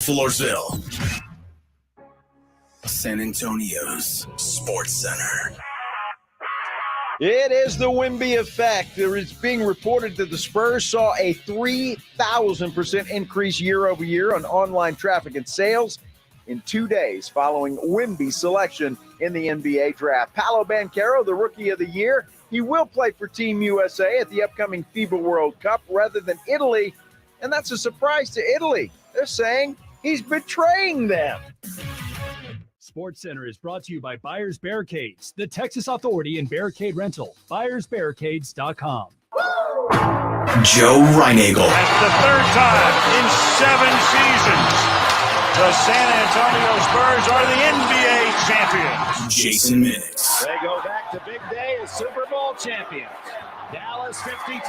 Floresville, San Antonio's Sports Center. It is the Wemby effect. There is being reported that the Spurs saw a 3,000% increase year over year on online traffic and sales in 2 days following Wemby's selection in the NBA draft. Paolo Banchero, the Rookie of the Year, he will play for Team USA at the upcoming FIBA World Cup rather than Italy, and that's a surprise to Italy. They're saying he's betraying them. Sports Center is brought to you by Buyers Barricades, the Texas Authority in Barricade Rental. BuyersBarricades.com. Joe Reinagel. That's the third time in 7 seasons. The San Antonio Spurs are the NBA champions. Jason Minix. They go back to big day as Super Bowl champions. Dallas 52,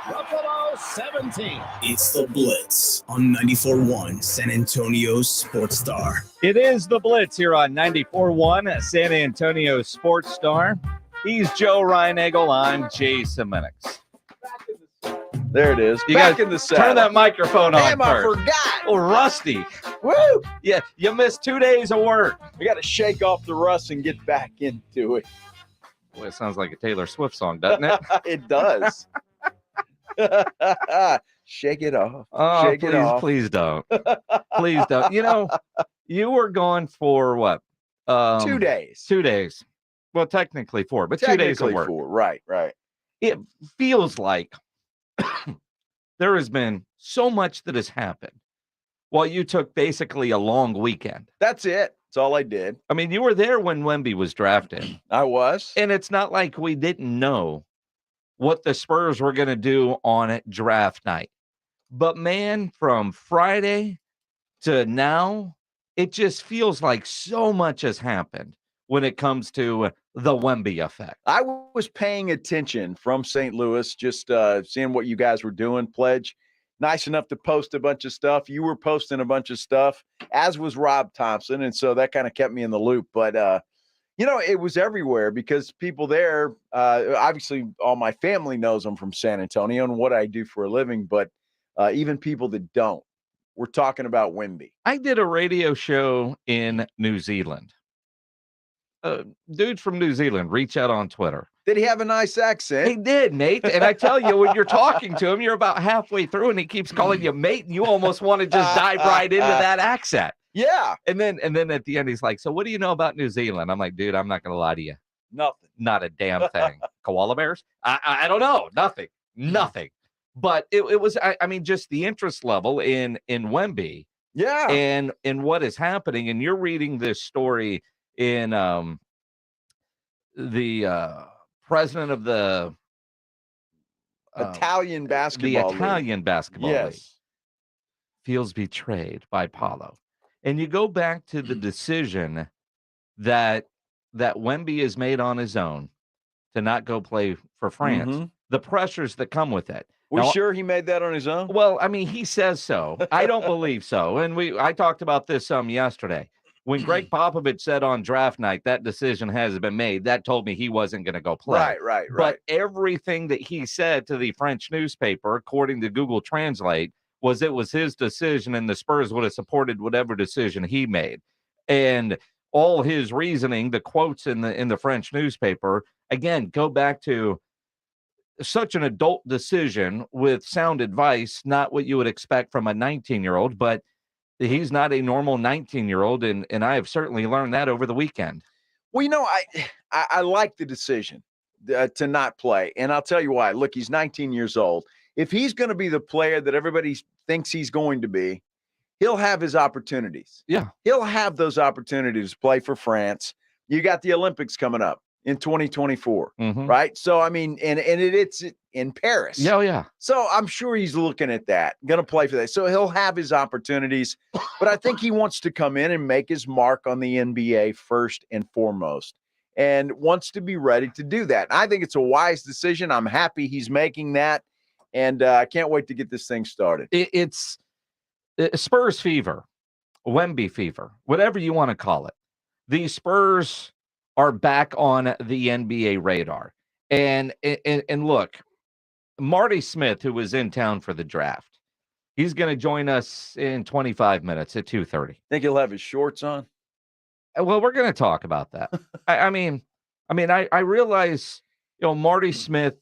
Buffalo 17. It's the Blitz on 94.1 San Antonio's Sports Star. It is the Blitz here on 94.1 San Antonio Sports Star. He's Joe Reinagel. I'm Jason Minix. There it is. You Back guys in the saddle. turn that microphone on Damn, I first. forgot. Oh, rusty. Woo! Yeah, you missed 2 days of work. We got to shake off the rust and get back into it. Boy, it sounds like a Taylor Swift song, doesn't it? It does. Shake it off. Oh, Shake it off. please don't. Please don't. You know, you were gone for what? 2 days. 2 days. Well, technically 4, but 2 days of Technically work. 4. Right. It feels like there has been so much that has happened while you took basically a long weekend. That's it. That's all I did. I mean, you were there when Wemby was drafted. I was. And it's not like we didn't know what the Spurs were going to do on draft night. But, man, from Friday to now, it just feels like so much has happened when it comes to the Wemby effect. I was paying attention from St. Louis, just seeing what you guys were doing. Pledge, nice enough to post a bunch of stuff. You were posting a bunch of stuff, as was Rob Thompson, and so that kind of kept me in the loop. But, it was everywhere because people there, obviously all my family knows I'm from San Antonio and what I do for a living, but even people that don't, we're talking about Wemby. I did a radio show in New Zealand. Dude from New Zealand, reach out on Twitter. Did he have a nice accent? He did, Nate. And I tell you, when you're talking to him, you're about halfway through and he keeps calling you mate, and you almost want to just dive right into that accent. Yeah. And then at the end, he's like, so what do you know about New Zealand? I'm like, dude, I'm not going to lie to you. Nothing. Not a damn thing. Koala bears? I don't know. Nothing. But it was, I mean, just the interest level in Wemby. Yeah. And in what is happening. And you're reading this story in the president of the Italian basketball league feels betrayed by Paolo. And you go back to the decision that Wemby has made on his own to not go play for France. Mm-hmm. The pressures that come with it. We sure he made that on his own? Well, I mean, he says so. I don't believe so. And I talked about this yesterday. When Greg Popovich said on draft night that decision has been made, that told me he wasn't going to go play. Right. But everything that he said to the French newspaper, according to Google Translate, was it was his decision and the Spurs would have supported whatever decision he made. And all his reasoning, the quotes in the French newspaper, again, go back to such an adult decision with sound advice, not what you would expect from a 19-year-old, but he's not a normal 19-year-old, and I have certainly learned that over the weekend. Well, I like the decision to not play, and I'll tell you why. Look, he's 19 years old. If he's going to be the player that everybody thinks he's going to be, he'll have his opportunities. Yeah. He'll have those opportunities to play for France. You got the Olympics coming up in 2024, right? So, I mean, and it's in Paris. Yeah, yeah. So I'm sure he's looking at that, going to play for that. So he'll have his opportunities, but I think he wants to come in and make his mark on the NBA first and foremost, and wants to be ready to do that. And I think it's a wise decision. I'm happy he's making that, and I can't wait to get this thing started. It's Spurs fever, Wemby fever, whatever you want to call it. The Spurs are back on the NBA radar. And look, Marty Smith, who was in town for the draft, He's going to join us in 25 minutes at 2:30. Think he'll have his shorts on? Well, we're going to talk about that. I realize, Marty Smith,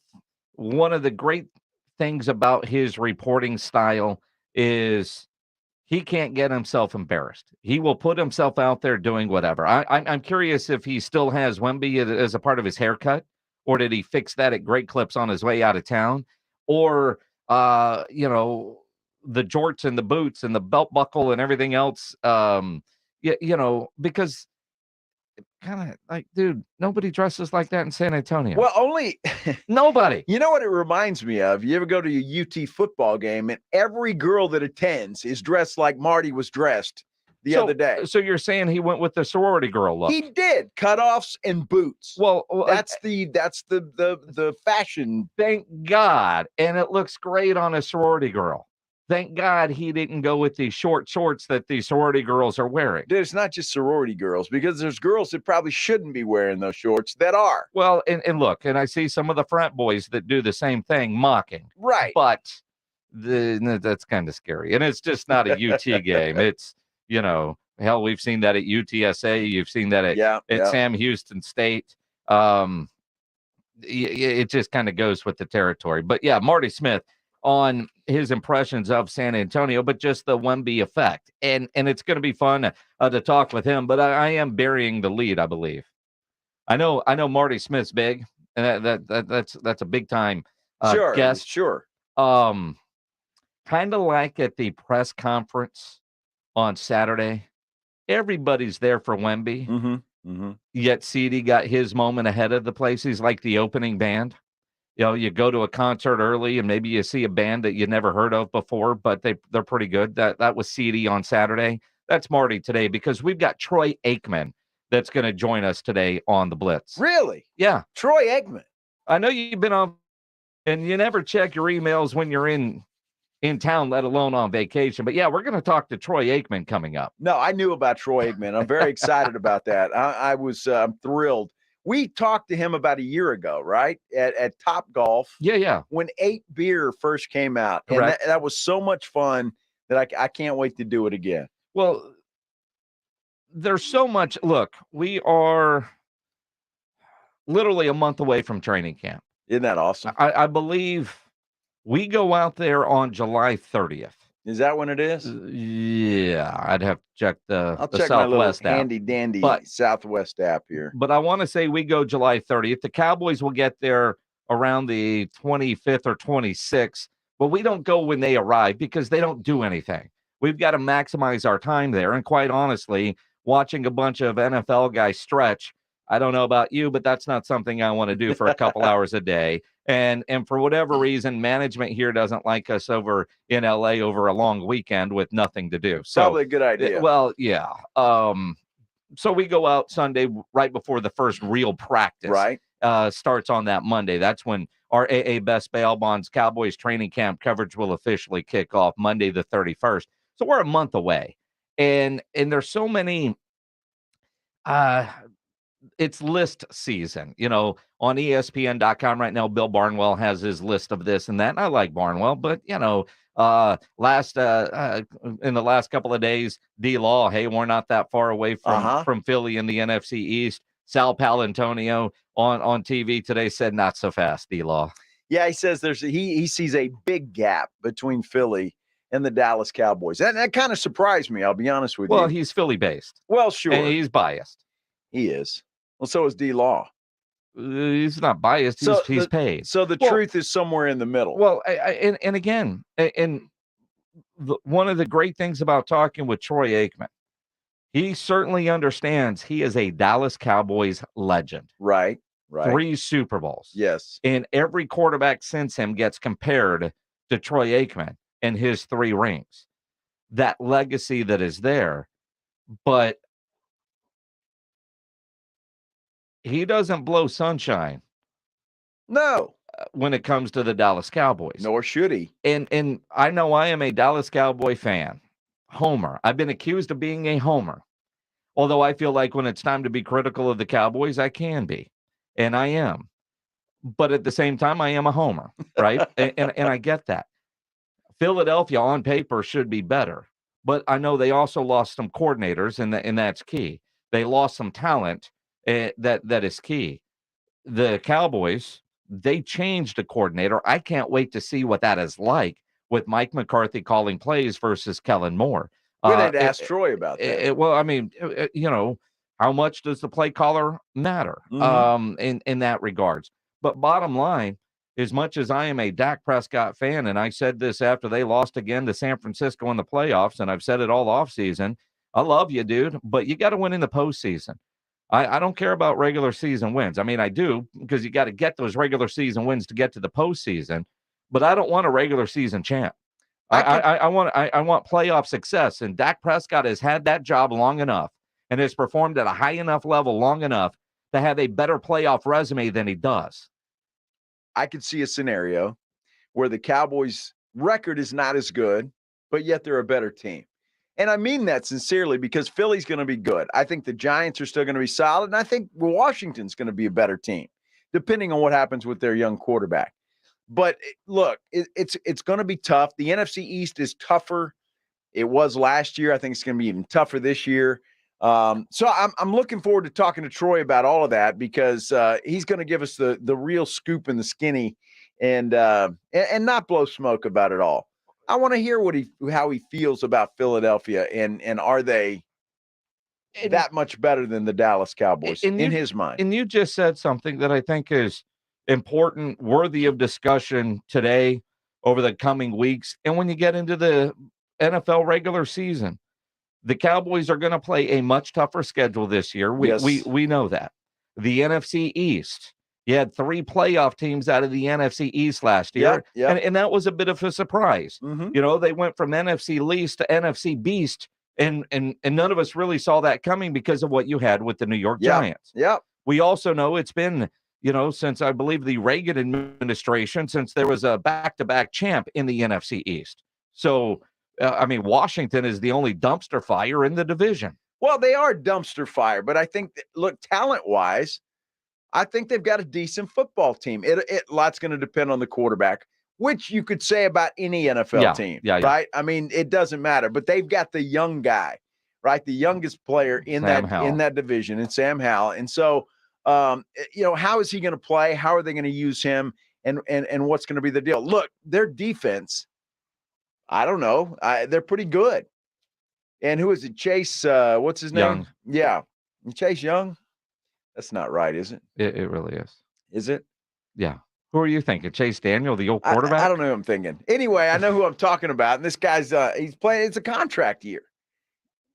one of the great things about his reporting style is he can't get himself embarrassed. He will put himself out there doing whatever. I'm curious if he still has Wemby as a part of his haircut, or did he fix that at Great Clips on his way out of town? Or, the jorts and the boots and the belt buckle and everything else, because kind of like, dude, nobody dresses like that in San Antonio. Well, only nobody. You know what it reminds me of? You ever go to a UT football game and every girl that attends is dressed like Marty was dressed the other day. So you're saying he went with the sorority girl look? He did. Cutoffs and boots. Well, that's the fashion. Thank God. And it looks great on a sorority girl. Thank God he didn't go with these short shorts that these sorority girls are wearing. Dude, it's not just sorority girls, because there's girls that probably shouldn't be wearing those shorts that are. Well, and look, and I see some of the frat boys that do the same thing, mocking. Right. But that's kind of scary. And it's just not a UT game. It's, hell, we've seen that at UTSA. You've seen that at Sam Houston State. It just kind of goes with the territory. But yeah, Marty Smith on his impressions of San Antonio, but just the Wemby effect. And it's going to be fun to talk with him, but I am burying the lead, I believe. I know Marty Smith's big, and that's a big time guest. Sure. Kind of like at the press conference on Saturday, everybody's there for Wemby. Mm-hmm. Mm-hmm. Yet CD got his moment ahead of the place. He's like the opening band. You go to a concert early and maybe you see a band that you never heard of before, but they're pretty good. That was CD on Saturday. That's Marty today, because we've got Troy Aikman that's going to join us today on the Blitz. Really? Yeah. Troy Aikman. I know you've been on, and you never check your emails when you're in town, let alone on vacation. But yeah, we're going to talk to Troy Aikman coming up. No, I knew about Troy Aikman. I'm very excited about that. I'm thrilled. We talked to him about a year ago, right? At Top Golf. Yeah. When 8 Beer first came out. And that was so much fun that I can't wait to do it again. Well, there's so much. Look, we are literally a month away from training camp. Isn't that awesome? I believe we go out there on July 30th. Is that when it is? Yeah, I'd have to check the check Southwest my app. handy dandy Southwest app here. But I want to say we go July 30th. The Cowboys will get there around the 25th or 26th, but we don't go when they arrive because they don't do anything. We've got to maximize our time there. And quite honestly, watching a bunch of NFL guys stretch, I don't know about you, but that's not something I want to do for a couple hours a day. And for whatever reason, management here doesn't like us over in LA over a long weekend with nothing to do. So probably a good idea. Well, yeah. So we go out Sunday right before the first real practice. Right. Starts on that Monday. That's when our AA Best Bail Bonds Cowboys training camp coverage will officially kick off Monday the 31st. So we're a month away. And there's so many it's list season, on ESPN.com right now. Bill Barnwell has his list of this and that. And I like Barnwell, but in the last couple of days, D-Law, hey, we're not that far away from Philly in the NFC East. Sal Palantonio on TV today said not so fast, D-Law. Yeah, he says he sees a big gap between Philly and the Dallas Cowboys. That kind of surprised me, I'll be honest with you. Well, he's Philly-based. Well, sure. And he's biased. He is. Well, so is D-Law. He's not biased. He's paid. So the truth is somewhere in the middle. Well, and again, one of the great things about talking with Troy Aikman, he certainly understands he is a Dallas Cowboys legend. Right. 3 Super Bowls. Yes. And every quarterback since him gets compared to Troy Aikman and his 3 rings. That legacy that is there. But he doesn't blow sunshine. No. When it comes to the Dallas Cowboys. Nor should he. And I know I am a Dallas Cowboy fan. Homer. I've been accused of being a homer. Although I feel like when it's time to be critical of the Cowboys, I can be. And I am. But at the same time, I am a homer, right? and I get that. Philadelphia on paper should be better, but I know they also lost some coordinators, and that's key. They lost some talent, that is key. The Cowboys, they changed a coordinator. I can't wait to see what that is like with Mike McCarthy calling plays versus Kellen Moore. We need to ask Troy about that. Well, I mean, how much does the play caller matter in that regards? But bottom line, as much as I am a Dak Prescott fan, and I said this after they lost again to San Francisco in the playoffs, and I've said it all offseason, I love you, dude, but you got to win in the postseason. I don't care about regular season wins. I mean, I do, because you got to get those regular season wins to get to the postseason, but I don't want a regular season champ. I want playoff success, and Dak Prescott has had that job long enough and has performed at a high enough level long enough to have a better playoff resume than he does. I could see a scenario where the Cowboys' record is not as good, but yet they're a better team. And I mean that sincerely, because Philly's going to be good. I think the Giants are still going to be solid, and I think Washington's going to be a better team, depending on what happens with their young quarterback. But look, it's going to be tough. The NFC East is tougher. It was last year. I think it's going to be even tougher this year. So I'm looking forward to talking to Troy about all of that, because he's going to give us the real scoop and the skinny, and not blow smoke about it all. I want to hear how he feels about Philadelphia, and are they that much better than the Dallas Cowboys in his mind? And you just said something that I think is important, worthy of discussion today, over the coming weeks. And when you get into the NFL regular season, the Cowboys are going to play a much tougher schedule this year. We know that. The NFC East, you had 3 playoff teams out of the NFC East last year, and that was a bit of a surprise. Mm-hmm. They went from NFC least to NFC beast, and none of us really saw that coming because of what you had with the New York Giants. We also know it's been, since I believe the Reagan administration, since there was a back-to-back champ in the NFC East. So, Washington is the only dumpster fire in the division. Well, they are dumpster fire, but I think, talent-wise, I think they've got a decent football team. Lots going to depend on the quarterback, which you could say about any NFL team, right? I mean, it doesn't matter, but they've got the young guy, right? The youngest player in that division, and Sam Howell. And so, how is he going to play? How are they going to use him? And what's going to be the deal? Look, their defense, I don't know. They're pretty good. And who is it? Chase, what's his name? Young. Yeah. Chase Young? That's not right, is it? It really is. Is it? Yeah. Who are you thinking? Chase Daniel, the old quarterback? I don't know who I'm thinking. Anyway, I know who I'm talking about. And this guy's he's playing. It's a contract year.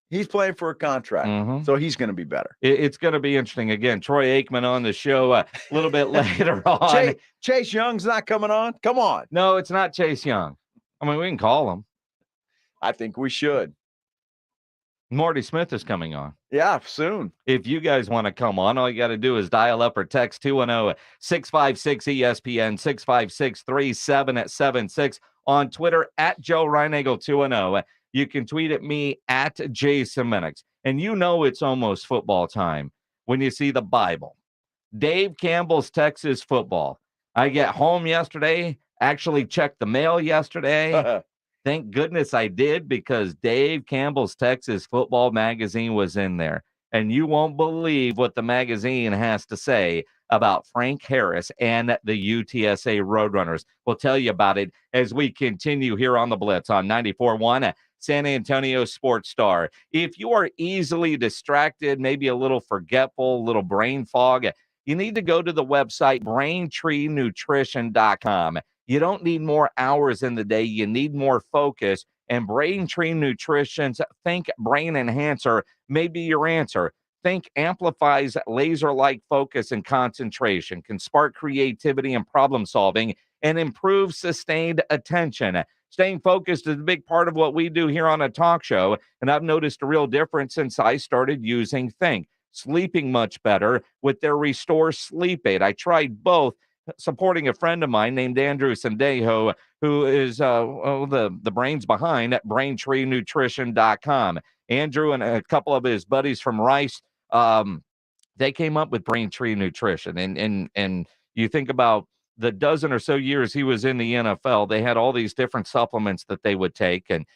He's playing for a contract, so he's going to be better. It's going to be interesting. Again, Troy Aikman on the show a little bit later on. Chase Young's not coming on? Come on. No, it's not Chase Young. I mean, we can call him. I think we should. Marty Smith is coming on. Yeah, soon. If you guys want to come on, all you got to do is dial up or text 210-656-ESPN, 656-3776. On Twitter, at Joe Reinagle 210. You can tweet at me at Jason Minix. And it's almost football time when you see the Bible. Dave Campbell's Texas football. I get home yesterday, actually checked the mail yesterday. Thank goodness I did, because Dave Campbell's Texas Football magazine was in there. And you won't believe what the magazine has to say about Frank Harris and the UTSA Roadrunners. We'll tell you about it as we continue here on the Blitz on 94.1 San Antonio Sports Star. If you are easily distracted, maybe a little forgetful, a little brain fog, you need to go to the website BraintreeNutrition.com. You don't need more hours in the day. You need more focus. And Braintree Nutrition's Think Brain Enhancer may be your answer. Think amplifies laser-like focus and concentration, can spark creativity and problem solving, and improve sustained attention. Staying focused is a big part of what we do here on a talk show, and I've noticed a real difference since I started using Think. Sleeping much better with their Restore Sleep Aid. I tried both, supporting a friend of mine named Andrew Sandejo, who is the brains behind at BraintreeNutrition.com. Andrew and a couple of his buddies from Rice, they came up with Braintree Nutrition. And you think about the dozen or so years he was in the NFL, they had all these different supplements that they would take. And,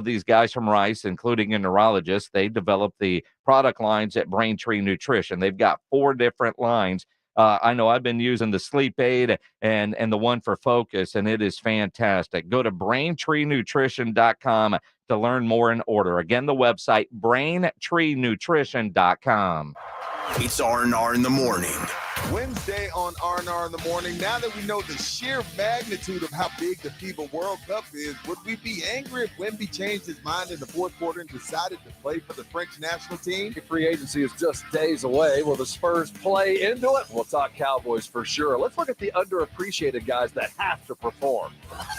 these guys from Rice, including a neurologist, they developed the product lines at Braintree Nutrition. They've got 4 different lines. I know I've been using the sleep aid and the one for focus, and it is fantastic. Go to BraintreeNutrition.com to learn more and order. Again, the website, BraintreeNutrition.com. It's R&R in the morning. Wednesday on R&R in the morning. Now that we know the sheer magnitude of how big the FIBA World Cup is, would we be angry if Wemby changed his mind in the fourth quarter and decided to play for the French national team? Free agency is just days away. Will the Spurs play into it? We'll talk Cowboys for sure. Let's look at the underappreciated guys that have to perform.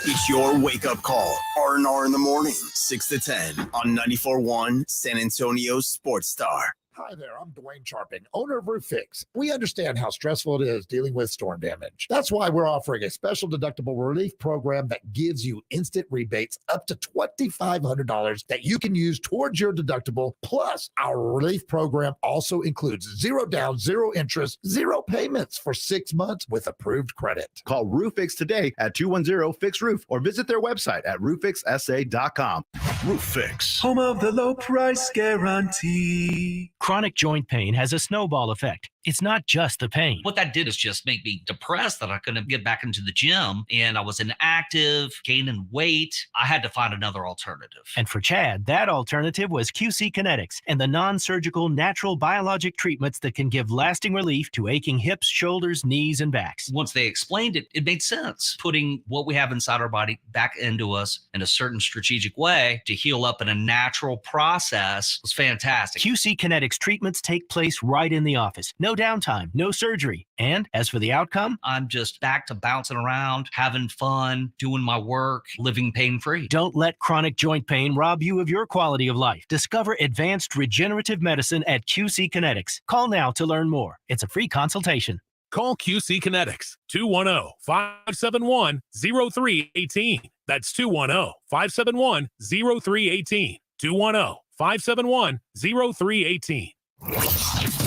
It's your wake-up call. R&R in the morning, 6 to 10 on 94.1 San Antonio Sports Star. Hi there, I'm Dwayne Charping, owner of Roof Fix. We understand how stressful it is dealing with storm damage. That's why we're offering a special deductible relief program that gives you instant rebates up to $2,500 that you can use towards your deductible. Plus, our relief program also includes 0 down, 0 interest, 0 payments for 6 months with approved credit. Call Roof Fix today at 210-FIX-ROOF or visit their website at rooffixsa.com. Roof Fix, home of the low price guarantee. Chronic joint pain has a snowball effect. It's not just the pain. What that did is just make me depressed that I couldn't get back into the gym, and I was inactive, gaining weight. I had to find another alternative. And for Chad, that alternative was QC Kinetics and the non-surgical natural biologic treatments that can give lasting relief to aching hips, shoulders, knees, and backs. Once they explained it, it made sense. Putting what we have inside our body back into us in a certain strategic way to heal up in a natural process was fantastic. QC Kinetics treatments take place right in the office. No downtime, no surgery. And as for the outcome, I'm just back to bouncing around, having fun, doing my work, living pain-free. Don't let chronic joint pain rob you of your quality of life. Discover advanced regenerative medicine at QC Kinetics. Call now to learn more. It's a free consultation. Call QC Kinetics, 210-571-0318. That's 210-571-0318. 210-571-0318.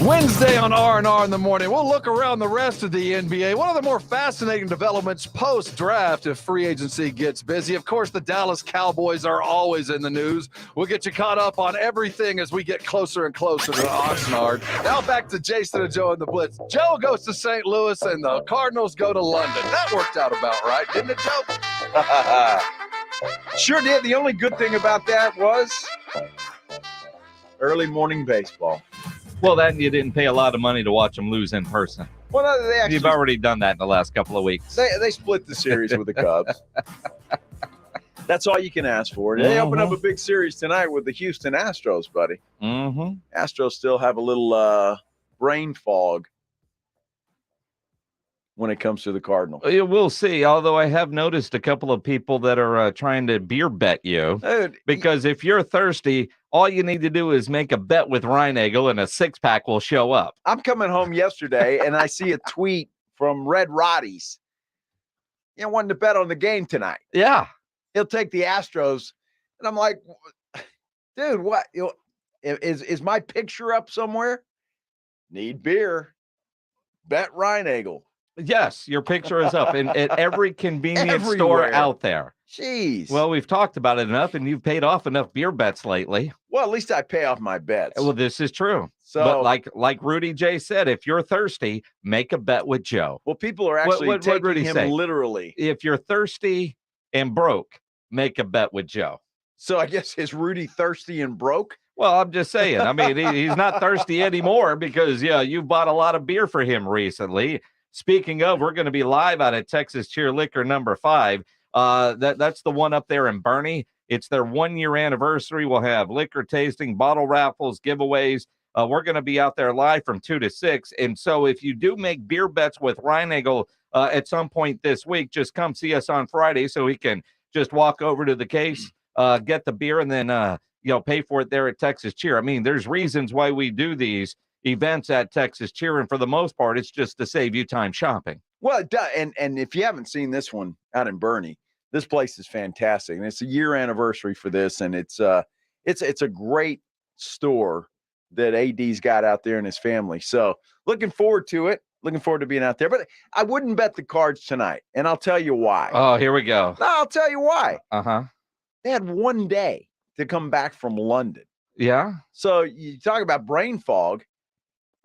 Wednesday on R&R in the morning, we'll look around the rest of the NBA. One of the more fascinating developments post-draft if free agency gets busy. Of course, the Dallas Cowboys are always in the news. We'll get you caught up on everything as we get closer and closer to Oxnard. Now back to Jason and Joe and the Blitz. Joe goes to St. Louis and the Cardinals go to London. That worked out about right, didn't it, Joe? Sure did. The only good thing about that was early morning baseball. Well, that and you didn't pay a lot of money to watch them lose in person. Well, no, You've already done that in the last couple of weeks. They split the series with the Cubs. That's all you can ask for. They open up a big series tonight with the Houston Astros, buddy. Astros still have a little brain fog when it comes to the Cardinals. We'll see, although I have noticed a couple of people that are trying to beer bet you. Because if you're thirsty, all you need to do is make a bet with Reinagel and a six-pack will show up. I'm coming home yesterday, and I see a tweet from Red Roddy's. Wanting to bet on the game tonight. Yeah. He'll take the Astros. And I'm like, dude, what? Is my picture up somewhere? Need beer. Bet Reinagel. Yes, your picture is up at every convenience store out there. Jeez. Well, we've talked about it enough, and you've paid off enough beer bets lately. Well, at least I pay off my bets. Well, this is true. So, but like Rudy J said, if you're thirsty, make a bet with Joe. Well, people are actually taking him literally. If you're thirsty and broke, make a bet with Joe. So I guess is Rudy thirsty and broke? Well, I'm just saying. I mean, he's not thirsty anymore because, you bought a lot of beer for him recently. Speaking of, we're going to be live out at Texas Cheer Liquor number 5. That's the one up there in Bernie. It's their 1-year anniversary. We'll have liquor tasting, bottle raffles, giveaways. We're going to be out there live from 2 to 6. And so if you do make beer bets with Reinagel at some point this week, just come see us on Friday so we can just walk over to the case, get the beer, and then pay for it there at Texas Cheer. I mean, there's reasons why we do these events at Texas Cheer, and for the most part, it's just to save you time shopping. Well, and if you haven't seen this one out in Bernie, this place is fantastic, and it's a year anniversary for this, and it's a great store that AD's got out there and his family. So looking forward to it. Looking forward to being out there. But I wouldn't bet the Cards tonight, and I'll tell you why. Oh, here we go. No, I'll tell you why. Uh-huh. They had one day to come back from London. Yeah. So you talk about brain fog.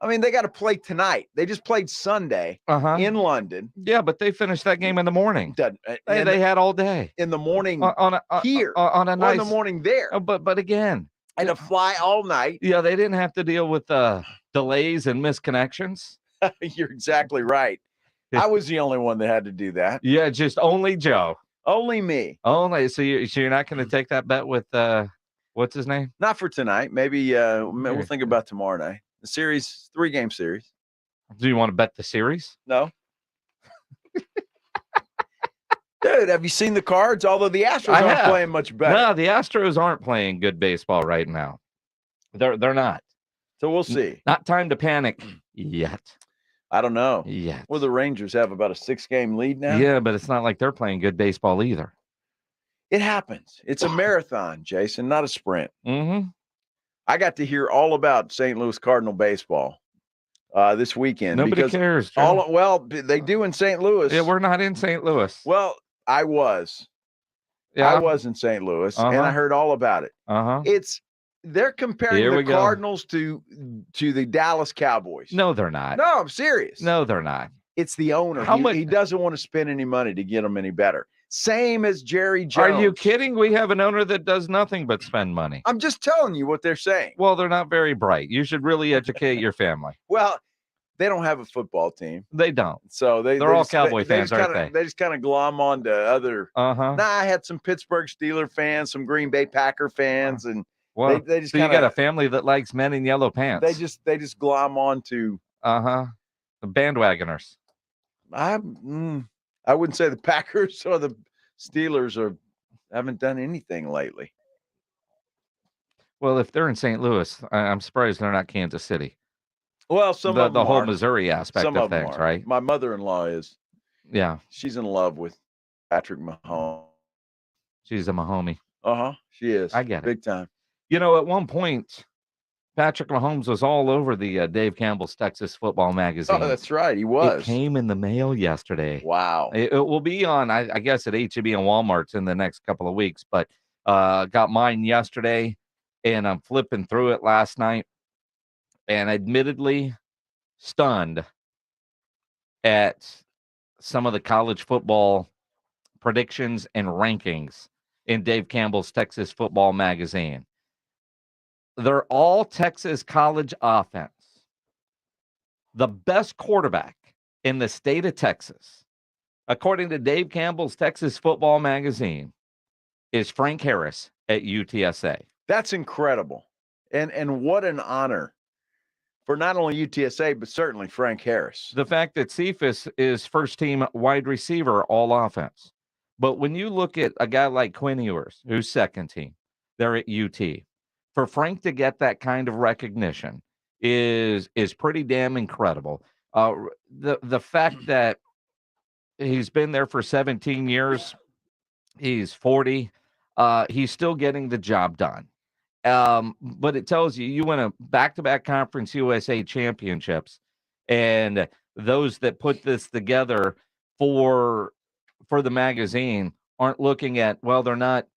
I mean, they got to play tonight. They just played Sunday in London. Yeah, but they finished that game in the morning. They had all day. In the morning here. On a nice. in the morning there. But again. And to fly all night. Yeah, they didn't have to deal with delays and misconnections. You're exactly right. I was the only one that had to do that. Yeah, just only Joe. Only me. Only. So you're not going to take that bet with, what's his name? Not for tonight. Maybe we'll think about tomorrow night. The series, 3-game series. Do you want to bet the series? No. Dude, have you seen the Cards? Although the Astros aren't playing much better. No, the Astros aren't playing good baseball right now. They're not. So we'll see. Not time to panic yet. I don't know. Yeah. Well, the Rangers have about a 6-game lead now. Yeah, but it's not like they're playing good baseball either. It happens. It's a marathon, Jason, not a sprint. Mm-hmm. I got to hear all about St. Louis Cardinal baseball this weekend. Nobody cares. Well, they do in St. Louis. Yeah, we're not in St. Louis. Well, I was. Yeah. I was in St. Louis, and I heard all about it. They're comparing the Cardinals to the Dallas Cowboys. No, they're not. No, I'm serious. No, they're not. It's the owner. He doesn't want to spend any money to get them any better. Same as Jerry Jones. Are you kidding? We have an owner that does nothing but spend money. I'm just telling you what they're saying. Well, they're not very bright. You should really educate your family. Well, they don't have a football team. They don't. So they're all Cowboy fans, aren't they? They just kind of glom on to other. I had some Pittsburgh Steeler fans, some Green Bay Packer fans, and they just so you got a family that likes men in yellow pants. They just glom on to the bandwagoners. I wouldn't say the Packers or the Steelers haven't done anything lately. Well, if they're in St. Louis, I'm surprised they're not Kansas City. Well, some of them the whole are. Missouri aspect Some of things, right? My mother-in-law is. Yeah. She's in love with Patrick Mahomes. She's a Mahomie. She is. I get it. Big time. You know, at one point, Patrick Mahomes was all over the Dave Campbell's Texas Football Magazine. Oh, that's right. He was. It came in the mail yesterday. Wow. It will be on, I guess, at H-E-B and Walmart's in the next couple of weeks, but got mine yesterday, and I'm flipping through it last night, and admittedly stunned at some of the college football predictions and rankings in Dave Campbell's Texas Football Magazine. They're all Texas college offense. The best quarterback in the state of Texas, according to Dave Campbell's Texas Football Magazine, is Frank Harris at UTSA. That's incredible. And what an honor for not only UTSA, but certainly Frank Harris. The fact that Cephas is first-team wide receiver, all offense. But when you look at a guy like Quinn Ewers, who's second team, they're at UT. For Frank to get that kind of recognition is pretty damn incredible. The fact that he's been there for 17 years, he's 40, he's still getting the job done. But it tells you win a back-to-back Conference USA championships, and those that put this together for the magazine aren't looking at, well, they're not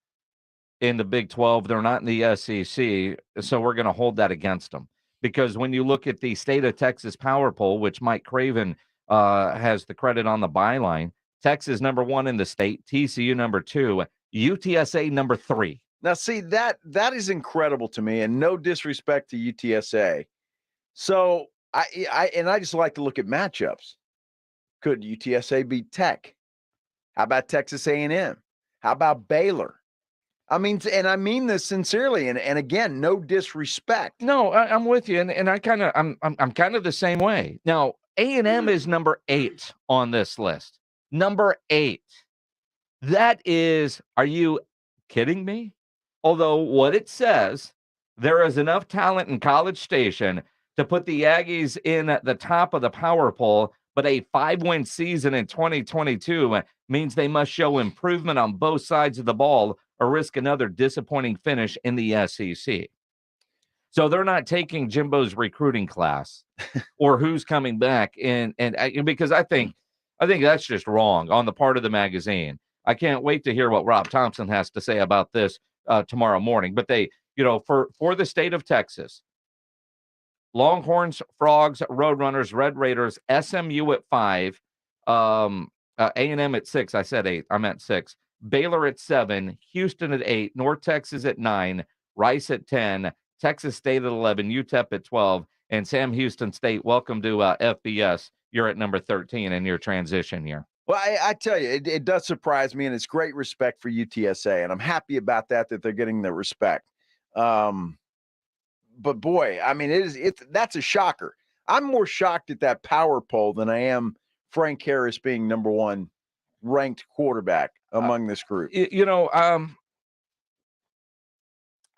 in the Big 12, they're not in the SEC, so we're going to hold that against them. Because when you look at the state of Texas power poll, which Mike Craven has the credit on the byline, Texas number 1 in the state, TCU number 2, UTSA number 3. Now, see, that is incredible to me, and no disrespect to UTSA. So I just like to look at matchups. Could UTSA beat Tech? How about Texas A&M? How about Baylor? I mean, and I mean this sincerely, and again, no disrespect. No, I'm with you, and I'm kind of the same way. Now, A&M is number 8 on this list. Number 8. That is, are you kidding me? Although what it says, there is enough talent in College Station to put the Aggies in at the top of the power poll, but a 5-win season in 2022 means they must show improvement on both sides of the ball or risk another disappointing finish in the SEC. So they're not taking Jimbo's recruiting class or who's coming back. And because I think that's just wrong on the part of the magazine. I can't wait to hear what Rob Thompson has to say about this tomorrow morning. But they, for the state of Texas, Longhorns, Frogs, Roadrunners, Red Raiders, SMU at 5, A&M at 6. I said 8. I meant 6. Baylor at 7, Houston at 8, North Texas at 9, Rice at 10, Texas State at 11, UTEP at 12, and Sam Houston State. Welcome to FBS. You're at number 13 in your transition year. Well, I tell you, it does surprise me, and it's great respect for UTSA, and I'm happy about that they're getting the respect. But boy, I mean, that's a shocker. I'm more shocked at that power poll than I am Frank Harris being number 1 ranked quarterback among this group. I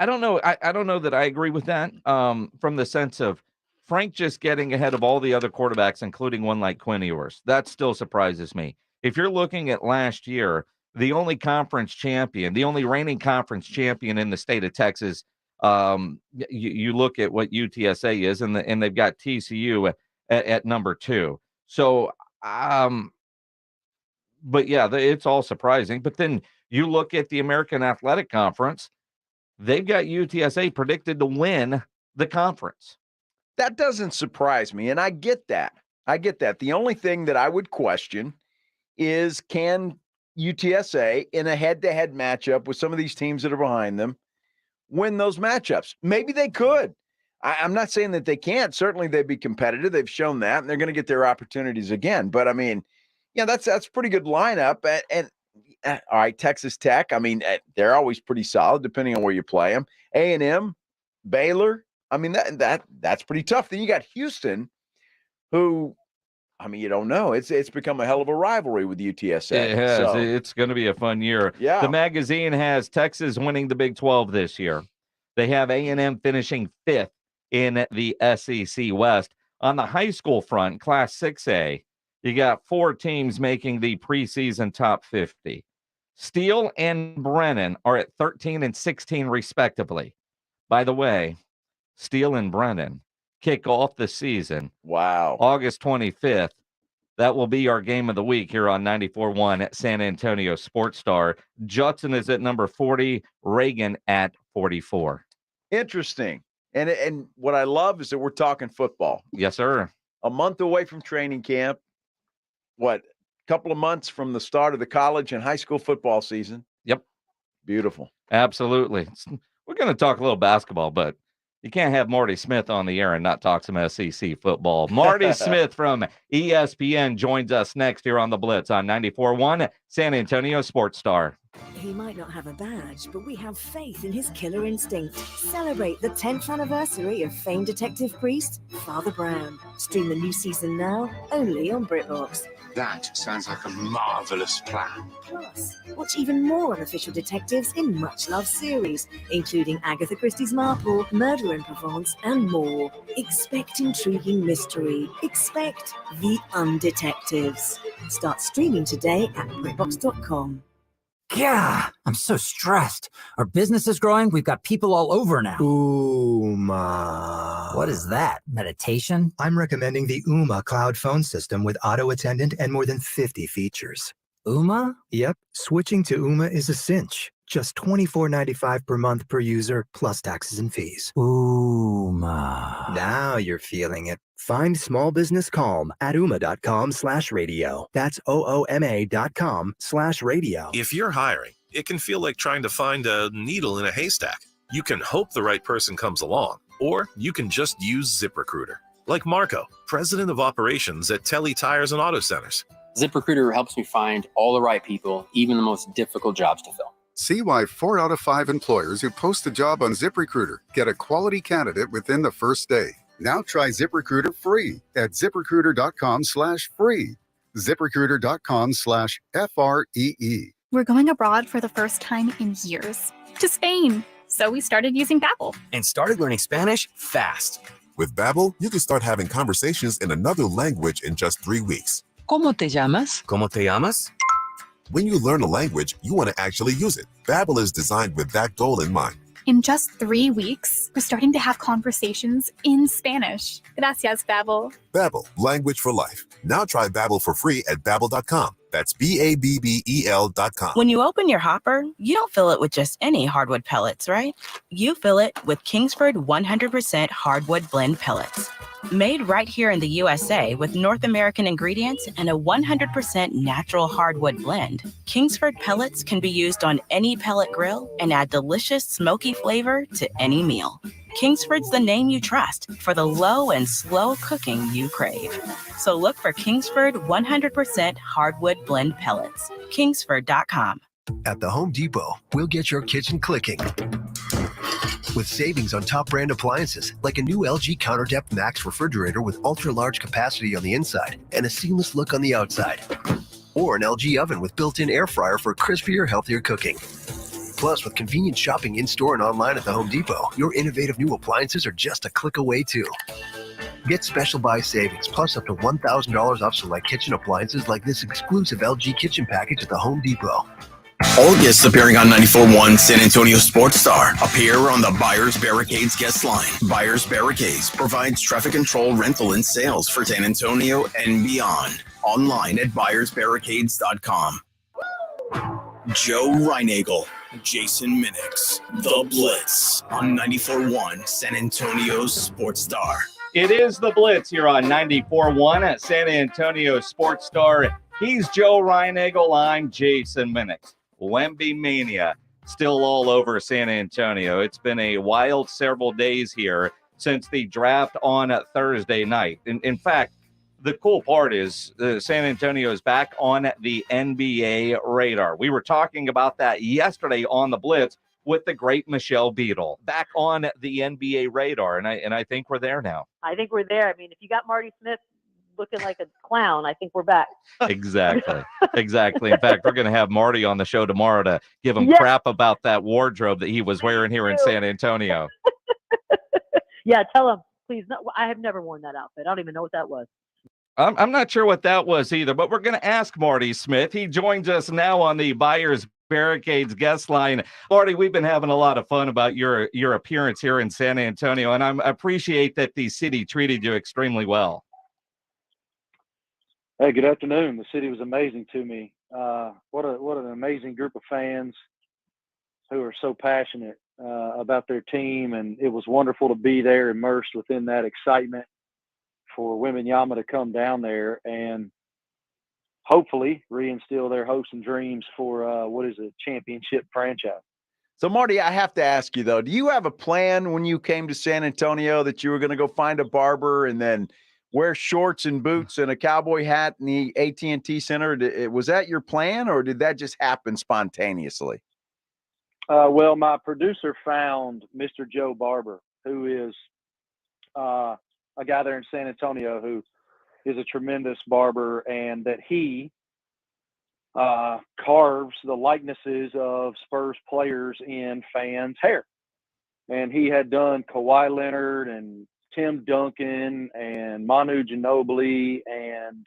don't know. I don't know that I agree with that from the sense of Frank just getting ahead of all the other quarterbacks, including one like Quinn Ewers. That still surprises me. If you're looking at last year, the only reigning conference champion in the state of Texas, you look at what UTSA is, and they've got TCU at number 2. So, but yeah, it's all surprising. But then you look at the American Athletic Conference, they've got UTSA predicted to win the conference. That doesn't surprise me, and I get that. The only thing that I would question is, can UTSA, in a head-to-head matchup with some of these teams that are behind them, win those matchups? Maybe they could. I'm not saying that they can't. Certainly they'd be competitive. They've shown that, and they're going to get their opportunities again. But, I mean, yeah, that's a pretty good lineup. And all right, Texas Tech, I mean, they're always pretty solid depending on where you play them. A&M, Baylor, I mean, that's pretty tough. Then you got Houston, who, I mean, you don't know. It's become a hell of a rivalry with UTSA. It has. So, it's going to be a fun year. Yeah. The magazine has Texas winning the Big 12 this year. They have A&M finishing 5th in the SEC West. On the high school front, Class 6A, you got 4 teams making the preseason top 50. Steele and Brennan are at 13 and 16 respectively. By the way, Steele and Brennan kick off the season. Wow. August 25th. That will be our game of the week here on 94.1 at San Antonio Sports Star. Judson is at number 40, Reagan at 44. Interesting. And what I love is that we're talking football. Yes, sir. A month away from training camp. What, a couple of months from the start of the college and high school football season? Yep. Beautiful. Absolutely. We're going to talk a little basketball, but you can't have Marty Smith on the air and not talk some SEC football. Marty Smith from ESPN joins us next here on the Blitz on 94.1 San Antonio Sports Star. He might not have a badge, but we have faith in his killer instinct. Celebrate the 10th anniversary of famed detective priest, Father Brown. Stream the new season now, only on BritBox. That sounds like a marvelous plan. Plus, watch even more unofficial detectives in much-loved series, including Agatha Christie's Marple, Murder in Provence, and more. Expect intriguing mystery. Expect the Undetectives. Start streaming today at BritBox.com. Yeah, I'm so stressed. Our business is growing. We've got people all over now. Ooma. What is that? Meditation? I'm recommending the Ooma cloud phone system with auto attendant and more than 50 features. Ooma? Yep. Switching to Ooma is a cinch. Just $24.95 per month per user, plus taxes and fees. Ooma. Now you're feeling it. Find small business calm at ooma.com/radio. That's OOMA.com/radio. If you're hiring, it can feel like trying to find a needle in a haystack. You can hope the right person comes along, or you can just use ZipRecruiter. Like Marco, president of operations at Telly Tires and Auto Centers. ZipRecruiter helps me find all the right people, even the most difficult jobs to fill. See why 4 out of 5 employers who post a job on ZipRecruiter get a quality candidate within the first day. Now try ZipRecruiter free at ZipRecruiter.com/free. ZipRecruiter.com/FREE. We're going abroad for the first time in years, to Spain. So we started using Babbel. And started learning Spanish fast. With Babbel, you can start having conversations in another language in just 3 weeks. ¿Cómo te llamas? ¿Cómo te llamas? When you learn a language, you want to actually use it. Babbel is designed with that goal in mind. In just 3 weeks, we're starting to have conversations in Spanish. Gracias, Babbel. Babbel, language for life. Now try Babbel for free at Babbel.com. That's Babbel.com. When you open your hopper, you don't fill it with just any hardwood pellets, right? You fill it with Kingsford 100% hardwood blend pellets. Made right here in the USA with North American ingredients and a 100% natural hardwood blend, Kingsford pellets can be used on any pellet grill and add delicious smoky flavor to any meal. Kingsford's the name you trust for the low and slow cooking you crave. So look for Kingsford 100% hardwood blend pellets. Kingsford.com. At the Home Depot, we'll get your kitchen clicking with savings on top brand appliances like a new LG CounterDepth Max refrigerator with ultra-large capacity on the inside and a seamless look on the outside. Or an LG oven with built-in air fryer for crispier, healthier cooking. Plus, with convenient shopping in-store and online at the Home Depot, your innovative new appliances are just a click away too. Get special buy savings plus up to $1,000 off select kitchen appliances like this exclusive LG kitchen package at the Home Depot. All guests appearing on 94.1 San Antonio Sports Star appear on the Buyers Barricades guest line. Buyers Barricades provides traffic control, rental, and sales for San Antonio and beyond. Online at buyersbarricades.com. Joe Reinagel, Jason Minix, The Blitz on 94.1 San Antonio Sports Star. It is The Blitz here on 94.1 at San Antonio Sports Star. He's Joe Reinagel. I'm Jason Minix. Wemby Mania still all over San Antonio. It's been a wild several days here since the draft on Thursday night. In fact, the cool part is San Antonio is back on the NBA radar. We were talking about that yesterday on The Blitz with the great Michelle Beadle. Back on the NBA radar, and I think we're there now. I think we're there. I mean, if you got Marty Smith looking like a clown, I think we're back. Exactly. In fact, we're going to have Marty on the show tomorrow to give him crap about that wardrobe that he was wearing here in San Antonio. Yeah, tell him, please. No, I have never worn that outfit. I don't even know what that was. I'm not sure what that was either, but we're going to ask Marty Smith. He joins us now on the Buyers Barricades guest line. Marty, we've been having a lot of fun about your appearance here in San Antonio, and I appreciate that the city treated you extremely well. Hey, good afternoon. The city was amazing to me. What an amazing group of fans who are so passionate about their team, and it was wonderful to be there, immersed within that excitement for Wembanyama to come down there and hopefully reinstill their hopes and dreams for what is a championship franchise. So, Marty, I have to ask you, though, do you have a plan when you came to San Antonio that you were going to go find a barber and then wear shorts and boots and a cowboy hat in the AT&T Center? Was that your plan, or did that just happen spontaneously? Well, my producer found Mr. Joe Barber, who is a guy there in San Antonio who is a tremendous barber, and that he carves the likenesses of Spurs players in fans' hair. And he had done Kawhi Leonard and Tim Duncan and Manu Ginobili and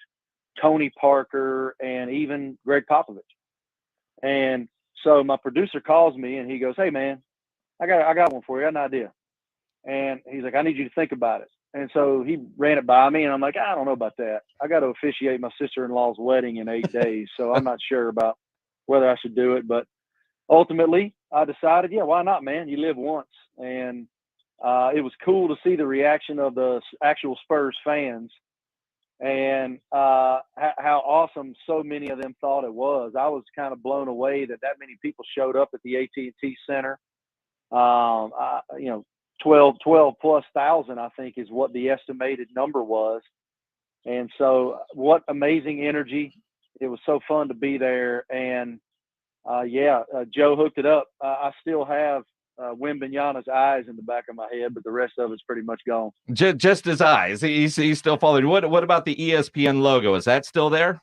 Tony Parker and even Greg Popovich. And so my producer calls me and he goes, "Hey man, I got one for you. I got an idea." And he's like, "I need you to think about it." And so he ran it by me and I'm like, "I don't know about that. I got to officiate my sister-in-law's wedding in 8 days. So I'm not sure about whether I should do it." But ultimately I decided, yeah, why not, man? You live once. And it was cool to see the reaction of the actual Spurs fans and how awesome so many of them thought it was. I was kind of blown away that many people showed up at the AT&T Center. 12 plus thousand, I think, is what the estimated number was. And so what amazing energy. It was so fun to be there. And Joe hooked it up. I still have Wembanyama's eyes in the back of my head, but the rest of it's pretty much gone. Just his eyes. He's still following. What about the ESPN logo? Is that still there?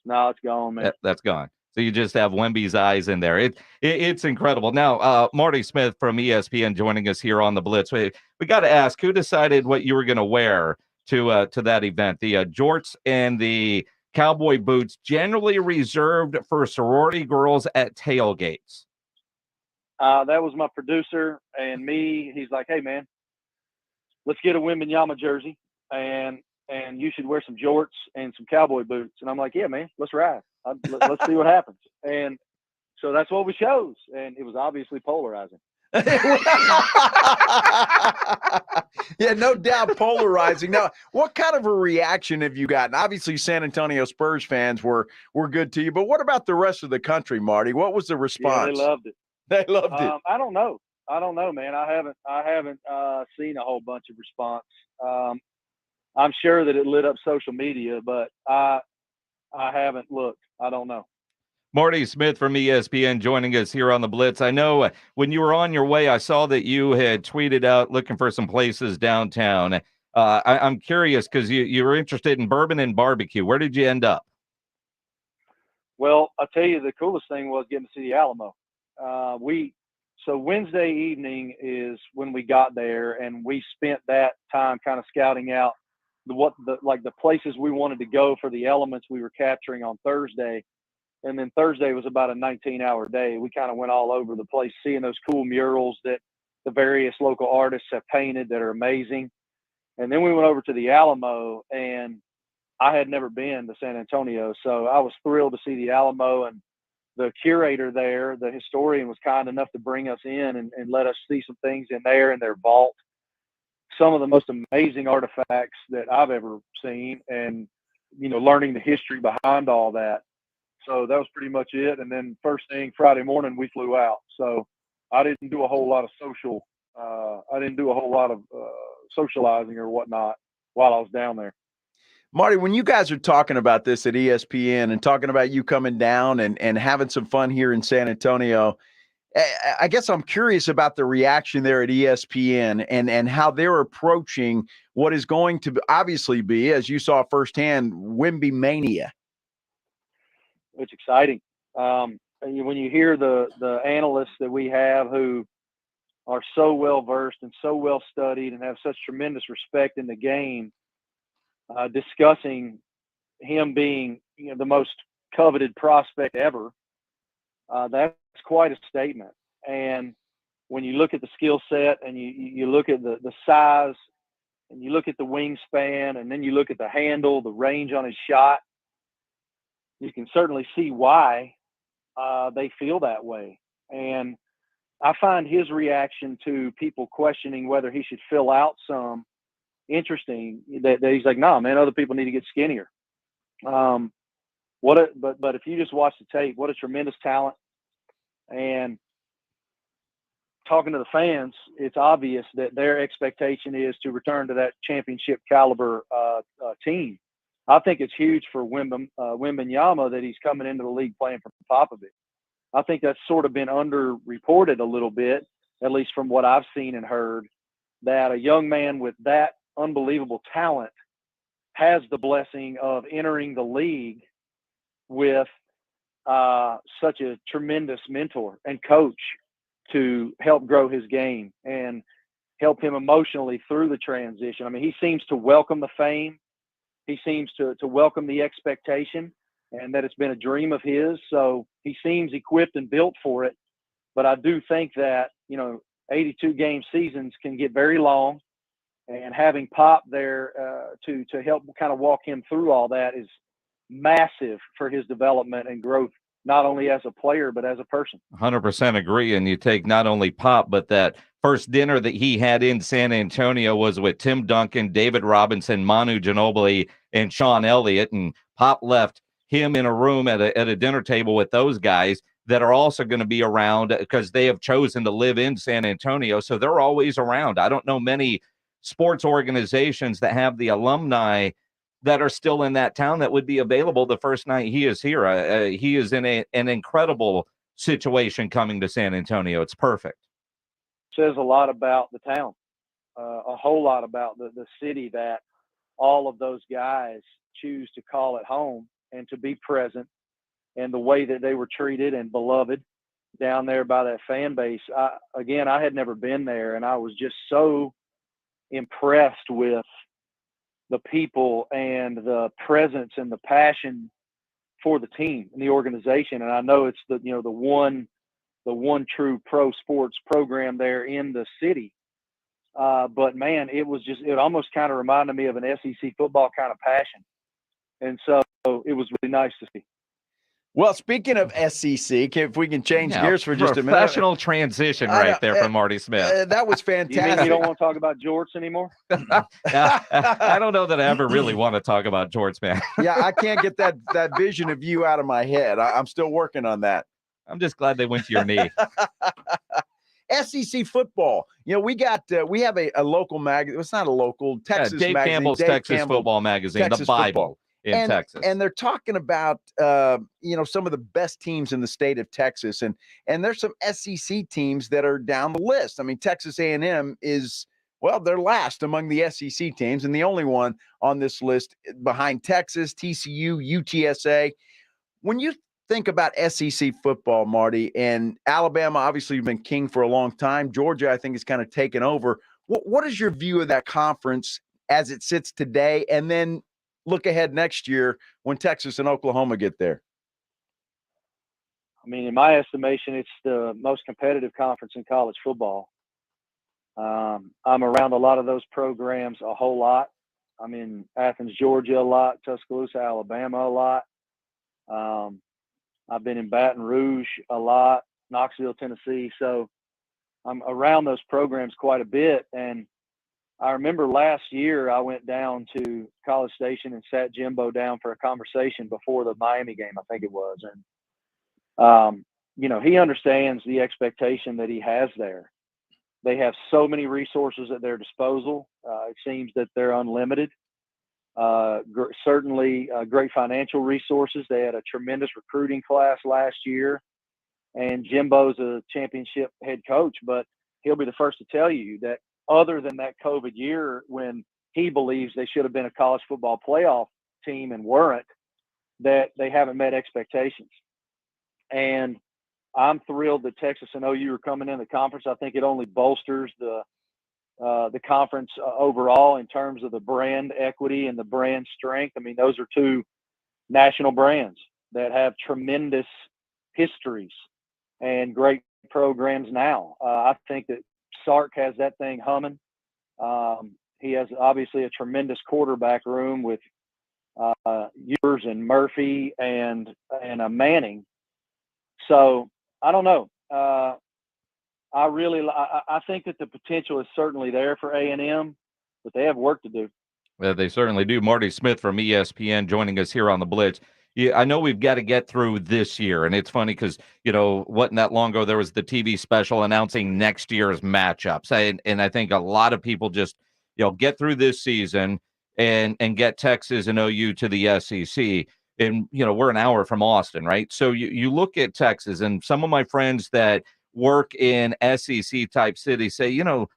No, it's gone, man. That's gone. So you just have Wemby's eyes in there. It's incredible. Now, Marty Smith from ESPN joining us here on the Blitz. We got to ask, who decided what you were going to wear to that event? The jorts and the cowboy boots, generally reserved for sorority girls at tailgates. That was my producer and me. He's like, hey, man, let's get a Wembanyama jersey, and you should wear some jorts and some cowboy boots. And I'm like, yeah, man, let's ride. Let's see what happens. And so that's what we chose. And it was obviously polarizing. Yeah, no doubt polarizing. Now, what kind of a reaction have you gotten? Obviously, San Antonio Spurs fans were good to you, but what about the rest of the country, Marty? What was the response? Yeah, they loved it. They loved it. I don't know, man. I haven't seen a whole bunch of response. I'm sure that it lit up social media, but I haven't looked. I don't know. Marty Smith from ESPN joining us here on the Blitz. I know when you were on your way, I saw that you had tweeted out looking for some places downtown. I'm curious because you were interested in bourbon and barbecue. Where did you end up? Well, I'll tell you, the coolest thing was getting to see the Alamo. So Wednesday evening is when we got there, and we spent that time kind of scouting out the places we wanted to go for the elements we were capturing on Thursday. And then Thursday was about a 19-hour day. We kind of went all over the place, seeing those cool murals that the various local artists have painted that are amazing. And then we went over to the Alamo, and I had never been to San Antonio, so I was thrilled to see the Alamo. And the curator there, the historian, was kind enough to bring us in and let us see some things in there in their vault. Some of the most amazing artifacts that I've ever seen, and, learning the history behind all that. So that was pretty much it. And then first thing Friday morning, we flew out. So I didn't do a whole lot of socializing or whatnot while I was down there. Marty, when you guys are talking about this at ESPN and talking about you coming down and having some fun here in San Antonio, I guess I'm curious about the reaction there at ESPN and how they're approaching what is going to obviously be, as you saw firsthand, Wemby Mania. It's exciting. And when you hear the analysts that we have who are so well versed and so well studied and have such tremendous respect in the game, discussing him being the most coveted prospect ever, that's quite a statement. And when you look at the skill set and you look at the size and you look at the wingspan and then you look at the handle, the range on his shot, you can certainly see why they feel that way. And I find his reaction to people questioning whether he should fill out some interesting, that he's like, no, man, other people need to get skinnier. But if you just watch the tape, what a tremendous talent. And talking to the fans, it's obvious that their expectation is to return to that championship caliber team. I think it's huge for Wembanyama that he's coming into the league playing for Popovich. I think that's sort of been underreported a little bit, at least from what I've seen and heard, that a young man with that unbelievable talent has the blessing of entering the league with such a tremendous mentor and coach to help grow his game and help him emotionally through the transition. I mean, he seems to welcome the fame. He seems to welcome the expectation and that it's been a dream of his. So he seems equipped and built for it. But I do think that, 82 game seasons can get very long, and having Pop there to help kind of walk him through all that is massive for his development and growth, not only as a player, but as a person. 100% agree. And you take not only Pop, but that first dinner that he had in San Antonio was with Tim Duncan, David Robinson, Manu Ginobili, and Sean Elliott. And Pop left him in a room at a dinner table with those guys that are also going to be around because they have chosen to live in San Antonio. So they're always around. I don't know many sports organizations that have the alumni that are still in that town that would be available the first night he is here. He is in an incredible situation coming to San Antonio. It's perfect. Says a lot about the town, a whole lot about the city, that all of those guys choose to call it home and to be present, and the way that they were treated and beloved down there by that fan base. I had never been there, and I was just so impressed with the people and the presence and the passion for the team and the organization. And I know it's the one the one true pro sports program there in the city. But man, it almost kind of reminded me of an SEC football kind of passion. And so it was really nice to see. Well, speaking of SEC, if we can change gears for just a minute. Professional transition right there from Marty Smith. That was fantastic. You mean you don't want to talk about Jorts anymore? I don't know that I ever really want to talk about Jorts, man. Yeah, I can't get that vision of you out of my head. I'm still working on that. I'm just glad they went to your knee. SEC football. We have a local magazine. It's not a local Texas Dave magazine. Campbell's Texas Football Magazine, Texas the Bible football. in Texas. And they're talking about some of the best teams in the state of Texas, and there's some SEC teams that are down the list. I mean, Texas A&M is, well, they're last among the SEC teams, and the only one on this list behind Texas, TCU, UTSA. When you think about SEC football, Marty, and Alabama, obviously you've been king for a long time. Georgia, I think, has kind of taken over. What is your view of that conference as it sits today? And then look ahead next year when Texas and Oklahoma get there. I mean, in my estimation, it's the most competitive conference in college football. I'm around a lot of those programs a whole lot. I'm in Athens, Georgia a lot, Tuscaloosa, Alabama a lot. I've been in Baton Rouge a lot, Knoxville, Tennessee. So I'm around those programs quite a bit. And I remember last year I went down to College Station and sat Jimbo down for a conversation before the Miami game, I think it was. And, he understands the expectation that he has there. They have so many resources at their disposal. It seems that they're unlimited. Certainly great financial resources. They had a tremendous recruiting class last year, and Jimbo's a championship head coach, but he'll be the first to tell you that other than that COVID year when he believes they should have been a college football playoff team and weren't, that they haven't met expectations. And I'm thrilled that Texas and OU are coming in the conference. I think it only bolsters the conference overall in terms of the brand equity and the brand strength. I mean, those are two national brands that have tremendous histories and great programs now. I think that Sark has that thing humming. He has obviously a tremendous quarterback room with Ewers and Murphy and a Manning. So I don't know. I think that the potential is certainly there for A&M, but they have work to do. Well, they certainly do. Marty Smith from ESPN joining us here on the Blitz. Yeah, I know we've got to get through this year, and it's funny because, wasn't that long ago there was the TV special announcing next year's matchups, and I think a lot of people just, get through this season and get Texas and OU to the SEC. And, we're an hour from Austin, right? So you look at Texas, and some of my friends that work in SEC type cities say,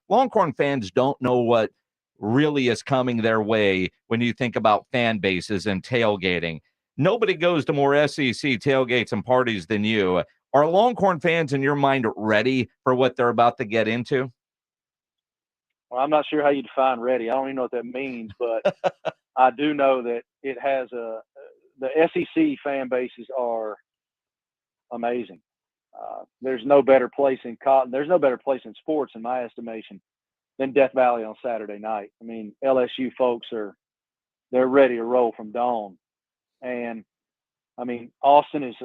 Longhorn fans don't know what really is coming their way when you think about fan bases and tailgating. Nobody goes to more SEC tailgates and parties than you. Are Longhorn fans, in your mind, ready for what they're about to get into? Well, I'm not sure how you define ready. I don't even know what that means, but I do know that it has the SEC fan bases are amazing. There's no better place in sports, in my estimation, than Death Valley on Saturday night. I mean, LSU folks they're ready to roll from dawn. And I mean, Austin is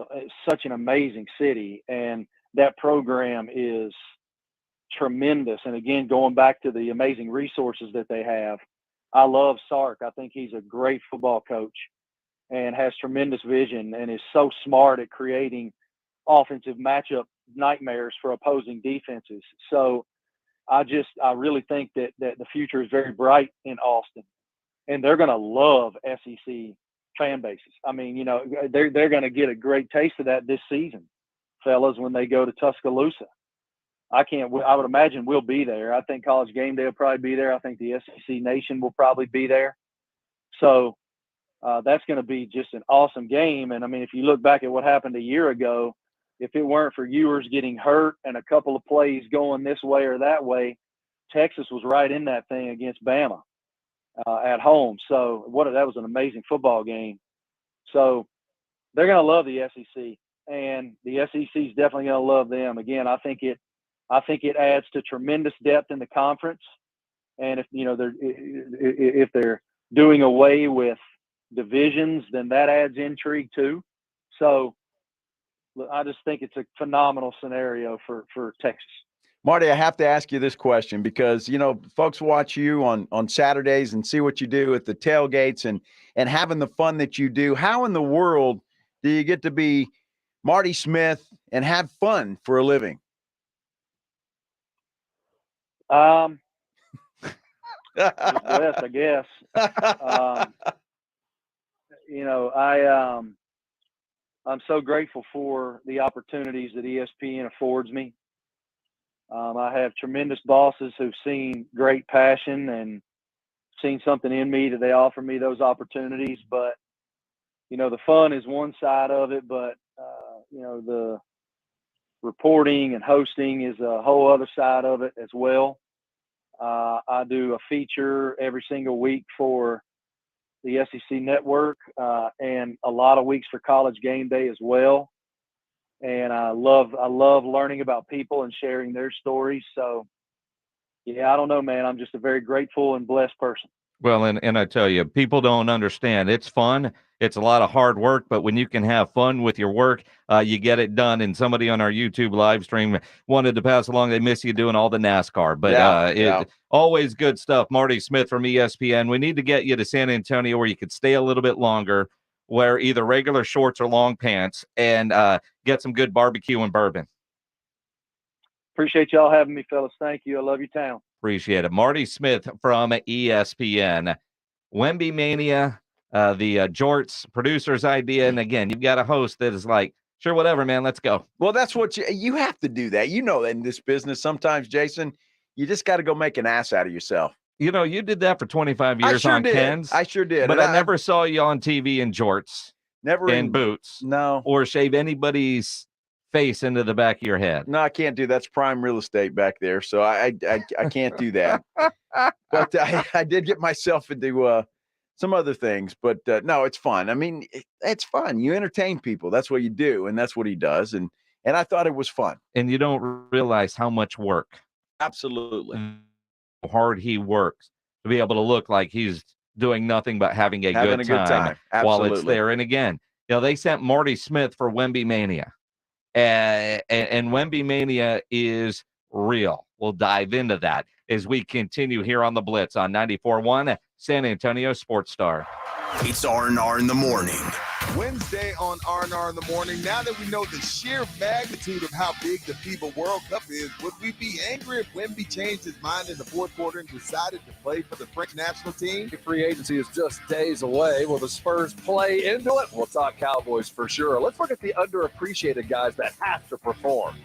such an amazing city, and that program is tremendous. And again, going back to the amazing resources that they have, I love Sark. I think he's a great football coach and has tremendous vision and is so smart at creating offensive matchup nightmares for opposing defenses. So I really think that the future is very bright in Austin, and they're going to love SEC fan bases. I mean, they're going to get a great taste of that this season, fellas, when they go to Tuscaloosa. I would imagine we'll be there. I think College Game Day will probably be there. I think the SEC Nation will probably be there. So that's going to be just an awesome game. And I mean, if you look back at what happened a year ago, if it weren't for Ewers getting hurt and a couple of plays going this way or that way, Texas was right in that thing against Bama at home. So that was an amazing football game. So they're going to love the SEC. and the SEC is definitely going to love them. Again, I think it adds to tremendous depth in the conference. And if they're doing away with divisions, then that adds intrigue too. So I just think it's a phenomenal scenario for Texas. Marty, I have to ask you this question because, folks watch you on Saturdays and see what you do at the tailgates and having the fun that you do. How in the world do you get to be Marty Smith and have fun for a living? Just blessed, I guess. I'm so grateful for the opportunities that ESPN affords me. I have tremendous bosses who've seen great passion and seen something in me that they offer me those opportunities. But, the fun is one side of it, but, the reporting and hosting is a whole other side of it as well. I do a feature every single week for the SEC network and a lot of weeks for College Game Day as well. And I love learning about people and sharing their stories. So, yeah, I don't know, man. I'm just a very grateful and blessed person. Well, and I tell you, people don't understand. It's fun. It's a lot of hard work, but when you can have fun with your work, you get it done. And somebody on our YouTube live stream wanted to pass along, they miss you doing all the NASCAR. But always good stuff. Marty Smith from ESPN. We need to get you to San Antonio where you could stay a little bit longer, wear either regular shorts or long pants, and get some good barbecue and bourbon. Appreciate y'all having me, fellas. Thank you. I love your town. Appreciate it. Marty Smith from ESPN. Wemby Mania, the Jorts producer's idea. And again, you've got a host that is like, sure, whatever, man, let's go. Well, that's what you have to do that. That in this business, sometimes, Jason, you just got to go make an ass out of yourself. You did that for 25 years on Ken's. I sure did. But I never saw you on TV in jorts. Never in boots. No. Or shave anybody's face into the back of your head. No, I can't do that. That's prime real estate back there. So I can't do that. But I did get myself into some other things. But no, it's fun. I mean, it's fun. You entertain people. That's what you do. And that's what he does. And I thought it was fun. And you don't realize how much work. Absolutely. How hard he works to be able to look like he's doing nothing but having a good time while it's there. And again, they sent Marty Smith for Wemby Mania. And Wemby Mania is real. We'll dive into that as we continue here on the Blitz on 94.1 San Antonio Sports Star. It's R&R in the morning. Wednesday on R&R in the morning. Now that we know the sheer magnitude of how big the FIBA World Cup is, would we be angry if Wemby changed his mind in the fourth quarter and decided to play for the French national team? Free agency is just days away. Will the Spurs play into it? We'll talk Cowboys for sure. Let's look at the underappreciated guys that have to perform.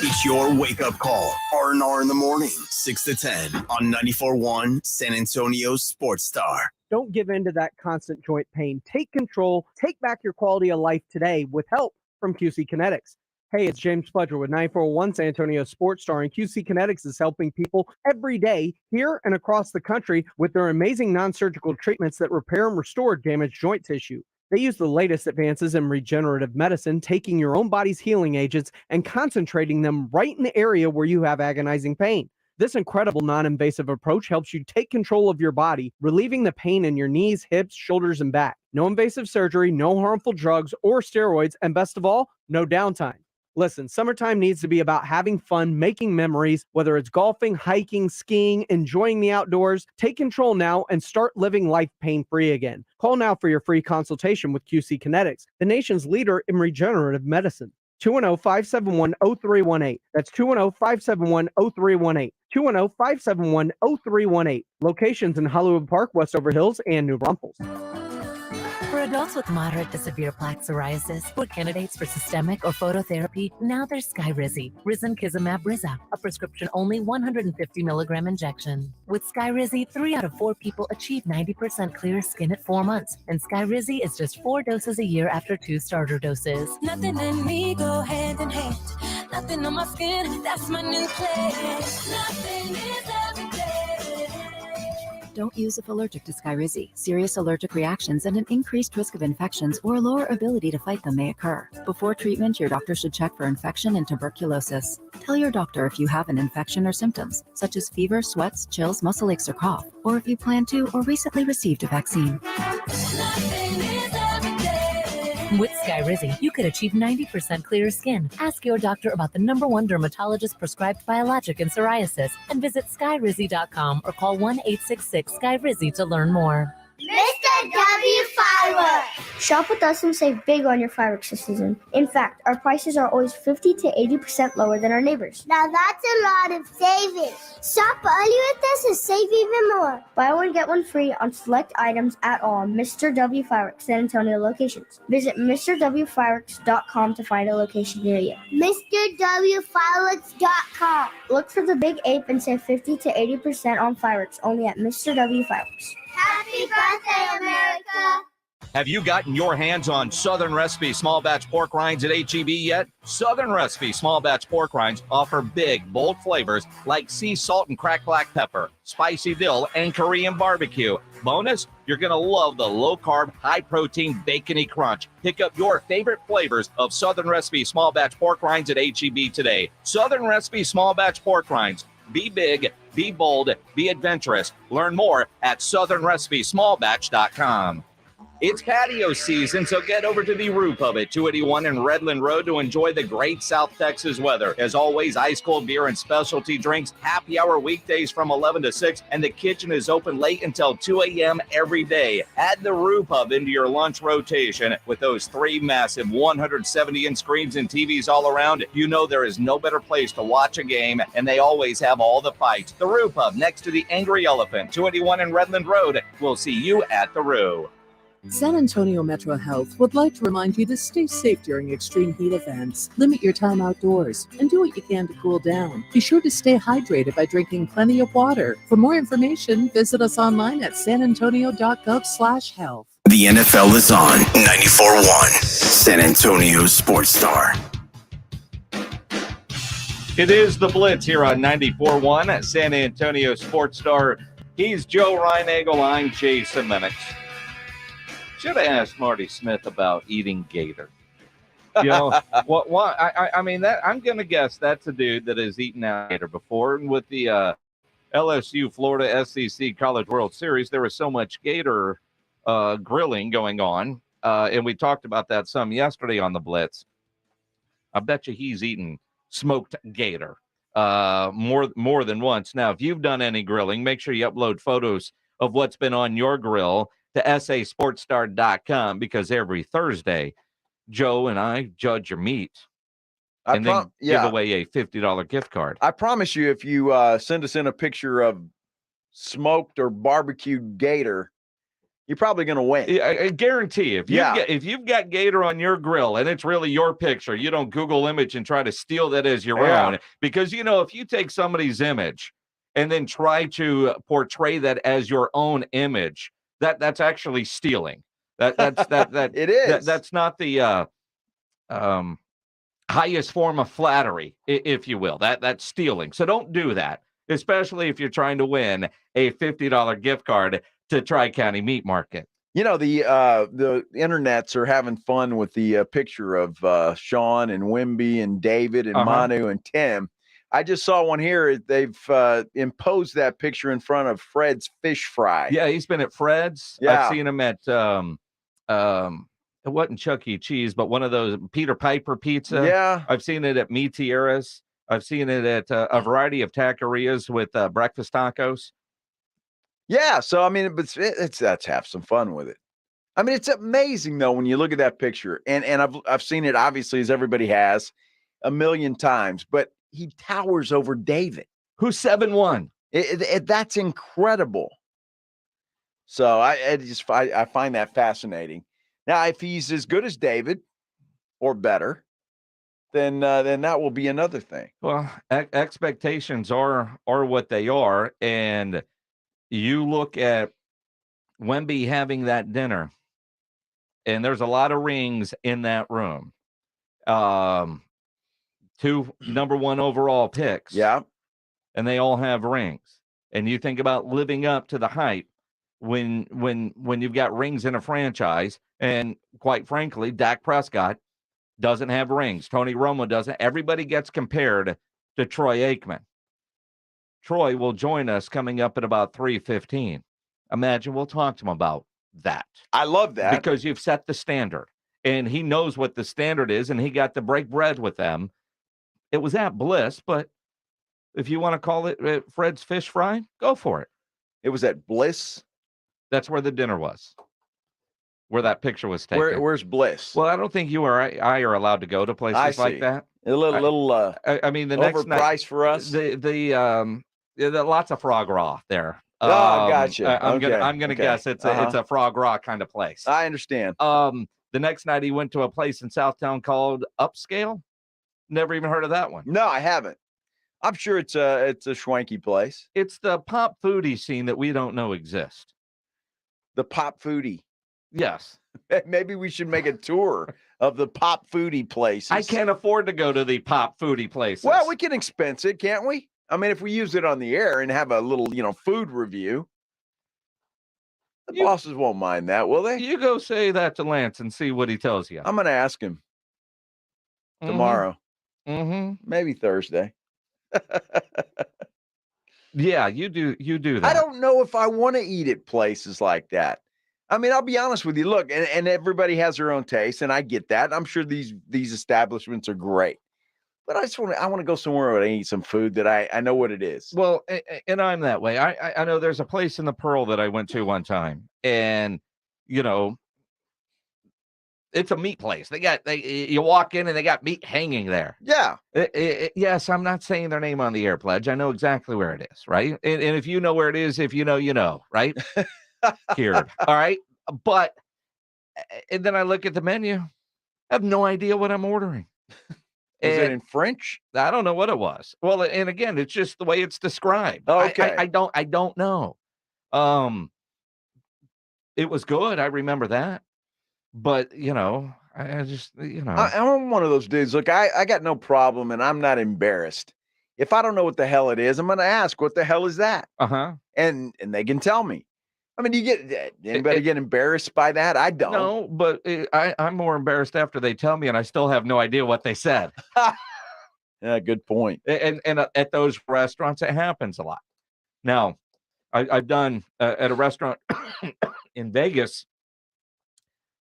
It's your wake-up call. R&R in the morning, 6 to 10 on 94.1 San Antonio Sports Star. Don't give in to that constant joint pain. Take control. Take back your quality of life today with help from QC Kinetics. Hey, it's James Pledger with 94.1 San Antonio Sports Star, and QC Kinetics is helping people every day here and across the country with their amazing non-surgical treatments that repair and restore damaged joint tissue. They use the latest advances in regenerative medicine, taking your own body's healing agents and concentrating them right in the area where you have agonizing pain. This incredible non-invasive approach helps you take control of your body, relieving the pain in your knees, hips, shoulders, and back. No invasive surgery, no harmful drugs or steroids, and best of all, no downtime. Listen, summertime needs to be about having fun, making memories, whether it's golfing, hiking, skiing, enjoying the outdoors. Take control now and start living life pain-free again. Call now for your free consultation with QC Kinetics, the nation's leader in regenerative medicine. 210-571-0318. That's 210-571-0318. 210-571-0318. Locations in Hollywood Park, Westover Hills, and New Braunfels. For adults with moderate to severe plaque psoriasis or candidates for systemic or phototherapy, now there's Skyrizi, risankizumab Riza, a prescription-only 150 milligram injection. With Skyrizi, 3 out of 4 people achieve 90% clear skin at 4 months, and Skyrizi is just 4 doses a year after 2 starter doses. Nothing and me go hand in hand. Nothing on my skin, that's my new play. Nothing is everyday. Don't use if allergic to Skyrizi. Serious allergic reactions and an increased risk of infections or lower ability to fight them may occur. Before treatment, your doctor should check for infection and tuberculosis. Tell your doctor if you have an infection or symptoms, such as fever, sweats, chills, muscle aches, or cough, or if you plan to or recently received a vaccine. With Skyrizi, you could achieve 90% clearer skin. Ask your doctor about the #1 dermatologist prescribed biologic in psoriasis and visit skyrizi.com or call 1-866-SKYRIZI to learn more. Mr. W Fireworks! Shop with us and save big on your fireworks this season. In fact, our prices are always 50 to 80% lower than our neighbors. Now that's a lot of savings. Shop early with us and save even more. Buy one, get one free on select items at all Mr. W Fireworks San Antonio locations. Visit MrWFireworks.com to find a location near you. MrWFireworks.com. Look for the big ape and save 50 to 80% on fireworks only at Mr. W Fireworks. Happy birthday, America! Have you gotten your hands on Southern Recipe Small Batch Pork Rinds at HEB yet? Southern Recipe Small Batch Pork Rinds offer big, bold flavors like sea salt and cracked black pepper, spicy dill, and Korean barbecue. Bonus, you're going to love the low-carb, high-protein, bacony crunch. Pick up your favorite flavors of Southern Recipe Small Batch Pork Rinds at HEB today. Southern Recipe Small Batch Pork Rinds. Be big, be bold, be adventurous. Learn more at southernrecipesmallbatch.com. It's patio season, so get over to the Roo Pub at 281 and Redland Road to enjoy the great South Texas weather. As always, ice cold beer and specialty drinks, happy hour weekdays from 11 to 6, and the kitchen is open late until 2 a.m. every day. Add the Roo Pub into your lunch rotation with those 3 massive 170-inch screens and TVs all around. You know there is no better place to watch a game, and they always have all the fights. The Roo Pub next to the Angry Elephant, 281 and Redland Road. We'll see you at the Roo. San Antonio Metro Health would like to remind you to stay safe during extreme heat events. Limit your time outdoors and do what you can to cool down. Be sure to stay hydrated by drinking plenty of water. For more information, visit us online at sanantonio.gov/health. The NFL is on 94.1 San Antonio Sports Star. It is the Blitz here on 94.1 at San Antonio Sports Star. He's Joe Reinagel. I'm Jason Lennox. Should have asked Marty Smith about eating gator. You know, what? I mean, that I'm going to guess that's a dude that has eaten gator before. And with the LSU Florida SEC College World Series, there was so much gator grilling going on, and we talked about that some yesterday on the Blitz. I bet you he's eaten smoked gator more than once. Now, if you've done any grilling, make sure you upload photos of what's been on your grill to sasportstar.com, because every Thursday, Joe and I judge your meat and then give away a $50 gift card. I promise you, if you send us in a picture of smoked or barbecued gator, you're probably going to win. I guarantee if you've got gator on your grill and it's really your picture, you don't Google image and try to steal that as your own. Because, you know, if you take somebody's image and then try to portray that as your own image, that's actually stealing. That it is. That's not the highest form of flattery, if you will. That's stealing. So don't do that, especially if you're trying to win a $50 gift card to Tri-County Meat Market. You know, the internets are having fun with the picture of Sean and Wimby and David and Manu and Tim. I just saw one here. They've imposed that picture in front of Fred's Fish Fry. Yeah, he's been at Fred's. Yeah. I've seen him at it wasn't Chuck E. Cheese, but one of those Peter Piper Pizza. Yeah. I've seen it at Mi Tierra's. I've seen it at a variety of taquerias with breakfast tacos. Yeah, so I mean, let's have some fun with it. I mean, it's amazing though when you look at that picture, and I've seen it obviously, as everybody has, a million times, but he towers over David, who's 7'1". That's incredible. So I find that fascinating. Now, if he's as good as David or better, then that will be another thing. Well, expectations are what they are, and you look at Wemby having that dinner, and there's a lot of rings in that room. 2 number 1 overall picks. Yeah. And they all have rings. and you think about living up to the hype when you've got rings in a franchise, and quite frankly, Dak Prescott doesn't have rings. Tony Romo doesn't. Everybody gets compared to Troy Aikman. Troy will join us coming up at about 3:15. Imagine we'll talk to him about that. I love that. Because you've set the standard, and he knows what the standard is, and he got to break bread with them. It was at Bliss, but if you want to call it Fred's Fish Fry, go for it. It was at Bliss? That's where the dinner was, where that picture was taken. Where's Bliss? Well, I don't think you or I are allowed to go to places like that. A little I mean, the next night, overpriced for us. The lots of frog raw there. Gotcha. I'm gonna guess it's a frog raw kind of place. I understand. The next night he went to a place in Southtown called Upscale. Never even heard of that one. No, I haven't. I'm sure it's a schwanky place. It's the pop foodie scene that we don't know exists. The pop foodie. Yes. Maybe we should make a tour of the pop foodie places. I can't afford to go to the pop foodie places. Well, we can expense it, can't we? I mean, if we use it on the air and have a little, food review, the bosses won't mind that, will they? You go say that to Lance and see what he tells you. I'm going to ask him tomorrow. Maybe Thursday. Yeah, you do that. I don't know if I want to eat at places like that. I mean, I'll be honest with you. Look, and everybody has their own taste, and I get that. I'm sure these establishments are great. But I want to go somewhere where I eat some food that I know what it is. Well, and I'm that way. I know there's a place in the Pearl that I went to one time, and it's a meat place. You walk in and they got meat hanging there. Yeah. Yes, I'm not saying their name on the air, Pledge. I know exactly where it is, right? And if you know where it is, if you know, right? Cured. All right. But and then I look at the menu. I have no idea what I'm ordering. Is it in French? I don't know what it was. Well, and again, it's just the way it's described. Okay. I don't know. It was good. I remember that. But, I just, I'm one of those dudes. Look, I got no problem, and I'm not embarrassed. If I don't know what the hell it is, I'm going to ask, what the hell is that? Uh-huh. And they can tell me. I mean, anybody get embarrassed by that? I don't. No, but I'm more embarrassed after they tell me, and I still have no idea what they said. Yeah, good point. And at those restaurants, it happens a lot. Now, I've done at a restaurant in Vegas.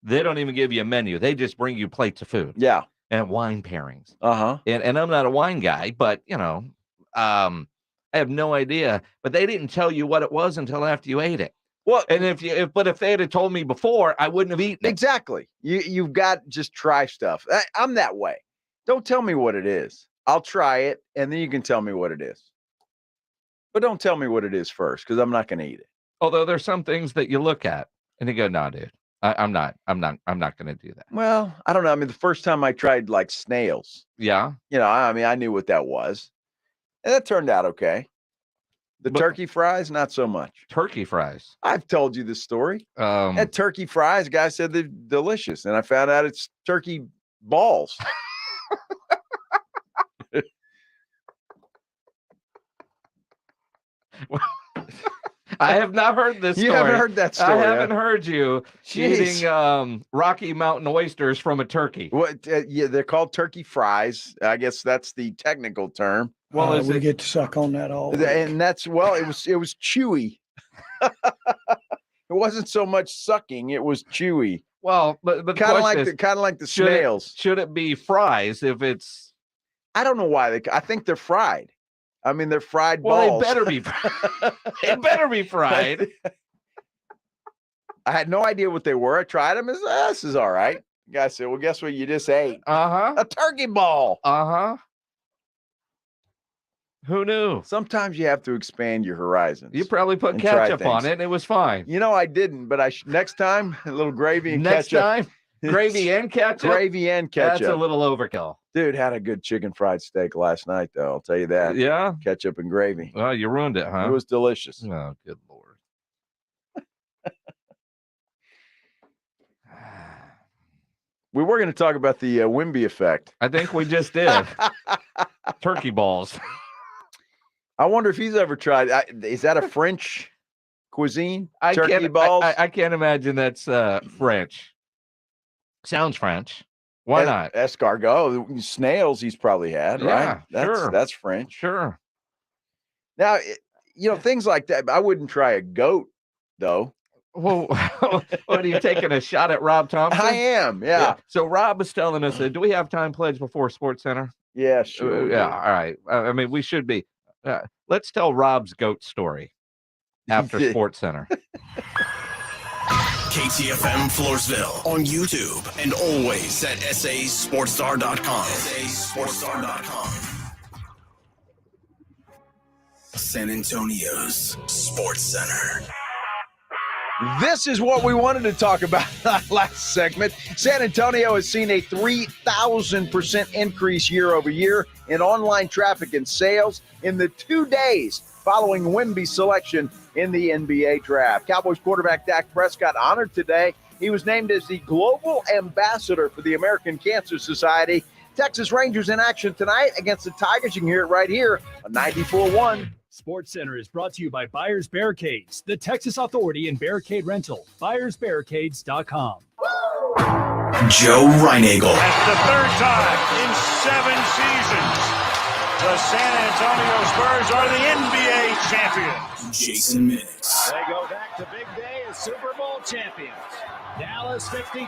They don't even give you a menu. They just bring you plates of food. Yeah. And wine pairings. Uh-huh. And I'm not a wine guy, but, I have no idea. But they didn't tell you what it was until after you ate it. Well, and if they had told me before, I wouldn't have eaten it. Exactly. You've got just try stuff. I'm that way. Don't tell me what it is. I'll try it, and then you can tell me what it is. But don't tell me what it is first, because I'm not going to eat it. Although there's some things that you look at and you go, "No, dude, I'm not going to do that." Well, I don't know. I mean, the first time I tried like snails. Yeah. I knew what that was, and that turned out okay. But turkey fries, not so much. Turkey fries. I've told you this story. At turkey fries, a guy said they're delicious, and I found out it's turkey balls. I have not heard this story. You haven't heard that story. I haven't heard you eating Rocky Mountain oysters from a turkey. What? Yeah, they're called turkey fries. I guess that's the technical term. Well, we get to suck on that all week. And that's it was chewy. It wasn't so much sucking; it was chewy. Well, but kind of like the snails. Should it be fries if it's? I don't know why I think they're fried. I mean, they're fried balls. Well, they better be. They better be fried. I had no idea what they were. I tried them. This is all right. The guy said, "Well, guess what? You just ate a turkey ball." Who knew? Sometimes you have to expand your horizons. You probably put ketchup on it, and it was fine. I didn't, but next time a little gravy and next ketchup. Next time, gravy and ketchup. Gravy and ketchup. That's a little overkill. Dude, had a good chicken fried steak last night, though. I'll tell you that. Yeah, ketchup and gravy. Well, you ruined it, huh? It was delicious. Oh, good Lord. We were going to talk about the Wimby effect. I think we just did. Turkey balls. I wonder if he's ever tried. Is that a French cuisine? Turkey balls? I can't imagine that's French. Sounds French. Why not? Escargot, snails he's probably had, right? Sure. That's French. Sure. Now, things like that. I wouldn't try a goat, though. Well, what are you taking a shot at Rob Thompson? I am, yeah. So Rob is telling us that, do we have time pledge before Sports Center? Yeah, sure. Yeah, all right. I mean, we should be. Let's tell Rob's goat story after Sports Center. KTFM Floresville on YouTube and always at sasportstar.com. sasportstar.com. San Antonio's Sports Center. This is what we wanted to talk about last segment. San Antonio has seen a 3,000% increase year over year in online traffic and sales in the 2 days following Wemby's selection in the NBA draft. Cowboys quarterback Dak Prescott honored today. He was named as the global ambassador for the American Cancer Society. Texas Rangers in action tonight against the Tigers. You can hear it right here on 94.1. Sports Center is brought to you by Buyers Barricades, the Texas authority in barricade rental. BuyersBarricades.com. Joe Reinagel. That's the third time in 7 seasons. The San Antonio Spurs are the NBA champions. Jason Minix. They go back to big day as Super Bowl champions. Dallas 52,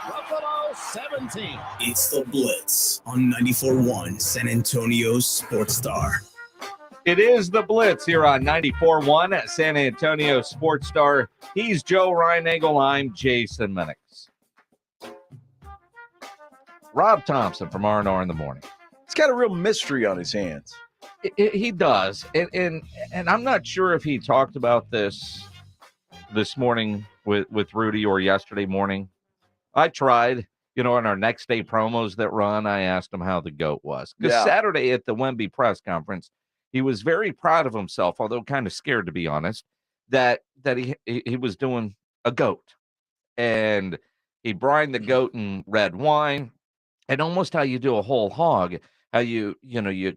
Buffalo 17. It's the Blitz on 94.1 San Antonio's Sports Star. It is the Blitz here on 94.1 at San Antonio Sports Star. He's Joe Reinagel. I'm Jason Minix. Rob Thompson from R&R in the Morning. He's got a real mystery on his hands. He does. And I'm not sure if he talked about this morning with Rudy or yesterday morning. I tried, in our next day promos that run, I asked him how the GOAT was. Because Saturday at the Wemby press conference, he was very proud of himself, although kind of scared, to be honest, that he was doing a goat. And he brined the goat in red wine, and almost how you do a whole hog, how you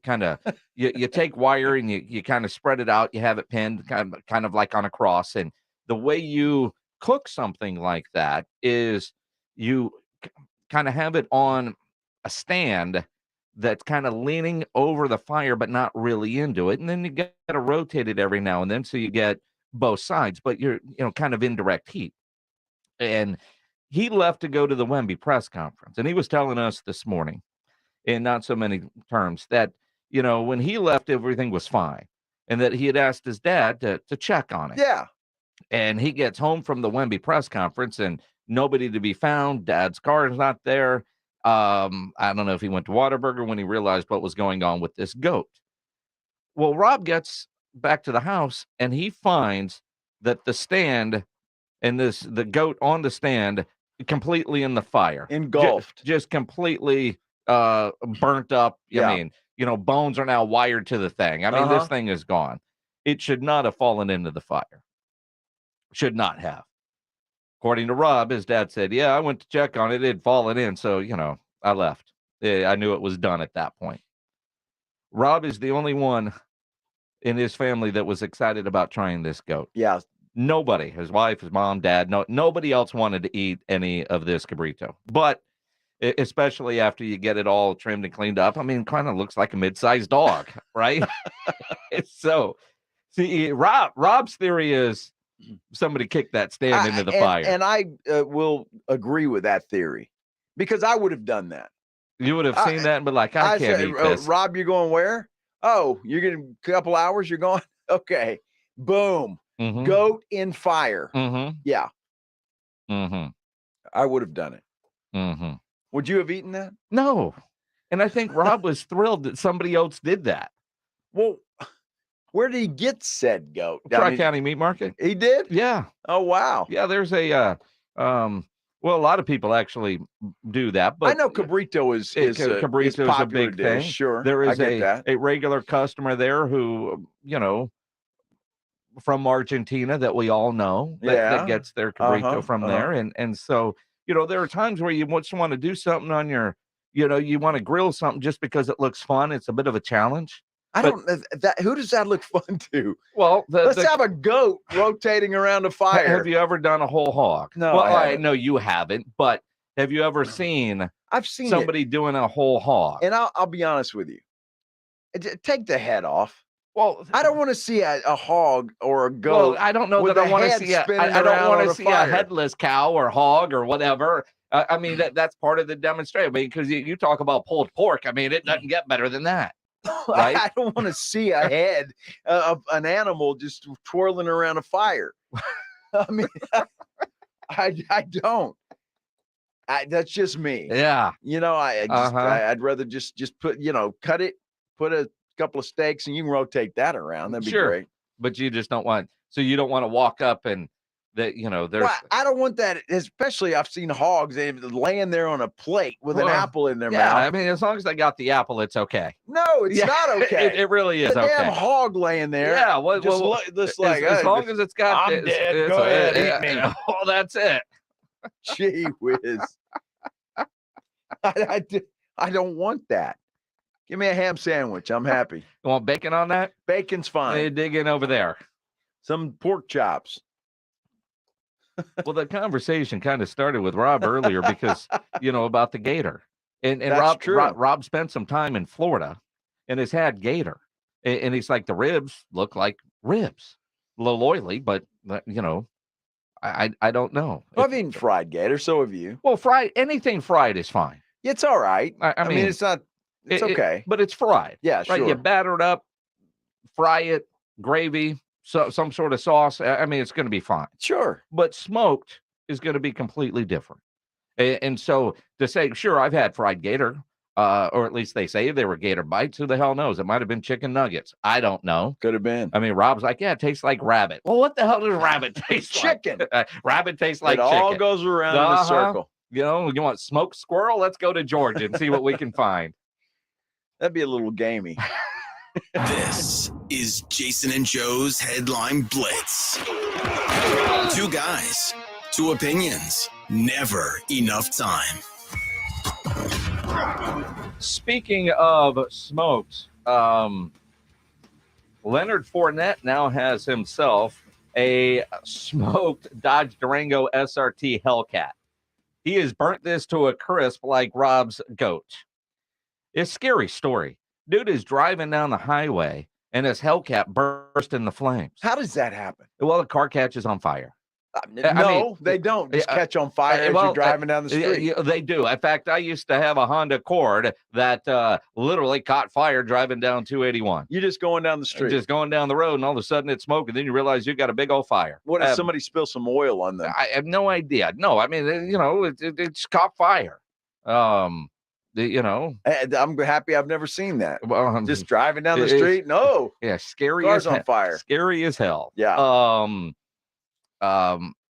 kind of you take wire and you kind of spread it out, you have it pinned kind of like on a cross. And the way you cook something like that is you kind of have it on a stand that's kind of leaning over the fire, but not really into it. And then you got to rotate it every now and then so you get both sides, but you're, kind of indirect heat. And he left to go to the Wemby press conference. And he was telling us this morning, in not so many terms, that, when he left, everything was fine. And that he had asked his dad to check on it. Yeah. And he gets home from the Wemby press conference and nobody to be found. Dad's car is not there. I don't know if he went to Whataburger when he realized what was going on with this goat. Well, Rob gets back to the house and he finds that the stand and the goat on the stand completely in the fire. Engulfed. Just completely burnt up. Yeah. I mean, bones are now wired to the thing. I mean, this thing is gone. It should not have fallen into the fire. Should not have. According to Rob, his dad said, yeah, I went to check on it. It had fallen in. So, I left. I knew it was done at that point. Rob is the only one in his family that was excited about trying this goat. Yeah. Nobody, his wife, his mom, dad, nobody else wanted to eat any of this cabrito. But especially after you get it all trimmed and cleaned up, I mean, kind of looks like a mid-sized dog, right? So, see, Rob's theory is somebody kicked that stand into the fire. And I will agree with that theory because I would have done that. You would have seen that and been like, I can't eat this. Rob, you're going where? Oh, you're getting a couple hours, you're going? Okay. Boom. Mm-hmm. Goat in fire. Mm-hmm. Yeah. Mm-hmm. I would have done it. Mm-hmm. Would you have eaten that? No. And I think Rob was thrilled that somebody else did that. Well, where did he get said goat? Tri-County Meat Market. He did? Yeah. Oh, wow. Yeah, there's a well, a lot of people actually do that, but I know cabrito is a big thing. Sure, there is a regular customer there who from Argentina that we all know that gets their cabrito from there, and so there are times where you just want to do something on your you want to grill something just because it looks fun. It's a bit of a challenge, Who does that look fun to? Well, let's have a goat rotating around a fire. Have you ever done a whole hog? No, well, I know you haven't, but have you ever seen? I've seen somebody doing a whole hog. And I'll be honest with you. Take the head off. Well, I don't want to see a hog or a goat. Well, I don't know that I want to see I don't want to see a headless cow or hog or whatever. I mean, that's part of the demonstration. I mean, because you talk about pulled pork. I mean, it doesn't get better than that. Right? I don't want to see a head of an animal just twirling around a fire. I mean, I don't. That's just me. Yeah. I'd rather just put, cut it, put a couple of steaks, and you can rotate that around. That'd be great. But you just don't want. So you don't want to walk up and that there's. Well, I don't want that. Especially I've seen hogs laying there on a plate with an apple in their mouth. I mean, as long as they got the apple, it's okay. No, it's not okay. It really is okay. Damn hog laying there. Yeah. As long as it's got. I'm dead. Go ahead, eat me. Well, that's it. Gee whiz. I don't want that. Give me a ham sandwich. I'm happy. You want bacon on that? Bacon's fine. Hey, dig in over there. Some pork chops. Well, the conversation kind of started with Rob earlier because, about the gator. And Rob spent some time in Florida and has had gator. And he's like, the ribs look like ribs. A little oily, but, I don't know. I've eaten fried gator. So have you. Well, anything fried is fine. It's all right. I mean, it's not. It's okay. But it's fried. Yeah, right? Sure. You batter it up, fry it, gravy, some sort of sauce. I mean, it's going to be fine. Sure. But smoked is going to be completely different. And so to say, sure, I've had fried gator, or at least they say they were gator bites. Who the hell knows? It might have been chicken nuggets. I don't know. Could have been. I mean, Rob's like, yeah, it tastes like rabbit. Well, what the hell does rabbit taste chicken. Like? Rabbit tastes like chicken. It all goes around in a circle. You want smoked squirrel? Let's go to Georgia and see what we can find. That'd be a little gamey. This is Jason and Joe's Headline Blitz. Two guys, two opinions, never enough time. Speaking of smoked, Leonard Fournette now has himself a smoked Dodge Durango SRT Hellcat. He has burnt this to a crisp like Rob's goat. It's a scary story. Dude is driving down the highway and his Hellcat burst into flames. How does that happen? Well, the car catches on fire. They don't just catch on fire as you're driving down the street. They do. In fact, I used to have a Honda Accord that literally caught fire driving down 281. You're just going down the street. Just going down the road, and all of a sudden it's smoke, and then you realize you got a big old fire. What if somebody spills some oil on them? I have no idea. No, I mean, it's caught fire. I'm happy I've never seen that. Well, just driving down the street. No. Yeah, scary. Cars on fire. Scary as hell. Yeah.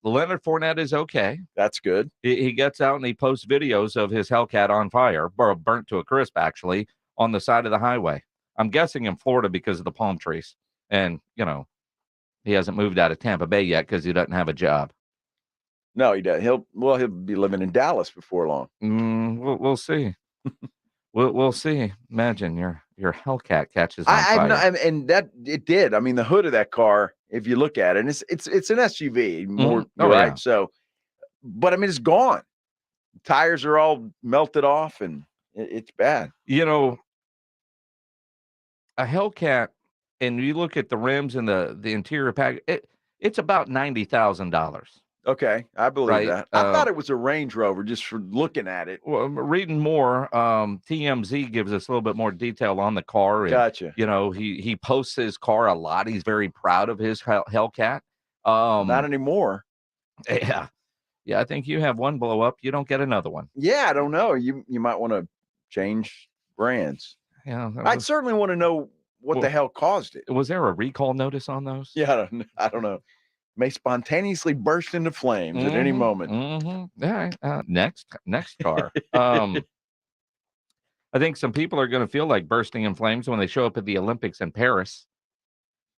Leonard Fournette is okay. That's good. He gets out and he posts videos of his Hellcat on fire, or burnt to a crisp, actually, on the side of the highway. I'm guessing in Florida because of the palm trees. And, he hasn't moved out of Tampa Bay yet because he doesn't have a job. No, he doesn't. He'll be living in Dallas before long. We'll see. We'll see. Imagine your Hellcat catches on fire. And that it did. I mean, the hood of that car, if you look at it, and it's an SUV more, right? Yeah. So, but I mean, it's gone. Tires are all melted off, and it's bad. A Hellcat, and you look at the rims and the interior pack, it's about $90,000. Okay, I believe that. I thought it was a Range Rover just for looking at it. Well, reading more, TMZ gives us a little bit more detail on the car. And, gotcha. He posts his car a lot. He's very proud of his Hellcat. Not anymore. Yeah. I think you have one blow up. You don't get another one. Yeah, I don't know. You might want to change brands. Yeah, I'd certainly want to know what the hell caused it. Was there a recall notice on those? Yeah, I don't know. May spontaneously burst into flames at any moment. Mm-hmm. All right. Next car. I think some people are going to feel like bursting in flames when they show up at the Olympics in Paris,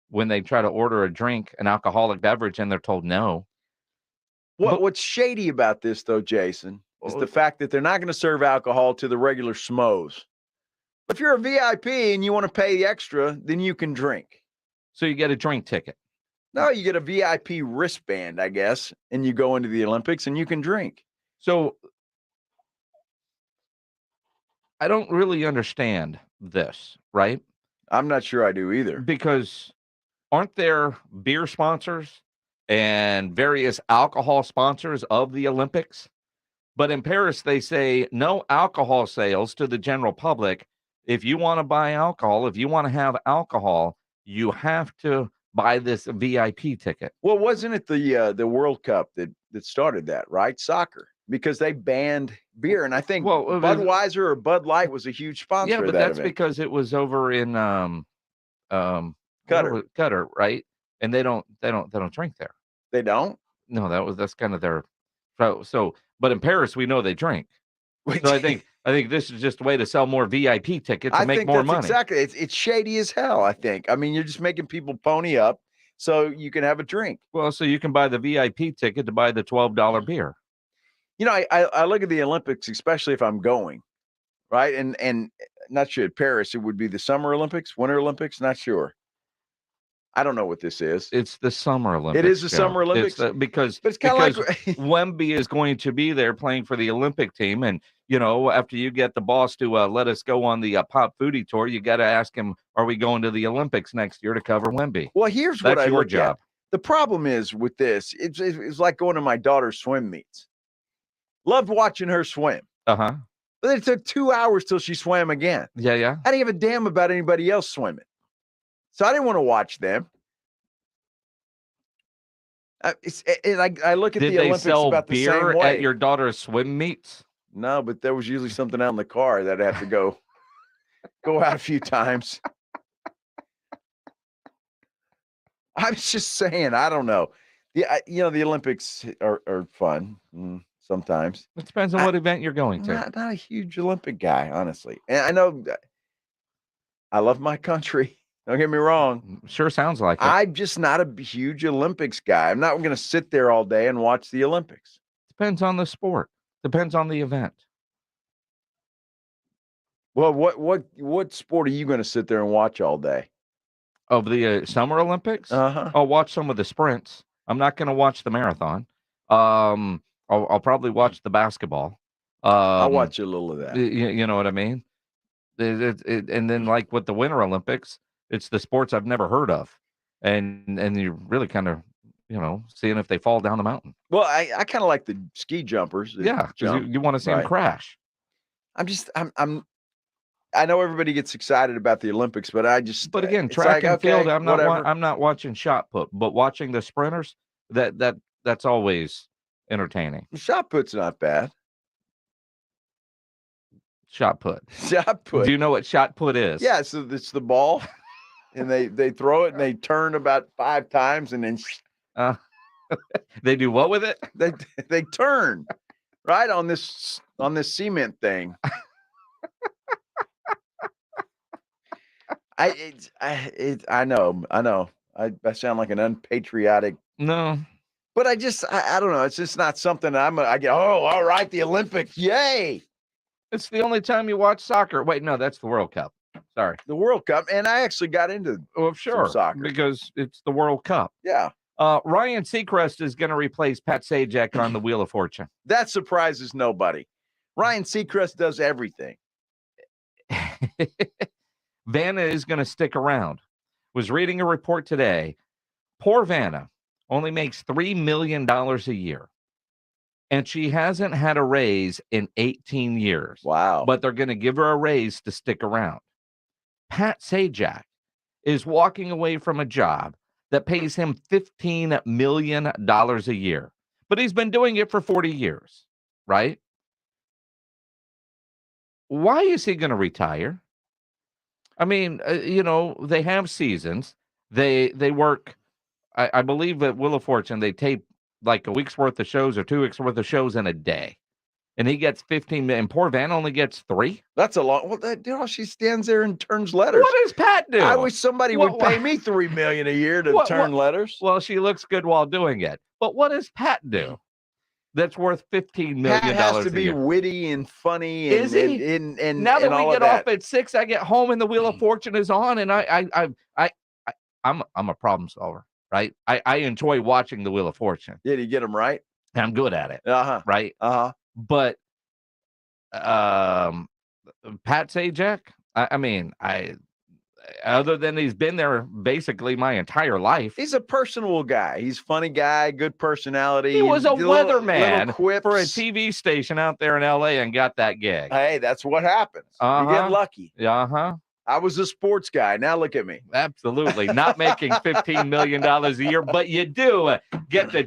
when they try to order a drink, an alcoholic beverage, and they're told no. What's shady about this, though, Jason, is the fact that they're not going to serve alcohol to the regular schmoes. If you're a VIP and you want to pay the extra, then you can drink. So you get a drink ticket. No, you get a VIP wristband, I guess, and you go into the Olympics and you can drink. So I don't really understand this, right? I'm not sure I do either. Because aren't there beer sponsors and various alcohol sponsors of the Olympics? But in Paris, they say no alcohol sales to the general public. If you want to buy alcohol, if you want to have alcohol, you have to buy this VIP ticket. Well, wasn't it the World Cup that started that, right? Soccer, because they banned beer, and I think Budweiser or Bud Light was a huge sponsor. Yeah, but of that that's event. because it was over in Qatar, right? And they don't drink there. They don't? No, that's kind of their so. But in Paris, we know they drink. So I think this is just a way to sell more VIP tickets and make more money. Exactly. It's shady as hell, I think. I mean, you're just making people pony up so you can have a drink. Well, so you can buy the VIP ticket to buy the $12 beer. You know, I look at the Olympics, especially if I'm going, right? And not sure at Paris, it would be the Summer Olympics, Winter Olympics, not sure. I don't know what this is. It's the Summer Olympics. It is the Summer Olympics? Because like Wemby is going to be there playing for the Olympic team. And, you know, after you get the boss to let us go on the Pop Foodie Tour, you got to ask him, are we going to the Olympics next year to cover Wemby? Well, here's That's what I your look job. at. The problem is with this, it's like going to my daughter's swim meets. Loved watching her swim. Uh-huh. But it took 2 hours till she swam again. Yeah. I didn't give a damn about anybody else swimming. So I didn't want to watch them. I look at Did the they Olympics sell about the beer same way. at your daughter's swim meets? No, but there was usually something out in the car that I had to go out a few times. I was just saying, I don't know. The Olympics are fun sometimes. It depends on what event you're going to. Not a huge Olympic guy, honestly. And I know I love my country. Don't get me wrong. Sure sounds like it. I'm just not a huge Olympics guy. I'm not going to sit there all day and watch the Olympics. Depends on the sport. Depends on the event. Well, what sport are you going to sit there and watch all day? Of the Summer Olympics? Uh-huh. I'll watch some of the sprints. I'm not going to watch the marathon. I'll probably watch the basketball. I'll watch a little of that. You know what I mean? And then like with the Winter Olympics, it's the sports I've never heard of. And you're really kind of, seeing if they fall down the mountain. Well, I kind of like the ski jumpers. Yeah, because you want to see them crash. I know everybody gets excited about the Olympics, but But again, track and field, I'm not watching shot put, but watching the sprinters, that's always entertaining. Shot put's not bad. Shot put. Shot put. Do you know what shot put is? Yeah, so it's the ball, and they throw it and they turn about 5 times, and then they do what with it? They turn right on this cement thing. I know. I sound like an unpatriotic. No. But I don't know. It's just not something I get. Oh, all right, the Olympics, yay! It's the only time you watch soccer. Wait, no, that's the World Cup. Sorry, the World Cup, and I actually got into sure soccer because it's the World Cup. Yeah. Ryan Seacrest is going to replace Pat Sajak on the Wheel of Fortune. That surprises nobody. Ryan Seacrest does everything. Vanna is going to stick around. Was reading a report today. Poor Vanna only makes $3 million a year. And she hasn't had a raise in 18 years. Wow. But they're going to give her a raise to stick around. Pat Sajak is walking away from a job that pays him $15 million a year. But he's been doing it for 40 years, right? Why is he going to retire? I mean, they have seasons. They work, I believe at Wheel of Fortune, they tape like a week's worth of shows or 2 weeks worth of shows in a day. And he gets 15 million. Poor Van only gets 3. That's a lot. Well, she stands there and turns letters. What does Pat do? I wish somebody would pay me $3 million a year to turn letters. Well, she looks good while doing it. But what does Pat do? that's worth $15 million. Pat has to a be year. witty and funny. And, Is he? And now that and we all get of off that. at 6, I get home and the Wheel of Fortune is on, and I'm a problem solver, right? I enjoy watching the Wheel of Fortune. Yeah, you get them right. I'm good at it. Right. But Pat Sajak, I mean, other than he's been there basically my entire life. He's a personable guy. He's a funny guy, good personality. He was a little weatherman quips. for a TV station out there in LA and got that gig. Hey, that's what happens. You get lucky. I was a sports guy. Now look at me. Absolutely. Not making $15 million a year, but you do get to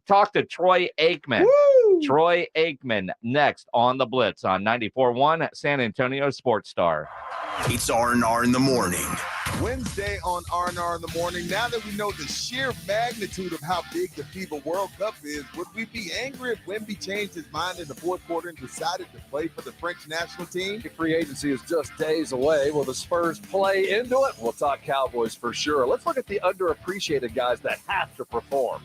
talk to Troy Aikman. Woo! Troy Aikman next on the Blitz on 94.1 San Antonio Sports Star. It's R&R in the morning. Wednesday on R&R in the morning. Now that we know the sheer magnitude of how big the FIBA World Cup is, would we be angry if Wemby changed his mind in the fourth quarter and decided to play for the French national team? Free agency is just days away. Will the Spurs play into it? We'll talk Cowboys for sure. Let's look at the underappreciated guys that have to perform.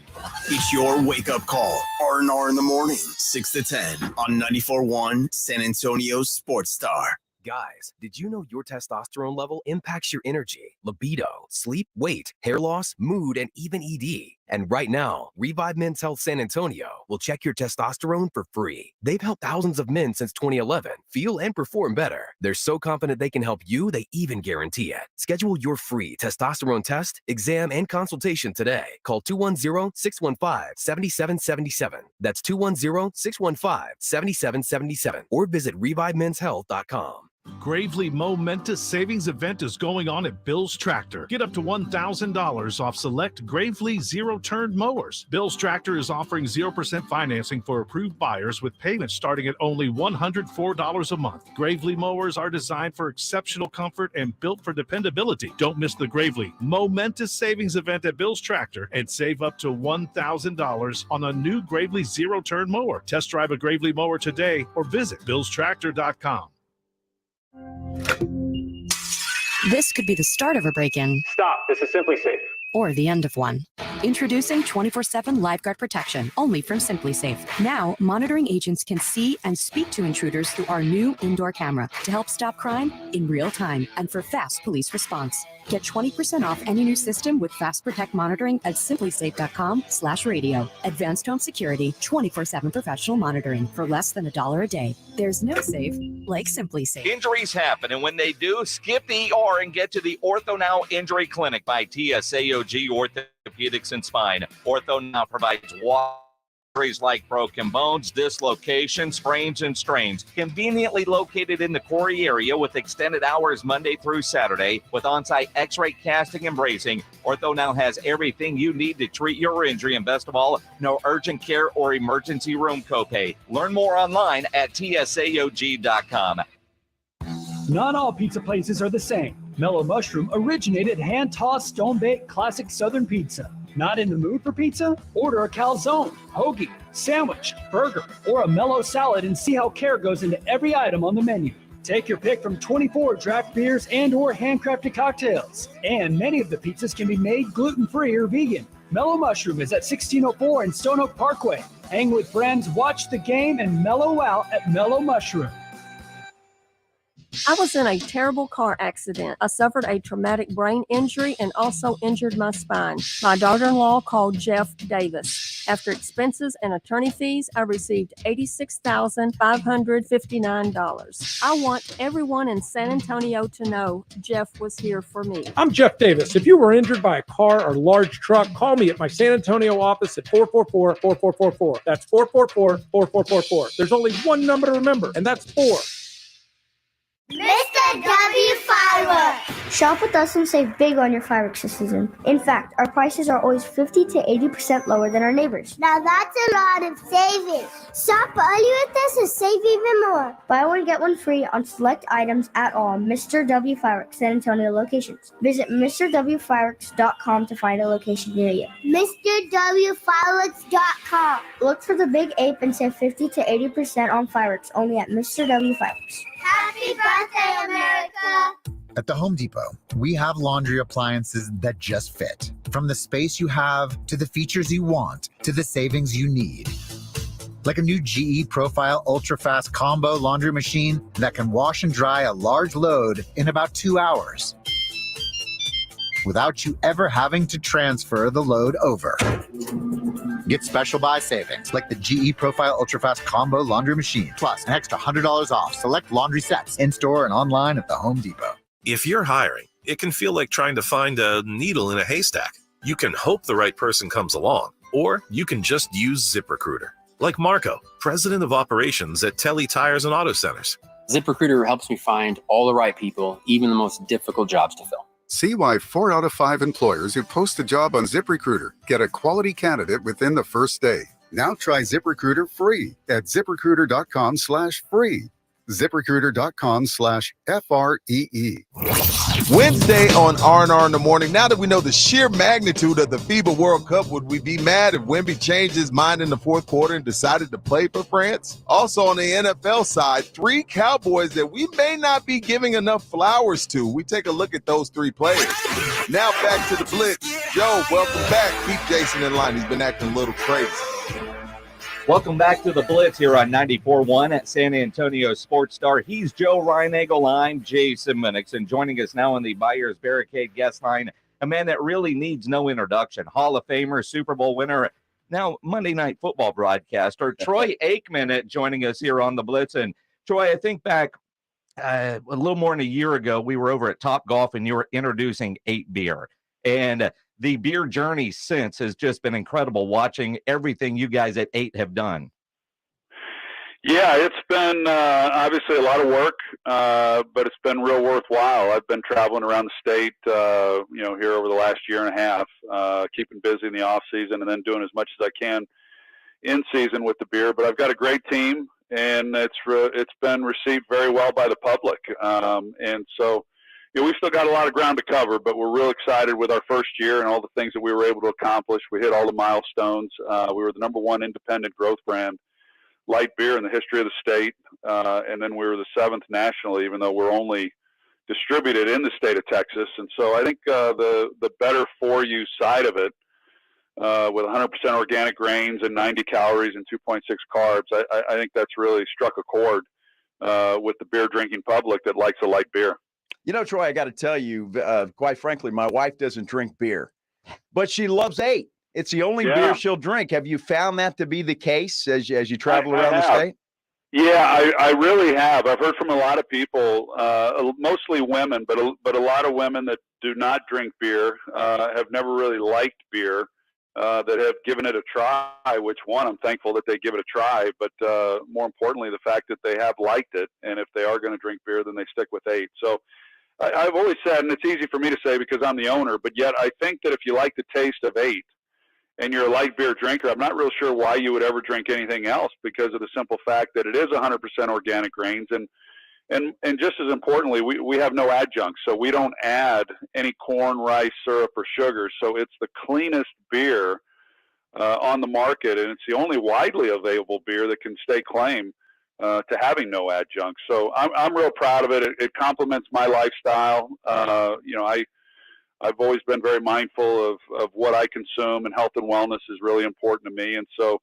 It's your wake-up call. R&R in the morning, 6 to 10 on 94.1 San Antonio Sports Star. Guys, did you know your testosterone level impacts your energy, libido, sleep, weight, hair loss, mood, and even ED? And right now, Revive Men's Health San Antonio will check your testosterone for free. They've helped thousands of men since 2011 feel and perform better. They're so confident they can help you, they even guarantee it. Schedule your free testosterone test, exam, and consultation today. Call 210-615-7777. That's 210-615-7777. Or visit ReviveMen'sHealth.com. Gravely Momentous Savings Event is going on at Bill's Tractor. Get up to $1,000 off select Gravely zero-turn mowers. Bill's Tractor is offering 0% financing for approved buyers with payments starting at only $104 a month. Gravely mowers are designed for exceptional comfort and built for dependability. Don't miss the Gravely Momentous Savings Event at Bill's Tractor and save up to $1,000 on a new Gravely zero-turn mower. Test drive a Gravely mower today or visit BillsTractor.com. This could be the start of a break-in. Stop. This is Simply Safe. Or the end of one. Introducing 24/7 Lifeguard Protection, only from Simply Safe. Now, monitoring agents can see and speak to intruders through our new indoor camera to help stop crime in real time and for fast police response. Get 20% off any new system with Fast Protect monitoring at simplysafe.com/radio. Advanced home security, 24/7 professional monitoring for less than $1 a day. There's no safe like Simply Safe. Injuries happen, and when they do, skip the ER and get to the Ortho Now Injury Clinic by TSAOG Orthopedics and Spine. Ortho Now provides injuries like broken bones, dislocations, sprains, and strains. Conveniently located in the Corey area with extended hours Monday through Saturday with on-site x-ray casting and bracing. Ortho Now has everything you need to treat your injury, and best of all, no urgent care or emergency room copay. Learn more online at tsaog.com. Not all pizza places are the same. Mellow Mushroom originated hand-tossed, stone-baked classic Southern pizza. Not in the mood for pizza? Order a calzone, hoagie, sandwich, burger, or a mellow salad and see how care goes into every item on the menu. Take your pick from 24 draft beers and or handcrafted cocktails. And many of the pizzas can be made gluten-free or vegan. Mellow Mushroom is at 1604 in Stone Oak Parkway. Hang with friends, watch the game, and mellow out at Mellow Mushroom. I was in a terrible car accident. I suffered a traumatic brain injury and also injured my spine. My daughter-in-law called Jeff Davis. After expenses and attorney fees, I received $86,559. I want everyone in San Antonio to know Jeff was here for me. I'm Jeff Davis. If you were injured by a car or large truck, call me at my San Antonio office at 444-4444. That's 444-4444. There's only one number to remember, and that's 4. Mr. W Fireworks! Shop with us and save big on your fireworks this season. In fact, our prices are always 50 to 80% lower than our neighbors. Now that's a lot of savings. Shop early with us and save even more. Buy one, get one free on select items at all Mr. W Fireworks San Antonio locations. Visit MrWFireworks.com to find a location near you. MrWFireworks.com. Look for the big ape and save 50 to 80% on fireworks only at Mr. W Fireworks. Happy birthday, America! At the Home Depot, we have laundry appliances that just fit. From the space you have, to the features you want, to the savings you need. like a new GE Profile Ultra-Fast Combo laundry machine that can wash and dry a large load in about 2 hours without you ever having to transfer the load over. Get special buy savings like the GE Profile Ultra-Fast Combo laundry machine, plus an extra $100 off select laundry sets in-store and online at the Home Depot. If you're hiring, it can feel like trying to find a needle in a haystack. You can hope the right person comes along, or you can just use ZipRecruiter. Like Marco, president of operations at Telly Tires and Auto Centers. ZipRecruiter helps me find all the right people, even the most difficult jobs to fill. See why 4 out of 5 employers who post a job on ZipRecruiter get a quality candidate within the first day. Now try ZipRecruiter free at ZipRecruiter.com/free. ZipRecruiter.com/FREE. Wednesday on R&R in the morning. Now that we know the sheer magnitude of the FIBA World Cup, would we be mad if Wemby changed his mind in the fourth quarter and decided to play for France? Also on the NFL side, 3 Cowboys that we may not be giving enough flowers to. We take a look at those 3 players. Now back to the Blitz. Joe, welcome back. Keep Jason in line. He's been acting a little crazy. Welcome back to the Blitz here on 94.1 at San Antonio Sports Star. He's Joe Reinagel. I'm Jason Minix, and joining us now on the Buyers Barricade guest line, a man that really needs no introduction, Hall of Famer, Super Bowl winner, now Monday Night Football broadcaster, Troy Aikman, joining us here on the Blitz. And Troy, I think back a little more than a year ago, we were over at Top Golf, and you were introducing 8 Beer. And the beer journey since has just been incredible, watching everything you guys at 8 have done. Yeah, it's been obviously a lot of work, but it's been real worthwhile. I've been traveling around the state, here over the last year and a half, keeping busy in the off season and then doing as much as I can in season with the beer. But I've got a great team, and it's been received very well by the public. And so, we've still got a lot of ground to cover, but we're real excited with our first year and all the things that we were able to accomplish. We hit all the milestones. We were the #1 independent growth brand, light beer, in the history of the state. And then we were the 7th nationally, even though we're only distributed in the state of Texas. And so I think the better for you side of it, with 100% organic grains and 90 calories and 2.6 carbs, I think that's really struck a chord with the beer drinking public that likes a light beer. You know, Troy, I got to tell you, quite frankly, my wife doesn't drink beer, but she loves 8. It's the only beer she'll drink. Have you found that to be the case as you travel around the state? Yeah, I really have. I've heard from a lot of people, mostly women, but a lot of women that do not drink beer, have never really liked beer, that have given it a try, which one, I'm thankful that they give it a try, but more importantly, the fact that they have liked it, and if they are going to drink beer, then they stick with 8. So I've always said, and it's easy for me to say because I'm the owner, but yet I think that if you like the taste of 8 and you're a light beer drinker, I'm not real sure why you would ever drink anything else, because of the simple fact that it is 100% organic grains. And just as importantly, we have no adjuncts. So we don't add any corn, rice, syrup, or sugar. So it's the cleanest beer on the market, and it's the only widely available beer that can stake claim to having no adjuncts. So I'm real proud of it. It complements my lifestyle. I've always been very mindful of what I consume, and health and wellness is really important to me. And so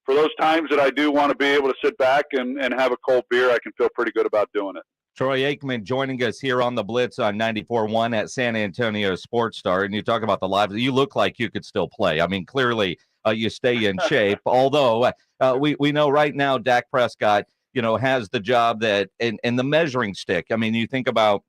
for those times that I do want to be able to sit back and have a cold beer, I can feel pretty good about doing it. Troy Aikman joining us here on the Blitz on 94.1 at San Antonio Sports Star. And you talk about the live. You look like you could still play. I mean, clearly you stay in shape, although we know right now Dak Prescott, has the job that and the measuring stick. I mean, you think about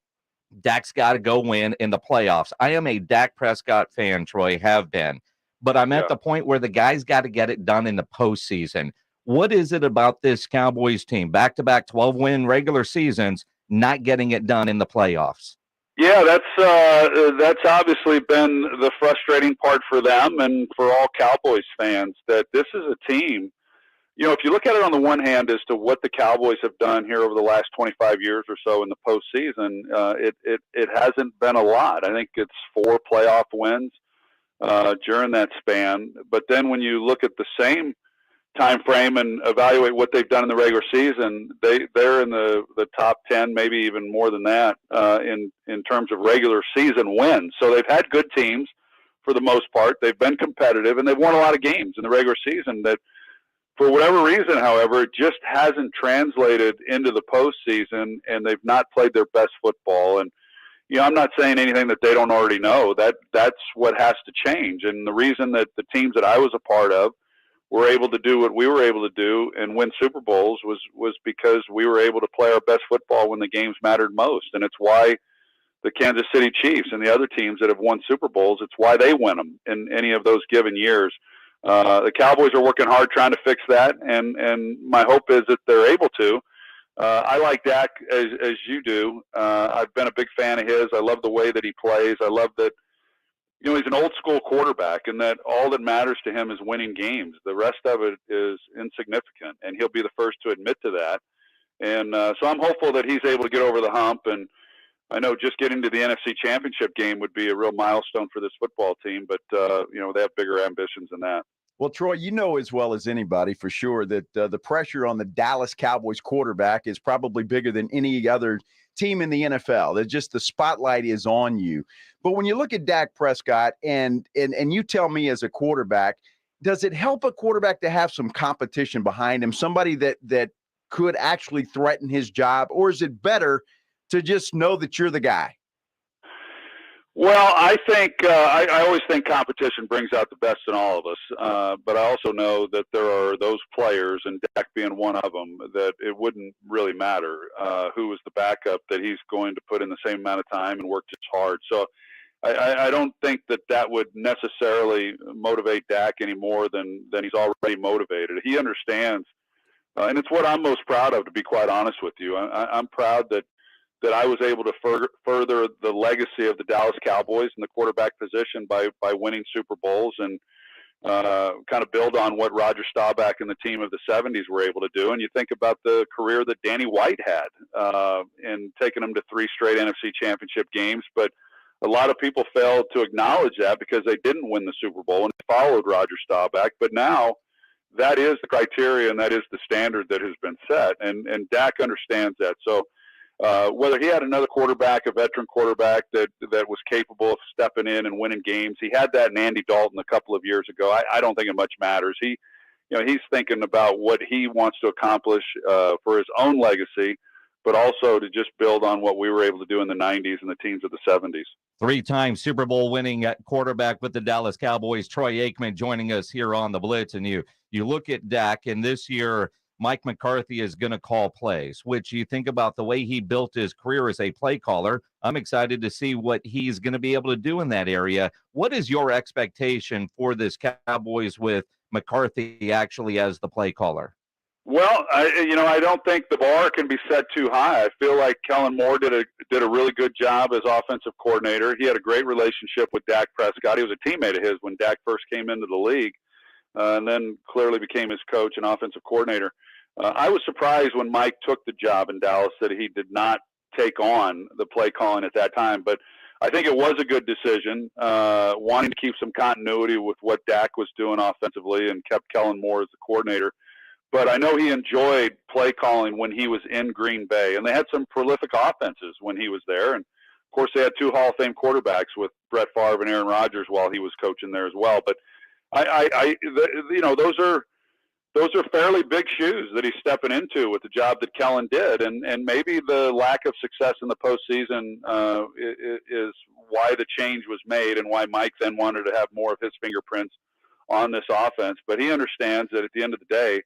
Dak's got to go win in the playoffs. I am a Dak Prescott fan, Troy, have been. But I'm at the point where the guy's got to get it done in the postseason. What is it about this Cowboys team, back-to-back 12-win regular seasons, not getting it done in the playoffs? Yeah, that's obviously been the frustrating part for them and for all Cowboys fans, that this is a team. If you look at it on the one hand as to what the Cowboys have done here over the last 25 years or so in the postseason, it hasn't been a lot. I think it's 4 playoff wins during that span. But then when you look at the same time frame and evaluate what they've done in the regular season, they're in the top 10, maybe even more than that, in terms of regular season wins. So they've had good teams for the most part. They've been competitive, and they've won a lot of games in the regular season that For whatever reason, however, it just hasn't translated into the postseason, and they've not played their best football. And I'm not saying anything that they don't already know. That's what has to change. And the reason that the teams that I was a part of were able to do what we were able to do and win Super Bowls was because we were able to play our best football when the games mattered most. And it's why the Kansas City Chiefs and the other teams that have won Super Bowls, it's why they win them in any of those given years. The Cowboys are working hard trying to fix that, and my hope is that they're able to. I like Dak as you do. I've been a big fan of his. I love the way that he plays. I love that, he's an old school quarterback, and that all that matters to him is winning games. The rest of it is insignificant, and he'll be the first to admit to that. And so I'm hopeful that he's able to get over the hump. And I know just getting to the NFC Championship game would be a real milestone for this football team, but they have bigger ambitions than that. Well, Troy, you know as well as anybody for sure that the pressure on the Dallas Cowboys quarterback is probably bigger than any other team in the NFL. That just the spotlight is on you. But when you look at Dak Prescott and you tell me as a quarterback, does it help a quarterback to have some competition behind him, somebody that could actually threaten his job, or is it better to just know that you're the guy? Well, I think I always think competition brings out the best in all of us. But I also know that there are those players, and Dak being one of them, that it wouldn't really matter who was the backup, that he's going to put in the same amount of time and work just hard. So I don't think that would necessarily motivate Dak any more than he's already motivated. He understands, and it's what I'm most proud of, to be quite honest with you. I'm proud that I was able to further the legacy of the Dallas Cowboys in the quarterback position by winning Super Bowls, and kind of build on what Roger Staubach and the team of the 70s were able to do. And you think about the career that Danny White had in taking them to 3 straight NFC Championship games. But a lot of people failed to acknowledge that because they didn't win the Super Bowl and followed Roger Staubach. But now that is the criteria, and that is the standard that has been set. And Dak understands that. So whether he had another quarterback, a veteran quarterback that was capable of stepping in and winning games, he had that in Andy Dalton a couple of years ago. I don't think it much matters. He's thinking about what he wants to accomplish for his own legacy, but also to just build on what we were able to do in the 90s and the teams of the 70s. 3-time Super Bowl winning quarterback with the Dallas Cowboys, Troy Aikman, joining us here on the Blitz. And you look at Dak, and this year Mike McCarthy is going to call plays, which you think about the way he built his career as a play caller. I'm excited to see what he's going to be able to do in that area. What is your expectation for this Cowboys with McCarthy actually as the play caller? Well, I don't think the bar can be set too high. I feel like Kellen Moore did a really good job as offensive coordinator. He had a great relationship with Dak Prescott. He was a teammate of his when Dak first came into the league, and then clearly became his coach and offensive coordinator. I was surprised when Mike took the job in Dallas that he did not take on the play calling at that time. But I think it was a good decision, wanting to keep some continuity with what Dak was doing offensively, and kept Kellen Moore as the coordinator. But I know he enjoyed play calling when he was in Green Bay, and they had some prolific offenses when he was there. And of course, they had 2 Hall of Fame quarterbacks with Brett Favre and Aaron Rodgers while he was coaching there as well. But those are fairly big shoes that he's stepping into with the job that Kellen did, and maybe the lack of success in the postseason is why the change was made, and why Mike then wanted to have more of his fingerprints on this offense. But he understands that at the end of the day,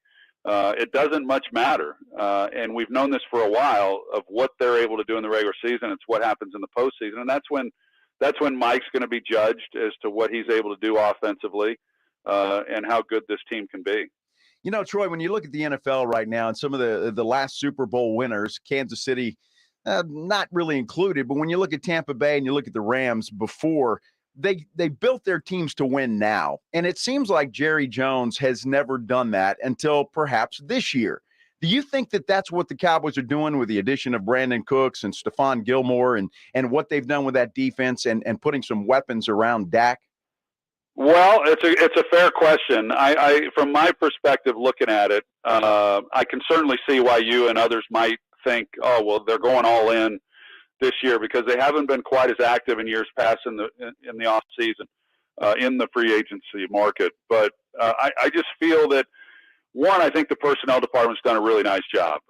it doesn't much matter, and we've known this for a while of what they're able to do in the regular season. It's what happens in the postseason, and that's when Mike's going to be judged as to what he's able to do offensively, and how good this team can be. Troy, when you look at the NFL right now and some of the last Super Bowl winners, Kansas City not really included, but when you look at Tampa Bay and you look at the Rams before, they built their teams to win now. And it seems like Jerry Jones has never done that until perhaps this year. Do you think that that's what the Cowboys are doing with the addition of Brandon Cooks and Stephon Gilmore and what they've done with that defense and putting some weapons around Dak? Well, it's a fair question. I from my perspective, looking at it, I can certainly see why you and others might think, oh, well, they're going all in this year, because they haven't been quite as active in years past in the off season, in the free agency market. But I just feel that one, I think the personnel department's done a really nice job.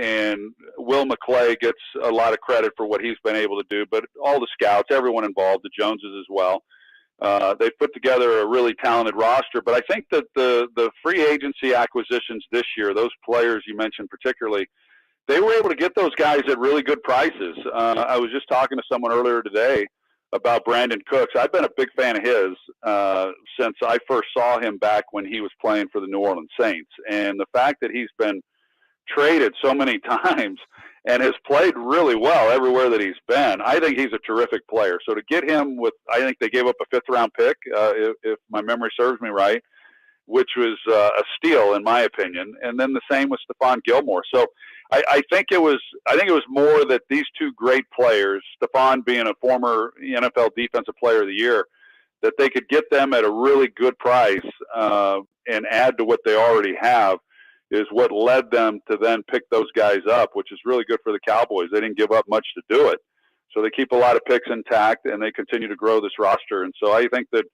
And Will McClay gets a lot of credit for what he's been able to do, but all the scouts, everyone involved, the Joneses as well, they've put together a really talented roster. But I think that the free agency acquisitions this year, those players you mentioned particularly, they were able to get those guys at really good prices. I was just talking to someone earlier today about Brandon Cooks. I've been a big fan of his since I first saw him back when he was playing for the New Orleans Saints. And the fact that he's been traded so many times and has played really well everywhere that he's been, I think he's a terrific player. So to get him with, I think they gave up a fifth-round pick, if my memory serves me right, which was a steal in my opinion. And then the same with Stephon Gilmore. So I think it was more that these two great players, Stephon being a former NFL Defensive Player of the Year, that they could get them at a really good price and add to what they already have is what led them to then pick those guys up, which is really good for the Cowboys. They didn't give up much to do it. So they keep a lot of picks intact, and they continue to grow this roster. And so I think that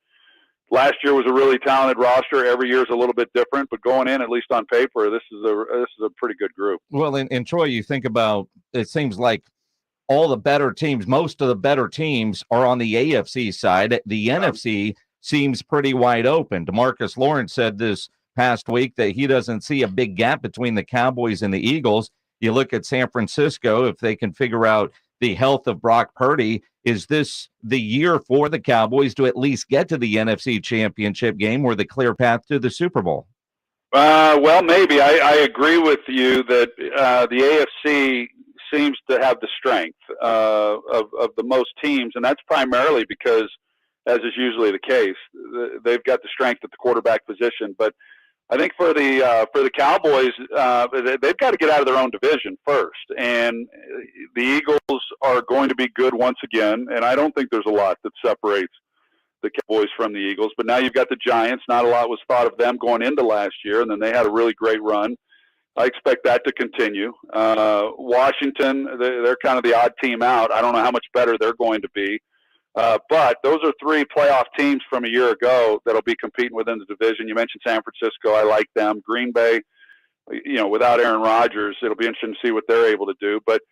last year was a really talented roster. Every year is a little bit different, but going in, at least on paper, this is a pretty good group. Well, and Troy, you think about, it seems like all the better teams, most of the better teams are on the AFC side. The NFC seems pretty wide open. DeMarcus Lawrence said this past week that he doesn't see a big gap between the Cowboys and the Eagles. You look at San Francisco, if they can figure out the health of Brock Purdy, is this the year for the Cowboys to at least get to the NFC Championship game or the clear path to the Super Bowl? Well, maybe. I agree with you that the AFC seems to have the strength of the most teams, and that's primarily because, as is usually the case, they've got the strength at the quarterback position. But I think for the Cowboys, they've got to get out of their own division first, and the Eagles are going to be good once again. And I don't think there's a lot that separates the Cowboys from the Eagles. But now you've got the Giants. Not a lot was thought of them going into last year, and then they had a really great run. I expect that to continue. Washington, they're kind of the odd team out. I don't know how much better they're going to be. But those are three playoff teams from a year ago that'll be competing within the division. You mentioned San Francisco. I like them. Green Bay, without Aaron Rodgers, it'll be interesting to see what they're able to do. But,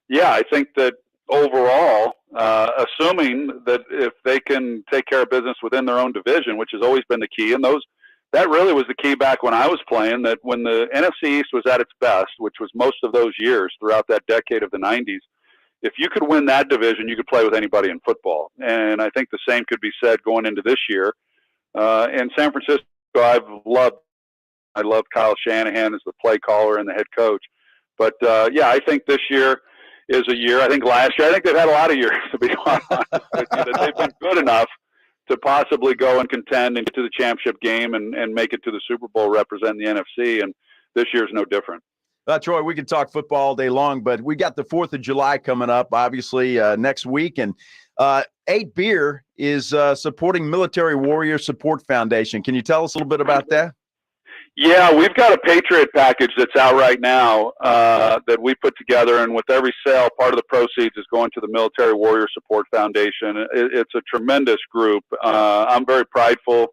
yeah, I think that overall, assuming that if they can take care of business within their own division, which has always been the key, and that really was the key back when I was playing, that when the NFC East was at its best, which was most of those years throughout that decade of the 90s, if you could win that division, you could play with anybody in football. And I think the same could be said going into this year. And San Francisco, I love Kyle Shanahan as the play caller and the head coach. But, I think this year is a year. I think last year, I think they've had a lot of years, to be honest with you, that they've been good enough to possibly go and contend and get to the championship game and make it to the Super Bowl representing the NFC. And this year's no different. Troy, we could talk football all day long, but we got the 4th of July coming up, obviously, next week. And 8 Beer is supporting Military Warrior Support Foundation. Can you tell us a little bit about that? Yeah, we've got a Patriot package that's out right now that we put together. And with every sale, part of the proceeds is going to the Military Warrior Support Foundation. It's a tremendous group. I'm very prideful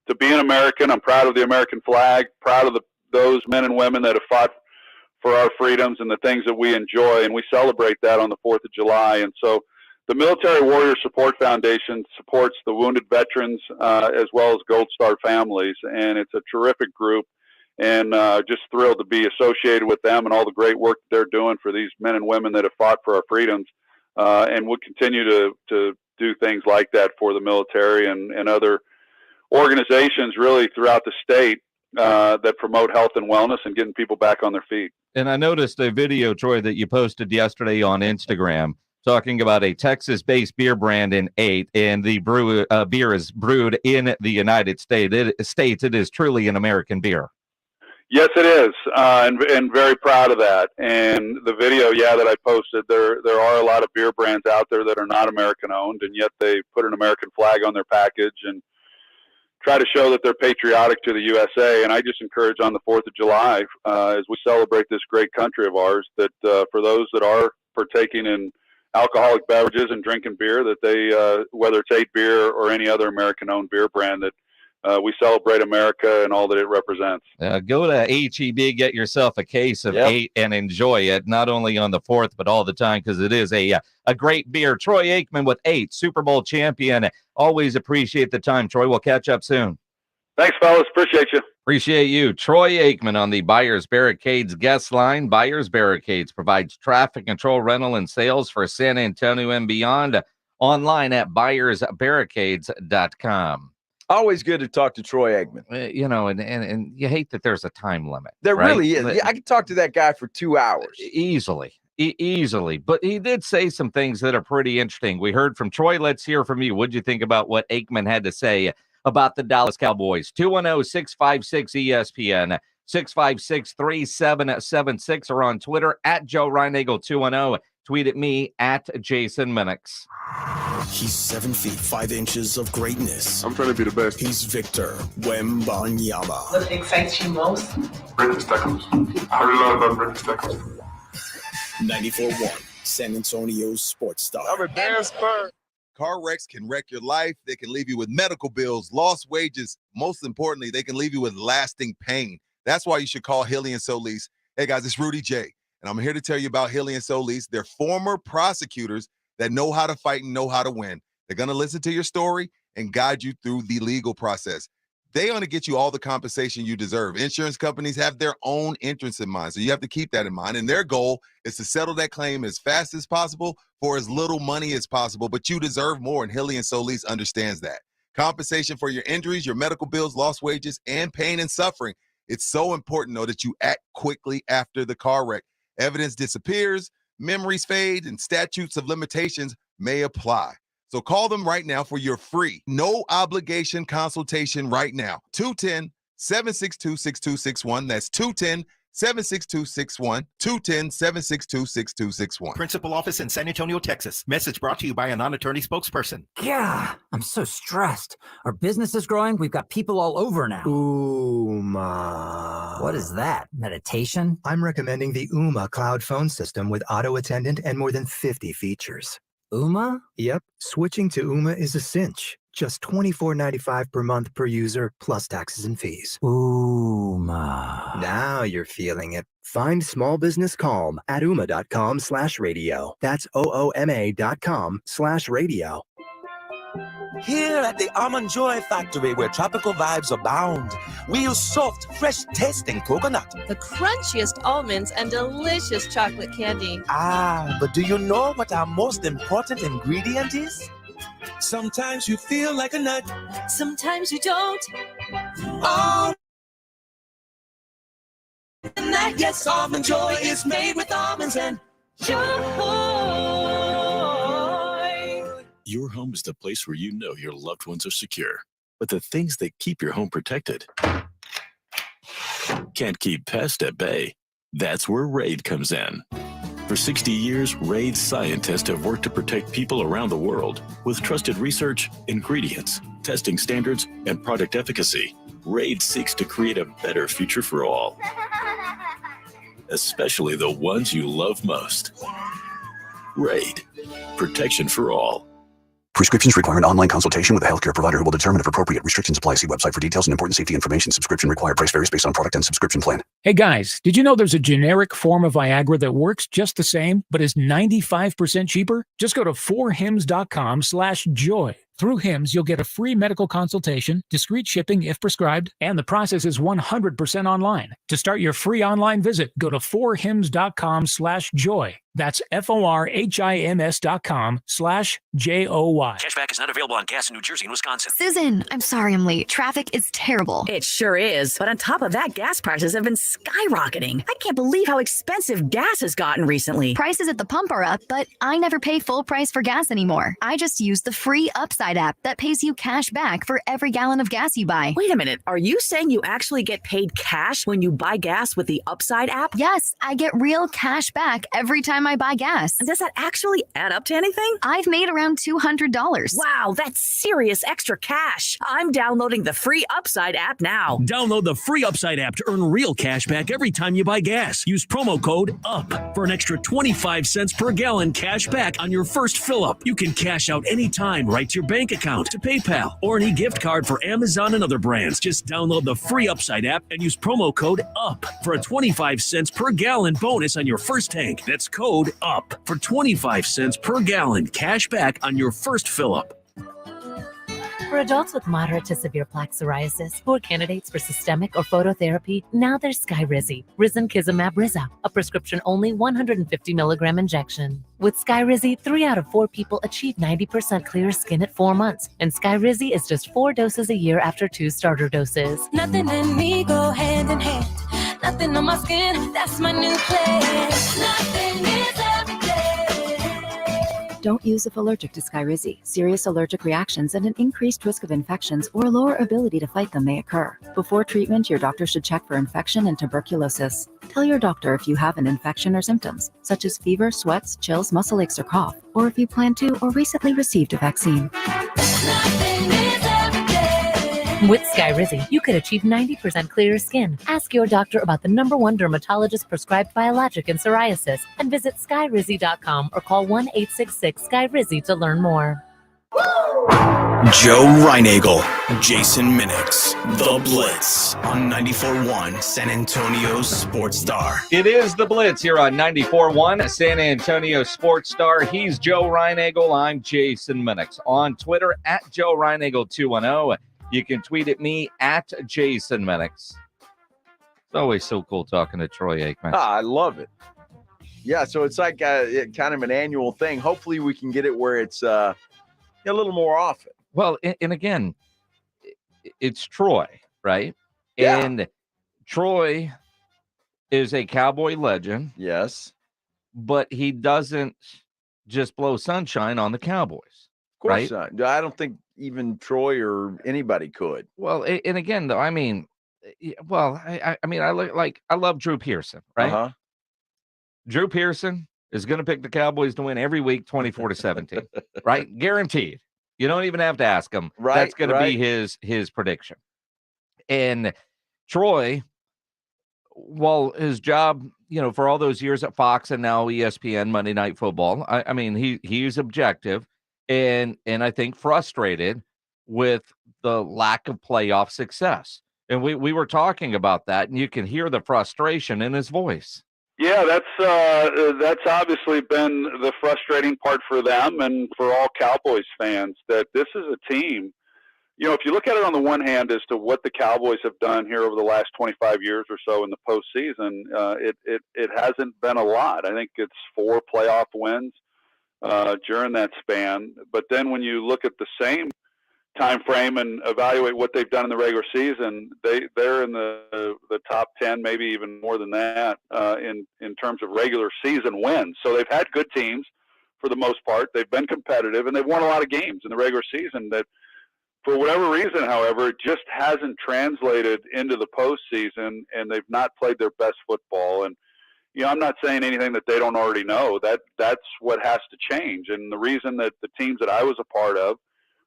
to be an American. I'm proud of the American flag, proud of those men and women that have fought for our freedoms and the things that we enjoy, and we celebrate that on the 4th of July. And so the Military Warrior Support Foundation supports the wounded veterans as well as Gold Star families, and it's a terrific group, and just thrilled to be associated with them and all the great work that they're doing for these men and women that have fought for our freedoms, and we'll continue to do things like that for the military and other organizations really throughout the state that promote health and wellness and getting people back on their feet. And I noticed a video, Troy, that you posted yesterday on Instagram talking about a Texas-based beer brand in 8, and the beer is brewed in the United States. It is truly an American beer. Yes, it is, and very proud of that. And the video, that I posted, there are a lot of beer brands out there that are not American-owned, and yet they put an American flag on their package and try to show that they're patriotic to the USA. And I just encourage on the 4th of July, as we celebrate this great country of ours, that for those that are partaking in alcoholic beverages and drinking beer, that they, whether it's 8 Beer or any other American-owned beer brand, that we celebrate America and all that it represents. Go to HEB, get yourself a case of 8 and enjoy it, not only on the 4th, but all the time, because it is a great beer. Troy Aikman with 8, Super Bowl champion. Always appreciate the time, Troy. We'll catch up soon. Thanks, fellas. Appreciate you. Appreciate you. Troy Aikman on the Buyers Barricades guest line. Buyers Barricades provides traffic control, rental, and sales for San Antonio and beyond. Online at buyersbarricades.com. Always good to talk to Troy Aikman. And you hate that there's a time limit. There right? really is. I could talk to that guy for 2 hours. Easily. But he did say some things that are pretty interesting. We heard from Troy. Let's hear from you. What did you think about what Aikman had to say about the Dallas Cowboys? 210-656-ESPN, 656-3776, or on Twitter at Joe Reinagle 210. Tweet at me at Jason Minix. He's 7 feet 5 inches of greatness. I'm trying to be the best. He's Victor Wembanyama. What excites you most? Breakfast tacos. I heard a lot about breakfast tacos. 94.1 San Antonio's sports star. I'm a damn Spur. Car wrecks can wreck your life. They can leave you with medical bills, lost wages. Most importantly, they can leave you with lasting pain. That's why you should call Hilly & Solis. Hey, guys, it's Rudy J. And I'm here to tell you about Hilly & Solis. They're former prosecutors that know how to fight and know how to win. They're going to listen to your story and guide you through the legal process. They want to get you all the compensation you deserve. Insurance companies have their own interests in mind, so you have to keep that in mind. And their goal is to settle that claim as fast as possible for as little money as possible, but you deserve more, and Hilly & Solis understands that. Compensation for your injuries, your medical bills, lost wages, and pain and suffering. It's so important, though, that you act quickly after the car wreck. Evidence disappears, memories fade, and statutes of limitations may apply. So call them right now for your free, no obligation consultation right now. 210-762-6261. That's 210-762-61. 210-762-6261. Principal office in San Antonio, Texas. Message brought to you by a non-attorney spokesperson. Yeah, I'm so stressed. Our business is growing. We've got people all over now. Ooma. What is that? Meditation? I'm recommending the Ooma cloud phone system with auto attendant and more than 50 features. Ooma? Yep. Switching to Ooma is a cinch. Just $24.95 per month per user, plus taxes and fees. Ooma. Now you're feeling it. Find small business calm at ooma.com/radio. That's OOMA.com/radio. Here at the Almond Joy Factory, where tropical vibes abound, we use soft, fresh-tasting coconut. The crunchiest almonds and delicious chocolate candy. Ah, but do you know what our most important ingredient is? Sometimes you feel like a nut. Sometimes you don't. Oh, and that, yes, Almond Joy is made with almonds and joy. Your home is the place where you know your loved ones are secure. But the things that keep your home protected can't keep pests at bay. That's where RAID comes in. For 60 years, RAID scientists have worked to protect people around the world with trusted research, ingredients, testing standards, and product efficacy. RAID seeks to create a better future for all, especially the ones you love most. RAID, protection for all. Prescriptions require an online consultation with a healthcare provider who will determine if appropriate. Restrictions apply. See website for details and important safety information. Subscription required. Price varies based on product and subscription plan. Hey guys, did you know there's a generic form of Viagra that works just the same, but is 95% cheaper? Just go to 4hims.com/joy. Through Hims, you'll get a free medical consultation, discreet shipping if prescribed, and the process is 100% online. To start your free online visit, go to 4hims.com/joy. That's FORHIMS.com/JOY. Cashback is not available on gas in New Jersey and Wisconsin. Susan, I'm sorry I'm late. Traffic is terrible. It sure is. But on top of that, gas prices have been skyrocketing. I can't believe how expensive gas has gotten recently. Prices at the pump are up, but I never pay full price for gas anymore. I just use the free Upside app that pays you cash back for every gallon of gas you buy. Wait a minute. Are you saying you actually get paid cash when you buy gas with the Upside app? Yes, I get real cash back every time time I buy gas. And does that actually add up to anything? I've made around $200. Wow, that's serious extra cash. I'm downloading the free Upside app now. Download the free Upside app to earn real cash back every time you buy gas. Use promo code UP for an extra 25 cents per gallon cash back on your first fill-up. You can cash out anytime right to your bank account, to PayPal, or any gift card for Amazon and other brands. Just download the free Upside app and use promo code UP for a 25 cents per gallon bonus on your first tank. That's code UP for 25 cents per gallon cash back on your first fill-up. For adults with moderate to severe plaque psoriasis who are candidates for systemic or phototherapy, now there's Skyrizi, risankizumab Riza, a prescription-only 150 milligram injection. With Skyrizi, 3 out of 4 people achieve 90% clear skin at 4 months, and Skyrizi is just 4 doses a year after 2 starter doses. Nothing and me go hand in hand. Nothing on my skin, that's my new plan. Nothing is every day. Don't use if allergic to Skyrizi. Serious allergic reactions and an increased risk of infections or a lower ability to fight them may occur. Before treatment, your doctor should check for infection and tuberculosis. Tell your doctor if you have an infection or symptoms, such as fever, sweats, chills, muscle aches, or cough, or if you plan to or recently received a vaccine. With Skyrizi, you could achieve 90% clearer skin. Ask your doctor about the #1 dermatologist prescribed biologic in psoriasis and visit skyrizi.com or call 1-866-SKYRIZI to learn more. Joe Reinagel, Jason Minix, The Blitz on 94.1 San Antonio's Sports Star. It is The Blitz here on 94.1 San Antonio Sports Star. He's Joe Reinagel. I'm Jason Minix. On Twitter, at Joe Reinagel210. You can tweet at me at Jason Minix. It's always so cool talking to Troy Aikman. I love it. Yeah, so it's like kind of an annual thing. Hopefully we can get it where it's a little more often. Well, and again, it's Troy, right? Yeah. And Troy is a Cowboy legend. Yes. But he doesn't just blow sunshine on the Cowboys. Of course not. I don't think even Troy or anybody could. Well, and again, though, I mean, I love Drew Pearson, right? Uh-huh. Drew Pearson is going to pick the Cowboys to win every week, 24-17, right? Guaranteed. You don't even have to ask him. Right. That's going to be his prediction. And Troy, well, his job, for all those years at Fox and now ESPN Monday Night Football, I mean, he's objective. And I think frustrated with the lack of playoff success. And we were talking about that, and you can hear the frustration in his voice. Yeah, that's obviously been the frustrating part for them and for all Cowboys fans, that this is a team. If you look at it on the one hand as to what the Cowboys have done here over the last 25 years or so in the postseason, it hasn't been a lot. I think it's 4 playoff wins during that span. But then when you look at the same time frame and evaluate what they've done in the regular season, they're in the top 10, maybe even more than that, in terms of regular season wins. So they've had good teams for the most part. They've been competitive, and they've won a lot of games in the regular season that, for whatever reason, however, it just hasn't translated into the postseason, and they've not played their best football. And I'm not saying anything that they don't already know. That's what has to change. And the reason that the teams that I was a part of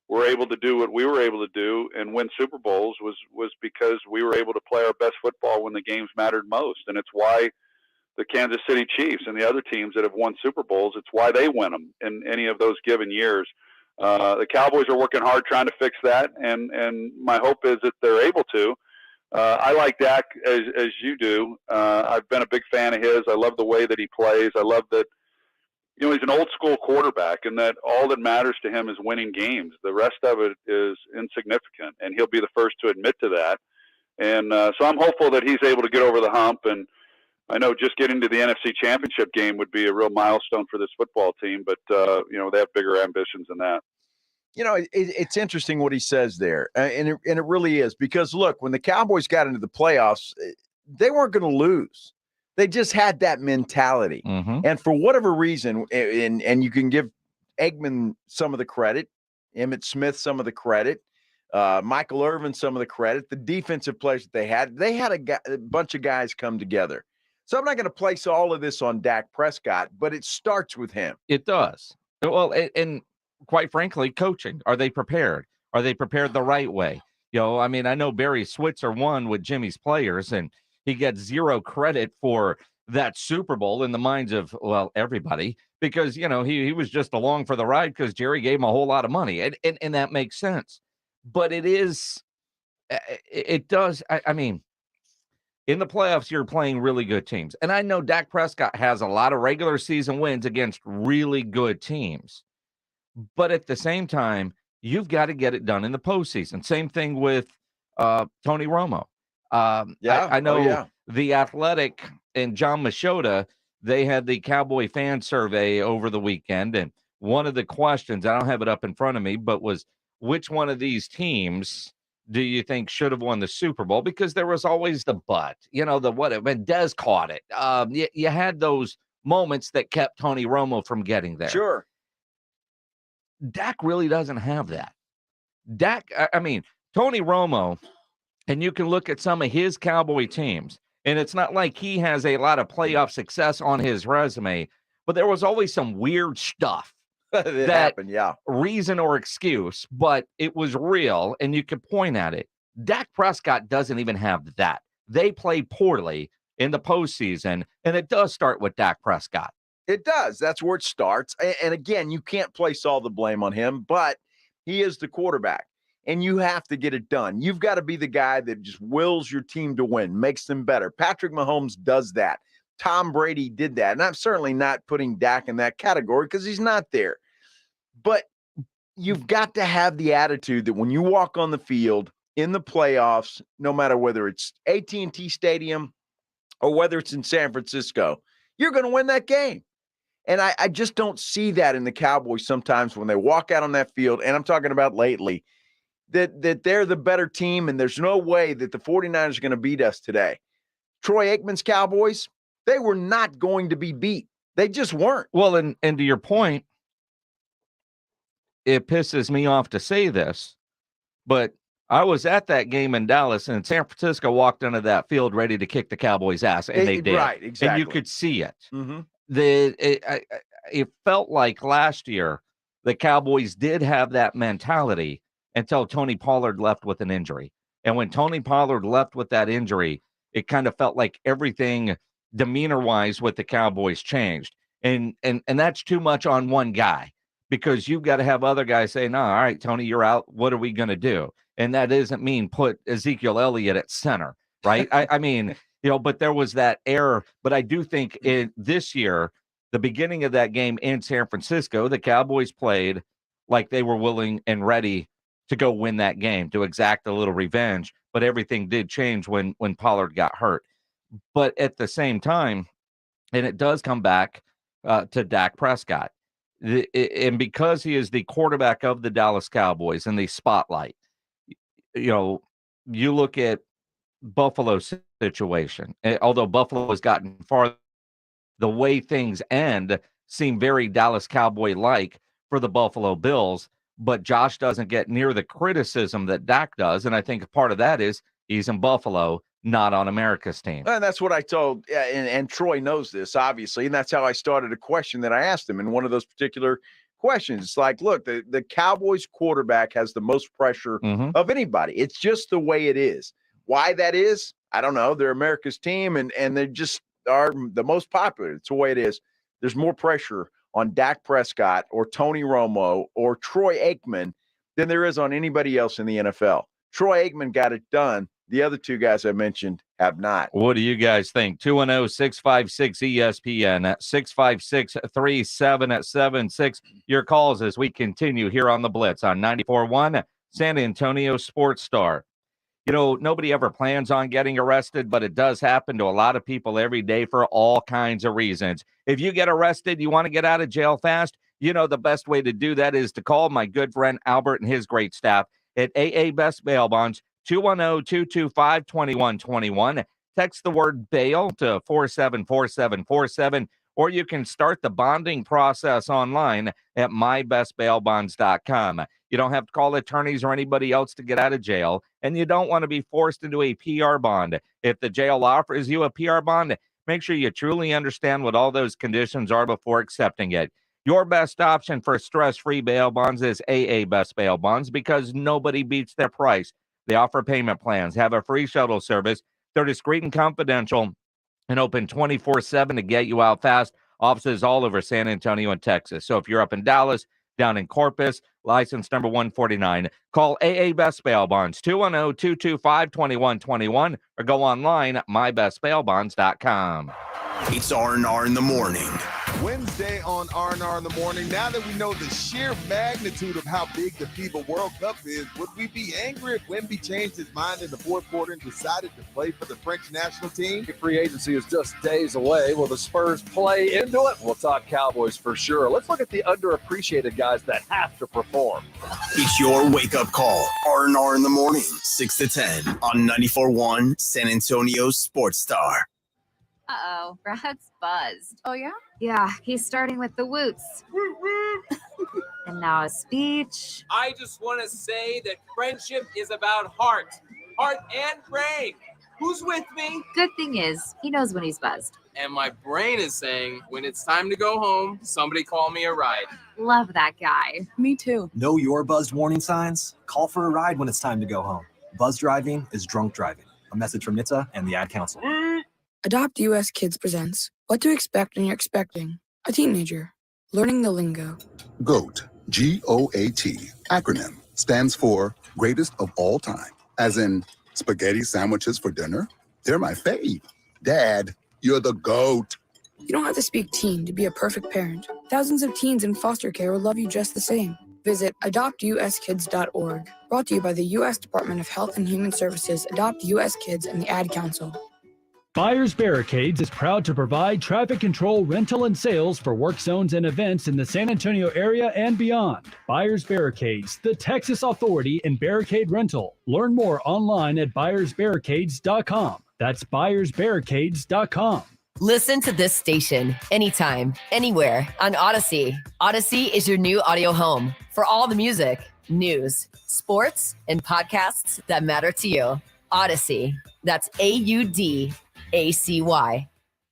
were able to do what we were able to do and win Super Bowls was because we were able to play our best football when the games mattered most. And it's why the Kansas City Chiefs and the other teams that have won Super Bowls, it's why they win them in any of those given years. The Cowboys are working hard trying to fix that, and my hope is that they're able to. I like Dak as you do. I've been a big fan of his. I love the way that he plays. I love that, he's an old school quarterback, and that all that matters to him is winning games. The rest of it is insignificant, and he'll be the first to admit to that. And so I'm hopeful that he's able to get over the hump. And I know just getting to the NFC Championship game would be a real milestone for this football team, but they have bigger ambitions than that. It's interesting what he says there, and it really is, because look, when the Cowboys got into the playoffs, they weren't going to lose. They just had that mentality, and for whatever reason, and you can give Eggman some of the credit, Emmitt Smith some of the credit, Michael Irvin some of the credit, the defensive players that they had a bunch of guys come together. So I'm not going to place all of this on Dak Prescott, but it starts with him. It does. Well, and quite frankly, coaching. Are they prepared? Are they prepared the right way? I mean, I know Barry Switzer won with Jimmy's players, and he gets zero credit for that Super Bowl in the minds of, well, everybody, because, he was just along for the ride because Jerry gave him a whole lot of money, and that makes sense. But it does, I mean, in the playoffs, you're playing really good teams. And I know Dak Prescott has a lot of regular season wins against really good teams. But at the same time, you've got to get it done in the postseason. Same thing with Tony Romo. I know The Athletic and John Machota, they had the Cowboy fan survey over the weekend. And one of the questions, I don't have it up in front of me, but was which one of these teams do you think should have won the Super Bowl? Because there was always the but, when Dez caught it. You had those moments that kept Tony Romo from getting there. Sure. Dak really doesn't have that. Tony Romo, and you can look at some of his Cowboy teams, and it's not like he has a lot of playoff success on his resume, but there was always some weird stuff. that happened, yeah. Reason or excuse, but it was real, and you could point at it. Dak Prescott doesn't even have that. They play poorly in the postseason, and it does start with Dak Prescott. It does. That's where it starts. And again, you can't place all the blame on him, but he is the quarterback, and you have to get it done. You've got to be the guy that just wills your team to win, makes them better. Patrick Mahomes does that. Tom Brady did that. And I'm certainly not putting Dak in that category because he's not there. But you've got to have the attitude that when you walk on the field in the playoffs, no matter whether it's AT&T Stadium or whether it's in San Francisco, you're going to win that game. And I just don't see that in the Cowboys sometimes when they walk out on that field, and I'm talking about lately, that they're the better team, and there's no way that the 49ers are going to beat us today. Troy Aikman's Cowboys, they were not going to be beat. They just weren't. Well, and to your point, it pisses me off to say this, but I was at that game in Dallas, and San Francisco walked into that field ready to kick the Cowboys' ass, and they did. Right, exactly. And you could see it. Mm-hmm. It felt like last year the Cowboys did have that mentality until Tony Pollard left with an injury. And when Tony Pollard left with that injury, it kind of felt like everything demeanor-wise with the Cowboys changed. And that's too much on one guy, because you've got to have other guys say, no, all right, Tony, you're out. What are we going to do? And that doesn't mean put Ezekiel Elliott at center, right? I mean, but there was that error. But I do think this year, the beginning of that game in San Francisco, the Cowboys played like they were willing and ready to go win that game, to exact a little revenge. But everything did change when Pollard got hurt. But at the same time, and it does come back to Dak Prescott. And because he is the quarterback of the Dallas Cowboys in the spotlight, you look at Buffalo's situation. Although Buffalo has gotten far, the way things end seem very Dallas Cowboy-like for the Buffalo Bills, but Josh doesn't get near the criticism that Dak does, and I think part of that is he's in Buffalo, not on America's team. And that's what I told, and Troy knows this, obviously, and that's how I started a question that I asked him in one of those particular questions. It's like, look, the Cowboys quarterback has the most pressure of anybody. It's just the way it is. Why that is, I don't know. They're America's team, and they just are the most popular. It's the way it is. There's more pressure on Dak Prescott or Tony Romo or Troy Aikman than there is on anybody else in the NFL. Troy Aikman got it done. The other two guys I mentioned have not. What do you guys think? 210-656-ESPN, 656-3776. Your calls as we continue here on the Blitz on 94.1 San Antonio Sports Star. Nobody ever plans on getting arrested, but it does happen to a lot of people every day for all kinds of reasons. If you get arrested, you want to get out of jail fast, the best way to do that is to call my good friend Albert and his great staff at AA Best Bail Bonds, 210-225-2121. Text the word bail to 474747, or you can start the bonding process online at mybestbailbonds.com. You don't have to call attorneys or anybody else to get out of jail, and you don't want to be forced into a PR bond. If the jail offers you a PR bond, Make sure you truly understand what all those conditions are before accepting it. Your best option for stress-free bail bonds is AA Best Bail Bonds because nobody beats their price. They offer payment plans, have a free shuttle service. They're discreet and confidential and open 24/7 to get you out fast. Offices all over San Antonio and Texas. So if you're up in Dallas, down in Corpus, license number 149, call AA Best Bail Bonds, 210-225-2121, or go online at mybestbailbonds.com. It's R&R in the morning. Wednesday on R&R in the morning. Now that we know the sheer magnitude of how big the FIBA World Cup is, would we be angry if Wemby changed his mind in the fourth quarter and decided to play for the French national team? Free agency is just days away. Will the Spurs play into it? We'll talk Cowboys for sure. Let's look at the underappreciated guys that have to perform. It's your wake-up call. R&R in the morning, 6 to 10 on 94.1 San Antonio Sports Star. Uh-oh, Brad's buzzed. Oh, yeah? Yeah, he's starting with the woots. And now a speech. I just want to say that friendship is about heart and brain. Who's with me? Good thing is, he knows when he's buzzed. And my brain is saying, when it's time to go home, somebody call me a ride. Love that guy. Me too. Know your buzzed warning signs? Call for a ride when it's time to go home. Buzz driving is drunk driving. A message from NHTSA and the Ad Council. Adopt US Kids presents What to Expect When You're Expecting a Teenager. Learning the Lingo. GOAT, G-O-A-T, acronym, stands for Greatest of All Time. As in, spaghetti sandwiches for dinner? They're my fave. Dad, you're the GOAT. You don't have to speak teen to be a perfect parent. Thousands of teens in foster care will love you just the same. Visit adoptuskids.org. Brought to you by the U.S. Department of Health and Human Services, Adopt U.S. Kids, and the Ad Council. Buyers Barricades is proud to provide traffic control, rental, and sales for work zones and events in the San Antonio area and beyond. Buyers Barricades, the Texas authority in barricade rental. Learn more online at buyersbarricades.com. That's buyersbarricades.com. Listen to this station anytime, anywhere on Odyssey. Odyssey is your new audio home for all the music, news, sports, and podcasts that matter to you. Odyssey. That's AUDACY.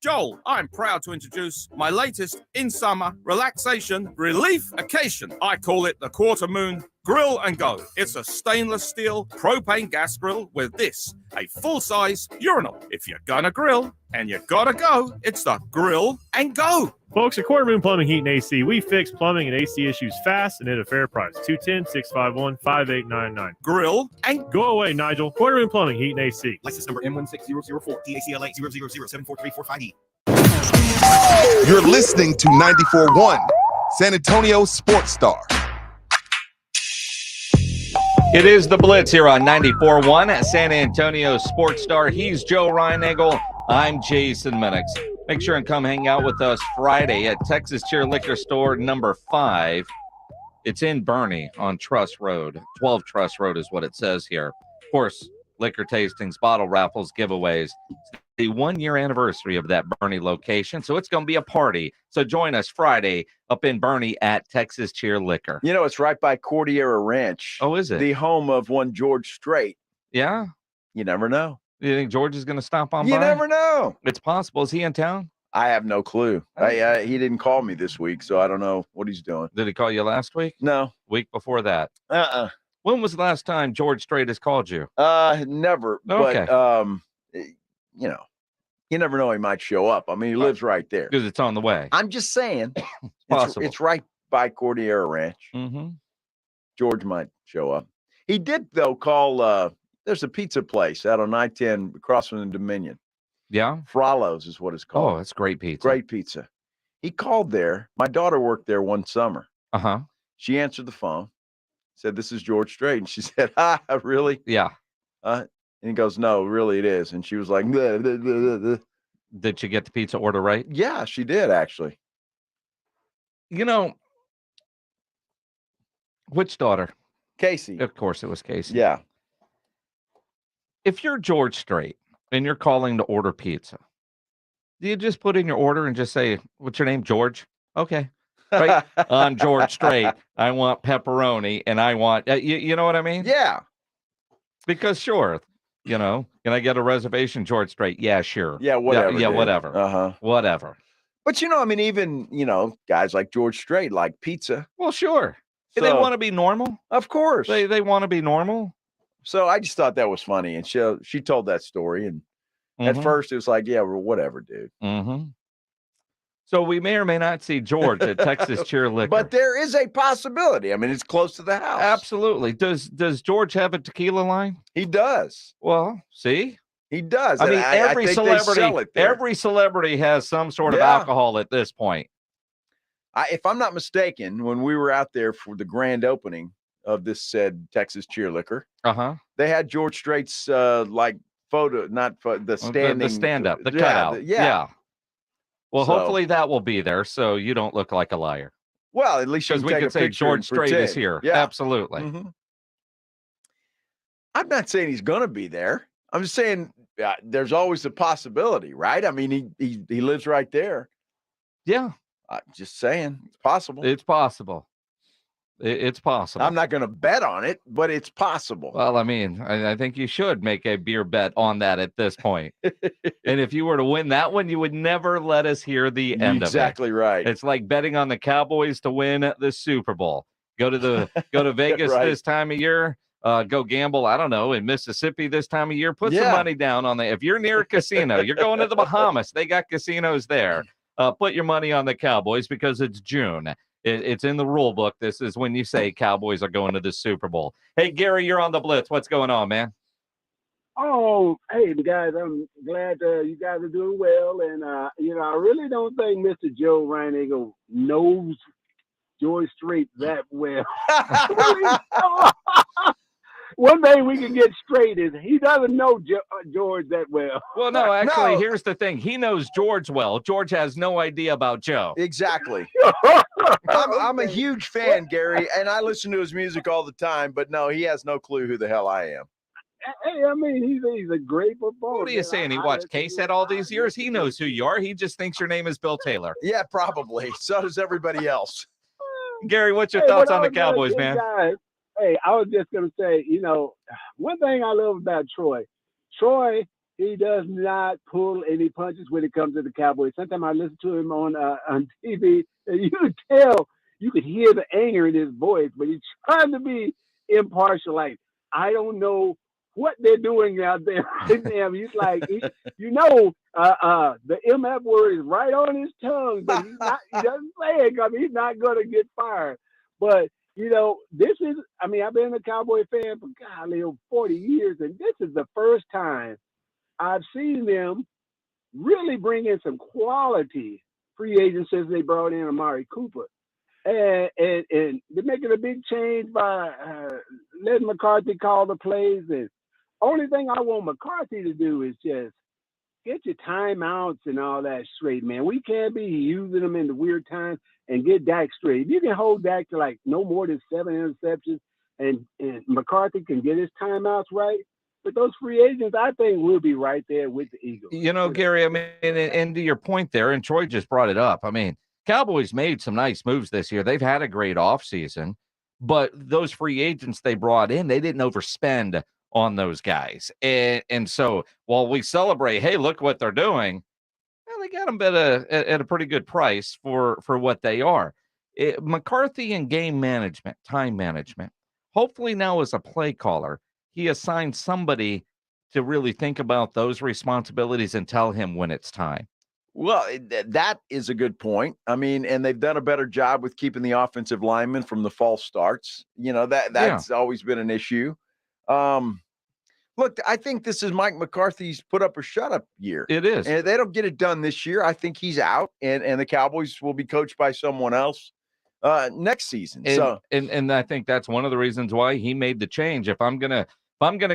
Joel, I'm proud to introduce my latest in-summer relaxation relief-cation. I call it the Quarter Moon Grill and Go. It's a stainless steel propane gas grill with this, a full-size urinal. If you're gonna grill and you gotta go, it's the Grill and Go. Folks, at Quarter Moon Plumbing, Heat, and AC, we fix plumbing and AC issues fast and at a fair price. 210-651-5899. Grill and Go away, Nigel. Quarter Moon Plumbing, Heat, and AC. License number M16004, DACLA 000744345E. You're listening to 94.1 San Antonio Sports Star. It is the Blitz here on 94.1 at San Antonio Sports Star. He's Joe Reinagel. I'm Jason Minix. Make sure and come hang out with us Friday at Texas Cheer Liquor Store number 5. It's in Bernie on Truss Road. 12 Truss Road is what it says here. Of course, liquor tastings, bottle raffles, giveaways. It's the 1-year anniversary of that Bernie location, so it's going to be a party. So join us Friday up in Bernie at Texas Cheer Liquor. You know, it's right by Cordillera Ranch. Oh, is it? The home of one George Strait. Yeah? You never know. You think George is going to stop on by? You never know. It's possible. Is he in town? I have no clue. He didn't call me this week, so I don't know what he's doing. Did he call you last week? No. Week before that? When was the last time George Strait has called you? Never. Okay. But, you know, you never know, he might show up. I mean, he lives right there. Because it's on the way. I'm just saying. Possible. It's right by Cordillera Ranch. Mm-hmm. George might show up. He did, though, call, there's a pizza place out on I-10 across from the Dominion. Yeah? Frollo's is what it's called. Oh, it's great pizza. Great pizza. He called there. My daughter worked there one summer. Uh-huh. She answered the phone, said, "This is George Strait." And she said, really? Yeah. And he goes, "No, really it is." And she was like, bleh, bleh, bleh, bleh. Did you get the pizza order right? Yeah, she did, actually. You know, which daughter? Casey. Of course it was Casey. Yeah. If you're George Strait and you're calling to order pizza, do you just put in your order and just say, "What's your name, George?" Okay. Right? On George Strait, I want pepperoni and I want, you know what I mean? Yeah. Because sure, Can I get a reservation, George Strait? Yeah, sure. Yeah, whatever. Yeah, dude. whatever. Uh-huh. Whatever. But, even, guys like George Strait like pizza. Well, sure. So, They want to be normal. Of course. They want to be normal. So I just thought that was funny. And she told that story. And at first it was like, yeah, well, whatever, dude. Mm-hmm. So we may or may not see George at Texas Cheer Liquor. But there is a possibility. I mean, it's close to the house. Absolutely. Does George have a tequila line? He does. Well, see? He does. I mean, every celebrity has some sort of alcohol at this point. If I'm not mistaken, when we were out there for the grand opening of this said Texas Cheer Liquor, they had George Strait's photo, not the standing, the stand up, the cutout. Yeah. Well, hopefully that will be there, so you don't look like a liar. Well, at least because we could say George Strait is here. Yeah, absolutely. Mm-hmm. I'm not saying he's going to be there. I'm just saying there's always a possibility, right? I mean, he lives right there. Yeah. Just saying, it's possible. It's possible. It's possible. I'm not going to bet on it, but it's possible. Well, I mean, I think you should make a beer bet on that at this point. And if you were to win that one, you would never let us hear the end of it. Exactly right. It's like betting on the Cowboys to win the Super Bowl. Go to Vegas this time of year. Go gamble, I don't know, in Mississippi this time of year. Put some money down on if you're near a casino, you're going to the Bahamas. They got casinos there. Put your money on the Cowboys because it's June. It's in the rule book. This is when you say Cowboys are going to the Super Bowl. Hey, Gary, you're on the Blitz. What's going on, man? Oh, hey, guys, I'm glad you guys are doing well. And, I really don't think Mr. Joe Reiniger knows George Strait that well. One thing we can get straight is he doesn't know George that well. Well, no, actually, here's the thing. He knows George well. George has no idea about Joe. Exactly. I'm a huge fan, Gary, and I listen to his music all the time, but no, he has no clue who the hell I am. Hey, I mean, he's a great performer. What are you saying? He watched K-Set all these years? He knows who you are. He just thinks your name is Bill Taylor. Yeah, probably. So does everybody else. Gary, what's your thoughts on the Cowboys, man? Guys, hey, I was just going to say, one thing I love about Troy, he does not pull any punches when it comes to the Cowboys. Sometimes I listen to him on TV, and you could tell, you could hear the anger in his voice, but he's trying to be impartial. Like, I don't know what they're doing out there. He's like, the MF word is right on his tongue, but he doesn't say it because he's not going to get fired. But, this is, I've been a Cowboy fan for, 40 years, and this is the first time I've seen them really bring in some quality free agents since they brought in Amari Cooper. And they're making a big change by letting McCarthy call the plays. And only thing I want McCarthy to do is just get your timeouts and all that straight, man. We can't be using them in the weird times and get Dak straight. If you can hold Dak to like no more than 7 interceptions and McCarthy can get his timeouts right, but those free agents, I think, will be right there with the Eagles. Gary, and to your point there, and Troy just brought it up. Cowboys made some nice moves this year. They've had a great offseason, but those free agents they brought in, they didn't overspend on those guys. And so while we celebrate, hey, look what they're doing, they got them at a pretty good price for what they are. McCarthy in game management, time management, hopefully now as a play caller, he assigned somebody to really think about those responsibilities and tell him when it's time. Well, that is a good point. And they've done a better job with keeping the offensive linemen from the false starts. That's always been an issue. Look, I think this is Mike McCarthy's put up or shut up year. It is. And if they don't get it done this year, I think he's out, and the Cowboys will be coached by someone else next season. And I think that's one of the reasons why he made the change. If I'm gonna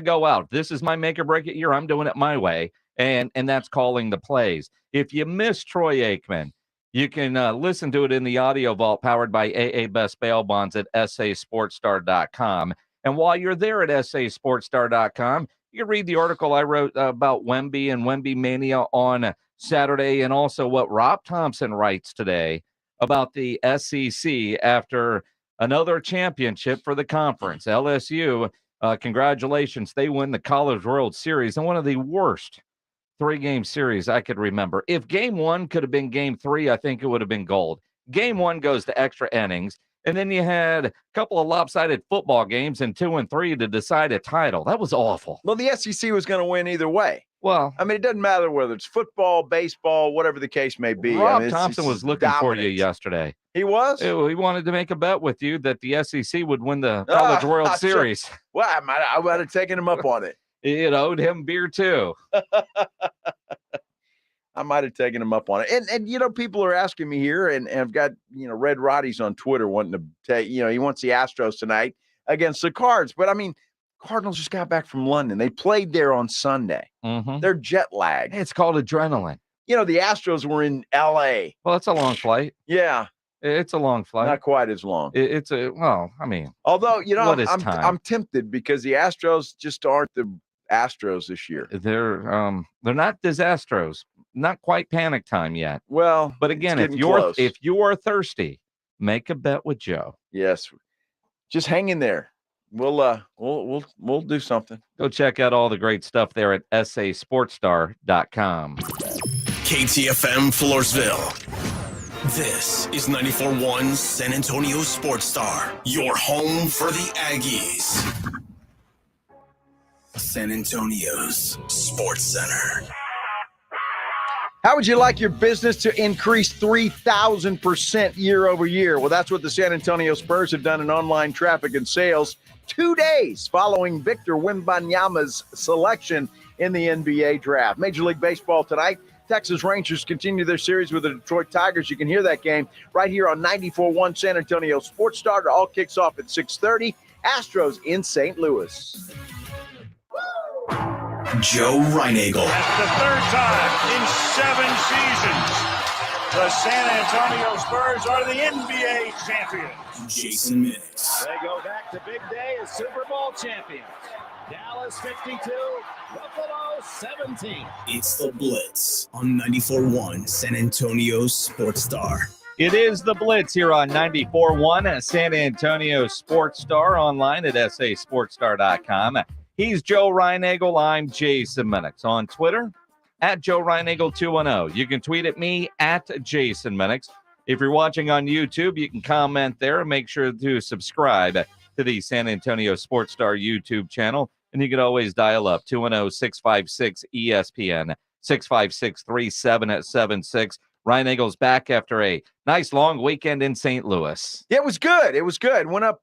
go out, this is my make or break it year. I'm doing it my way, and that's calling the plays. If you miss Troy Aikman, you can listen to it in the audio vault powered by AA Best Bail Bonds at sasportstar.com. And while you're there at sasportstar.com, you can read the article I wrote about Wemby and Wemby Mania on Saturday, and also what Rob Thompson writes today about the SEC after another championship for the conference. LSU Congratulations. They win the College World Series in one of the worst 3-game series I could remember. If game 1 could have been game 3, I think it would have been gold. Game 1 goes to extra innings, and then you had a couple of lopsided football games in 2 and 3 to decide a title. That was awful. Well, the SEC was going to win either way. Well, I mean, it doesn't matter whether it's football, baseball, whatever the case may be. Rob I mean, Thompson was looking for you yesterday. He was? He wanted to make a bet with you that the SEC would win the College World Series. Sure. Well, I might have taken him up on it. It owed him beer, too. I might have taken him up on it. And people are asking me here, and I've got, Red Roddy's on Twitter wanting to take, he wants the Astros tonight against the Cards. But, I mean, Cardinals just got back from London. They played there on Sunday. Mm-hmm. They're jet lagged. It's called adrenaline. The Astros were in L.A. Well, it's a long flight. Yeah. It's a long flight. Not quite as long. Although, I'm tempted because the Astros just aren't the Astros this year. They're not disastros. Not quite panic time yet. Well, but again, if you are thirsty, make a bet with Joe. Yes. Just hang in there. We'll do something. Go check out all the great stuff there at sasportstar.com. KTFM Floresville. This is 94.1 San Antonio Sports Star, your home for the Aggies. San Antonio's Sports Center. How would you like your business to increase 3,000% year over year? Well, that's what the San Antonio Spurs have done in online traffic and sales 2 days following Victor Wembanyama's selection in the NBA draft. Major League Baseball tonight. Texas Rangers continue their series with the Detroit Tigers. You can hear that game right here on 94.1 San Antonio Sports Star. It all kicks off at 6:30. Astros in St. Louis. Joe Reinagel. That's the third time in 7 seasons the San Antonio Spurs are the NBA champions. Jason Minix. They go back to big day as Super Bowl champions. Dallas 52, Buffalo 17. It's the Blitz on 94.1 San Antonio Sports Star. It is the Blitz here on 94.1 San Antonio Sports Star, online at sasportstar.com. He's Joe Reinagel. I'm Jason Minix. On Twitter, at Joe Reinagel 210. You can tweet at me at Jason Minix. If you're watching on YouTube, you can comment there and make sure to subscribe to the San Antonio Sports Star YouTube channel. And you can always dial up 210-656-ESPN, 656-3776. Reinagel's back after a nice long weekend in St. Louis. Yeah, it was good. It was good. Went up,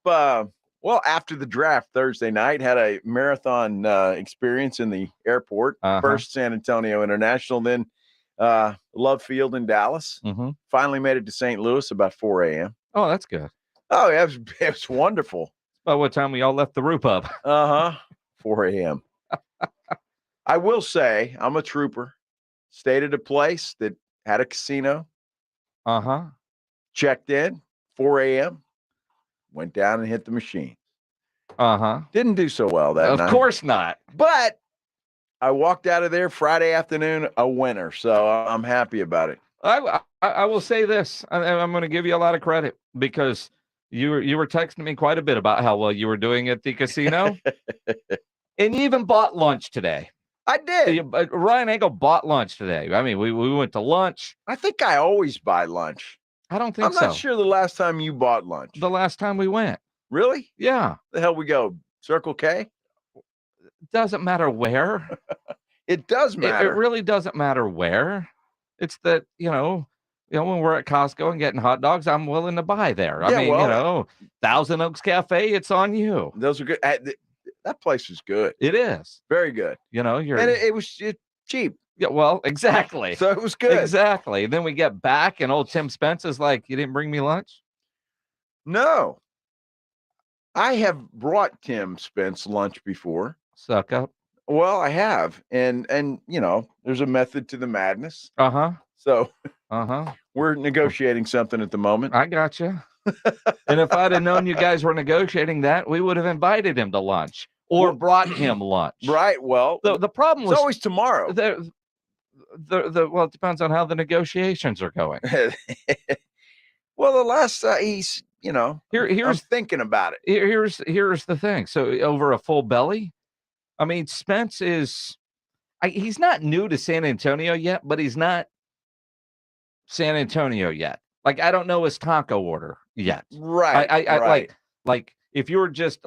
after the draft Thursday night, had a marathon experience in the airport. First San Antonio International, then Love Field in Dallas. Mm-hmm. Finally made it to St. Louis about 4 a.m. Oh, that's good. Oh, yeah, it was wonderful. By what time we all left the roof up? 4 a.m. I will say, I'm a trooper. Stayed at a place that had a casino. Checked in, 4 a.m. Went down and hit the machine. Didn't do so well that night. Of course not. But I walked out of there Friday afternoon a winner, so I'm happy about it. I will say this. I'm going to give you a lot of credit because you were texting me quite a bit about how well you were doing at the casino. And you even bought lunch today. I did. Reinagel bought lunch today. I mean, we went to lunch. I think I always buy lunch. I don't think so. I'm not sure the last time you bought lunch. The last time we went. Really? Yeah. The hell we go? Circle K? Doesn't matter where. It does matter. It really doesn't matter where. It's that, when we're at Costco and getting hot dogs, I'm willing to buy there. I mean, Thousand Oaks Cafe, it's on you. Those are good. That place is good. It is. Very good. And it was cheap. Yeah, well, exactly. So it was good. Exactly. Then we get back and old Tim Spence is like, you didn't bring me lunch? No. I have brought Tim Spence lunch before. Suck up. Well, I have. And there's a method to the madness. So we're negotiating something at the moment. I got you. And if I'd have known you guys were negotiating that, we would have invited him to lunch or brought him lunch. Right. Well, the problem was always tomorrow. It depends on how the negotiations are going. Well, the last I'm thinking about it. Here's the thing. So over a full belly, I mean, Spence he's not new to San Antonio yet, but he's not San Antonio yet. Like, I don't know his taco order yet. Right. I like if you were just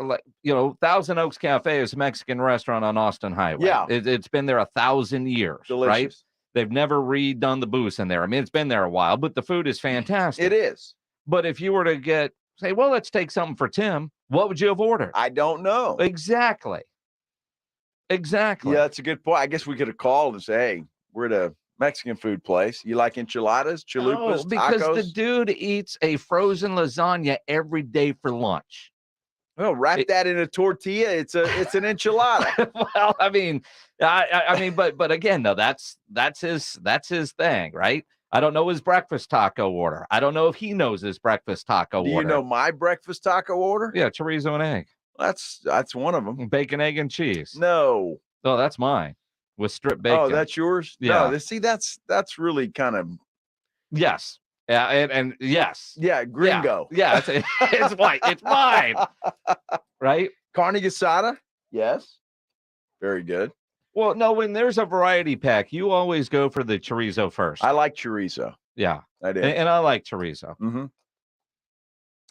Thousand Oaks Cafe is a Mexican restaurant on Austin Highway. Yeah. It's been there 1,000 years. Delicious. Right? They've never redone the booths in there. I mean, it's been there a while, but the food is fantastic. It is. But if you were to say, well, let's take something for Tim, what would you have ordered? I don't know. Exactly. Yeah, that's a good point. I guess we could have called and say, hey, we're at a Mexican food place. You like enchiladas, chalupas, because tacos? the dude eats a frozen lasagna every day for lunch. Well, wrap that in a tortilla. It's an enchilada. Well, I mean, but again, though, that's his thing, right? I don't know his breakfast taco order. I don't know if he knows his breakfast taco order. Do you know my breakfast taco order? Yeah, chorizo and egg. That's one of them. Bacon, egg, and cheese. No. Oh, that's mine with strip bacon. Oh, that's yours? Yeah. No, see, that's really kind of. Yes. Yeah, and yes. Yeah, gringo. Yeah, it's white. It's mine. Right? Carne asada? Yes. Very good. Well, no, when there's a variety pack, you always go for the chorizo first. I like chorizo. Yeah. I did. And I like chorizo. Mm-hmm.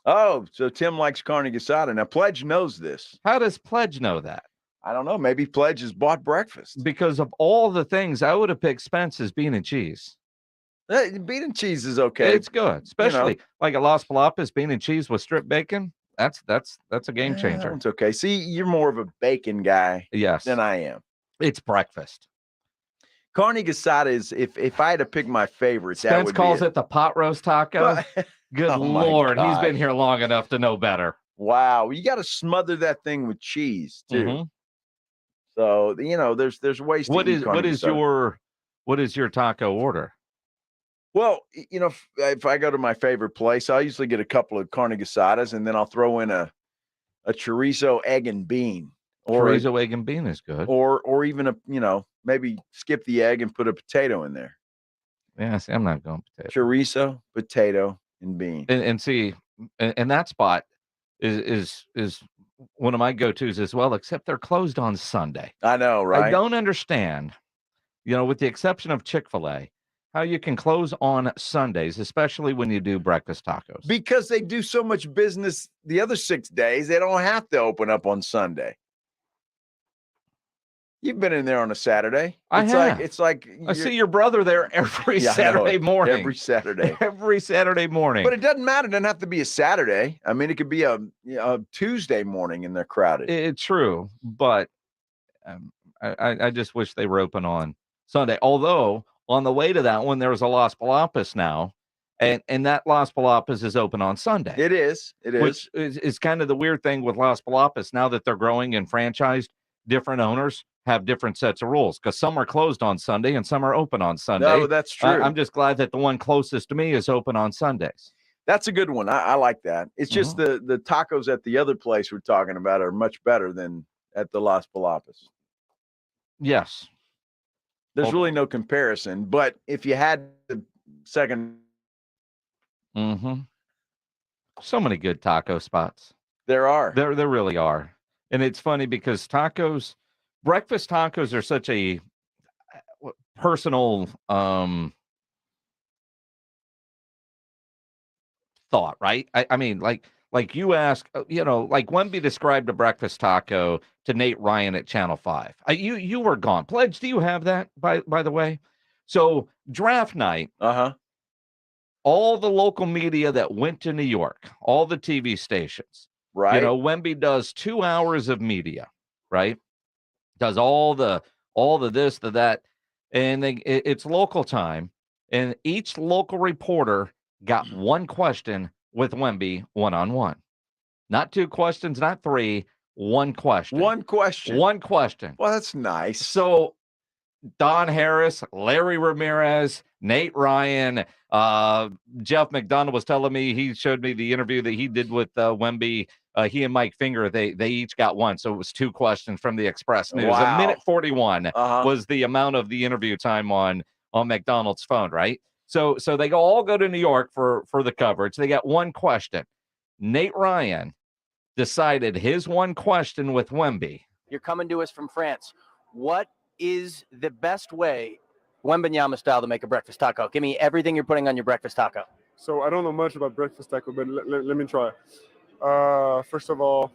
Oh, so Tim likes carne asada. Now, Pledge knows this. How does Pledge know that? I don't know. Maybe Pledge has bought breakfast. Because of all the things, I would have picked Spence's bean and cheese. Bean and cheese is okay. It's good, especially like a Las Palapas bean and cheese with strip bacon. That's a game changer. It's okay. See, you're more of a bacon guy than I am. It's breakfast. Carne asada is, if I had to pick my favorites, that Spence would calls be it the pot roast taco. Good Lord, he's been gosh. here long enough to know better. Wow, you got to smother that thing with cheese too. Mm-hmm. So there's ways to eat carne asada. What is your taco order? Well, if I go to my favorite place, I'll usually get a couple of carne asadas, and then I'll throw in a chorizo, egg, and bean. Chorizo, egg, and bean is good. Or even maybe skip the egg and put a potato in there. Yeah, see, I'm not going potato. Chorizo, potato, and bean. And see, and that spot is one of my go-tos as well, except they're closed on Sunday. I know, right? I don't understand, with the exception of Chick-fil-A, how you can close on Sundays, especially when you do breakfast tacos. Because they do so much business the other 6 days, they don't have to open up on Sunday. You've been in there on a Saturday. It's like I see your brother there every Saturday morning. Every Saturday. Every Saturday morning. But it doesn't matter. It doesn't have to be a Saturday. I mean, it could be a Tuesday morning and they're crowded. It's true, but I just wish they were open on Sunday. Although on the way to that one, there's a Las Palapas now, and that Las Palapas is open on Sunday. It is. Which is kind of the weird thing with Las Palapas now that they're growing and franchised. Different owners have different sets of rules because some are closed on Sunday and some are open on Sunday. No, that's true. I'm just glad that the one closest to me is open on Sundays. That's a good one. I like that. It's just the tacos at the other place we're talking about are much better than at the Las Palapas. Yes. There's really no comparison. But if you had the second. So many good taco spots. There are. There really are. And it's funny because breakfast tacos are such a personal thought, right? I mean, like you ask, like Wemby described a breakfast taco to Nate Ryan at Channel 5. You were gone. Pledge, do you have that, by the way? So draft night, all the local media that went to New York, all the TV stations, right? Wemby does 2 hours of media, right? Does all the this, the that, and it's local time, and each local reporter got one question with Wemby one-on-one. Not 2 questions, not 3, one question. One question. One question. Well, that's nice. So Don Harris, Larry Ramirez, Nate Ryan, Jeff McDonough was telling me, he showed me the interview that he did with Wemby. He and Mike Finger, they each got one. So it was 2 questions from the Express News. Wow. 1:41 was the amount of the interview time on McDonald's phone, right? So they all go to New York for the coverage. They got one question. Nate Ryan decided his one question with Wemby. You're coming to us from France. What is the best way, Wembanyama style, to make a breakfast taco? Give me everything you're putting on your breakfast taco. So I don't know much about breakfast taco, but let me try. First of all,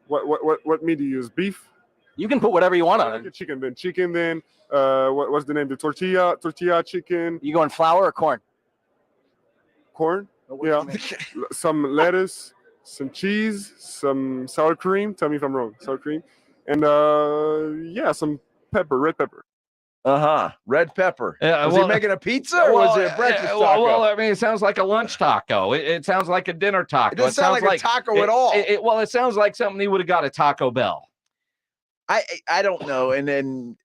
what meat do you use? Beef? You can put whatever you want on it. Chicken then. Chicken then. What's the name? The tortilla chicken. You going flour or corn? Corn. Yeah. Some lettuce, some cheese, some sour cream. Tell me if I'm wrong. Sour cream, and some pepper, red pepper. Red pepper. Was he making a pizza or was it a breakfast taco? Well, I mean, it sounds like a lunch taco. It sounds like a dinner taco. It doesn't sound like a taco at all. It sounds like something he would have got at Taco Bell. I don't know. And then,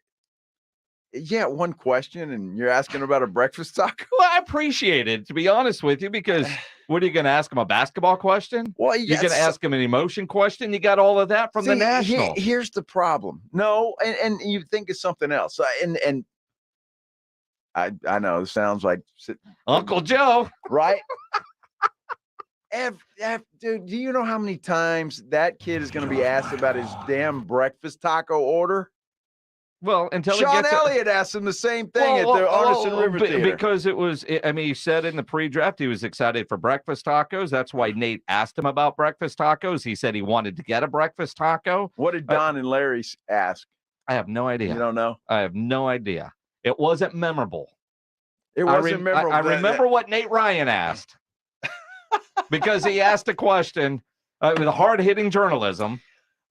one question, and you're asking about a breakfast taco? Well, I appreciate it, to be honest with you, because what are you going to ask him, a basketball question? Well, you're going to ask him an emotion question? You got all of that from the National. Here's the problem. No, and you think of something else. And I know it sounds like Uncle Joe, right? Dude, do you know how many times that kid is going to be asked about his damn breakfast taco order? Well, until Sean Elliott asked him the same thing at the Artisan River Theater. Because it was, he said in the pre-draft he was excited for breakfast tacos. That's why Nate asked him about breakfast tacos. He said he wanted to get a breakfast taco. What did Don and Larry ask? I have no idea. You don't know? I have no idea. It wasn't memorable. It wasn't memorable. I remember what Nate Ryan asked. Because he asked a question with hard-hitting journalism,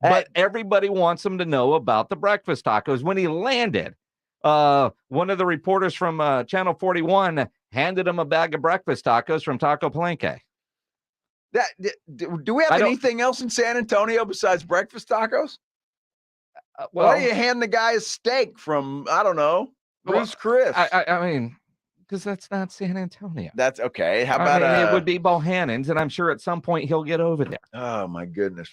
but everybody wants him to know about the breakfast tacos. When he landed, one of the reporters from Channel 41 handed him a bag of breakfast tacos from Taco Palenque. Do we have anything else in San Antonio besides breakfast tacos? Why do you hand the guy a steak from, I don't know, Bruce Chris? I mean... Because that's not San Antonio. That's okay. How about it would be Bohannon's, and I'm sure at some point he'll get over there. Oh my goodness!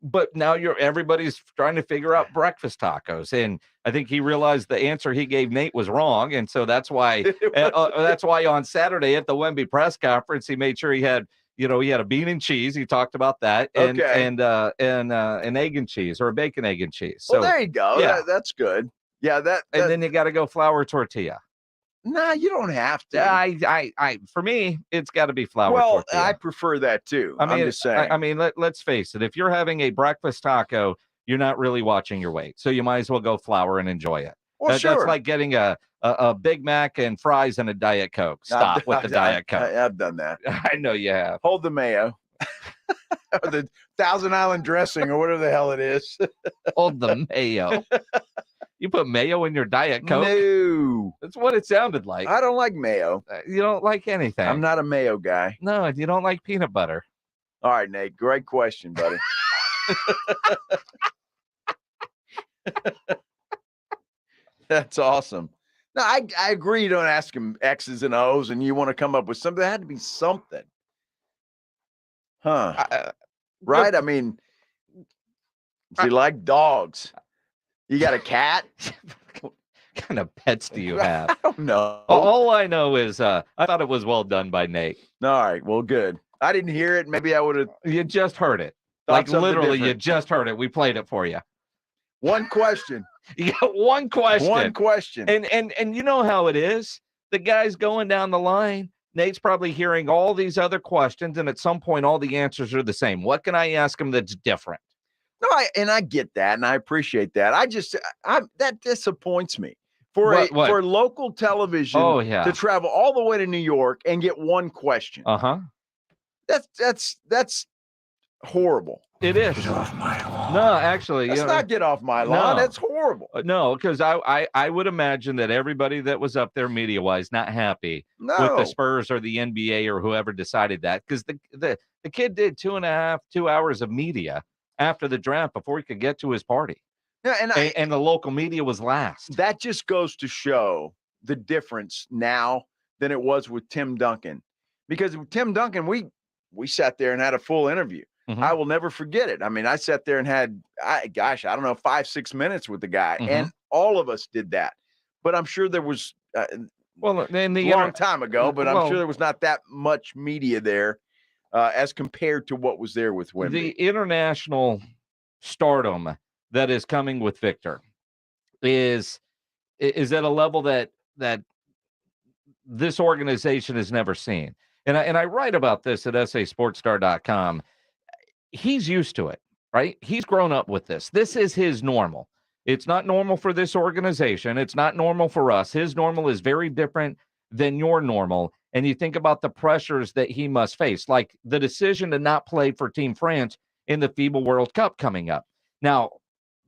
But now everybody's trying to figure out breakfast tacos, and I think he realized the answer he gave Nate was wrong, and so that's why on Saturday at the Wemby press conference he made sure he had a bean and cheese. He talked about that, and an egg and cheese or a bacon, egg and cheese. So there you go. Yeah, that's good. Yeah, and then you got to go flour tortilla. Nah, you don't have to. For me, it's got to be flour. Well, tortilla. I prefer that too. I'm just saying. I mean, let's face it. If you're having a breakfast taco, you're not really watching your weight, so you might as well go flour and enjoy it. Well, sure. That's like getting a Big Mac and fries and a Diet Coke. Stop with the Diet Coke. I've done that. I know you have. Hold the mayo. Or the Thousand Island dressing or whatever the hell it is. Hold the mayo. You put mayo in your Diet Coke? No. That's what it sounded like. I don't like mayo. You don't like anything. I'm not a mayo guy. No, you don't like peanut butter. All right, Nate. Great question, buddy. That's awesome. No, I agree. You don't ask him X's and O's and you want to come up with something. There had to be something. Huh. Right? I mean, do you like dogs? You got a cat? What kind of pets do you have? I don't know. All I know is I thought it was well done by Nate. All right. Well, good. I didn't hear it. Maybe I would have. You just heard it. Like literally, you just heard it. We played it for you. One question. You got one question. One question. And you know how it is. The guy's going down the line. Nate's probably hearing all these other questions, and at some point, all the answers are the same. What can I ask him that's different? No, I get that, and I appreciate that. That disappoints me for for local television to travel all the way to New York and get one question. That's horrible. It is. Get off my lawn. No, actually, that's not get off my lawn. That's horrible. No, because I would imagine that everybody that was up there media-wise not happy with the Spurs or the NBA or whoever decided that, because the kid did 2 hours of media after the draft before he could get to his party. Yeah, and the local media was last. That just goes to show the difference now than it was with Tim Duncan. Because with Tim Duncan, we sat there and had a full interview. Mm-hmm. I will never forget it. I mean, I sat there and had, I don't know, 5-6 minutes with the guy. Mm-hmm. And all of us did that. But I'm sure there was in the long time ago, but I'm sure there was not that much media there as compared to what was there with Wemby. The international stardom that is coming with Victor is at a level that this organization has never seen. And I write about this at sasportstar.com. He's used to it, right? He's grown up with this. This is his normal. It's not normal for this organization. It's not normal for us. His normal is very different than your normal. And you think about the pressures that he must face, like the decision to not play for Team France in the FIBA World Cup coming up. Now,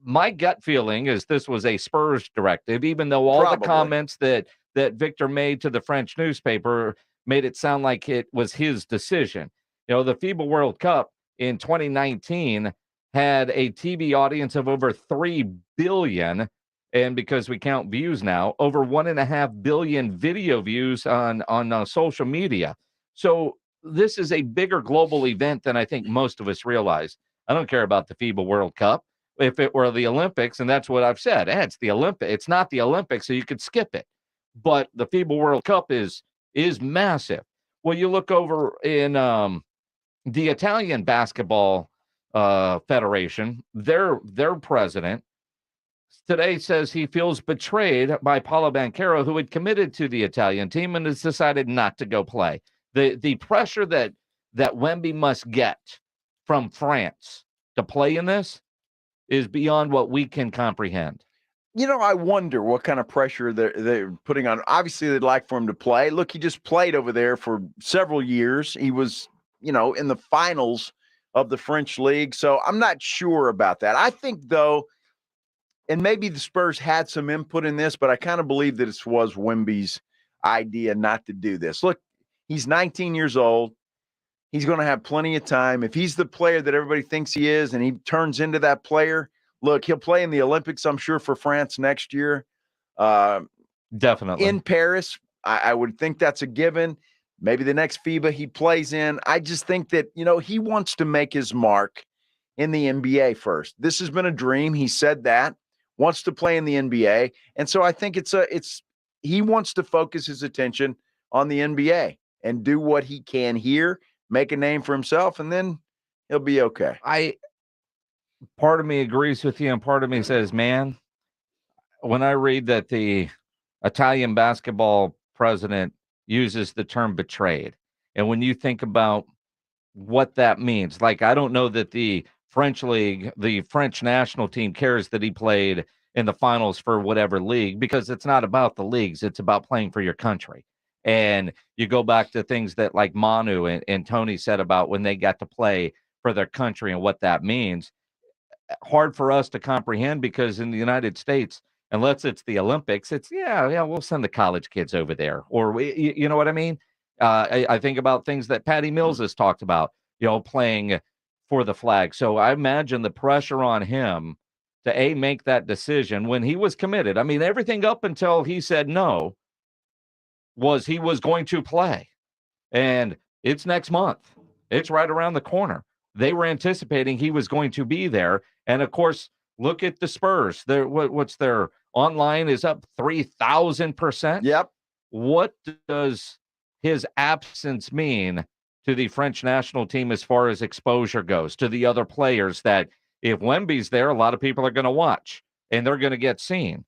my gut feeling is this was a Spurs directive, even though all the comments that Victor made to the French newspaper made it sound like it was his decision. You know, the FIBA World Cup in 2019 had a TV audience of over 3 billion. And because we count views now, over 1.5 billion video views on social media. So this is a bigger global event than I think most of us realize. I don't care about the FIBA World Cup. If it were the Olympics, and that's what I've said, it's the Olympic. It's not the Olympics, so you could skip it. But the FIBA World Cup is massive. Well, you look over in the Italian basketball federation, their president today says he feels betrayed by Paolo Banchero, who had committed to the Italian team and has decided not to go play. The pressure that Wemby must get from France to play in this is beyond what we can comprehend. You know, I wonder what kind of pressure they're putting on. Obviously, they'd like for him to play. Look, he just played over there for several years. He was, in the finals of the French league. So I'm not sure about that. I think, though, and maybe the Spurs had some input in this, but I kind of believe that it was Wemby's idea not to do this. Look, he's 19 years old. He's going to have plenty of time. If he's the player that everybody thinks he is and he turns into that player, look, he'll play in the Olympics, I'm sure, for France next year. Definitely. In Paris, I would think that's a given. Maybe the next FIBA he plays in. I just think that, he wants to make his mark in the NBA first. This has been a dream. He said that. Wants to play in the NBA. And so I think he wants to focus his attention on the NBA and do what he can here, make a name for himself, and then he'll be okay. Part of me agrees with you, and part of me says, man, when I read that the Italian basketball president uses the term betrayed, and when you think about what that means, like, I don't know that the French league, the French national team cares that he played in the finals for whatever league, because it's not about the leagues. It's about playing for your country. And you go back to things that like Manu and Tony said about when they got to play for their country and what that means. Hard for us to comprehend, because in the United States, unless it's the Olympics, it's we'll send the college kids over there, or you know what I mean? I think about things that Patty Mills has talked about, playing for the flag. So I imagine the pressure on him to make that decision when he was committed. I mean, everything up until he said no was he was going to play, and it's next month. It's right around the corner. They were anticipating he was going to be there. And of course, look at the Spurs. What's their online is up 3,000%. Yep. What does his absence mean to the French national team as far as exposure goes, to the other players, that if Wemby's there, a lot of people are going to watch and they're going to get seen.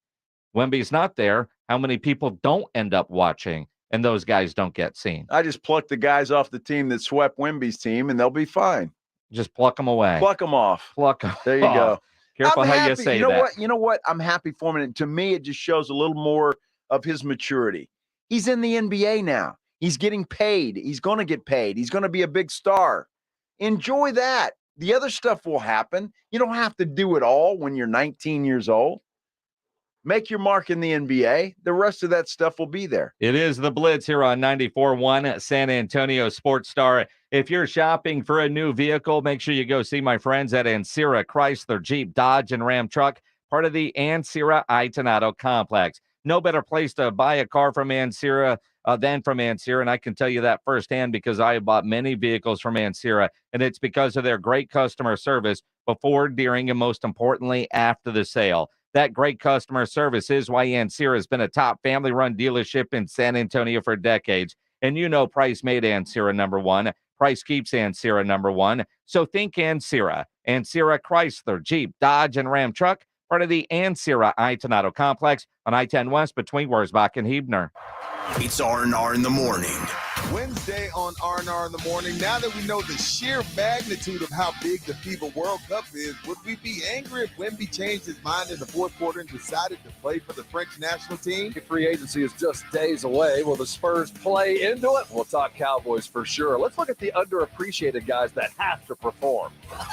Wemby's not there, how many people don't end up watching and those guys don't get seen? I just plucked the guys off the team that swept Wemby's team, and they'll be fine. Just pluck them away. Pluck them off. Pluck them. There you go. Careful how you say that. You know what? I'm happy for him. And to me, it just shows a little more of his maturity. He's in the NBA now. He's getting paid. He's going to get paid. He's going to be a big star. Enjoy that. The other stuff will happen. You don't have to do it all when you're 19 years old. Make your mark in the NBA. The rest of that stuff will be there. It is the Blitz here on 94.1 San Antonio Sports Star. If you're shopping for a new vehicle, make sure you go see my friends at Ancira Chrysler, Jeep, Dodge, and Ram Truck, part of the Ancira Itonado complex. No better place to buy a car from Ancira than from Ancira, and I can tell you that firsthand because I have bought many vehicles from Ancira, and it's because of their great customer service before, during, and most importantly, after the sale. That great customer service is why Ancira has been a top family-run dealership in San Antonio for decades. And Price made Ancira number one. Price keeps Ancira number one. So think Ancira. Ancira Chrysler, Jeep, Dodge, and Ram truck, part of the Ancira Itonado complex on I-10 West between Wurzbach and Huebner. It's R&R in the morning. Wednesday on R&R in the morning. Now that we know the sheer magnitude of how big the FIBA World Cup is, would we be angry if Wemby changed his mind in the fourth quarter and decided to play for the French national team? Free agency is just days away. Will the Spurs play into it? We'll talk Cowboys for sure. Let's look at the underappreciated guys that have to perform.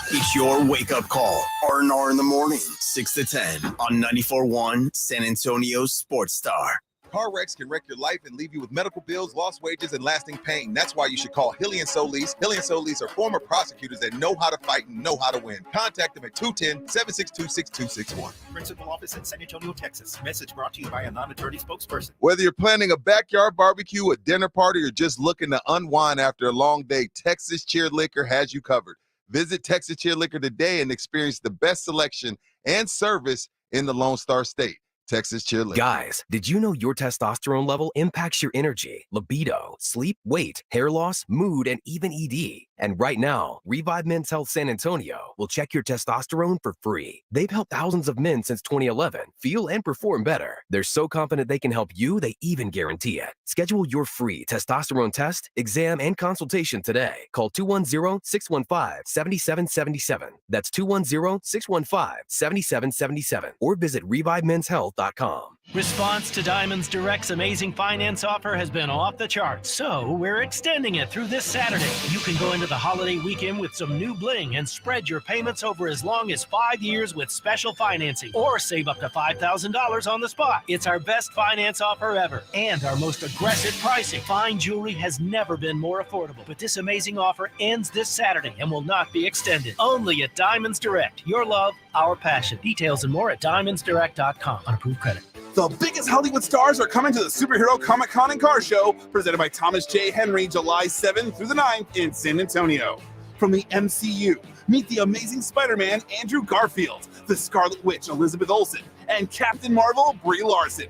It's your wake-up call. R&R in the morning, 6 to 10 on 94.1 San Antonio Sports Star. Car wrecks can wreck your life and leave you with medical bills, lost wages, and lasting pain. That's why you should call Hilly and Solis. Hilly and Solis are former prosecutors that know how to fight and know how to win. Contact them at 210-762-6261. Principal office in San Antonio, Texas. Message brought to you by a non-attorney spokesperson. Whether you're planning a backyard barbecue, a dinner party, or just looking to unwind after a long day, Texas Cheer Liquor has you covered. Visit Texas Cheer Liquor today and experience the best selection and service in the Lone Star State. Texas Cheer Liquor. Guys, did you know your testosterone level impacts your energy, libido, sleep, weight, hair loss, mood, and even ED? And right now, Revive Men's Health San Antonio will check your testosterone for free. They've helped thousands of men since 2011 feel and perform better. They're so confident they can help you, they even guarantee it. Schedule your free testosterone test, exam, and consultation today. Call 210-615-7777. That's 210-615-7777. Or visit ReviveMen'sHealth.com. Response to Diamonds Direct's amazing finance offer has been off the charts, so we're extending it through this Saturday. You can go into the holiday weekend with some new bling and spread your payments over as long as 5 years with special financing, or save up to $5,000 on the spot. It's our best finance offer ever and our most aggressive pricing. Fine jewelry has never been more affordable, but this amazing offer ends this Saturday and will not be extended. Only at Diamonds Direct. Your love, our passion. Details and more at diamondsdirect.com on approved credit. The biggest Hollywood stars are coming to the Superhero Comic-Con and Car Show, presented by Thomas J. Henry, July 7th through the 9th in San Antonio. From the MCU, meet the Amazing Spider-Man, Andrew Garfield, the Scarlet Witch, Elizabeth Olsen, and Captain Marvel, Brie Larson.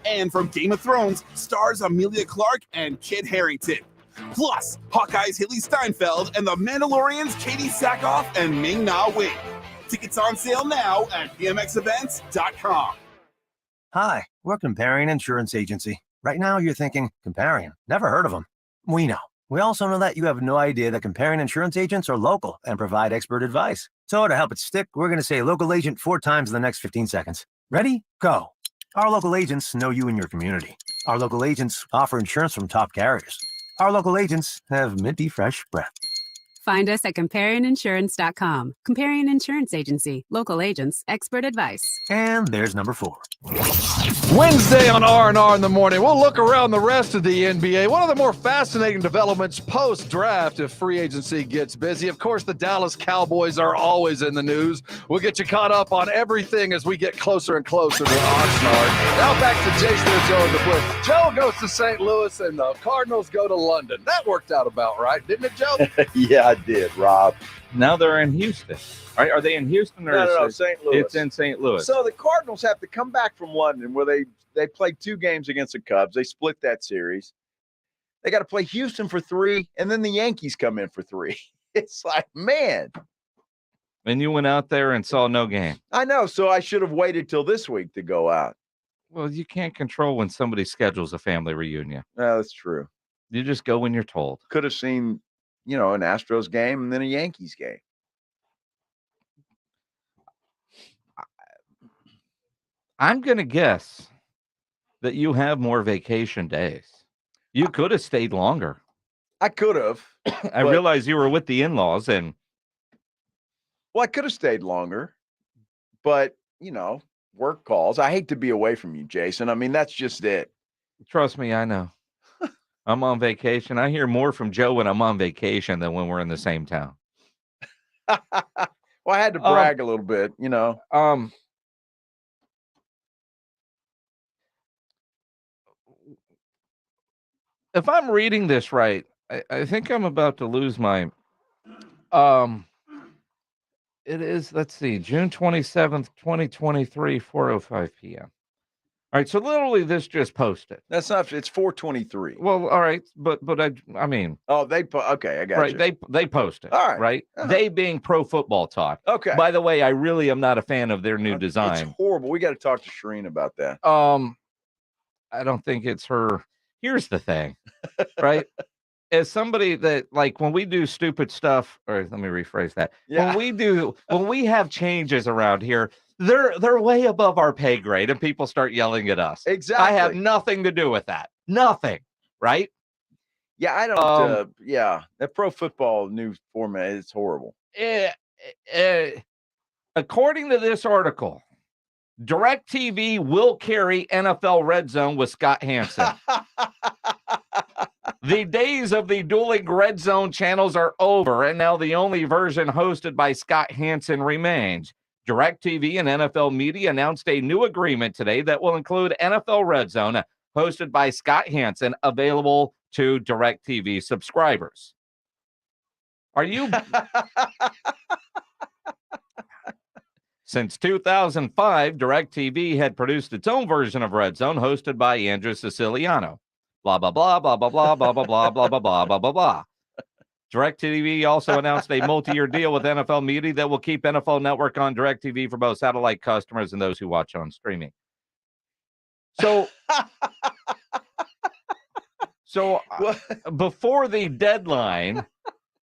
And from Game of Thrones, stars Emilia Clarke and Kit Harington. Plus, Hawkeye's Haley Steinfeld and the Mandalorians, Katie Sackhoff and Ming-Na Wen. Tickets on sale now at bmxevents.com. Hi, we're Comparion Insurance Agency. Right now you're thinking, Comparion, never heard of them. We know. We also know that you have no idea that Comparion Insurance agents are local and provide expert advice. So to help it stick, we're going to say local agent 4 times in the next 15 seconds. Ready? Go. Our local agents know you and your community. Our local agents offer insurance from top carriers. Our local agents have minty fresh breath. Find us at ComparionInsurance.com. Comparion Insurance Agency. Local agents. Expert advice. And there's number 4. Wednesday on R&R in the morning, we'll look around the rest of the NBA. One of the more fascinating developments post-draft if free agency gets busy. Of course, the Dallas Cowboys are always in the news. We'll get you caught up on everything as we get closer and closer to Oxnard. Now back to Jason and Joe in the Blitz. Joe goes to St. Louis and the Cardinals go to London. That worked out about right, didn't it, Joe? Yeah, I did, Rob. Now they're in Houston. Are they in Houston or No, St. Louis. It's in St. Louis. So the Cardinals have to come back from London where they played 2 games against the Cubs. They split that series. They got to play Houston for 3, and then the Yankees come in for 3. It's like, man. And you went out there and saw no game. I know, so I should have waited till this week to go out. Well, you can't control when somebody schedules a family reunion. No, that's true. You just go when you're told. Could have seen, an Astros game and then a Yankees game. I'm going to guess that you have more vacation days. You could have stayed longer. I could have. I realize you were with the in-laws and. Well, I could have stayed longer, but, work calls. I hate to be away from you, Jason. I mean, that's just it. Trust me, I know. I'm on vacation. I hear more from Joe when I'm on vacation than when we're in the same town. Well, I had to brag a little bit, If I'm reading this right, I think I'm about to lose my it is, let's see, June 27th, 2023, 4:05 p.m. All right, so literally this just posted. That's not. It's 4:23. Well, all right, but I mean. Oh, okay, I got right, you. They posted. All right. Right? They being Pro Football Talk. Okay. By the way, I really am not a fan of their new design. It's horrible. We got to talk to Shireen about that. I don't think it's her. Here's the thing, right? As somebody that, like, when we do stupid stuff, or let me rephrase that. Yeah. When we have changes around here, they're way above our pay grade, and people start yelling at us. Exactly. I have nothing to do with that. Nothing. Right? Yeah, I don't. That Pro Football new format is horrible. According to this article, DirecTV will carry NFL Red Zone with Scott Hansen. The days of the dueling Red Zone channels are over, and now the only version hosted by Scott Hansen remains. DirecTV and NFL Media announced a new agreement today that will include NFL Red Zone, hosted by Scott Hansen, available to DirecTV subscribers. Are you... Since 2005, DirecTV had produced its own version of Red Zone, hosted by Andrew Siciliano. Blah, blah, blah, blah, blah, blah, blah, blah, blah, blah, blah, blah, blah, blah, blah. DirecTV also announced a multi-year deal with NFL Media that will keep NFL Network on DirecTV for both satellite customers and those who watch on streaming. So before the deadline,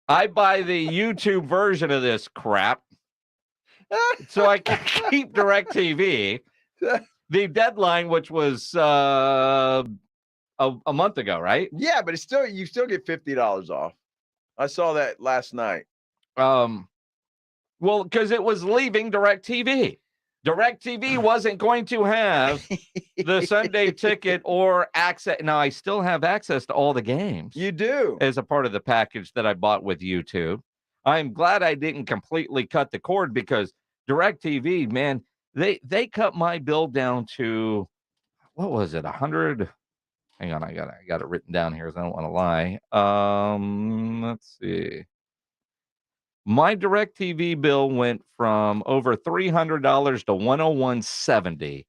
I buy the YouTube version of this crap so I can keep DirecTV. The deadline, which was a month ago, right? Yeah, but you still get $50 off. I saw that last night. Well, because it was leaving DirecTV. DirecTV wasn't going to have the Sunday ticket or access. Now, I still have access to all the games. You do. As a part of the package that I bought with YouTube. I'm glad I didn't completely cut the cord, because DirecTV, man, they cut my bill down to, what was it, 100? Hang on, I got it written down here, so I don't want to lie. Let's see. My DirecTV bill went from over $300 to $101.70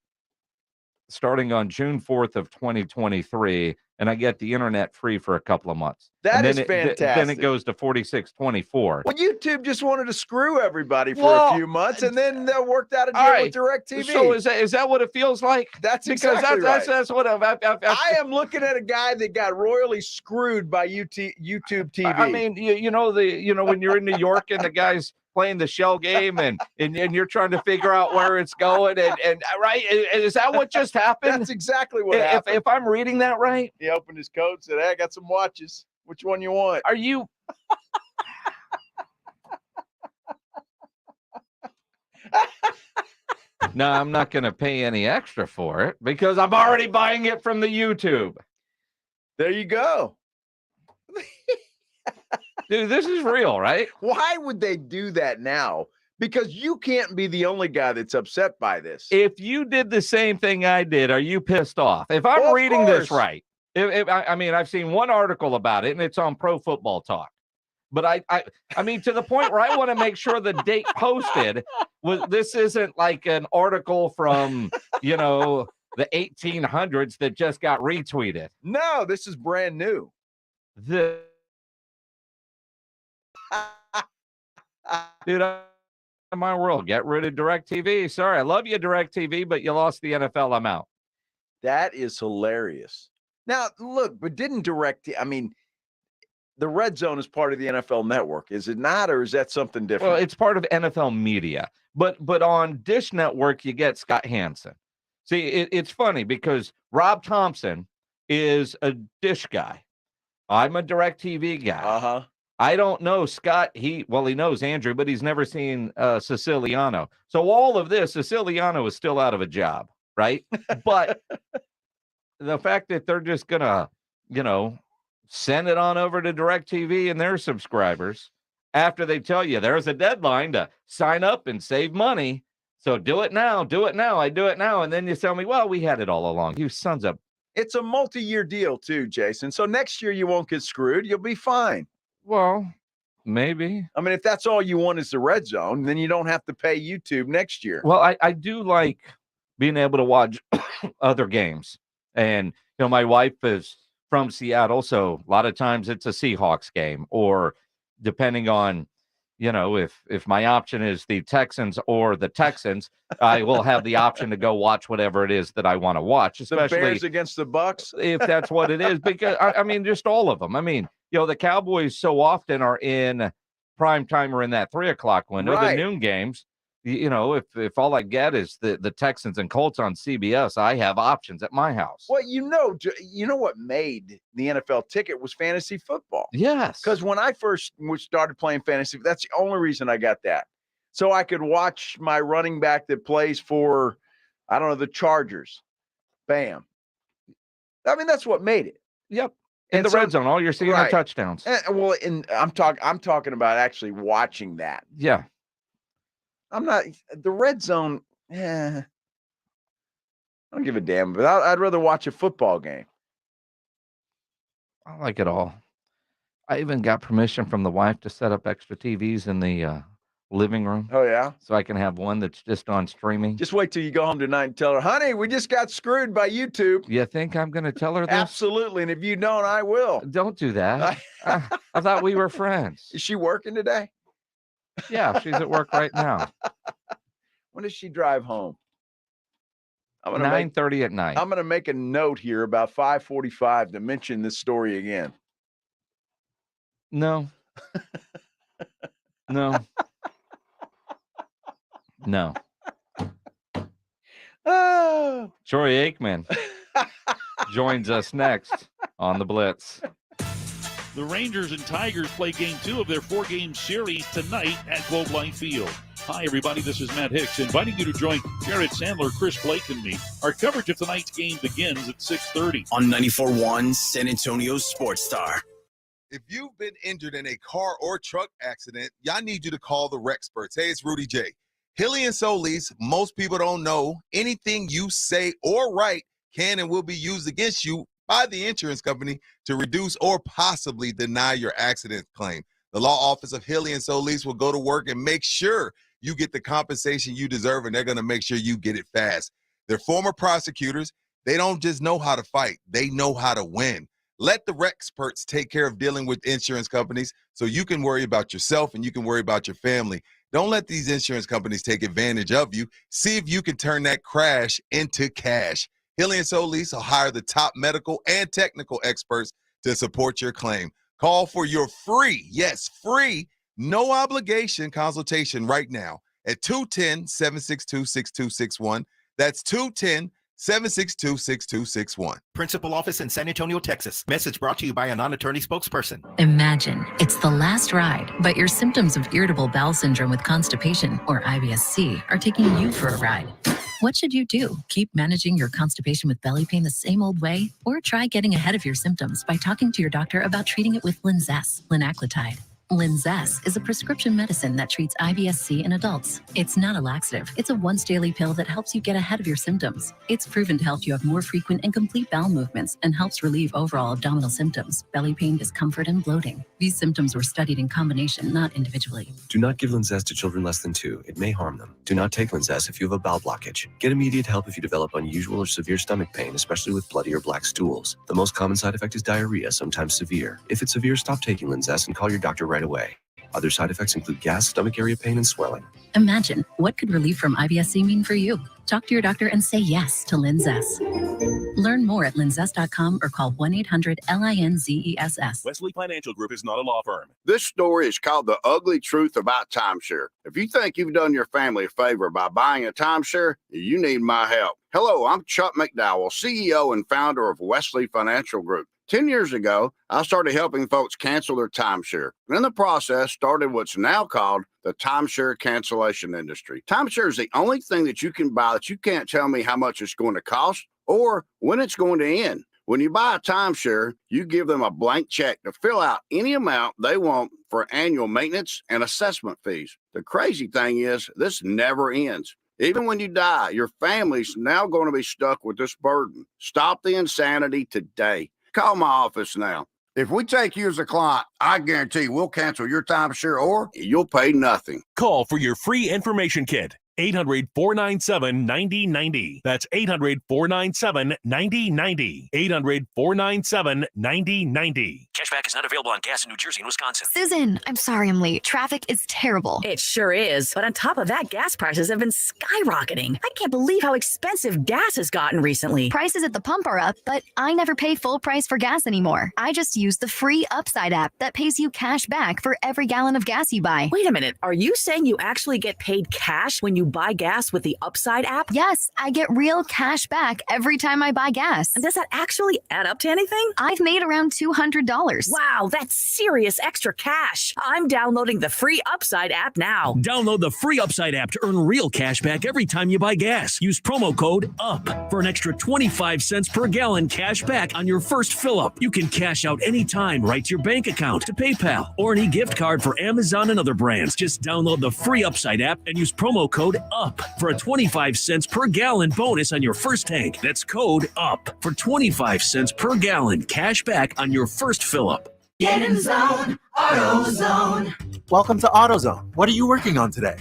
starting on June 4th of 2023, and I get the internet free for a couple of months. That is fantastic. Then it goes to $46.24. Well, YouTube just wanted to screw everybody for a few months, and then they worked out a deal with DirecTV. So is that what it feels like? That's because exactly right. That's what I am looking at a guy that got royally screwed by YouTube TV. I mean, you know when you're in New York and the guy's playing the shell game and you're trying to figure out where it's going and right? Is that what just happened? That's exactly what happened. If I'm reading that right? He opened his coat and said, "Hey, I got some watches. Which one you want?" Are you? No, I'm not going to pay any extra for it because I'm already buying it from the YouTube. There you go. Dude, this is real, right? Why would they do that now? Because you can't be the only guy that's upset by this. If you did the same thing I did, are you pissed off? If I'm reading this right, I mean, I've seen one article about it, and it's on Pro Football Talk. But I mean, to the point where I want to make sure the date posted this isn't like an article from, the 1800s that just got retweeted. No, this is brand new. Dude, in my world, get rid of DirecTV. Sorry, I love you, DirecTV, but you lost the NFL. I'm out. That is hilarious. Now, look, but didn't the Red Zone is part of the NFL Network, is it not, or is that something different? Well, it's part of NFL Media, but on Dish Network, you get Scott Hansen. See, it's funny because Rob Thompson is a Dish guy. I'm a DirecTV guy. Uh-huh. I don't know Scott. He knows Andrew, but he's never seen Siciliano. So all of this, Siciliano is still out of a job, right? But the fact that they're just gonna, send it on over to DirecTV and their subscribers after they tell you there's a deadline to sign up and save money. So do it now. I do it now. And then you tell me, well, we had it all along. You sons of. It's a multi-year deal too, Jason. So next year you won't get screwed. You'll be fine. Well, maybe. I mean, if that's all you want is the Red Zone, then you don't have to pay YouTube next year. Well, I do like being able to watch other games. And, my wife is from Seattle, so a lot of times it's a Seahawks game, or depending on, if my option is the Texans or the Texans, I will have the option to go watch whatever it is that I want to watch, especially the Bears against the Bucks, if that's what it is. Because I mean, just all of them. I mean, the Cowboys so often are in prime time or in that 3:00 window. Right. The noon games, if all I get is the Texans and Colts on CBS, I have options at my house. Well, you know what made the NFL ticket was fantasy football. Yes. Because when I first started playing fantasy, that's the only reason I got that. So I could watch my running back that plays for, I don't know, the Chargers. Bam. I mean, that's what made it. Yep. In the red zone, all you're seeing are touchdowns. And I'm talking about actually watching that. Yeah. I'm not the red zone. I don't give a damn, but I'd rather watch a football game. I like it all. I even got permission from the wife to set up extra TVs in the living room. Oh, yeah? So I can have one that's just on streaming. Just wait till you go home tonight and tell her, honey, we just got screwed by YouTube. You think I'm going to tell her this? Absolutely. And if you don't, I will. Don't do that. I thought we were friends. Is she working today? Yeah, she's at work right now. When does she drive home? 9:30 at night. I'm going to make a note here about 5:45 to mention this story again. No. No. No. Oh. Troy Aikman joins us next on the Blitz. The Rangers and Tigers play game 2 of their 4-game series tonight at Globe Life Field. Hi, everybody. This is Matt Hicks, inviting you to join Jared Sandler, Chris Blake, and me. Our coverage of tonight's game begins at 6:30. On 94.1 San Antonio Sports Star. If you've been injured in a car or truck accident, y'all need you to call the Rexperts. Hey, it's Rudy J. Hilly and Solis, most people don't know anything you say or write can and will be used against you by the insurance company to reduce or possibly deny your accident claim. The law office of Hilly and Solis will go to work and make sure you get the compensation you deserve, and they're going to make sure you get it fast. They're former prosecutors. They don't just know how to fight. They know how to win. Let the Rexperts take care of dealing with insurance companies so you can worry about yourself and you can worry about your family. Don't let these insurance companies take advantage of you. See if you can turn that crash into cash. Hilly and Solis will hire the top medical and technical experts to support your claim. Call for your free, yes, free, no obligation consultation right now at 210-762-6261. That's 210-762-6261. Principal office in San Antonio, Texas. Message brought to you by a non-attorney spokesperson. Imagine it's the last ride, but your symptoms of irritable bowel syndrome with constipation, or IBS-C, are taking you for a ride. What should you do? Keep managing your constipation with belly pain the same old way? Or try getting ahead of your symptoms by talking to your doctor about treating it with Linzess, linaclotide. Linzess is a prescription medicine that treats IBS-C in adults. It's not a laxative. It's a once-daily pill that helps you get ahead of your symptoms. It's proven to help you have more frequent and complete bowel movements and helps relieve overall abdominal symptoms, belly pain, discomfort, and bloating. These symptoms were studied in combination, not individually. Do not give Linzess to children less than 2. It may harm them. Do not take Linzess if you have a bowel blockage. Get immediate help if you develop unusual or severe stomach pain, especially with bloody or black stools. The most common side effect is diarrhea, sometimes severe. If it's severe, stop taking Linzess and call your doctor right away. Other side effects include gas, stomach area pain, and swelling. Imagine, what could relief from IBS-C mean for you? Talk to your doctor and say yes to Linzess. Learn more at linzess.com or call 1-800-LINZESS. Wesley Financial Group is not a law firm. This story is called The Ugly Truth About Timeshare. If you think you've done your family a favor by buying a timeshare, you need my help. Hello, I'm Chuck McDowell, CEO and founder of Wesley Financial Group. 10 years ago, I started helping folks cancel their timeshare. And in the process, started what's now called the timeshare cancellation industry. Timeshare is the only thing that you can buy that you can't tell me how much it's going to cost or when it's going to end. When you buy a timeshare, you give them a blank check to fill out any amount they want for annual maintenance and assessment fees. The crazy thing is, this never ends. Even when you die, your family's now going to be stuck with this burden. Stop the insanity today. Call my office now. If we take you as a client, I guarantee we'll cancel your timeshare or you'll pay nothing. Call for your free information kit 800-497-9090. That's 800-497-9090. 800-497-9090. Cashback is not available on gas in New Jersey and Wisconsin. Susan, I'm sorry I'm late. Traffic is terrible. It sure is. But on top of that, gas prices have been skyrocketing. I can't believe how expensive gas has gotten recently. Prices at the pump are up, but I never pay full price for gas anymore. I just use the free Upside app that pays you cash back for every gallon of gas you buy. Wait a minute. Are you saying you actually get paid cash when you buy gas with the Upside app? Yes, I get real cash back every time I buy gas. And does that actually add up to anything? I've made around $200. Wow, that's serious extra cash. I'm downloading the free Upside app now. Download the free Upside app to earn real cash back every time you buy gas. Use promo code UP for an extra 25 cents per gallon cash back on your first fill up. You can cash out anytime right to your bank account, to PayPal, or any gift card for Amazon and other brands. Just download the free Upside app and use promo code UP for a 25 cents per gallon bonus on your first tank. That's code UP for 25 cents per gallon cash back on your first fill up. Get in the zone, AutoZone. Welcome to AutoZone. What are you working on today?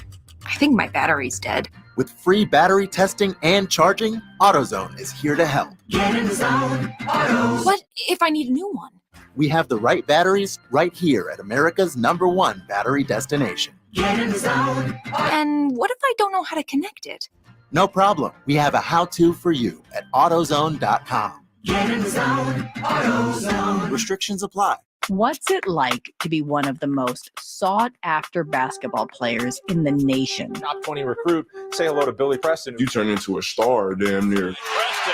I think my battery's dead. With free battery testing and charging, AutoZone is here to help. Get in the zone, AutoZone. What if I need a new one? We have the right batteries right here at America's #1 battery destination. Get in the zone. And what if I don't know how to connect it? No problem. We have a how-to for you at AutoZone.com. Get in the zone, AutoZone. Restrictions apply. What's it like to be one of the most sought-after basketball players in the nation? Top 20 recruit. Say hello to Billy Preston. You turn into a star damn near. Preston.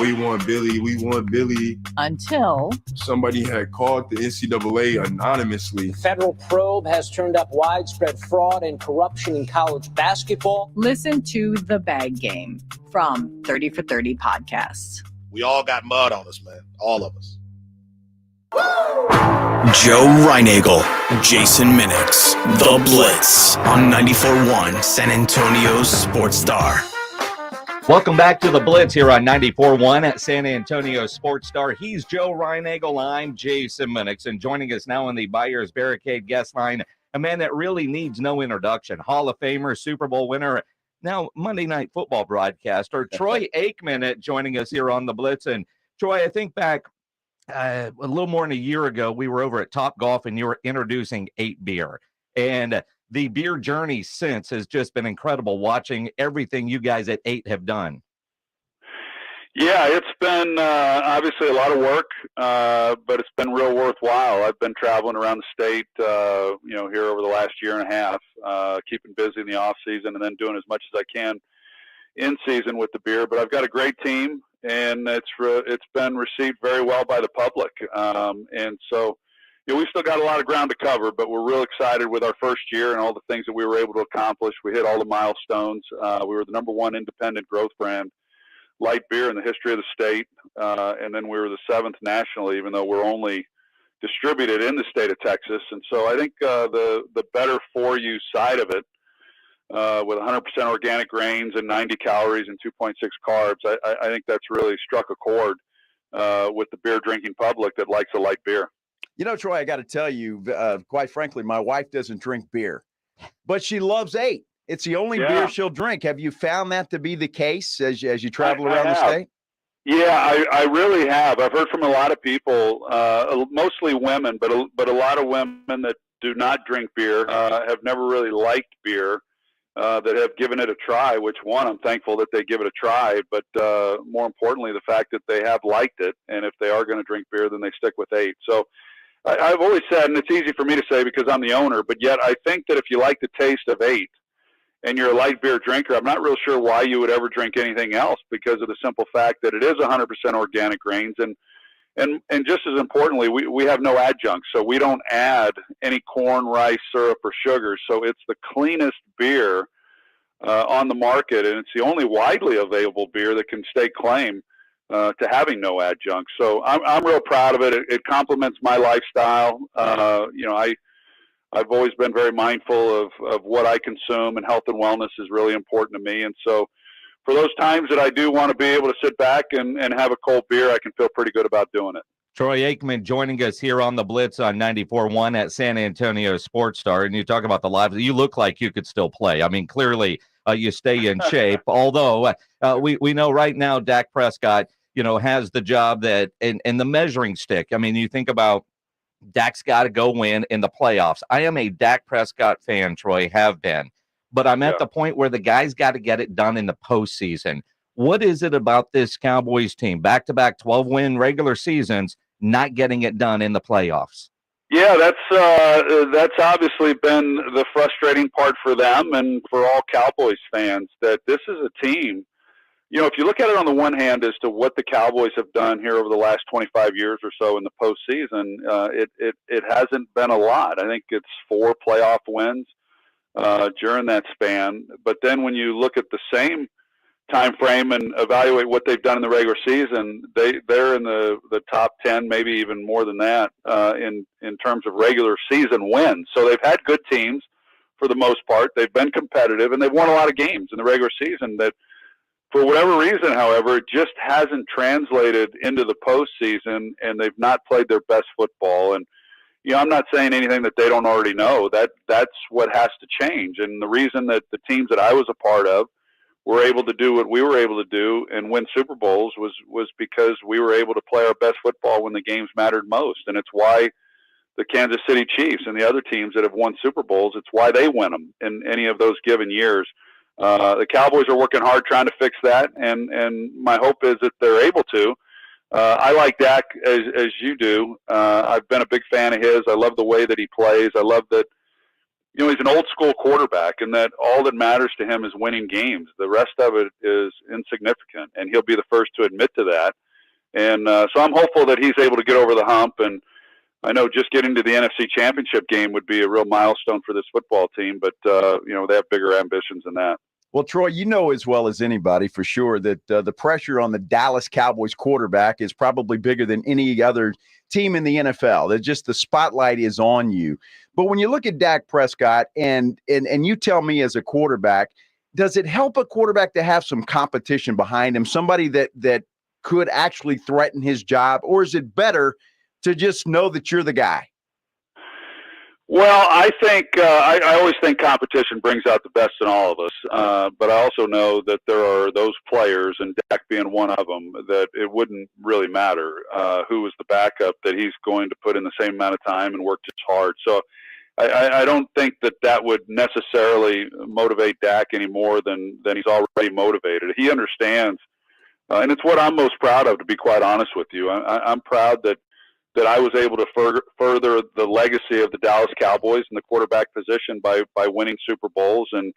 We want Billy. We want Billy. Until somebody had called the NCAA anonymously. Federal probe has turned up widespread fraud and corruption in college basketball. Listen to The Bag Game from 30 for 30 podcasts. We all got mud on us, man. All of us. Joe Reinagel, Jason Minix, The Blitz on 94.1 San Antonio's Sports Star. Welcome back to the Blitz here on 94.1 at San Antonio Sports Star. He's Joe Reinagel. I'm Jason Minix, and joining us now on the Buyers Barricade guest line, a man that really needs no introduction. Hall of Famer, Super Bowl winner, now Monday Night Football broadcaster, Troy Aikman, joining us here on the Blitz. And Troy, I think back a little more than a year ago, we were over at Top Golf, and you were introducing 8 Beer. And the beer journey since has just been incredible, watching everything you guys at 8 have done. Yeah, it's been obviously a lot of work, but it's been real worthwhile. I've been traveling around the state, here over the last year and a half, keeping busy in the off season and then doing as much as I can in season with the beer. But I've got a great team, and it's been received very well by the public. And so, we've still got a lot of ground to cover, but we're real excited with our first year and all the things that we were able to accomplish. We hit all the milestones. We were the #1 independent growth brand, light beer in the history of the state. And then we were the 7th nationally, even though we're only distributed in the state of Texas. And so I think the better for you side of it, with 100% organic grains and 90 calories and 2.6 carbs, I think that's really struck a chord with the beer drinking public that likes a light beer. Troy, I got to tell you, quite frankly, my wife doesn't drink beer, but she loves 8. It's the only beer she'll drink. Have you found that to be the case as you travel around the state? Yeah, I really have. I've heard from a lot of people, mostly women, but a lot of women that do not drink beer have never really liked beer, that have given it a try, which I'm thankful that they give it a try, but more importantly, the fact that they have liked it, and if they are going to drink beer, then they stick with 8. So I've always said, and it's easy for me to say because I'm the owner, but yet I think that if you like the taste of 8 and you're a light beer drinker, I'm not real sure why you would ever drink anything else, because of the simple fact that it is 100% organic grains. And just as importantly, we have no adjuncts. So we don't add any corn, rice, syrup, or sugar. So it's the cleanest beer on the market, and it's the only widely available beer that can stake claim to having no adjuncts. So I'm real proud of it. It complements my lifestyle. I've always been very mindful of what I consume, and health and wellness is really important to me. And so for those times that I do want to be able to sit back and have a cold beer, I can feel pretty good about doing it. Troy Aikman joining us here on the Blitz on 94.1 at San Antonio Sports Star. And you talk about the live, you look like you could still play. I mean, clearly you stay in shape. Although we know right now Dak Prescott, has the job that and the measuring stick. I mean, you think about Dak's got to go win in the playoffs. I am a Dak Prescott fan, Troy, have been. But I'm at the point where the guy's got to get it done in the postseason. What is it about this Cowboys team, back-to-back 12-win regular seasons, not getting it done in the playoffs? Yeah, that's obviously been the frustrating part for them and for all Cowboys fans, that this is a team. If you look at it on the one hand as to what the Cowboys have done here over the last 25 years or so in the postseason, it hasn't been a lot. I think it's 4 playoff wins during that span. But then when you look at the same time frame and evaluate what they've done in the regular season, they're in the top 10, maybe even more than that, in terms of regular season wins. So they've had good teams for the most part. They've been competitive, and they've won a lot of games in the regular season that, for whatever reason, however, it just hasn't translated into the postseason, and they've not played their best football. And I'm not saying anything that they don't already know. That's what has to change. And the reason that the teams that I was a part of were able to do what we were able to do and win Super Bowls was because we were able to play our best football when the games mattered most. And it's why the Kansas City Chiefs and the other teams that have won Super Bowls, it's why they win them in any of those given years. The Cowboys are working hard trying to fix that, and my hope is that they're able to. I like Dak as you do. I've been a big fan of his. I love the way that he plays. I love that, he's an old school quarterback, and that all that matters to him is winning games. The rest of it is insignificant, and he'll be the first to admit to that. And so I'm hopeful that he's able to get over the hump. And I know just getting to the NFC Championship game would be a real milestone for this football team, but they have bigger ambitions than that. Well, Troy, you know as well as anybody for sure that the pressure on the Dallas Cowboys quarterback is probably bigger than any other team in the NFL. That just the spotlight is on you. But when you look at Dak Prescott and you tell me as a quarterback, does it help a quarterback to have some competition behind him, somebody that could actually threaten his job, or is it better to just know that you're the guy? Well, I think I always think competition brings out the best in all of us. But I also know that there are those players, and Dak being one of them, that it wouldn't really matter who was the backup, that he's going to put in the same amount of time and work just hard. So I don't think that would necessarily motivate Dak any more than he's already motivated. He understands, and it's what I'm most proud of, to be quite honest with you. I'm proud that I was able to further the legacy of the Dallas Cowboys in the quarterback position by winning Super Bowls, and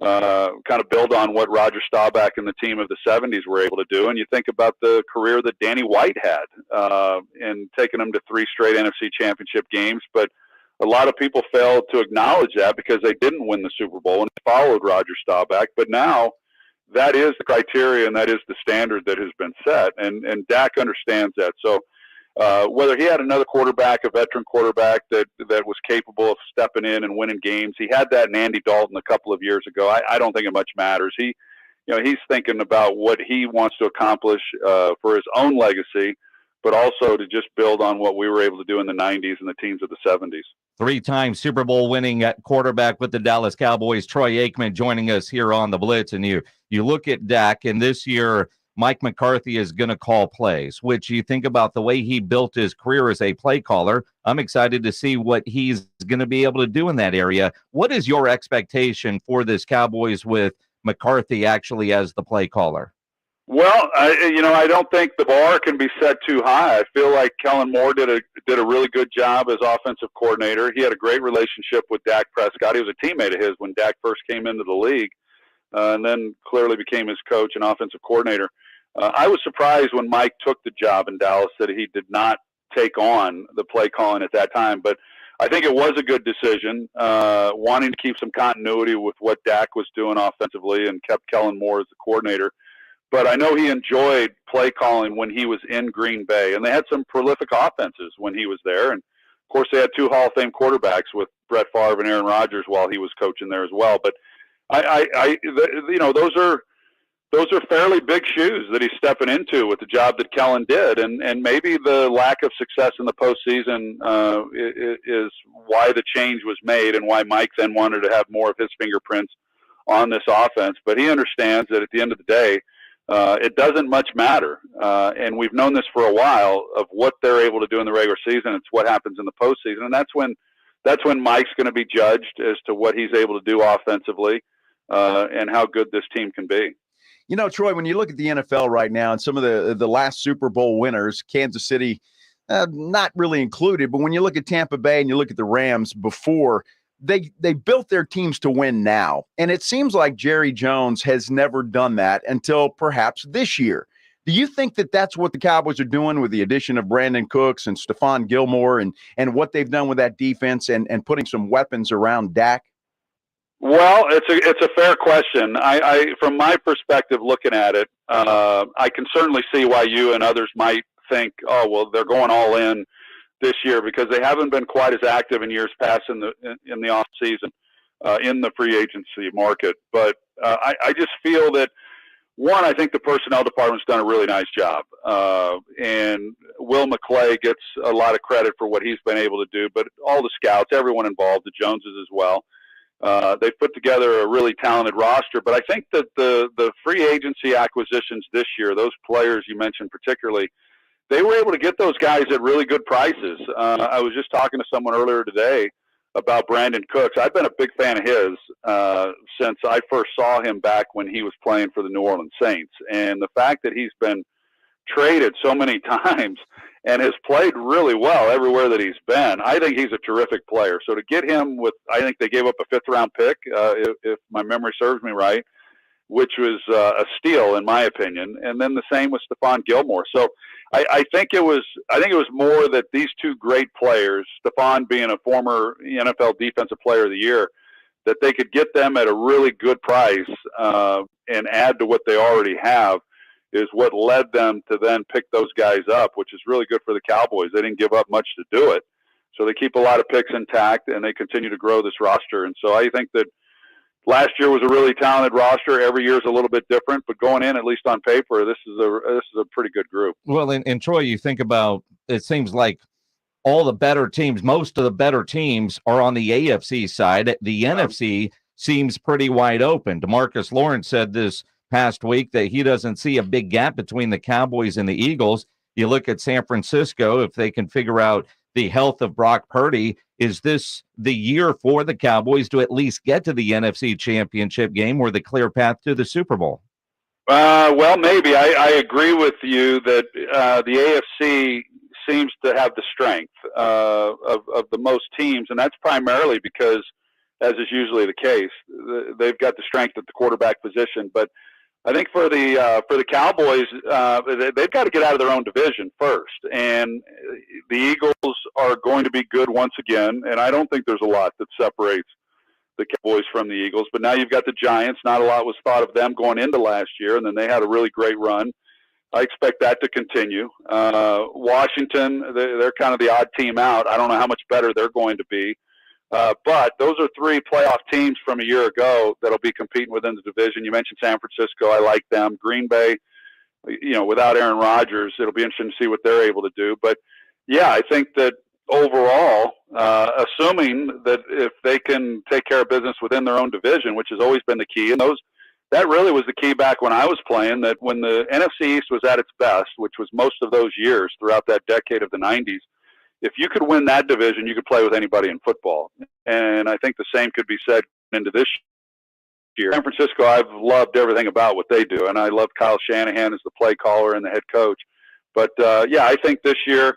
kind of build on what Roger Staubach and the team of the 70s were able to do. And you think about the career that Danny White had, and taking them to 3 straight NFC Championship games. But a lot of people failed to acknowledge that because they didn't win the Super Bowl and followed Roger Staubach. But now that is the criteria, and that is the standard that has been set. And Dak understands that. So whether he had another quarterback, a veteran quarterback that was capable of stepping in and winning games, he had that in Andy Dalton a couple of years ago. I don't think it much matters. He's thinking about what he wants to accomplish for his own legacy, but also to just build on what we were able to do in the 90s and the teams of the 70s. 3-time Super Bowl winning quarterback with the Dallas Cowboys, Troy Aikman, joining us here on the Blitz. And you look at Dak, and this year Mike McCarthy is going to call plays, which you think about the way he built his career as a play caller. I'm excited to see what he's going to be able to do in that area. What is your expectation for this Cowboys with McCarthy actually as the play caller? Well, I don't think the bar can be set too high. I feel like Kellen Moore did a really good job as offensive coordinator. He had a great relationship with Dak Prescott. He was a teammate of his when Dak first came into the league, and then clearly became his coach and offensive coordinator. I was surprised when Mike took the job in Dallas that he did not take on the play calling at that time. But I think it was a good decision, wanting to keep some continuity with what Dak was doing offensively, and kept Kellen Moore as the coordinator. But I know he enjoyed play calling when he was in Green Bay, and they had some prolific offenses when he was there. And of course, they had 2 Hall of Fame quarterbacks with Brett Favre and Aaron Rodgers while he was coaching there as well. But those are fairly big shoes that he's stepping into with the job that Kellen did, and maybe the lack of success in the postseason is why the change was made, and why Mike then wanted to have more of his fingerprints on this offense. But he understands that at the end of the day, it doesn't much matter. And we've known this for a while of what they're able to do in the regular season. It's what happens in the postseason. And that's when Mike's going to be judged as to what he's able to do offensively and how good this team can be. You know, Troy, when you look at the NFL right now and some of the last Super Bowl winners, Kansas City, not really included, but when you look at Tampa Bay and you look at the Rams before, they built their teams to win now. And it seems like Jerry Jones has never done that until perhaps this year. Do you think that that's what the Cowboys are doing with the addition of Brandon Cooks and Stephon Gilmore and what they've done with that defense and putting some weapons around Dak? Well, it's a fair question. I from my perspective, looking at it, I can certainly see why you and others might think, oh, well, they're going all in this year because they haven't been quite as active in years past in the off season in the free agency market. But I just feel that one, I think the personnel department's done a really nice job, and Will McClay gets a lot of credit for what he's been able to do. But all the scouts, everyone involved, the Joneses as well. They've put together a really talented roster, but I think that the free agency acquisitions this year, those players you mentioned particularly, they were able to get those guys at really good prices. I was just talking to someone earlier today about Brandon Cooks. I've been a big fan of his since I first saw him back when he was playing for the New Orleans Saints. And the fact that he's been traded so many times and has played really well everywhere that he's been, I think he's a terrific player. So to get him I think they gave up a fifth-round pick, if my memory serves me right, which was a steal in my opinion. And then the same with Stephon Gilmore. So I think it was more that these two great players, Stephon being a former NFL Defensive Player of the Year, that they could get them at a really good price and add to what they already have is what led them to then pick those guys up, which is really good for the Cowboys. They didn't give up much to do it. So they keep a lot of picks intact, and they continue to grow this roster. And so I think that last year was a really talented roster. Every year is a little bit different, but going in, at least on paper, this is a pretty good group. Well, and Troy, you think about, it seems like all the better teams, most of the better teams are on the AFC side. The NFC seems pretty wide open. DeMarcus Lawrence said this past week that he doesn't see a big gap between the Cowboys and the Eagles. You look at San Francisco, if they can figure out the health of Brock Purdy, is this the year for the Cowboys to at least get to the NFC Championship game or the clear path to the Super Bowl? Well, maybe. I agree with you that the AFC seems to have the strength of the most teams, and that's primarily because, as is usually the case, they've got the strength at the quarterback position. But I think for the Cowboys, they've got to get out of their own division first, and the Eagles are going to be good once again. And I don't think there's a lot that separates the Cowboys from the Eagles. But now you've got the Giants. Not a lot was thought of them going into last year, and then they had a really great run. I expect that to continue. Washington, they're kind of the odd team out. I don't know how much better they're going to be. But those are three playoff teams from a year ago that'll be competing within the division. You mentioned San Francisco. I like them. Green Bay, without Aaron Rodgers, it'll be interesting to see what they're able to do. But, yeah, I think that overall, assuming that if they can take care of business within their own division, which has always been the key, and that really was the key back when I was playing, that when the NFC East was at its best, which was most of those years throughout that decade of the 90s, if you could win that division, you could play with anybody in football. And I think the same could be said into this year. San Francisco, I've loved everything about what they do, and I love Kyle Shanahan as the play caller and the head coach. But, I think this year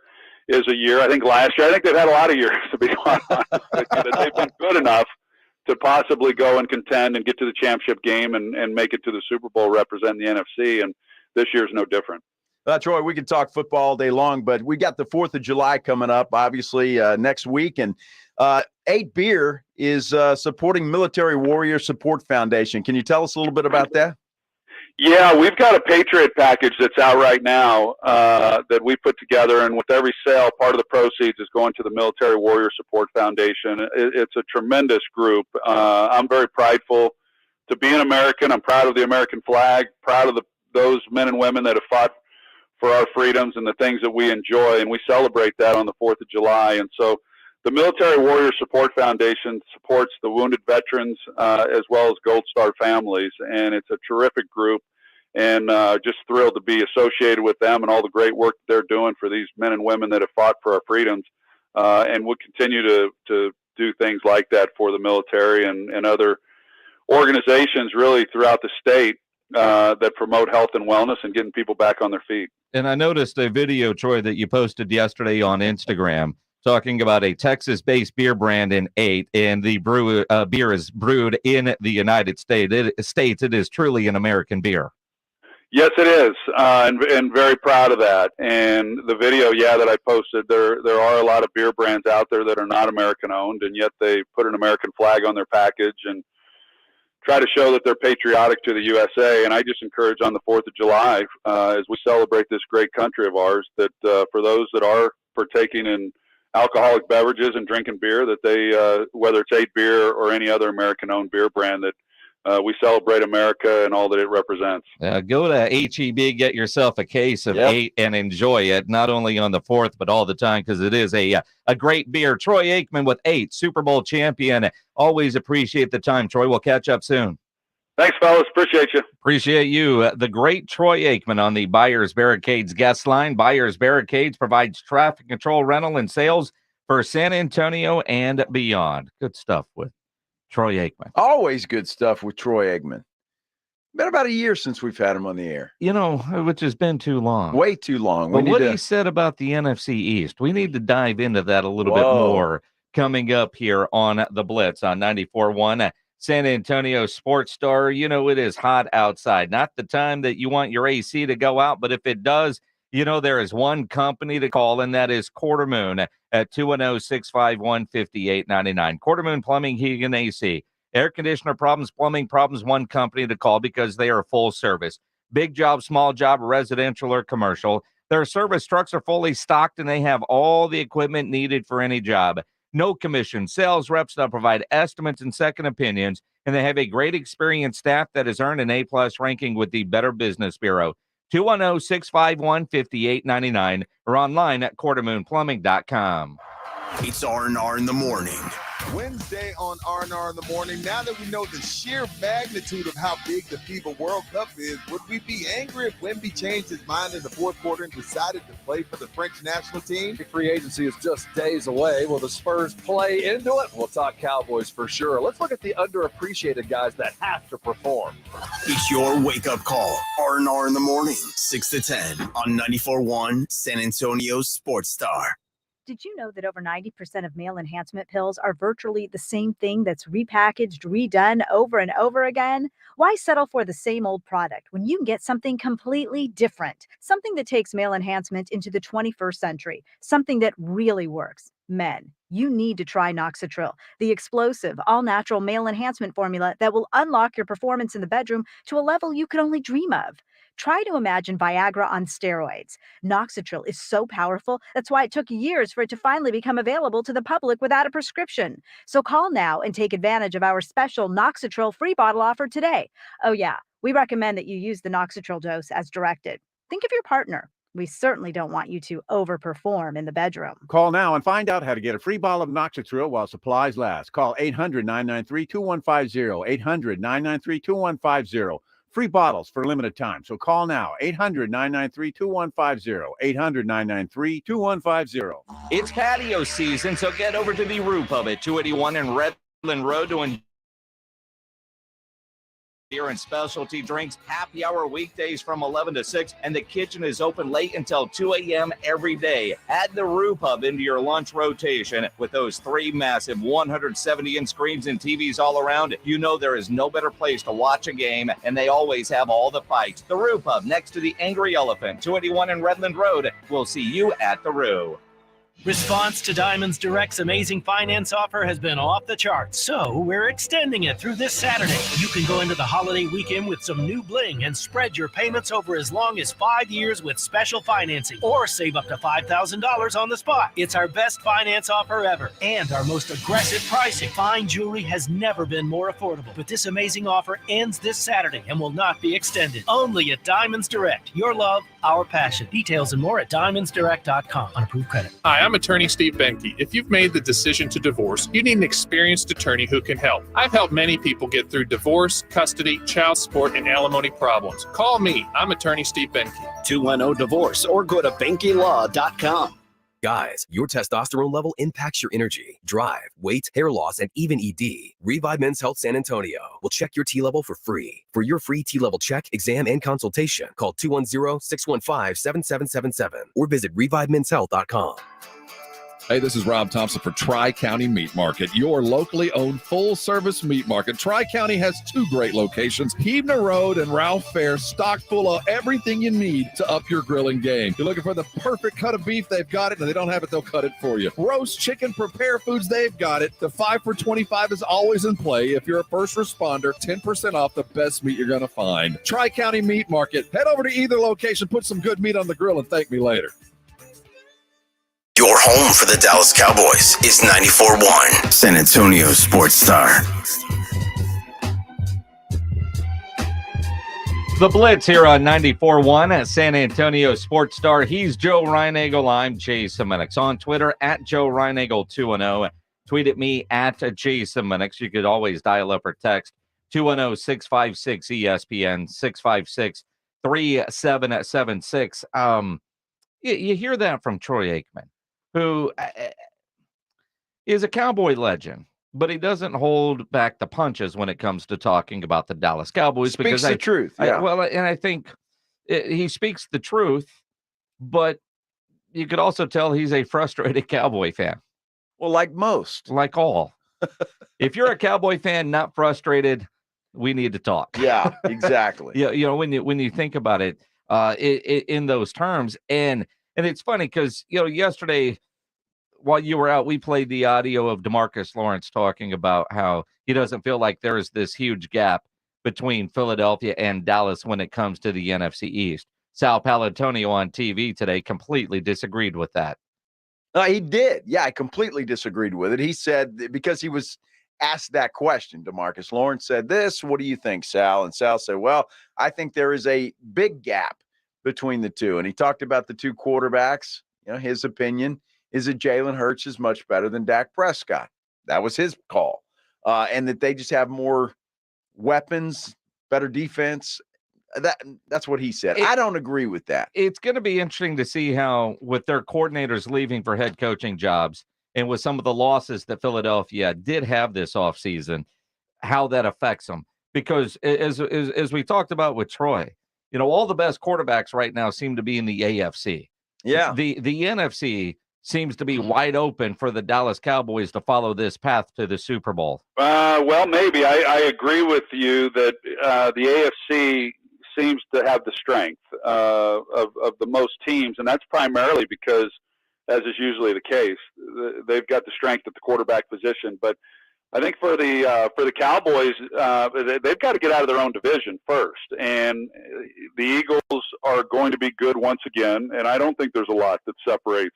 is a year. I think last year, I think they've had a lot of years, to be honest. They've been good enough to possibly go and contend and get to the championship game and make it to the Super Bowl representing the NFC, and this year's no different. Troy, we could talk football all day long, but we got the 4th of July coming up, obviously, next week. And 8 Beer is supporting Military Warrior Support Foundation. Can you tell us a little bit about that? Yeah, we've got a Patriot package that's out right now that we put together, and with every sale, part of the proceeds is going to the Military Warrior Support Foundation. It's a tremendous group. I'm very prideful to be an American. I'm proud of the American flag, proud of those men and women that have fought for our freedoms and the things that we enjoy, and we celebrate that on the 4th of July. And so The Military Warrior Support Foundation supports the wounded veterans as well as Gold Star families, and it's a terrific group, and just thrilled to be associated with them and all the great work they're doing for these men and women that have fought for our freedoms, and we'll continue to do things like that for the military and other organizations really throughout the state that promote health and wellness and getting people back on their feet. And I noticed a video, Troy, that you posted yesterday on Instagram talking about a Texas-based beer brand in 8, and the beer is brewed in the United States. It is truly an American beer. Yes, it is, and very proud of that. And the video, that I posted, there are a lot of beer brands out there that are not American-owned, and yet they put an American flag on their package and try to show that they're patriotic to the USA. And I just encourage on the 4th of July, as we celebrate this great country of ours, that for those that are partaking in alcoholic beverages and drinking beer, that they, whether it's 8 Beer or any other American-owned beer brand, that we celebrate America and all that it represents. Go to H-E-B, get yourself a case of 8 and enjoy it, not only on the 4th, but all the time, because it is a great beer. Troy Aikman with 8, Super Bowl champion. Always appreciate the time, Troy. We'll catch up soon. Thanks, fellas. Appreciate you. Appreciate you. The great Troy Aikman on the Buyers Barricades guest line. Buyers Barricades provides traffic control, rental, and sales for San Antonio and beyond. Good stuff with Troy Aikman. Always good stuff with Troy Aikman. Been about a year since we've had him on the air. Which has been too long. Way too long. But what he said about the NFC East, we need to dive into that a little bit more coming up here on the Blitz on 94.1. San Antonio Sports Star. It is hot outside. Not the time that you want your AC to go out, but if it does, there is one company to call, and that is Quarter Moon at 210-651-5899. Quarter Moon Plumbing, Heating, and AC. Air conditioner problems, plumbing problems, one company to call because they are full service. Big job, small job, residential or commercial. Their service trucks are fully stocked, and they have all the equipment needed for any job. No commission. Sales reps that provide estimates and second opinions, and they have a great experienced staff that has earned an A-plus ranking with the Better Business Bureau. 210-651-5899 or online at quartermoonplumbing.com. It's R&R in the morning. Wednesday on R&R in the morning. Now that we know the sheer magnitude of how big the FIBA World Cup is, would we be angry if Wemby changed his mind in the fourth quarter and decided to play for the French national team? Free agency is just days away. Will the Spurs play into it? We'll talk Cowboys for sure. Let's look at the underappreciated guys that have to perform. It's your wake-up call. R&R in the morning, 6 to 10 on 94.1 San Antonio Sports Star. Did you know that over 90% of male enhancement pills are virtually the same thing that's repackaged, redone over and over again? Why settle for the same old product when you can get something completely different? Something that takes male enhancement into the 21st century. Something that really works. Men, you need to try Noxitril, the explosive, all-natural male enhancement formula that will unlock your performance in the bedroom to a level you could only dream of. Try to imagine Viagra on steroids. Noxitril is so powerful, that's why it took years for it to finally become available to the public without a prescription. So call now and take advantage of our special Noxitril free bottle offer today. Oh yeah, we recommend that you use the Noxitril dose as directed. Think of your partner. We certainly don't want you to overperform in the bedroom. Call now and find out how to get a free bottle of Noxitril while supplies last. Call 800-993-2150, 800-993-2150. Free bottles for a limited time. So call now, 800-993-2150, 800-993-2150. It's patio season, so get over to the Roo Pub at 281 and Redland Road to enjoy beer and specialty drinks, happy hour weekdays from 11 to 6, and the kitchen is open late until 2 a.m. every day. Add the Roo Pub into your lunch rotation with those 3 massive 170-inch screens and TVs all around. You know there is no better place to watch a game, and they always have all the fights. The Roo Pub, next to the Angry Elephant, 281 and Redland Road. We'll see you at the Roo. Response to Diamonds Direct's amazing finance offer has been off the charts, so we're extending it through this Saturday. You can go into the holiday weekend with some new bling and spread your payments over as long as 5 years with special financing, or save up to $5,000 on the spot. It's our best finance offer ever and our most aggressive pricing. Fine jewelry has never been more affordable, but this amazing offer ends this Saturday and will not be extended. Only at Diamonds Direct. Your love, our passion. Details and more at diamondsdirect.com on approved credit. Hi, I'm I'm attorney Steve Benke. If you've made the decision to divorce, you need an experienced attorney who can help. I've helped many people get through divorce, custody, child support, and alimony problems. Call me. I'm attorney Steve Benke. 210-DIVORCE or go to BenkeLaw.com. Guys, your testosterone level impacts your energy, drive, weight, hair loss, and even ED. Revive Men's Health San Antonio will check your T level for free. For your free T level check, exam, and consultation, call 210-615-7777 or visit ReviveMen'sHealth.com. Hey, this is Rob Thompson for Tri-County Meat Market, your locally owned full-service meat market. Tri-County has 2 great locations, Heavner Road and Ralph Fair, stocked full of everything you need to up your grilling game. You're looking for the perfect cut of beef, they've got it, and if they don't have it, they'll cut it for you. Roast chicken, prepare foods, they've got it. The 5 for $25 is always in play. If you're a first responder, 10% off the best meat you're going to find. Tri-County Meat Market. Head over to either location, put some good meat on the grill, and thank me later. Your home for the Dallas Cowboys is 94.1 San Antonio Sports Star. The Blitz here on 94.1 at San Antonio Sports Star. He's Joe Reinagel. I'm Jason Minix. On Twitter, at Joe Reinagel210. Tweet at me, at Jason Minix. You could always dial up or text 210-656-ESPN, 656-3776. You hear that from Troy Aikman, who is a Cowboy legend, but he doesn't hold back the punches when it comes to talking about the Dallas Cowboys. Speaks the truth. Yeah. And I think he speaks the truth, but you could also tell he's a frustrated Cowboy fan. Well, like most. Like all. If you're a Cowboy fan, not frustrated, we need to talk. Yeah, exactly. Yeah, when you think about it, in those terms, and it's funny because yesterday while you were out, we played the audio of DeMarcus Lawrence talking about how he doesn't feel like there is this huge gap between Philadelphia and Dallas when it comes to the NFC East. Sal Palantonio on TV today completely disagreed with that. He did. Yeah, I completely disagreed with it. He said, because he was asked that question, DeMarcus Lawrence said this, what do you think, Sal? And Sal said, well, I think there is a big gap between the two. And he talked about the 2 quarterbacks. His opinion is that Jalen Hurts is much better than Dak Prescott. That was his call. And that they just have more weapons, better defense. That's what he said. I don't agree with that. It's going to be interesting to see how, with their coordinators leaving for head coaching jobs and with some of the losses that Philadelphia did have this offseason, how that affects them. Because as we talked about with Troy, all the best quarterbacks right now seem to be in the AFC. Yeah. The NFC seems to be wide open for the Dallas Cowboys to follow this path to the Super Bowl. Well, maybe. I agree with you that the AFC seems to have the strength of the most teams, and that's primarily because, as is usually the case, they've got the strength at the quarterback position. But I think for the Cowboys, they've got to get out of their own division first, and the Eagles are going to be good once again. And I don't think there's a lot that separates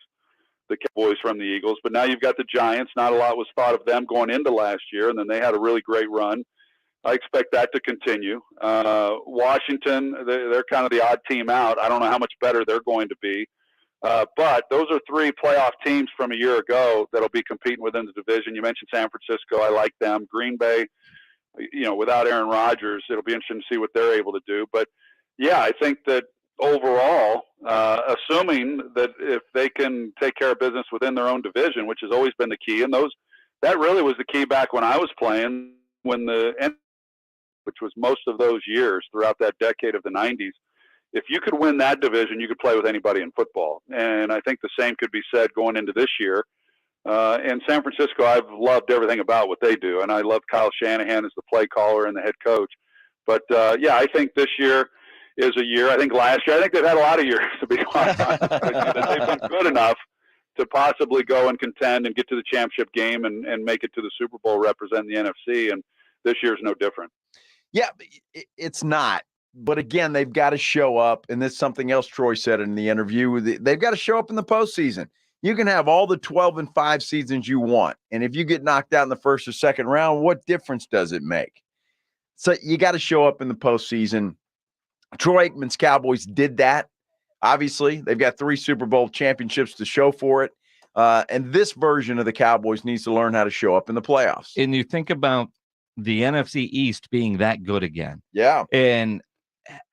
the Cowboys from the Eagles. But now you've got the Giants. Not a lot was thought of them going into last year, and then they had a really great run. I expect that to continue. Washington, they're kind of the odd team out. I don't know how much better they're going to be. But those are 3 playoff teams from a year ago that'll be competing within the division. You mentioned San Francisco. I like them. Green Bay, without Aaron Rodgers, it'll be interesting to see what they're able to do. But, yeah, I think that overall, assuming that if they can take care of business within their own division, which has always been the key, and that really was the key back when I was playing, which was most of those years throughout that decade of the 90s. If you could win that division, you could play with anybody in football. And I think the same could be said going into this year. And San Francisco, I've loved everything about what they do. And I love Kyle Shanahan as the play caller and the head coach. But, yeah, I think this year is a year. I think last year, I think they've had a lot of years, to be quite honest with you, that they've been good enough to possibly go and contend and get to the championship game and make it to the Super Bowl representing the NFC. And this year's no different. Yeah, it's not. But again, they've got to show up. And this is something else Troy said in the interview. They've got to show up in the postseason. You can have all the 12-5 seasons you want. And if you get knocked out in the first or second round, what difference does it make? So you got to show up in the postseason. Troy Aikman's Cowboys did that. Obviously, they've got 3 Super Bowl championships to show for it. And this version of the Cowboys needs to learn how to show up in the playoffs. And you think about the NFC East being that good again. Yeah. And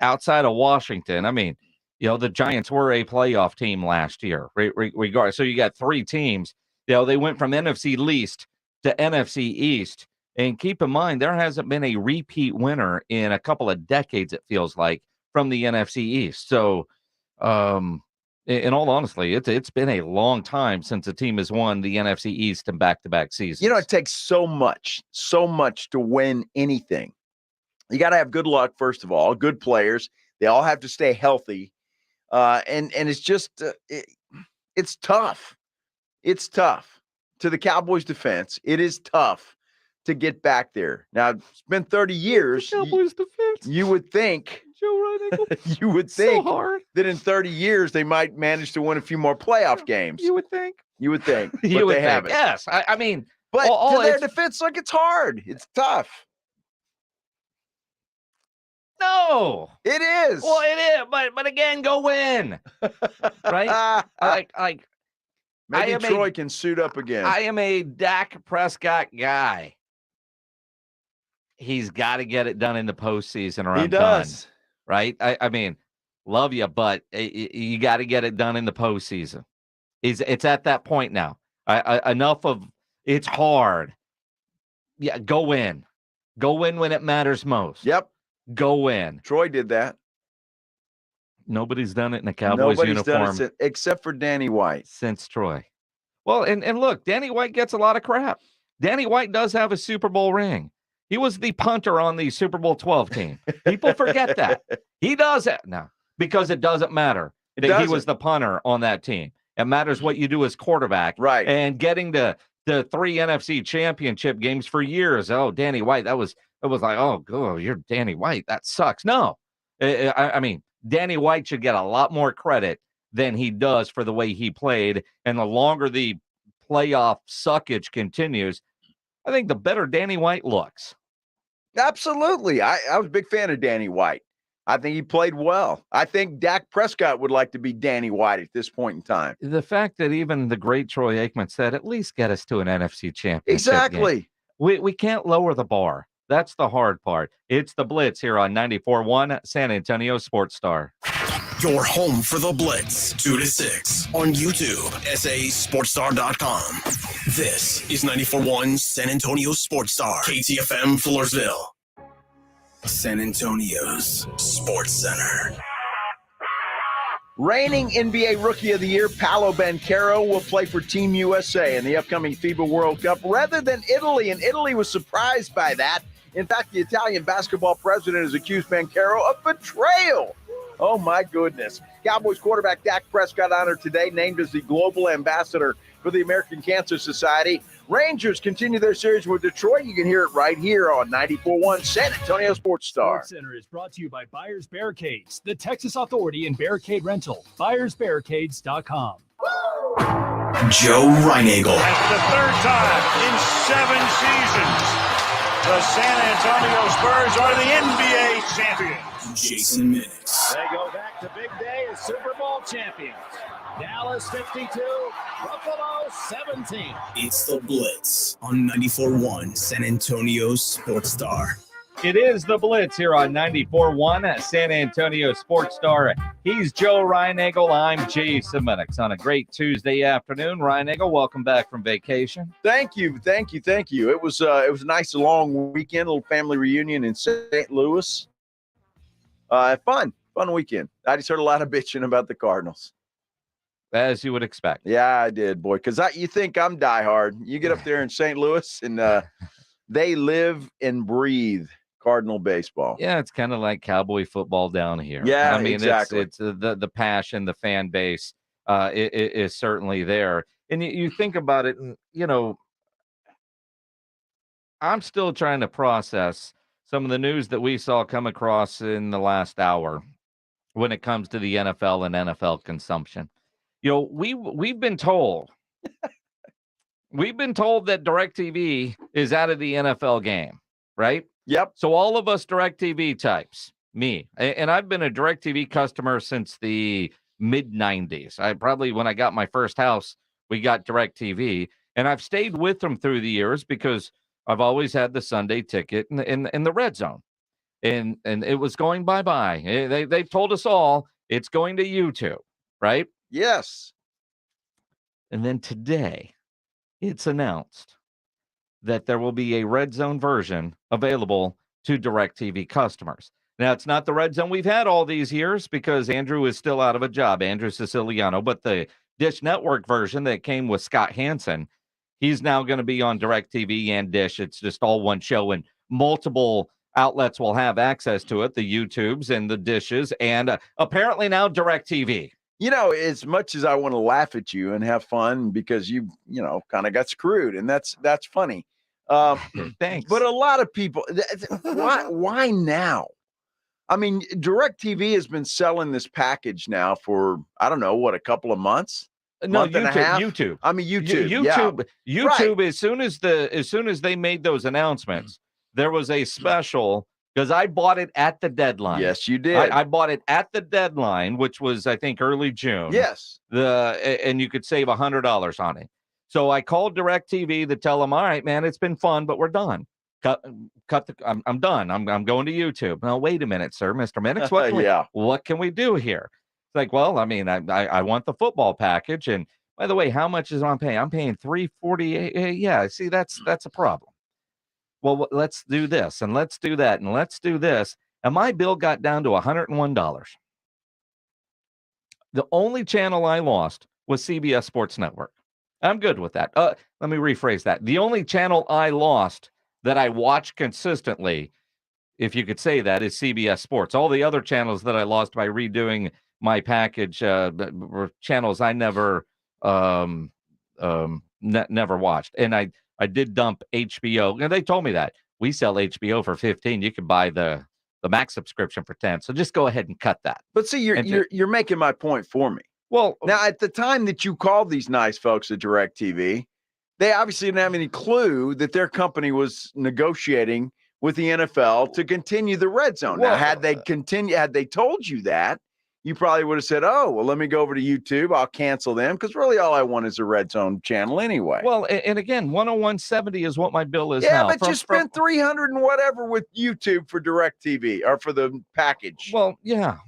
outside of Washington, I mean, the Giants were a playoff team last year, regardless. So you got three teams. They went from NFC least to NFC East. And keep in mind, there hasn't been a repeat winner in a couple of decades, it feels like, from the NFC East. So, in all honesty, it's been a long time since a team has won the NFC East in back-to-back seasons. It takes so much to win anything. You got to have good luck, first of all, good players. They all have to stay healthy. And it's just, it's tough. It's tough. To the Cowboys' defense, it is tough to get back there. Now, it's been 30 years. Cowboys' defense. You would think, Joe Reinickle. you would think so hard. that in 30 years they might manage to win a few more playoff games. You would think. You would think. But You would they think. haven't. Yes. I mean, But all to their it's- defense, look, it's hard. It's tough. No. It is. Well, it is. But again, go win. Right? Like Maybe Troy can suit up again. I am a Dak Prescott guy. He's got to get it done in the postseason or He I'm does. done, right? I mean, love you, but you got to get it done in the postseason. It's at that point now. Enough of it's hard. Yeah, go win. Go win when it matters most. Yep. Go win. Troy did that. Nobody's done it in a Cowboys uniform done it except for Danny White. since Troy. Well, and look, Danny White gets a lot of crap. Danny White does have a Super Bowl ring. He was the punter on the Super Bowl 12 team. People forget that. He does it now because it doesn't matter that he was the punter on that team. It matters what you do as quarterback. Right. And getting the 3 NFC championship games for years. Oh, Danny White, it was like, oh, you're Danny White. That sucks. No. I mean, Danny White should get a lot more credit than he does for the way he played. And the longer the playoff suckage continues, I think the better Danny White looks. Absolutely. I was a big fan of Danny White. I think he played well. I think Dak Prescott would like to be Danny White at this point in time. The fact that even the great Troy Aikman said, at least get us to an NFC championship Exactly. game. We can't lower the bar. That's the hard part. It's the Blitz here on 94.1 San Antonio Sports Star. Your home for the Blitz, 2 to 6 on YouTube, SASportsStar.com. This is 94.1 San Antonio Sports Star, KTFM Floresville, San Antonio's Sports Center. Reigning NBA Rookie of the Year, Paolo Banchero, will play for Team USA in the upcoming FIBA World Cup rather than Italy, and Italy was surprised by that. In fact, the Italian basketball president has accused Banchero of betrayal. Oh, my goodness. Cowboys quarterback Dak Prescott honored today, named as the global ambassador for the American Cancer Society. Rangers continue their series with Detroit. You can hear it right here on 94.1 San Antonio Sports Star. Sports Center is brought to you by Buyers Barricades, the Texas Authority in Barricade Rental. BuyersBarricades.com. Joe Reinickle. That's the third time in 7 seasons the San Antonio Spurs are the NBA champions. Jason Minix. They go back to big day as Super Bowl champions. Dallas 52, Buffalo 17. It's the Blitz on 94.1 San Antonio Sports Star. It is the Blitz here on 94.1 San Antonio Sports Star. He's Joe Reinickle. I'm Jason Minix on a great Tuesday afternoon. Reinickle, welcome back from vacation. Thank you. It was a nice long weekend, a little family reunion in St. Louis. Fun weekend. I just heard a lot of bitching about the Cardinals. As you would expect. Yeah, I did, boy, because you think I'm diehard. You get up there in St. Louis, and they live and breathe Cardinal baseball. Yeah, it's kind of like Cowboy football down here. Yeah, I mean, exactly. It's the passion, the fan base is certainly there. And you think about it, and, I'm still trying to process some of the news that we saw come across in the last hour when it comes to the NFL and NFL consumption. We've been told that DirecTV is out of the NFL game, right? Yep. So all of us DirecTV types, me, and I've been a DirecTV customer since the mid-90s. When I got my first house we got DirecTV, and I've stayed with them through the years because I've always had the Sunday ticket in the red zone, and it was going bye-bye. They told us all it's going to YouTube, right? Yes. And then today, it's announced that there will be a red zone version available to DirecTV customers. Now, it's not the red zone we've had all these years because Andrew is still out of a job, Andrew Siciliano, but the Dish Network version that came with Scott Hansen, he's now going to be on DirecTV and Dish. It's just all one show, and multiple outlets will have access to it, the YouTubes and the Dishes, and apparently now DirecTV. You know, as much as I want to laugh at you and have fun because you kind of got screwed, and that's funny. Thanks. But a lot of people, why now? I mean, DirecTV has been selling this package now for, I don't know, a couple of months? No, Month and a half? YouTube. I mean, YouTube. YouTube. Right. As soon as they made those announcements, there was a special because I bought it at the deadline. Yes, you did. I bought it at the deadline, which was I think early June. Yes. And you could save $100 on it. So I called DirecTV to tell them, all right, man, it's been fun, but we're done. I'm done. I'm going to YouTube. Now, wait a minute, sir, Mr. Minix. What can we do here? It's like, well, I mean, I want the football package. And by the way, how much is I'm paying? I'm paying $348. Yeah, see, that's a problem. Well, let's do this and let's do that and let's do this. And my bill got down to $101. The only channel I lost was CBS Sports Network. I'm good with that. Let me rephrase that. The only channel I lost that I watch consistently, if you could say that, is CBS Sports. All the other channels that I lost by redoing my package were channels I never never watched. And I did dump HBO, and they told me that we sell HBO for $15. You can buy the Max subscription for $10. So just go ahead and cut that. But see, you're making my point for me. Well, now at the time that you called these nice folks at DirecTV, they obviously didn't have any clue that their company was negotiating with the NFL to continue the red zone. Now, had they told you that, you probably would have said, oh, well, let me go over to YouTube. I'll cancel them because really all I want is a red zone channel anyway. Well, and again, $101.70 is what my bill is yeah, now. But you spent $300 and whatever with YouTube for DirecTV or for the package. Well, yeah.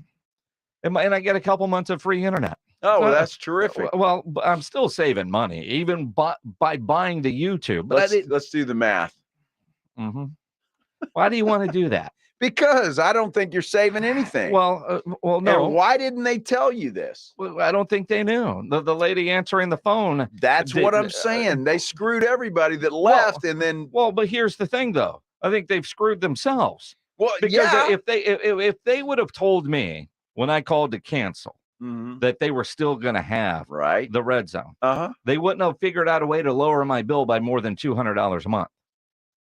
And I get a couple months of free internet. Oh, well, that's terrific. Well, I'm still saving money, even by buying the YouTube. But let's do the math. Mm-hmm. Why do you want to do that? Because I don't think you're saving anything. Well, no. And why didn't they tell you this? Well, I don't think they knew. The lady answering the phone. That's what I'm saying. They screwed everybody that left, and then. Well, but here's the thing, though. I think they've screwed themselves. Well, because if they would have told me when I called to cancel that they were still going to have the red zone, they wouldn't have figured out a way to lower my bill by more than $200 a month.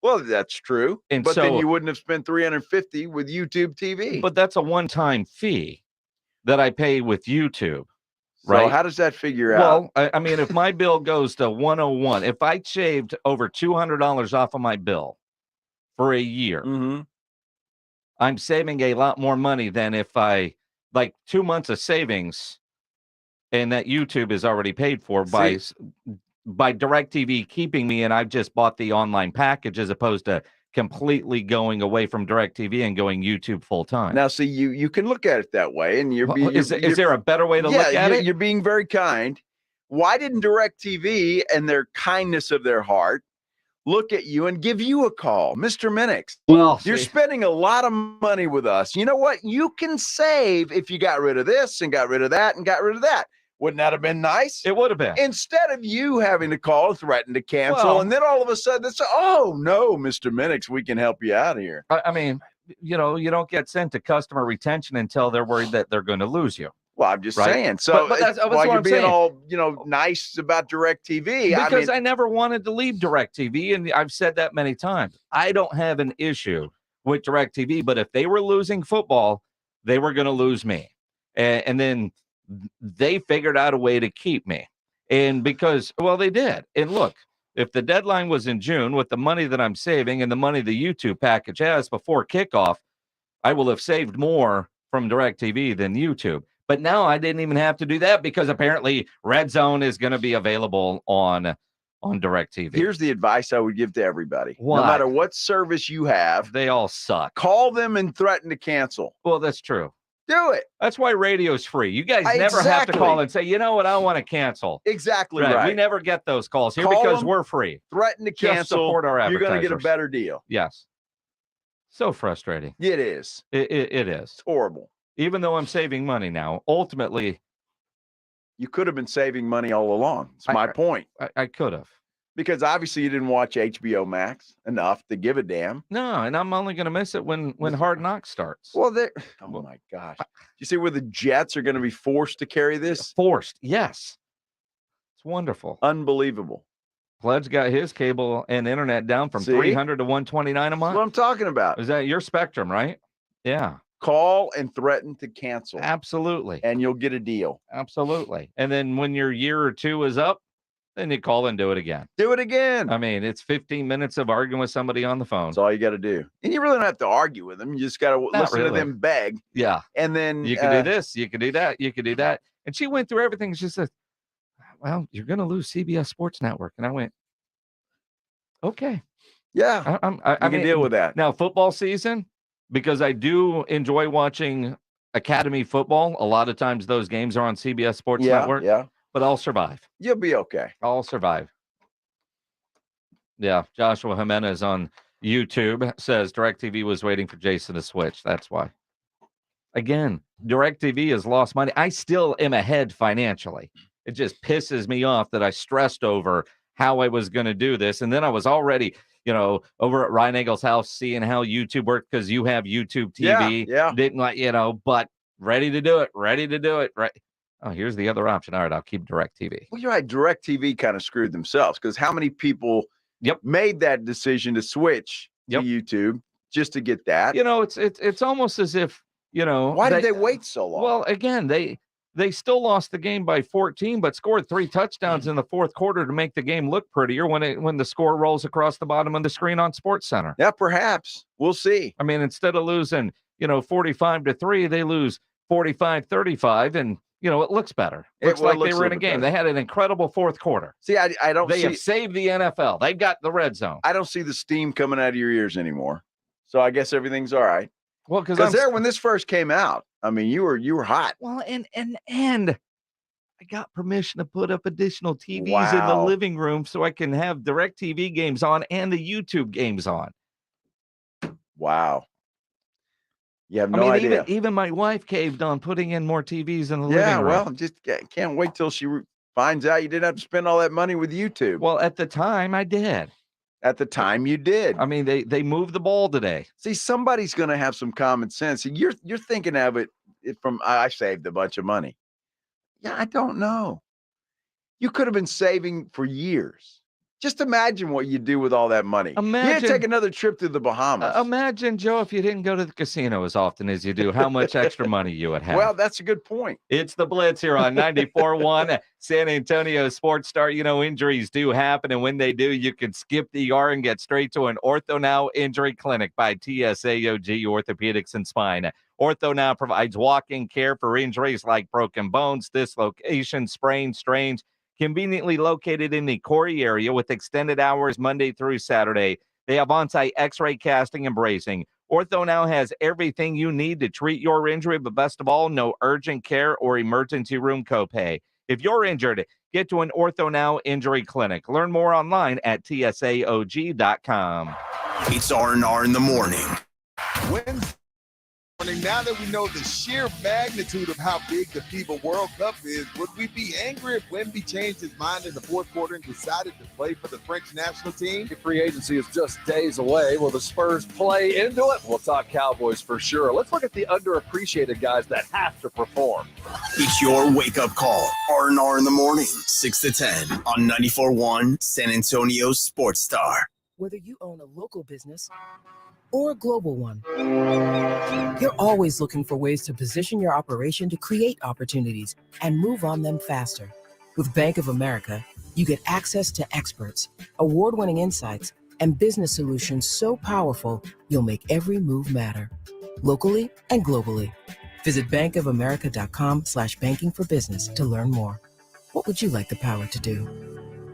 Well, that's true. But then you wouldn't have spent $350 with YouTube TV. But that's a one-time fee that I pay with YouTube. So right? How does that figure out? Well, I mean, if my bill goes to 101, if I shaved over $200 off of my bill for a year, I'm saving a lot more money than if I, like 2 months of savings, and that YouTube is already paid for by DirecTV keeping me, and I've just bought the online package as opposed to completely going away from DirecTV and going YouTube full time. Now, see, you can look at it that way, and is there a better way to look at it? You're being very kind. Why didn't DirecTV and their kindness of their heart look at you and give you a call, Mr. Minix? Well, you're spending a lot of money with us. You know what? You can save if you got rid of this and got rid of that and got rid of that. Wouldn't that have been nice? It would have been. Instead of you having to call and threaten to cancel, and then all of a sudden it's, oh, no, Mr. Minix, we can help you out of here. I mean, you don't get sent to customer retention until they're worried that they're going to lose you. Well, I'm just saying. So but that's while you're being saying. all, nice about DirecTV. Because I never wanted to leave DirecTV, and I've said that many times. I don't have an issue with DirecTV, but if they were losing football, they were going to lose me. And then they figured out a way to keep me. And because, well, they did. And look, if the deadline was in June with the money that I'm saving and the money the YouTube package has before kickoff, I will have saved more from DirecTV than YouTube. But now I didn't even have to do that because apparently Red Zone is going to be available on DirecTV. Here's the advice I would give to everybody. What? No matter what service you have, they all suck. Call them and threaten to cancel. Well, that's true. Do it. That's why radio's free. You guys never have to call and say, you know what, I want to cancel. Exactly right. We never get those calls here Call because them, we're free. Threaten to Just cancel. support our You're going to get a advertisers. better deal. Yes. So frustrating. It is. It is. It's horrible. Even though I'm saving money now, ultimately. You could have been saving money all along. It's my point. I could have. Because obviously you didn't watch HBO Max enough to give a damn. No, and I'm only going to miss it when Hard Knocks starts. Well, oh my gosh. You see where the Jets are going to be forced to carry this? Forced, yes. It's wonderful. Unbelievable. Pledge got his cable and internet down from $300 to $129 a month. That's what I'm talking about. Is that your spectrum, right? Yeah. Call and threaten to cancel. Absolutely. And you'll get a deal. Absolutely. And then when your year or two is up, then you call and do it again. Do it again. I mean, it's 15 minutes of arguing with somebody on the phone. That's all you got to do. And you really don't have to argue with them. You just got to listen to them beg. Yeah. And then you can do this, you can do that, you can do that. And she went through everything. She said, well, you're going to lose CBS Sports Network. And I went, okay. Yeah. I can deal with that. Now, football season, because I do enjoy watching Academy football. A lot of times those games are on CBS Sports Network. Yeah. But I'll survive. You'll be okay. I'll survive. Yeah. Joshua Jimenez on YouTube says DirecTV was waiting for Jason to switch. That's why. Again, DirecTV has lost money. I still am ahead financially. It just pisses me off that I stressed over how I was going to do this. And then I was already, over at Ryan Engel's house, seeing how YouTube worked because you have YouTube TV. Yeah. Didn't but ready to do it. Right. Oh, here's the other option. All right, I'll keep DirecTV. Well, you're right. DirecTV kind of screwed themselves because how many people made that decision to switch to YouTube just to get that? It's almost as if, Why did they wait so long? Well, again, they still lost the game by 14, but scored 3 touchdowns in the fourth quarter to make the game look prettier when the score rolls across the bottom of the screen on SportsCenter. Yeah, perhaps. We'll see. I mean, instead of losing, 45-3, they lose 45-35, and it looks better. Looks like they were in a game. They had an incredible fourth quarter. See, I don't. They have saved the NFL. They got the red zone. I don't see the steam coming out of your ears anymore. So I guess everything's all right. Well, because when this first came out, I mean, you were hot. Well, and I got permission to put up additional TVs in the living room so I can have DirecTV games on and the YouTube games on. Wow. You have no idea. Even my wife caved on putting in more TVs in the living room. Yeah, well, just can't wait till she finds out you didn't have to spend all that money with YouTube. Well, at the time, I did. At the time, you did. I mean, they moved the ball today. See, somebody's going to have some common sense. You're thinking of it from I saved a bunch of money. Yeah, I don't know. You could have been saving for years. Just imagine what you do with all that money. You take another trip to the Bahamas. Imagine, Joe, if you didn't go to the casino as often as you do, how much extra money you would have. Well, that's a good point. It's the Blitz here on 94.1 San Antonio Sports Star. Injuries do happen, and when they do, you can skip the ER and get straight to an Ortho Now Injury Clinic by TSAOG Orthopedics and Spine. Ortho Now provides walk-in care for injuries like broken bones, dislocations, sprains, strains, conveniently located in the Corey area with extended hours Monday through Saturday. They have on-site x-ray casting and bracing. Ortho Now has everything you need to treat your injury, but best of all, no urgent care or emergency room copay. If you're injured, get to an Ortho Now Injury Clinic. Learn more online at tsaog.com. It's R&R in the morning. Wednesday morning, now that we know the sheer magnitude of how big the FIBA World Cup is, would we be angry if Wemby changed his mind in the fourth quarter and decided to play for the French national team? Free agency is just days away. Will the Spurs play into it? We'll talk Cowboys for sure. Let's look at the underappreciated guys that have to perform. It's your wake-up call. R&R in the morning, 6 to 10 on 94.1 San Antonio Sports Star. Whether you own a local business or a global one, you're always looking for ways to position your operation to create opportunities and move on them faster. With Bank of America, you get access to experts, award-winning insights, and business solutions so powerful, you'll make every move matter, locally and globally. Visit bankofamerica.com/banking for business to learn more. What would you like the power to do?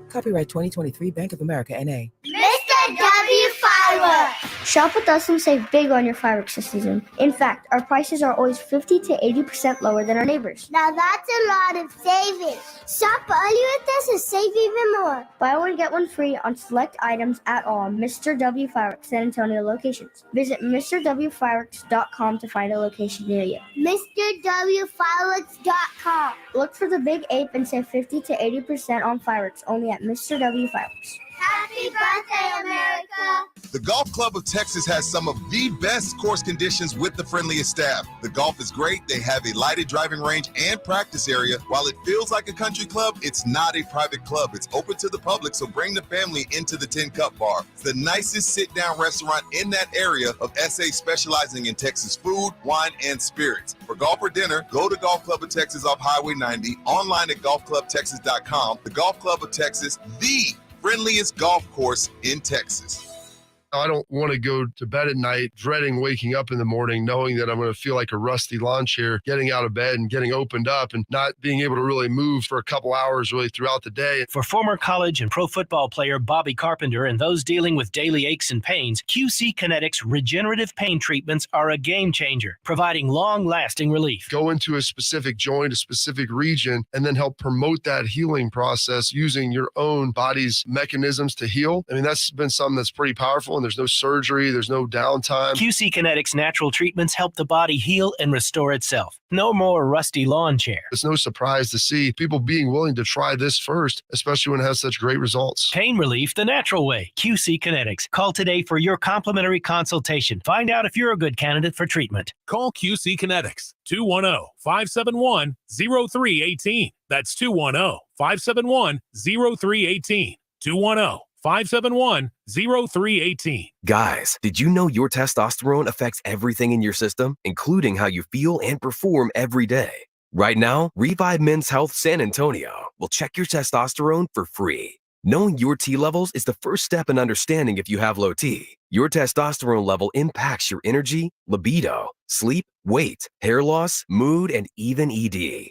Copyright 2023 Bank of America, N.A. Mr. W Fireworks! Shop with us and save big on your fireworks this season. In fact, our prices are always 50 to 80% lower than our neighbors. Now that's a lot of savings. Shop early with us and save even more. Buy one, get one free on select items at all Mr. W Fireworks San Antonio locations. Visit MrWFireworks.com to find a location near you. MrWFireworks.com. Look for the big ape and save 50 to 80% on fireworks only at Mr. W Fireworks. Happy birthday, America! The Golf Club of Texas has some of the best course conditions with the friendliest staff. The golf is great. They have a lighted driving range and practice area. While it feels like a country club, it's not a private club. It's open to the public, so bring the family into the 10 Cup Bar. It's the nicest sit-down restaurant in that area of SA, specializing in Texas food, wine, and spirits. For golf or dinner, go to Golf Club of Texas off Highway 90, online at golfclubtexas.com. The Golf Club of Texas, the friendliest golf course in Texas. I don't want to go to bed at night dreading waking up in the morning, knowing that I'm going to feel like a rusty lawn chair, getting out of bed and getting opened up and not being able to really move for a couple hours really throughout the day. For former college and pro football player Bobby Carpenter and those dealing with daily aches and pains, QC Kinetics regenerative pain treatments are a game changer, providing long-lasting relief. Go into a specific joint, a specific region, and then help promote that healing process using your own body's mechanisms to heal. I mean, that's been something that's pretty powerful. And there's no surgery, there's no downtime. QC Kinetics natural treatments help the body heal and restore itself. No more rusty lawn chair. It's no surprise to see people being willing to try this first, especially when it has such great results. Pain relief the natural way. QC Kinetics. Call today for your complimentary consultation. Find out if you're a good candidate for treatment. Call QC Kinetics. 210-571-0318. That's 210-571-0318. 210-571-0318. Guys, did you know your testosterone affects everything in your system, including how you feel and perform every day? Right now, Revive Men's Health San Antonio will check your testosterone for free. Knowing your T levels is the first step in understanding if you have low T. Your testosterone level impacts your energy, libido, sleep, weight, hair loss, mood, and even ED.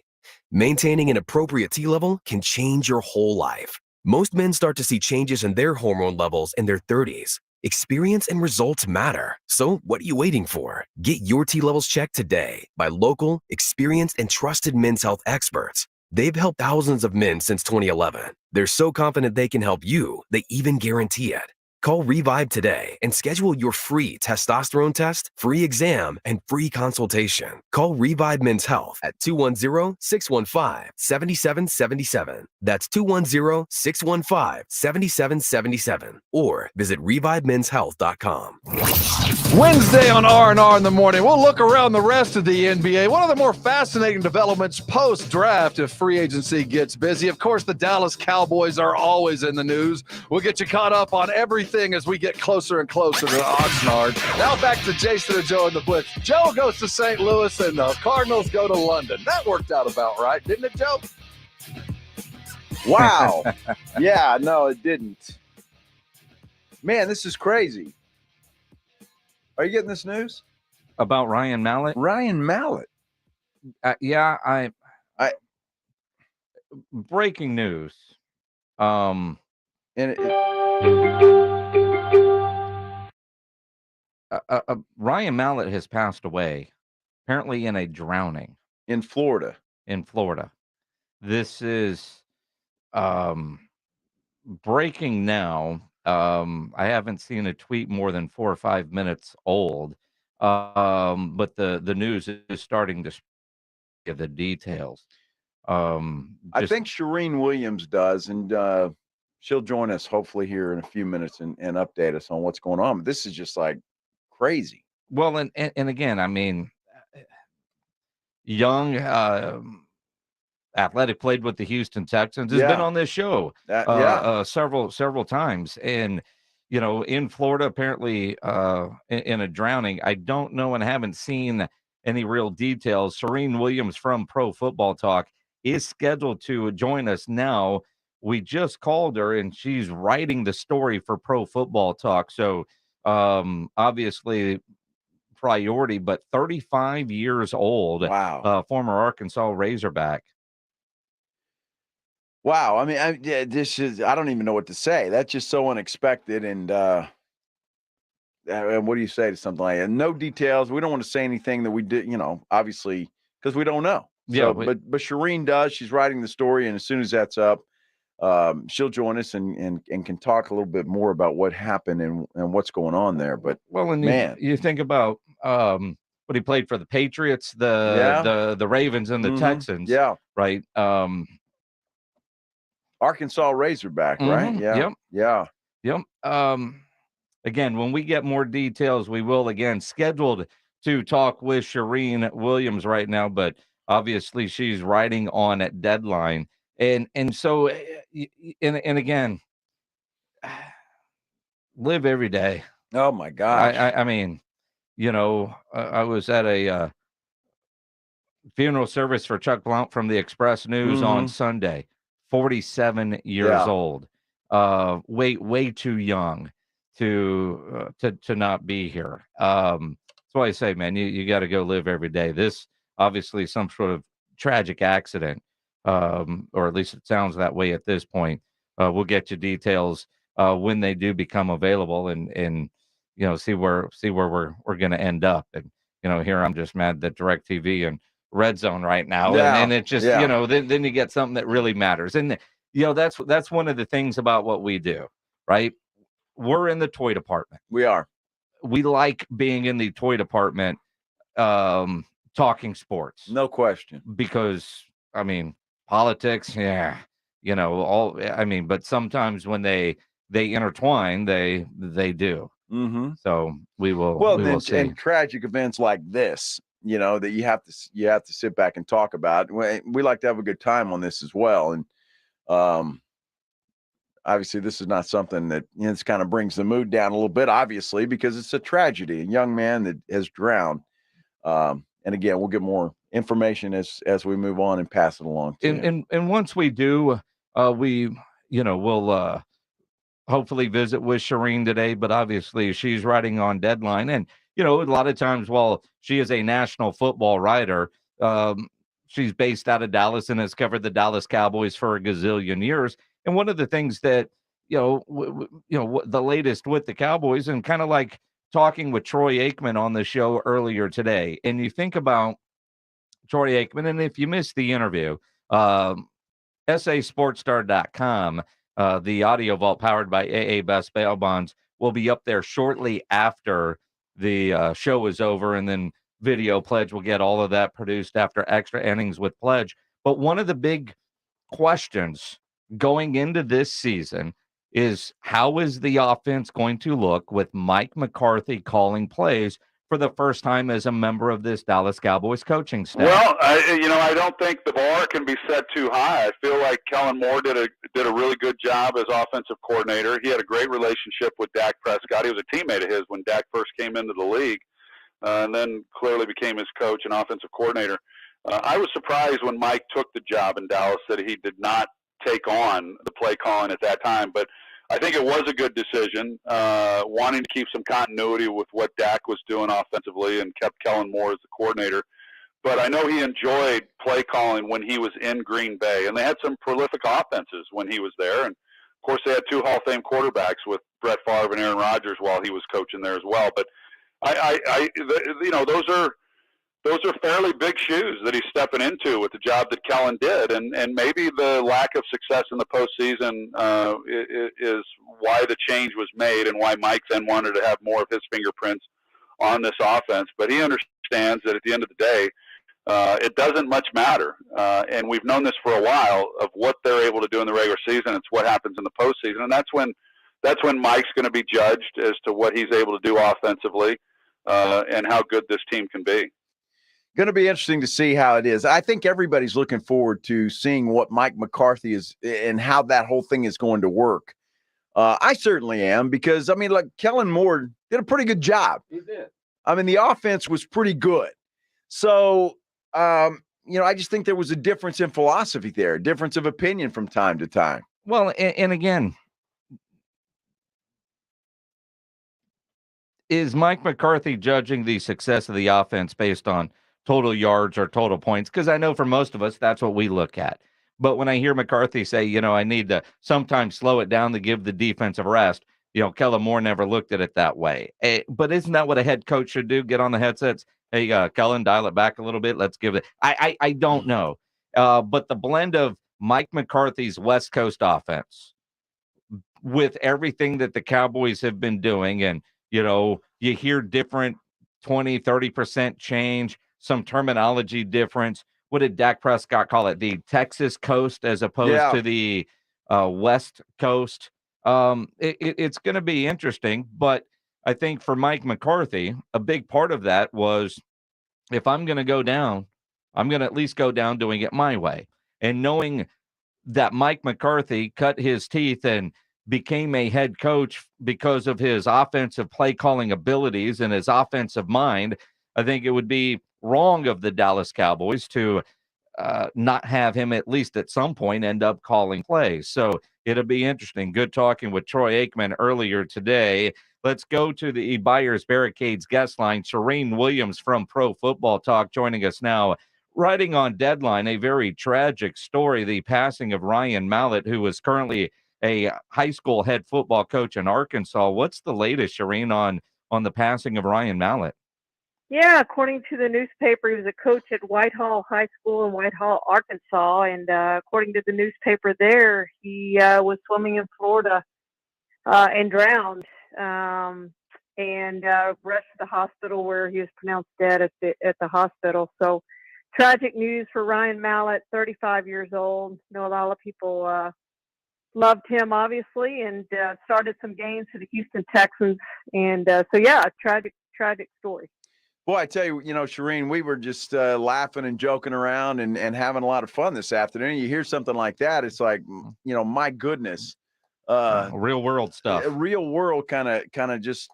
Maintaining an appropriate T level can change your whole life. Most men start to see changes in their hormone levels in their 30s. Experience and results matter. So what are you waiting for? Get your T levels checked today by local, experienced, and trusted men's health experts. They've helped thousands of men since 2011. They're so confident they can help you, they even guarantee it. Call Revive today and schedule your free testosterone test, free exam, and free consultation. Call Revive Men's Health at 210-615-7777. That's 210-615-7777. Or visit ReviveMen'sHealth.com. Wednesday on R&R in the morning, we'll look around the rest of the NBA. One of the more fascinating developments post-draft if free agency gets busy. Of course, the Dallas Cowboys are always in the news. We'll get you caught up on everything as we get closer and closer to Oxnard. Now back to Jason and Joe and the Blitz. Joe goes to St. Louis and the Cardinals go to London. That worked out about right, didn't it, Joe? Wow. Yeah, no, it didn't. Man, this is crazy. Are you getting this news? About Ryan Mallett? Ryan Mallett. Yeah, I breaking news. And Ryan Mallett has passed away, apparently in a drowning. In Florida. This is breaking now. I haven't seen a tweet more than 4 or 5 minutes old, but the news is starting to give the details. I think Shireen Williams does, and she'll join us hopefully here in a few minutes and update us on what's going on. But this is just like crazy. Well, and again, I mean, young, athletic, played with the Houston Texans, has been on this show several times, and you know, in Florida, apparently in a drowning. I don't know and haven't seen any real details. Shireen Williams from Pro Football Talk is scheduled to join us now. We just called her, and she's writing the story for Pro Football Talk. So obviously priority, but 35 years old. Wow. Former Arkansas Razorback. Wow. I mean, I don't even know what to say. That's just so unexpected. And what do you say to something like that? No details. We don't want to say anything that we did, obviously, because we don't know. So, but Shireen does. She's writing the story, and as soon as that's up, she'll join us and can talk a little bit more about what happened and what's going on there. But you think about what he played for the Patriots, the Ravens, and the Texans. Yeah, right. Arkansas Razorback, right? Yeah, Yep. Again, when we get more details, we will again scheduled to talk with Shireen Williams right now, but obviously she's writing on a deadline. And so, and again, live every day. Oh my gosh. I mean, I was at a funeral service for Chuck Blount from the Express News on Sunday, 47 years old, way too young to not be here. That's why I say, man, you got to go live every day. This obviously some sort of tragic accident, or at least it sounds that way at this point. We'll get you details when they do become available, and see where we're going to end up. And here I'm just mad that DirecTV and Red Zone right now, and it just then you get something that really matters. And that's one of the things about what we do, right? We're in the toy department. We are. We like being in the toy department, talking sports. No question. Because I mean, politics, but sometimes when they intertwine, they do. Mm-hmm. So we will. Well, we will see. And tragic events like this, that you have to sit back and talk about. We like to have a good time on this as well, and obviously, this is not something that this kind of brings the mood down a little bit, obviously, because it's a tragedy, a young man that has drowned. And again, we'll get more information as we move on and pass it along. And once we do, we'll hopefully visit with Shireen today. But obviously, she's writing on deadline, and a lot of times, while she is a national football writer, she's based out of Dallas and has covered the Dallas Cowboys for a gazillion years. And one of the things that, the latest with the Cowboys, and kind of like talking with Troy Aikman on the show earlier today, and you think about Troy Aikman, and if you missed the interview, sasportstar.com, the audio vault powered by AA Best Bail Bonds will be up there shortly after the show is over, and then video Pledge will get all of that produced after Extra Innings with Pledge. But one of the big questions going into this season is, how is the offense going to look with Mike McCarthy calling plays for the first time as a member of this Dallas Cowboys coaching staff? Well, I don't think the bar can be set too high. I feel like Kellen Moore did a really good job as offensive coordinator. He had a great relationship with Dak Prescott. He was a teammate of his when Dak first came into the league, and then clearly became his coach and offensive coordinator. I was surprised when Mike took the job in Dallas that he did not take on the play calling at that time, but I think it was a good decision, wanting to keep some continuity with what Dak was doing offensively and kept Kellen Moore as the coordinator. But I know he enjoyed play calling when he was in Green Bay, and they had some prolific offenses when he was there. And of course, they had two Hall of Fame quarterbacks with Brett Favre and Aaron Rodgers while he was coaching there as well. But those are fairly big shoes that he's stepping into with the job that Kellen did, and maybe the lack of success in the postseason is why the change was made and why Mike then wanted to have more of his fingerprints on this offense. But he understands that at the end of the day, it doesn't much matter, and we've known this for a while of what they're able to do in the regular season. It's what happens in the postseason, and that's when Mike's going to be judged as to what he's able to do offensively and how good this team can be. Going to be interesting to see how it is. I think everybody's looking forward to seeing what Mike McCarthy is and how that whole thing is going to work. I certainly am, because, Kellen Moore did a pretty good job. He did. The offense was pretty good. So, I just think there was a difference in philosophy there, a difference of opinion from time to time. Well, and again, Is Mike McCarthy judging the success of the offense based on total yards or total points? Because I know for most of us, that's what we look at. But when I hear McCarthy say, I need to sometimes slow it down to give the defense a rest, Kellen Moore never looked at it that way. But isn't that what a head coach should do? Get on the headsets. Hey, Kellen, dial it back a little bit. Let's give it. I don't know. But the blend of Mike McCarthy's West Coast offense with everything that the Cowboys have been doing, and, you hear different 20-30% change, some terminology difference. What did Dak Prescott call it? The Texas coast as opposed to the West Coast. It's going to be interesting, but I think for Mike McCarthy, a big part of that was, if I'm going to go down, I'm going to at least go down doing it my way. And knowing that Mike McCarthy cut his teeth and became a head coach because of his offensive play calling abilities and his offensive mind, I think it would be wrong of the Dallas Cowboys to not have him at least at some point end up calling plays. So it'll be interesting. Good talking with Troy Aikman earlier today. Let's go to the Buyers Barricades guest line. Shireen Williams from Pro Football Talk joining us now. Writing on Deadline, a very tragic story, the passing of Ryan Mallett, who is currently a high school head football coach in Arkansas. What's the latest, Shireen, on the passing of Ryan Mallett? Yeah, according to the newspaper, he was a coach at Whitehall High School in Whitehall, Arkansas. And according to the newspaper there, he was swimming in Florida and drowned and rushed to the hospital, where he was pronounced dead at the hospital. So tragic news for Ryan Mallett, 35 years old. I know a lot of people loved him, obviously, and started some games for the Houston Texans. And tragic story. Boy, I tell you, Shireen, we were just laughing and joking around and having a lot of fun this afternoon. You hear something like that, it's like, my goodness. Real world stuff. Real world kind of just,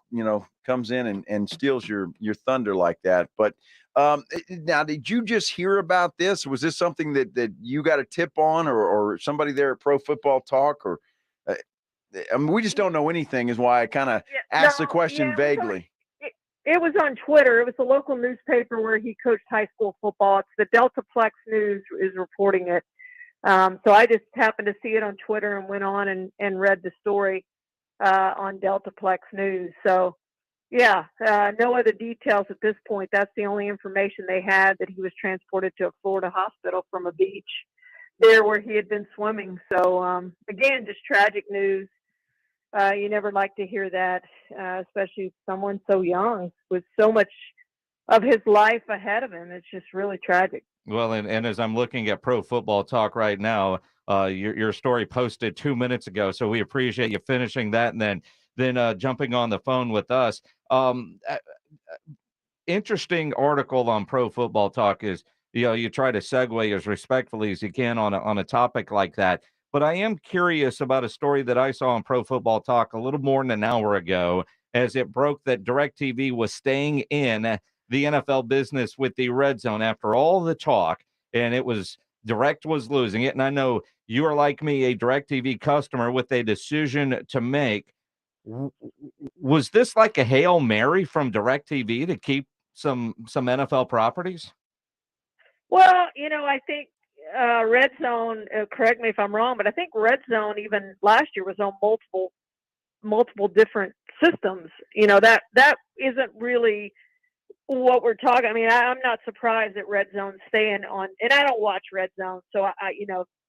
comes in and steals your thunder like that. But now, did you just hear about this? Was this something that you got a tip on, or somebody there at Pro Football Talk? Or we just don't know anything, is why I kind of asked the question vaguely. It was on Twitter. It was the local newspaper where he coached high school football. It's the Deltaplex News is reporting it. So I just happened to see it on Twitter and went on and read the story on Deltaplex News. So, no other details at this point. That's the only information they had, that he was transported to a Florida hospital from a beach there where he had been swimming. So, again, just tragic news. You never like to hear that, especially someone so young with so much of his life ahead of him. It's just really tragic. Well, and as I'm looking at Pro Football Talk right now, your story posted 2 minutes ago, so we appreciate you finishing that and then jumping on the phone with us. Interesting article on Pro Football Talk is, you try to segue as respectfully as you can on a topic like that. But I am curious about a story that I saw on Pro Football Talk a little more than an hour ago, as it broke that DirecTV was staying in the NFL business with the red zone after all the talk, and it was Direct was losing it. And I know you are, like me, a DirecTV customer with a decision to make. Was this like a Hail Mary from DirecTV to keep some NFL properties? Well, I think Red Zone, correct me if I'm wrong, but I think Red Zone even last year was on multiple different systems. That isn't really what we're talking. I mean, I'm not surprised that Red Zone's staying on, and I don't watch Red Zone, so I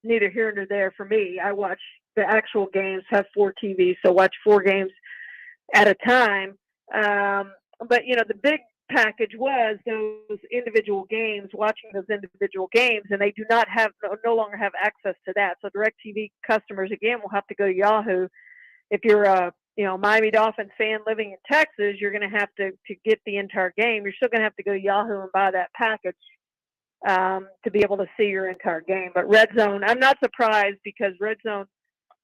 neither here nor there for me. I watch the actual games, have 4 TVs, so watch 4 games at a time. But the big package was those individual games, watching those individual games, and they do not no longer have access to that. So DirecTV customers, again, will have to go to Yahoo. If you're a Miami Dolphins fan living in Texas, you're going to have to get the entire game. You're still going to have to go to Yahoo and buy that package to be able to see your entire game. But Red Zone, I'm not surprised, because Red Zone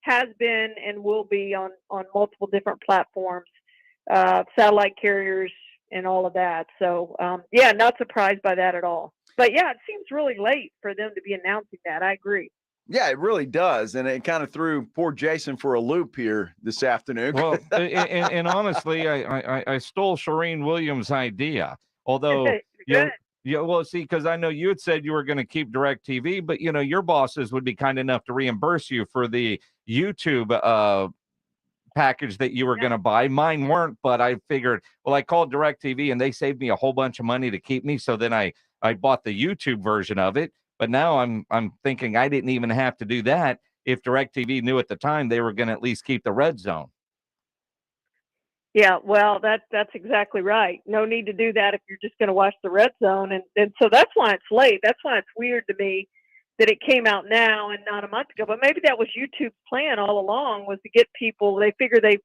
has been and will be on multiple different platforms, satellite carriers, and all of that. So, not surprised by that at all. But, it seems really late for them to be announcing that. I agree. Yeah, it really does. And it kind of threw poor Jason for a loop here this afternoon. Well, and honestly, I stole Shireen Williams' idea. Although, well, see, because I know you had said you were going to keep DirecTV, but, your bosses would be kind enough to reimburse you for the YouTube package that you were going to buy. Mine weren't, but I figured, well, I called DirecTV and they saved me a whole bunch of money to keep me. So then I bought the YouTube version of it. But now I'm thinking I didn't even have to do that if DirecTV knew at the time they were going to at least keep the red zone. Yeah, well, that's exactly right. No need to do that if you're just going to watch the red zone. And so that's why it's late. That's why it's weird to me that it came out now and not a month ago. But maybe that was YouTube's plan all along, was to get people. They figure they've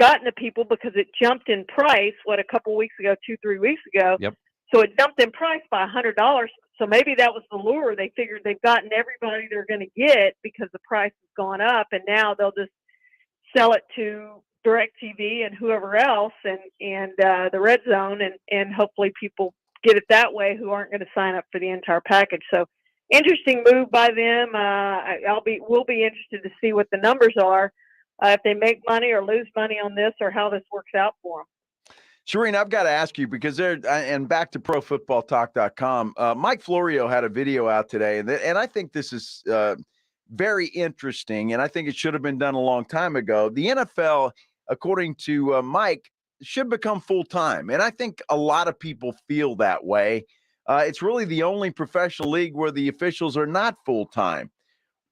gotten to people because it jumped in price, a couple weeks ago, 2-3 weeks ago. Yep. So it jumped in price by $100. So maybe that was the lure. They figured they've gotten everybody they're going to get because the price has gone up, and now they'll just sell it to DirecTV and whoever else and the red zone, and hopefully people get it that way who aren't going to sign up for the entire package. So interesting move by them. We'll be interested to see what the numbers are, if they make money or lose money on this, or how this works out for them. Shireen, I've got to ask you, because and back to ProFootballTalk.com, Mike Florio had a video out today, and I think this is very interesting, and I think it should have been done a long time ago. The NFL, according to Mike, should become full-time, and I think a lot of people feel that way. It's really the only professional league where the officials are not full-time.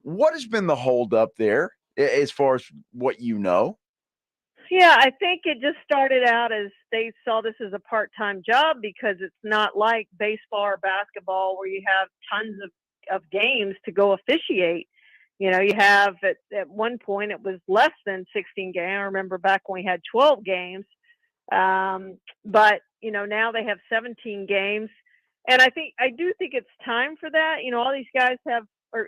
What has been the holdup there, as far as what you know? Yeah, I think it just started out as they saw this as a part-time job, because it's not like baseball or basketball where you have tons of games to go officiate. You have at one point it was less than 16 games. I remember back when we had 12 games. But, now they have 17 games. And I do think it's time for that. All these guys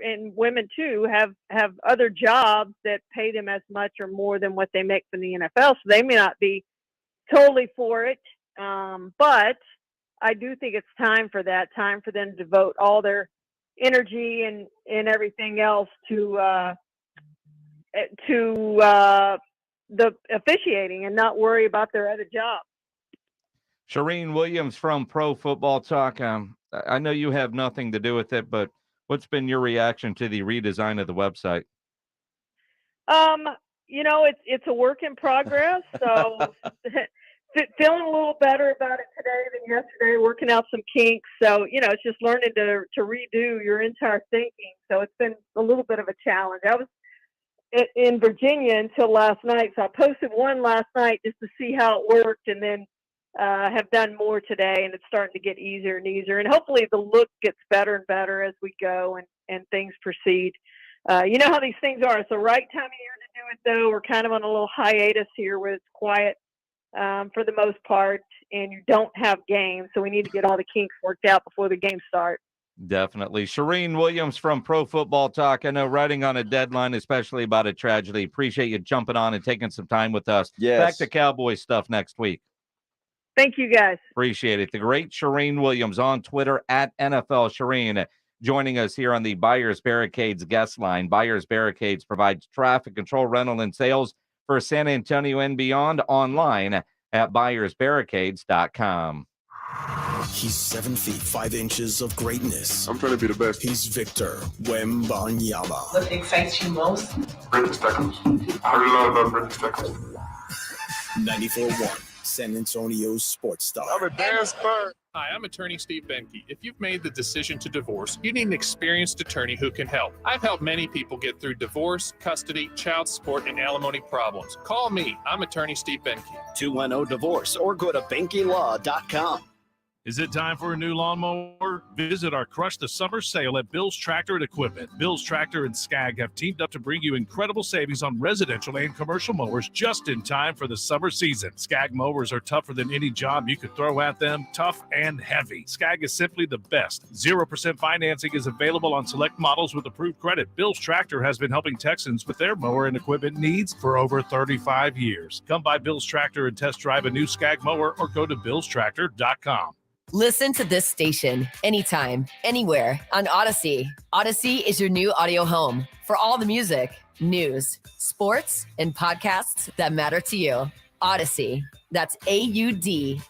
and women too, have other jobs that pay them as much or more than what they make from the NFL. So they may not be totally for it. But I do think it's time for them to devote all their energy and everything else to the officiating, and not worry about their other job. Shireen Williams from Pro Football Talk. I know you have nothing to do with it, but what's been your reaction to the redesign of the website? It's a work in progress. So feeling a little better about it today than yesterday, working out some kinks. So, it's just learning to redo your entire thinking. So it's been a little bit of a challenge. I was in Virginia until last night. So I posted one last night just to see how it worked, and then have done more today, and it's starting to get easier and easier. And hopefully the look gets better and better as we go and things proceed. You know how these things are. It's the right time of year to do it, though. We're kind of on a little hiatus here where it's quiet for the most part, and you don't have games. So we need to get all the kinks worked out before the games start. Definitely. Shireen Williams from Pro Football Talk. I know, writing on a deadline, especially about a tragedy. Appreciate you jumping on and taking some time with us. Yes. Back to Cowboys stuff next week. Thank you, guys. Appreciate it. The great Shireen Williams on Twitter at NFL Shireen, joining us here on the Buyers Barricades guest line. Buyers Barricades provides traffic control, rental, and sales for San Antonio and beyond, online at buyersbarricades.com. He's 7 feet 5 inches of greatness. I'm trying to be the best. He's Victor Wembanyama. What excites you most? British tackles. I love about British tackles. 94.1 San Antonio's sports star. I'm a damn Spur. Hi, I'm attorney Steve Benke. If you've made the decision to divorce, you need an experienced attorney who can help. I've helped many people get through divorce, custody, child support, and alimony problems. Call me. I'm attorney Steve Benke. 210-DIVORCE or go to BenkeLaw.com. Is it time for a new lawnmower? Visit our Crush the Summer sale at Bill's Tractor and Equipment. Bill's Tractor and Skag have teamed up to bring you incredible savings on residential and commercial mowers just in time for the summer season. Skag mowers are tougher than any job you could throw at them, tough and heavy. Skag is simply the best. 0% financing is available on select models with approved credit. Bill's Tractor has been helping Texans with their mower and equipment needs for over 35 years. Come by Bill's Tractor and test drive a new Skag mower, or go to BillsTractor.com. Listen to this station anytime, anywhere on Odyssey. Odyssey is your new audio home for all the music, news, sports, and podcasts that matter to you. Odyssey. That's AUDACY.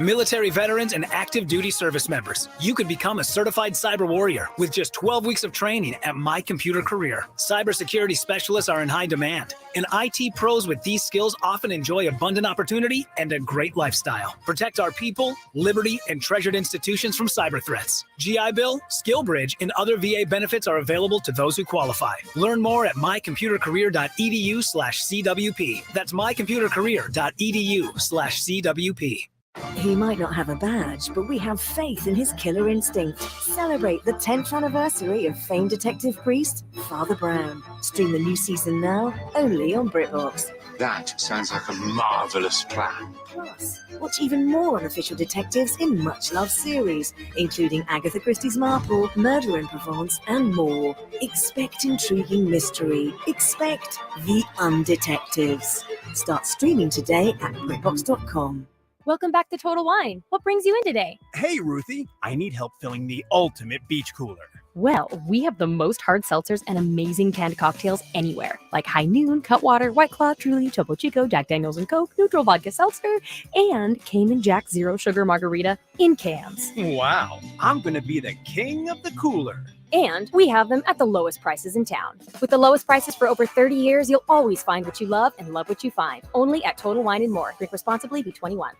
Military veterans and active duty service members, you could become a certified cyber warrior with just 12 weeks of training at My Computer Career. Cybersecurity specialists are in high demand, and IT pros with these skills often enjoy abundant opportunity and a great lifestyle. Protect our people, liberty, and treasured institutions from cyber threats. GI Bill, SkillBridge, and other VA benefits are available to those who qualify. Learn more at mycomputercareer.edu/CWP. That's mycomputercareer.edu/CWP. He might not have a badge, but we have faith in his killer instinct. Celebrate the 10th anniversary of famed detective priest, Father Brown. Stream the new season now, only on BritBox. That sounds like a marvelous plan. Plus, watch even more unofficial detectives in much-loved series, including Agatha Christie's Marple, Murder in Provence, and more. Expect intriguing mystery. Expect the Undetectives. Start streaming today at BritBox.com. Welcome back to Total Wine. What brings you in today? Hey, Ruthie. I need help filling the ultimate beach cooler. Well, we have the most hard seltzers and amazing canned cocktails anywhere, like High Noon, Cutwater, White Claw, Truly, Topo Chico, Jack Daniels and Coke, Neutral Vodka Seltzer, and Cayman Jack Zero Sugar Margarita in cans. Wow. I'm going to be the king of the cooler. And we have them at the lowest prices in town. With the lowest prices for over 30 years, you'll always find what you love and love what you find. Only at Total Wine & More. Drink responsibly, be 21.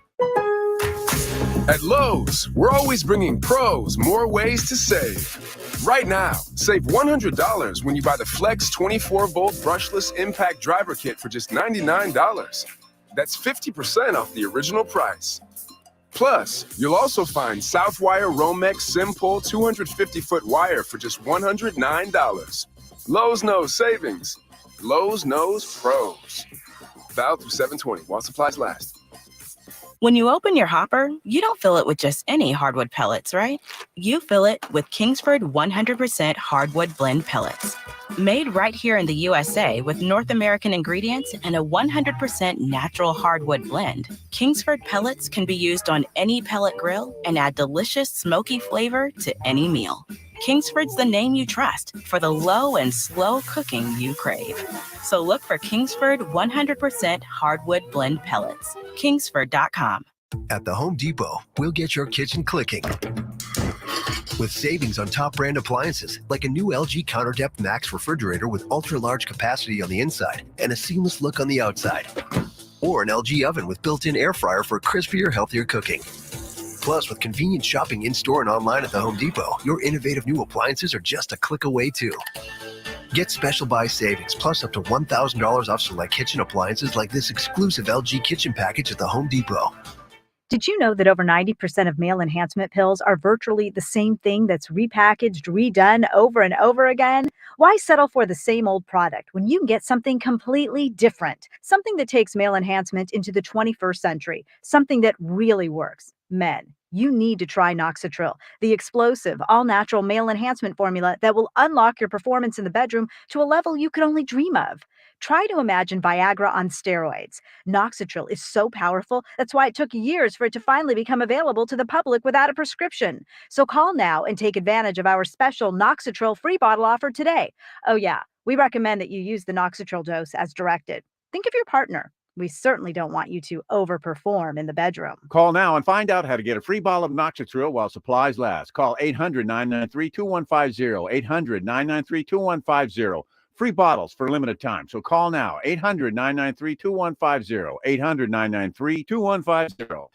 At Lowe's, we're always bringing pros more ways to save. Right now, save $100 when you buy the Flex 24-volt brushless impact driver kit for just $99. That's 50% off the original price. Plus, you'll also find Southwire Romex Simpol 250-foot wire for just $109. Lowe's knows savings. Lowe's knows pros. Valid through 7/20 while supplies last. When you open your hopper, you don't fill it with just any hardwood pellets, right? You fill it with Kingsford 100% hardwood blend pellets. Made right here in the USA with North American ingredients and a 100% natural hardwood blend, Kingsford pellets can be used on any pellet grill and add delicious smoky flavor to any meal. Kingsford's the name you trust for the low and slow cooking you crave. So look for Kingsford 100% hardwood blend pellets. Kingsford.com. At the Home Depot, we'll get your kitchen clicking with savings on top brand appliances like a new LG CounterDepth Max refrigerator with ultra-large capacity on the inside and a seamless look on the outside. Or an LG oven with built-in air fryer for crispier, healthier cooking. Plus, with convenient shopping in-store and online at the Home Depot, your innovative new appliances are just a click away too. Get special buy savings plus up to $1,000 off select kitchen appliances like this exclusive LG kitchen package at the Home Depot. Did you know that over 90% of male enhancement pills are virtually the same thing that's repackaged, redone over and over again? Why settle for the same old product when you can get something completely different? Something that takes male enhancement into the 21st century. Something that really works. Men, you need to try Noxitril, the explosive, all-natural male enhancement formula that will unlock your performance in the bedroom to a level you could only dream of. Try to imagine Viagra on steroids. Noxitril is so powerful, that's why it took years for it to finally become available to the public without a prescription. So call now and take advantage of our special Noxitril free bottle offer today. Oh yeah, we recommend that you use the Noxitril dose as directed. Think of your partner. We certainly don't want you to overperform in the bedroom. Call now and find out how to get a free bottle of Noxitril while supplies last. Call 800-993-2150, 800-993-2150. Free bottles for limited time. So call now, 800-993-2150, 800-993-2150.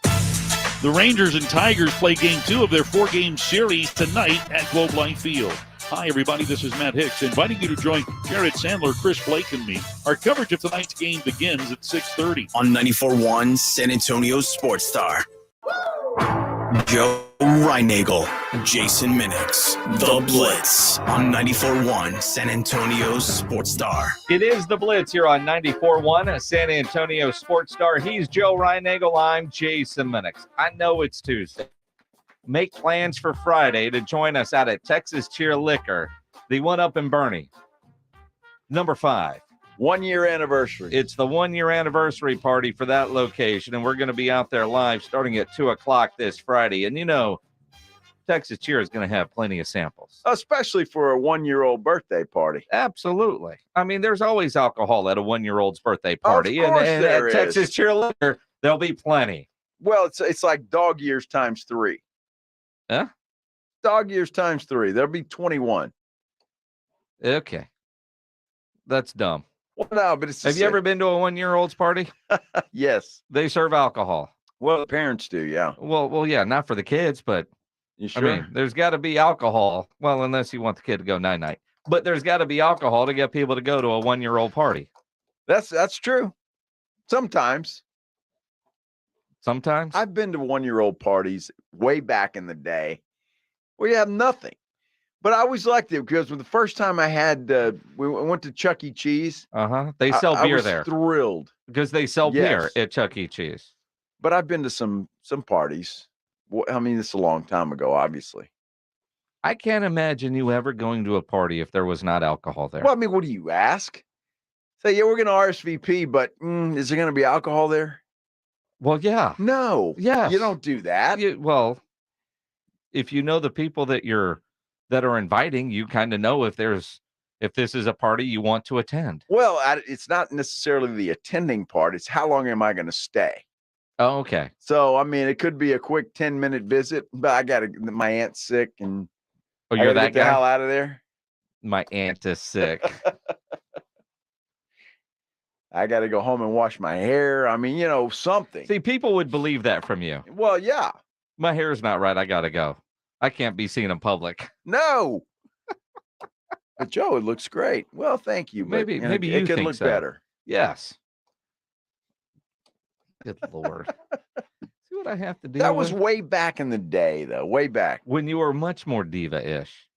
The Rangers and Tigers play Game 2 of their 4-game series tonight at Globe Life Field. Hi, everybody. This is Matt Hicks, inviting you to join Jared Sandler, Chris Blake, and me. Our coverage of tonight's game begins at 6:30. On 94.1 San Antonio Sports Star. Joe Reinagel, Jason Minix, The Blitz on 94.1 San Antonio Sports Star. It is The Blitz here on 94.1 San Antonio Sports Star. He's Joe Reinagel. I'm Jason Minix. I know it's Tuesday. Make plans for Friday to join us out at Texas Cheer Liquor, the one up in Bernie. Number 5, 1 year anniversary. It's the 1 year anniversary party for that location, and we're going to be out there live starting at 2:00 this Friday. And Texas Cheer is going to have plenty of samples, especially for a 1-year-old birthday party. Absolutely. I mean, there's always alcohol at a 1-year-old's birthday party, of course and there at Texas is. Cheer liquor, there'll be plenty. Well, it's like dog years times 3. Huh? Dog years times 3. There'll be 21. Okay, that's dumb. Well, no, but it's. Have you ever been to a 1-year-old's party? Yes. They serve alcohol. Well, the parents do, yeah. Well, yeah, not for the kids, but you sure? I mean, there's got to be alcohol. Well, unless you want the kid to go night-night. But there's got to be alcohol to get people to go to a 1-year-old party. That's true. Sometimes. Sometimes? I've been to 1-year-old parties way back in the day where you have nothing. But I always liked it because the first time I had, we went to Chuck E. Cheese. They sell beer I was there. Thrilled because they sell beer at Chuck E. Cheese. But I've been to some parties. I mean, this is a long time ago, obviously. I can't imagine you ever going to a party if there was not alcohol there. Well, I mean, what do you ask? Say, yeah, we're going to RSVP, but is there going to be alcohol there? Well, yeah. No. Yeah. You don't do that. Well, if you know the people that are inviting, you kind of know if this is a party you want to attend. Well, it's not necessarily the attending part. It's how long am I going to stay? Oh, okay. So, I mean, it could be a quick 10-minute visit, but my aunt's sick and you're that get the guy? hell out of there. My aunt is sick. I got to go home and wash my hair. I mean, something. See, people would believe that from you. Well, yeah. My hair's not right. I got to go. I can't be seen in public. No. But Joe, it looks great. Well, thank you. Maybe you it could think look so. better. Yes. Good Lord. See what I have to do. That was way back in the day, though. Way back. When you were much more diva-ish.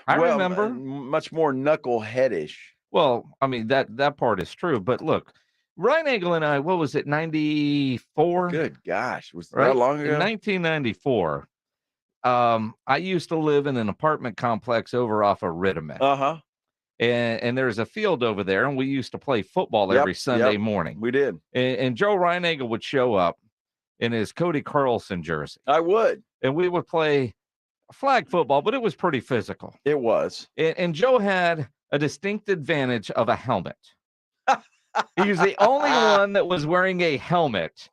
I remember. Much more knuckleheadish. Well, I mean, that part is true. But look, Ryan Eagle and I, what was it, 94? Good gosh. Was that long ago? In 1994. I used to live in an apartment complex over off of Rittiman. Uh-huh. And there's a field over there, and we used to play football every Sunday morning. We did. And Joe Reinagel would show up in his Cody Carlson jersey. I would. And we would play flag football, but it was pretty physical. It was. And Joe had a distinct advantage of a helmet. He was the only one that was wearing a helmet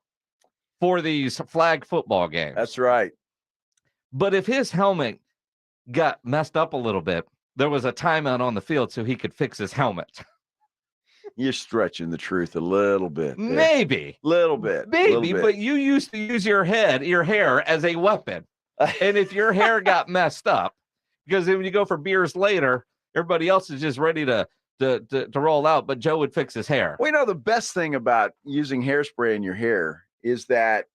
for these flag football games. That's right. But if his helmet got messed up a little bit, there was a timeout on the field so he could fix his helmet. You're stretching the truth a little bit. There. Maybe. Little bit. Maybe, but you used to use your hair as a weapon. And if your hair got messed up, because when you go for beers later, everybody else is just ready to roll out, but Joe would fix his hair. Well, the best thing about using hairspray in your hair is that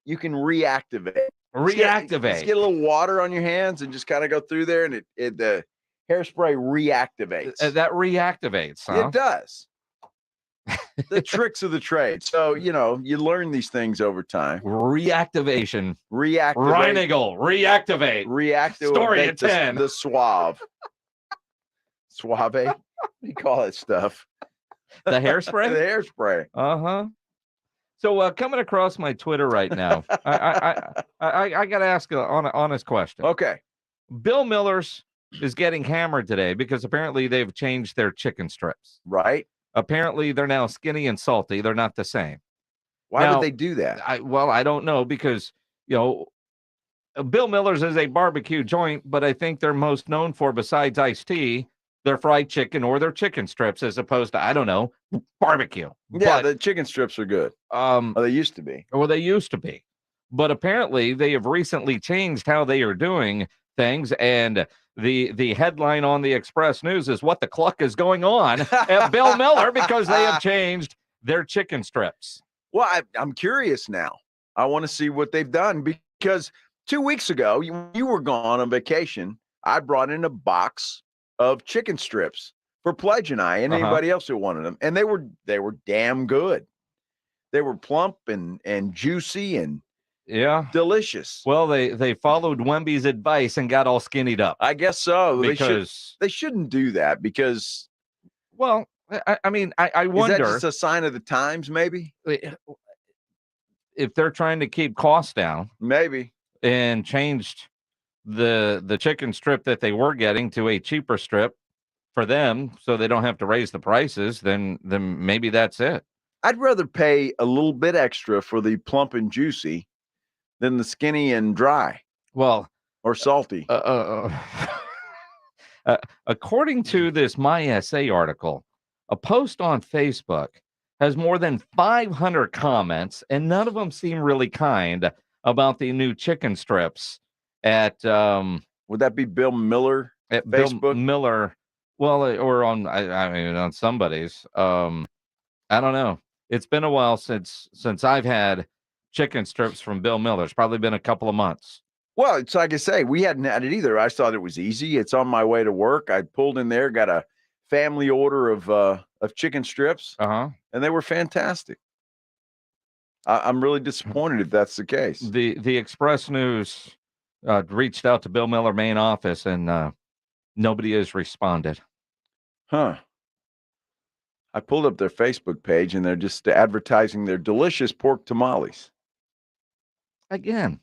you can reactivate. Just get a little water on your hands and just kind of go through there, and the hairspray reactivates. That reactivates, huh? It does. The tricks of the trade. So, you learn these things over time. Reactivation. Reactivate. Reactivate. Reactivate. Story at 10. The suave. Suave? What do you call that stuff? The hairspray? The hairspray. Uh-huh. So coming across my Twitter right now, I got to ask an honest question. Okay. Bill Miller's is getting hammered today because apparently they've changed their chicken strips. Right. Apparently they're now skinny and salty. They're not the same. Why would they do that? I don't know because, Bill Miller's is a barbecue joint, but I think they're most known for, besides iced tea, their fried chicken or their chicken strips, as opposed to, I don't know, barbecue. Yeah, the chicken strips are good. They used to be. Well, they used to be. But apparently they have recently changed how they are doing things, and the headline on the Express News is what the cluck is going on at Bill Miller because they have changed their chicken strips. Well, I'm curious now. I want to see what they've done because 2 weeks ago, you were gone on vacation. I brought in a box of chicken strips for Pledge and I and anybody else who wanted them. And they were damn good. They were plump and juicy and delicious. Well, they followed Wemby's advice and got all skinnied up. I guess so. Because they shouldn't do that because Well, I mean, I Is wonder that just a sign of the times, maybe? if they're trying to keep costs down. Maybe. And changed the chicken strip that they were getting to a cheaper strip for them, so they don't have to raise the prices. Then maybe that's it. I'd rather pay a little bit extra for the plump and juicy than the skinny and dry. Well, or salty. According to this MySA article, a post on Facebook has more than 500 comments, and none of them seem really kind about the new chicken strips at. Would that be Bill Miller at Facebook? Bill Miller? Well, or on I mean on somebody's. I don't know. It's been a while since I've had chicken strips from Bill Miller. It's probably been a couple of months. Well, it's like I say, we hadn't had it either. I thought it was easy. It's on my way to work. I pulled in there, got a family order of chicken strips, and they were fantastic. I'm really disappointed if that's the case. The Express News reached out to Bill Miller main office, and nobody has responded. Huh. I pulled up their Facebook page, and they're just advertising their delicious pork tamales. Again.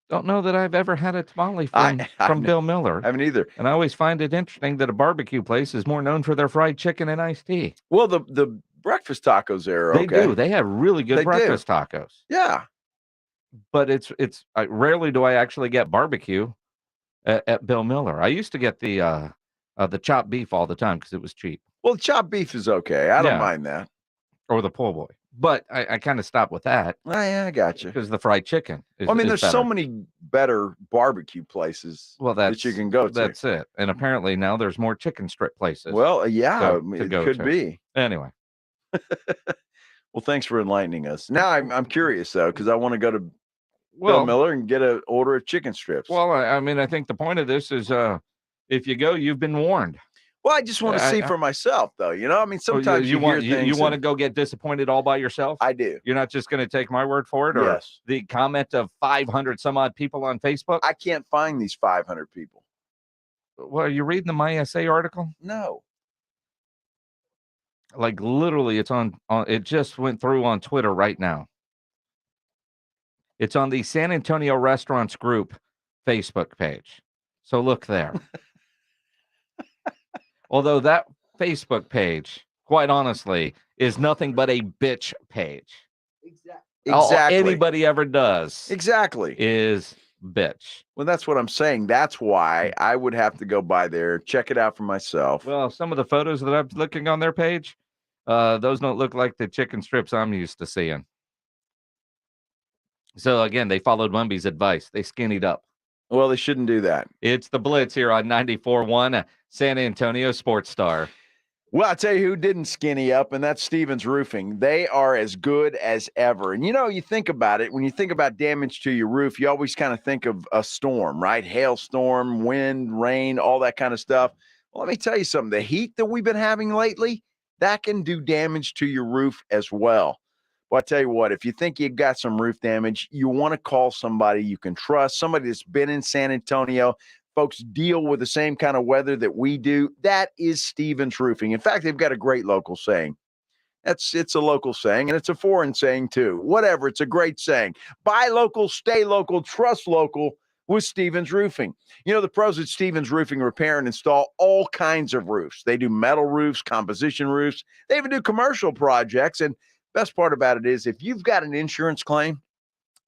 Don't know that I've ever had a tamale from Bill Miller. I haven't either. And I always find it interesting that a barbecue place is more known for their fried chicken and iced tea. Well, the breakfast tacos there are They do. They have really good breakfast tacos. Yeah. But it's rarely do I actually get barbecue at Bill Miller. I used to get the chopped beef all the time because it was cheap. Well, chopped beef is okay. I don't mind that. Or the po' boy. But I kind of stopped with that. Oh, yeah, I got you. Because the fried chicken is, there's so many better barbecue places that you can go to. That's it. And apparently now there's more chicken strip places. Well, yeah, to it go could to. be. Anyway. Well, thanks for enlightening us. Now I'm curious, though, because I want to go to Bill Miller and get an order of chicken strips. Well, I mean, I think the point of this is if you go, you've been warned. Well, I just want to see for myself, though. You know, I mean, sometimes you want to go get disappointed all by yourself. I do. You're not just going to take my word for it, or yes. The comment of 500 some odd people on Facebook. I can't find these 500 people. Well, are you reading the MySA article? No. Like literally, it's on. It just went through on Twitter right now. It's on the San Antonio Restaurants Group Facebook page. So look there. Although that Facebook page, quite honestly, is nothing but a bitch page. Exactly. All anybody ever does. Exactly. Is bitch. Well, that's what I'm saying. That's why I would have to go by there, check it out for myself. Well, some of the photos that I'm looking on their page, those don't look like the chicken strips I'm used to seeing. So, again, they followed Wemby's advice. They skinnied up. Well, they shouldn't do that. It's the Blitz here on 94.1 San Antonio Sports Star. Well, I'll tell you who didn't skinny up, and that's Stevens Roofing. They are as good as ever. And, you think about it. When you think about damage to your roof, you always kind of think of a storm, right? Hailstorm, wind, rain, all that kind of stuff. Well, let me tell you something. The heat that we've been having lately, that can do damage to your roof as well. Well, I tell you what, if you think you've got some roof damage, you want to call somebody you can trust, somebody that's been in San Antonio. Folks deal with the same kind of weather that we do. That is Stevens Roofing. In fact, they've got a great local saying. It's a local saying, and it's a foreign saying too. Whatever, it's a great saying. Buy local, stay local, trust local with Stevens Roofing. The pros at Stevens Roofing repair and install all kinds of roofs. They do metal roofs, composition roofs. They even do commercial projects, and best part about it is if you've got an insurance claim,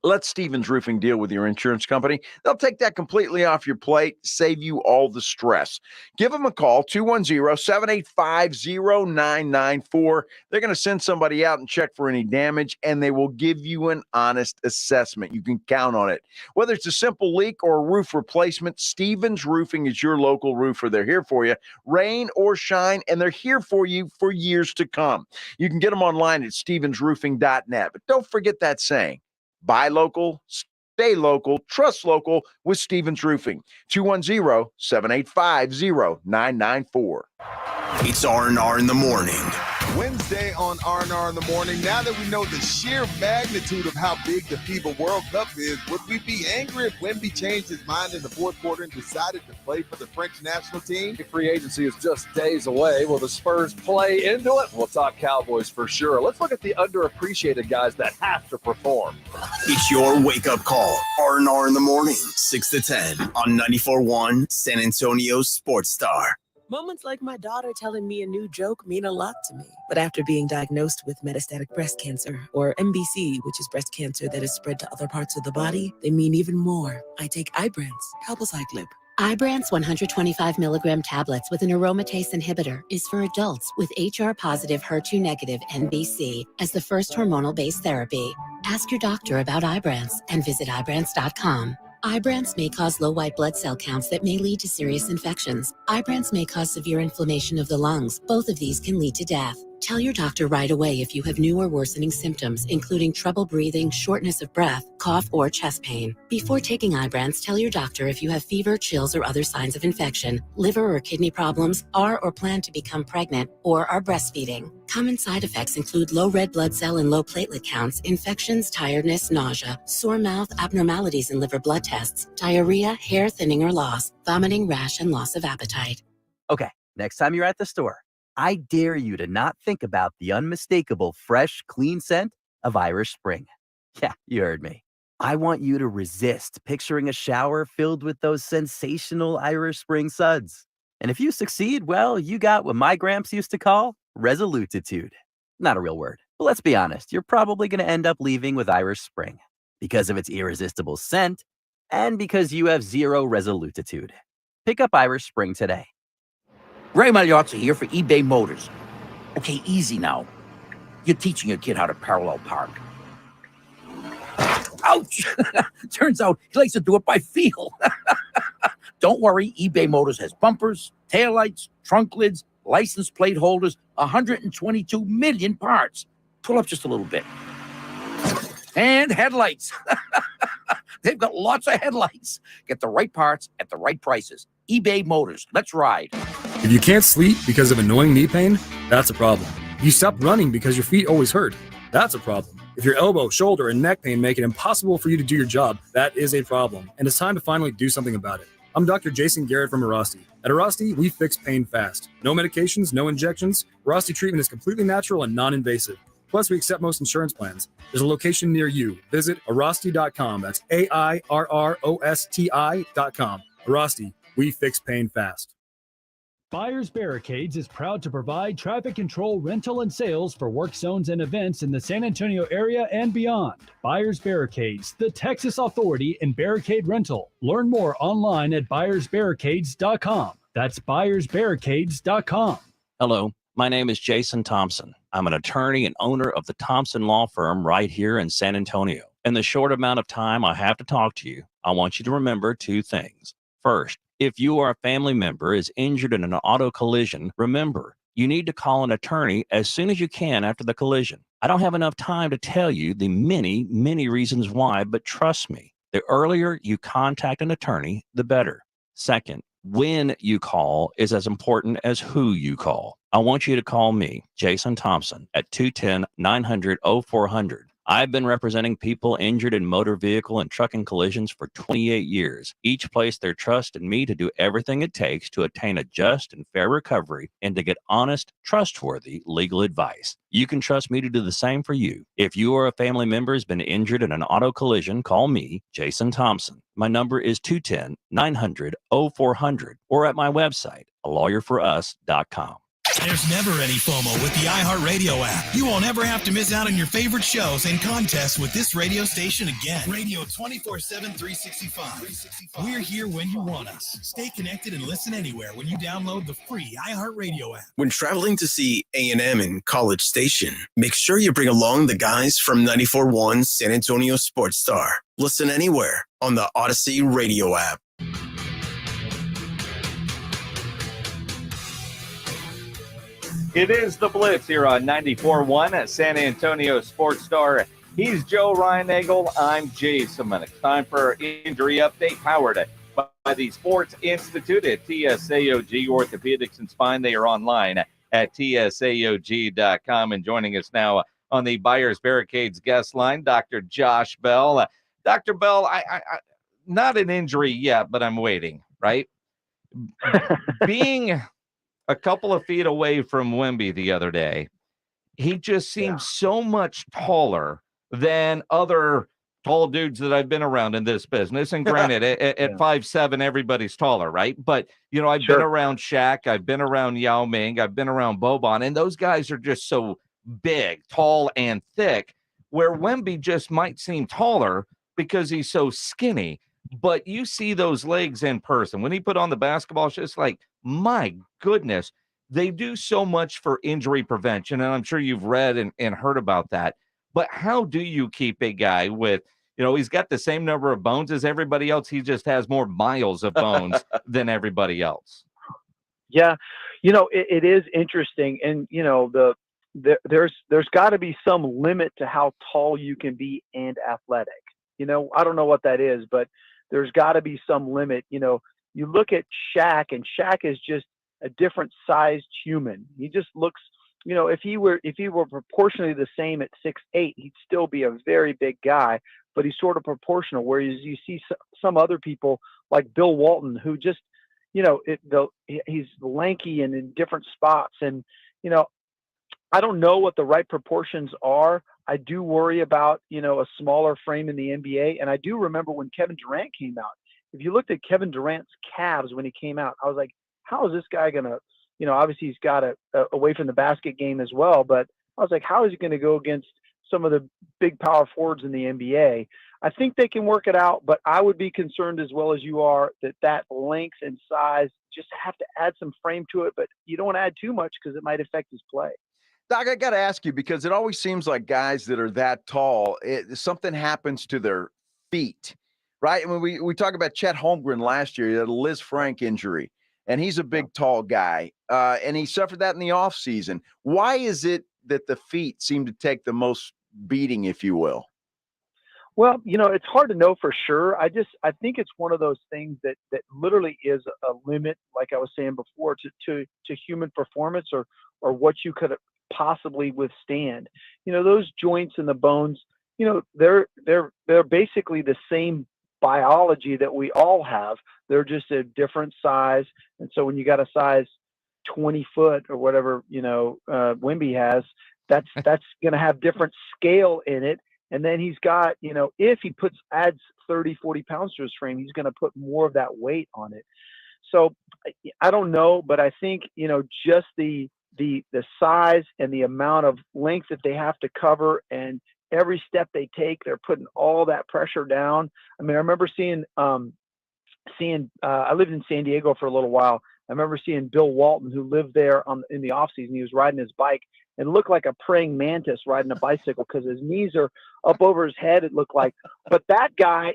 let Stevens Roofing deal with your insurance company. They'll take that completely off your plate, save you all the stress. Give them a call, 210-785-0994. They're going to send somebody out and check for any damage, and they will give you an honest assessment. You can count on it. Whether it's a simple leak or a roof replacement, Stevens Roofing is your local roofer. They're here for you, rain or shine, and they're here for you for years to come. You can get them online at stevensroofing.net, but don't forget that saying. Buy local, stay local, trust local with Stevens Roofing. 210-785-0994. It's R&R in the morning Wednesday on R&R in the Morning. Now that we know the sheer magnitude of how big the FIBA World Cup is, would we be angry if Wemby changed his mind in the fourth quarter and decided to play for the French national team? Free agency is just days away. Will the Spurs play into it? We'll talk Cowboys for sure. Let's look at the underappreciated guys that have to perform. It's your wake-up call. R&R in the Morning, 6 to 10 on 94.1 San Antonio Sports Star. Moments like my daughter telling me a new joke mean a lot to me. But after being diagnosed with metastatic breast cancer, or MBC, which is breast cancer that is spread to other parts of the body, they mean even more. I take Ibrance, palbociclib. Ibrance 125 milligram tablets with an aromatase inhibitor is for adults with HR-positive, HER2-negative MBC as the first hormonal-based therapy. Ask your doctor about Ibrance and visit Ibrance.com. Ibrance may cause low white blood cell counts that may lead to serious infections. Ibrance may cause severe inflammation of the lungs. Both of these can lead to death. Tell your doctor right away if you have new or worsening symptoms, including trouble breathing, shortness of breath, cough, or chest pain. Before taking Ibrance, tell your doctor if you have fever, chills, or other signs of infection, liver or kidney problems, are or plan to become pregnant, or are breastfeeding. Common side effects include low red blood cell and low platelet counts, infections, tiredness, nausea, sore mouth, abnormalities in liver blood tests, diarrhea, hair thinning or loss, vomiting, rash, and loss of appetite. Okay, next time you're at the store, I dare you to not think about the unmistakable, fresh, clean scent of Irish Spring. Yeah, you heard me. I want you to resist picturing a shower filled with those sensational Irish Spring suds. And if you succeed, well, you got what my gramps used to call resolutitude. Not a real word, but let's be honest, you're probably going to end up leaving with Irish Spring because of its irresistible scent and because you have zero resolutitude. Pick up Irish Spring today. Ray Magliozzi here for eBay Motors. Okay, easy now. You're teaching your kid how to parallel park. Ouch! Turns out he likes to do it by feel. Don't worry, eBay Motors has bumpers, taillights, trunk lids, license plate holders, 122 million parts. Pull up just a little bit. And headlights. They've got lots of headlights. Get the right parts at the right prices. eBay Motors. Let's ride. If you can't sleep because of annoying knee pain, that's a problem. If you stop running because your feet always hurt, that's a problem. If your elbow, shoulder, and neck pain make it impossible for you to do your job, that is a problem. And it's time to finally do something about it. I'm Dr. Jason Garrett from Arasti. At Arasti, we fix pain fast. No medications, no injections. Arasti treatment is completely natural and non-invasive. Plus, we accept most insurance plans. There's a location near you. Visit Arasti.com. That's AIRROSTI.com. Arasti, we fix pain fast. Buyers Barricades is proud to provide traffic control, rental, and sales for work zones and events in the San Antonio area and beyond. Buyers Barricades, the Texas authority in barricade rental. Learn more online at buyersbarricades.com. That's buyersbarricades.com. Hello, my name is Jason Thompson. I'm an attorney and owner of the Thompson Law Firm right here in San Antonio. In the short amount of time I have to talk to you, I want you to remember two things. First, if you or a family member is injured in an auto collision, remember, you need to call an attorney as soon as you can after the collision. I don't have enough time to tell you the many, many reasons why, but trust me, the earlier you contact an attorney, the better. Second, when you call is as important as who you call. I want you to call me, Jason Thompson, at 210-900-0400. I've been representing people injured in motor vehicle and trucking collisions for 28 years. Each placed their trust in me to do everything it takes to attain a just and fair recovery and to get honest, trustworthy legal advice. You can trust me to do the same for you. If you or a family member has been injured in an auto collision, call me, Jason Thompson. My number is 210-900-0400 or at my website, alawyerforus.com. There's never any FOMO with the iHeartRadio app. You won't ever have to miss out on your favorite shows and contests with this radio station again. Radio 24/7, 365. We're here when you want us. Stay connected and listen anywhere when you download the free iHeartRadio app. When traveling to see A&M in College Station, make sure you bring along the guys from 94.1 San Antonio Sports Star. Listen anywhere on the Odyssey radio app. It is the Blitz here on 94.1 at San Antonio Sports Star. He's Joe Reinagel. I'm Jason Minnick. Time for our injury update powered by the Sports Institute at TSAOG Orthopedics and Spine. They are online at tsaog.com. And joining us now on the Buyers Barricades guest line, Dr. Josh Bell. Dr. Bell, I not an injury yet, but I'm waiting, right? Being a couple of feet away from Wemby the other day, he just seems so much taller than other tall dudes that I've been around in this business. And granted, at 5'7", everybody's taller, right? But, you know, I've been around Shaq, I've been around Yao Ming, I've been around Boban, and those guys are just so big, tall, and thick, where Wemby just might seem taller because he's so skinny. But you see those legs in person. When he put on the basketball, it's just like, my goodness, they do so much for injury prevention. And I'm sure you've read and heard about that. But how do you keep a guy with, you know, he's got the same number of bones as everybody else. He just has more miles of bones than everybody else. Yeah. You know, it is interesting. And, you know, there's got to be some limit to how tall you can be and athletic. You know, I don't know what that is, but there's got to be some limit. You know, you look at Shaq, and Shaq is just a different sized human. He just looks, you know, if he were proportionally the same at 6'8", he'd still be a very big guy, but he's sort of proportional. Whereas you see some other people like Bill Walton, who just, you know, he's lanky and in different spots. And, you know, I don't know what the right proportions are. I do worry about, you know, a smaller frame in the NBA. And I do remember when Kevin Durant came out, if you looked at Kevin Durant's calves when he came out, I was like, how is this guy going to, you know, obviously he's got a away from the basket game as well, but I was like, how is he going to go against some of the big power forwards in the NBA? I think they can work it out, but I would be concerned as well as you are that length and size just have to add some frame to it, but you don't want to add too much because it might affect his play. Doc, I got to ask you, because it always seems like guys that are that tall, something happens to their feet, right? I mean, we talk about Chet Holmgren last year. He had a Liz Frank injury, and he's a big, tall guy, and he suffered that in the offseason. Why is it that the feet seem to take the most beating, if you will? Well, you know, it's hard to know for sure. I think it's one of those things that literally is a limit, like I was saying before, to human performance or what you could possibly withstand. You know, those joints and the bones, you know, they're basically the same biology that we all have. They're just a different size. And so when you got a size 20 foot or whatever, you know, Wemby has, that's going to have different scale in it. And then he's got, you know, if he adds 30, 40 pounds to his frame, he's going to put more of that weight on it. So I don't know, but I think, you know, just the size and the amount of length that they have to cover, and every step they take, they're putting all that pressure down. I mean, I remember seeing I lived in San Diego for a little while. I remember seeing Bill Walton, who lived there in the off season. He was riding his bike and looked like a praying mantis riding a bicycle because his knees are up over his head. It looked like, but that guy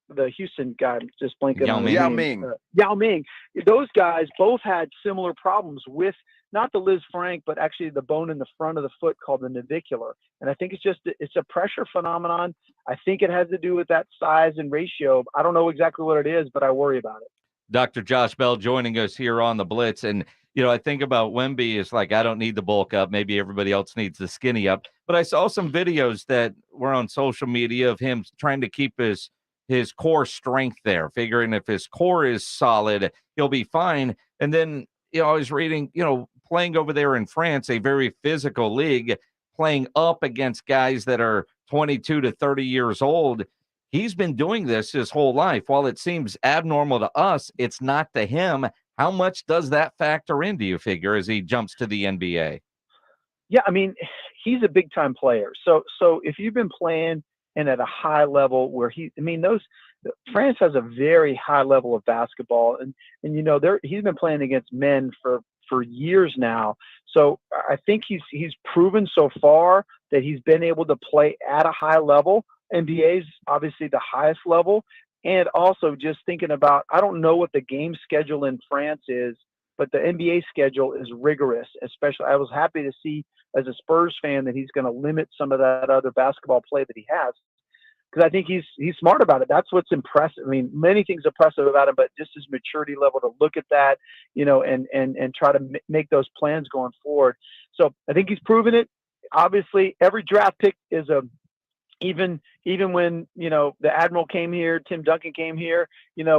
the Houston guy, just blanking on Yao Ming. Yao Ming. Those guys both had similar problems with not the Liz Frank, but actually the bone in the front of the foot called the navicular. And I think it's a pressure phenomenon. I think it has to do with that size and ratio. I don't know exactly what it is, but I worry about it. Dr. Josh Bell joining us here on the Blitz. And, you know, I think about Wemby is like, I don't need the bulk up. Maybe everybody else needs the skinny up. But I saw some videos that were on social media of him trying to keep his core strength there, figuring if his core is solid, he'll be fine. And then, you know, I was reading, you know, playing over there in France, a very physical league, playing up against guys that are 22 to 30 years old. He's been doing this his whole life. While it seems abnormal to us, it's not to him. How much does that factor in, do you figure, as he jumps to the NBA? Yeah, I mean, he's a big time player. So if you've been playing and at a high level where France has a very high level of basketball, and you know, he's been playing against men for years now. So I think he's proven so far that he's been able to play at a high level. NBA is obviously the highest level. And also just thinking about, I don't know what the game schedule in France is, but the NBA schedule is rigorous. Especially, I was happy to see as a Spurs fan that he's going to limit some of that other basketball play that he has. because I think he's smart about it. That's what's impressive. I mean, many things impressive about him, but just his maturity level to look at that, and try to make those plans going forward. So I think he's proven it. Obviously, every draft pick is even when, the Admiral came here, Tim Duncan came here,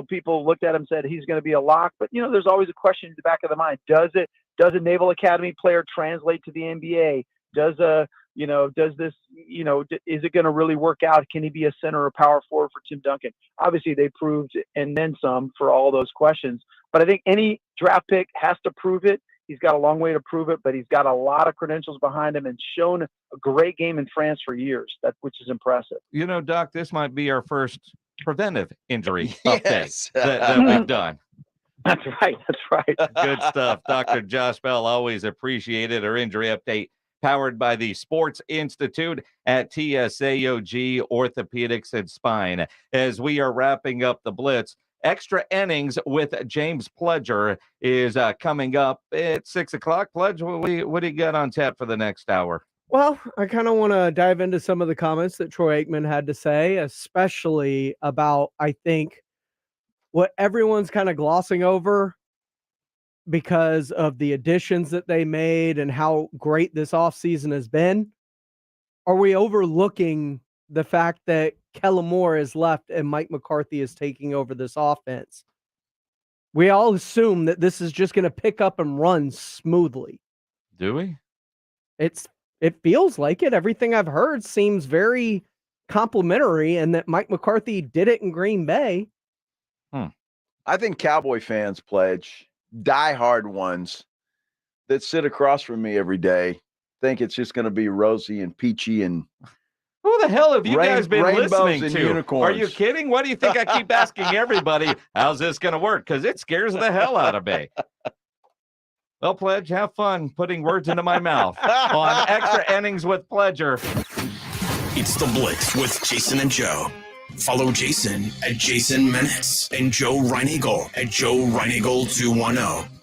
people looked at him and said he's going to be a lock. But, there's always a question in the back of the mind. Does a Naval Academy player translate to the NBA? Is it going to really work out? Can he be a center or power forward for Tim Duncan? Obviously, they proved and then some for all those questions. But I think any draft pick has to prove it. He's got a long way to prove it, but he's got a lot of credentials behind him and shown a great game in France for years, which is impressive. Doc, this might be our first preventive injury Yes. update that we've done. That's right. Good stuff. Dr. Josh Bell, always appreciated. Our injury update powered by the Sports Institute at TSAOG Orthopedics and Spine. As we are wrapping up the Blitz, Extra Innings with James Pledger is coming up at 6 o'clock. Pledge, what do you got on tap for the next hour? Well, I kind of want to dive into some of the comments that Troy Aikman had to say, especially about, I think, what everyone's kind of glossing over because of the additions that they made and how great this offseason has been. Are we overlooking the fact that Kellen Moore is left and Mike McCarthy is taking over this offense? We all assume that this is just going to pick up and run smoothly. Do we? It feels like it. Everything I've heard seems very complimentary, and that Mike McCarthy did it in Green Bay. I think Cowboy fans, Pledge, diehard ones that sit across from me every day, think it's just going to be rosy and peachy and who the hell have you guys been listening to? Unicorns. Are you kidding? What do you think I keep asking everybody? How's this going to work? Because it scares the hell out of me. Well, Pledge, have fun putting words into my mouth on Extra Innings with Pledger. It's the Blitz with Jason and Joe. Follow Jason at Jason Minutes and Joe Reinagle at Joe Reinagle 210 on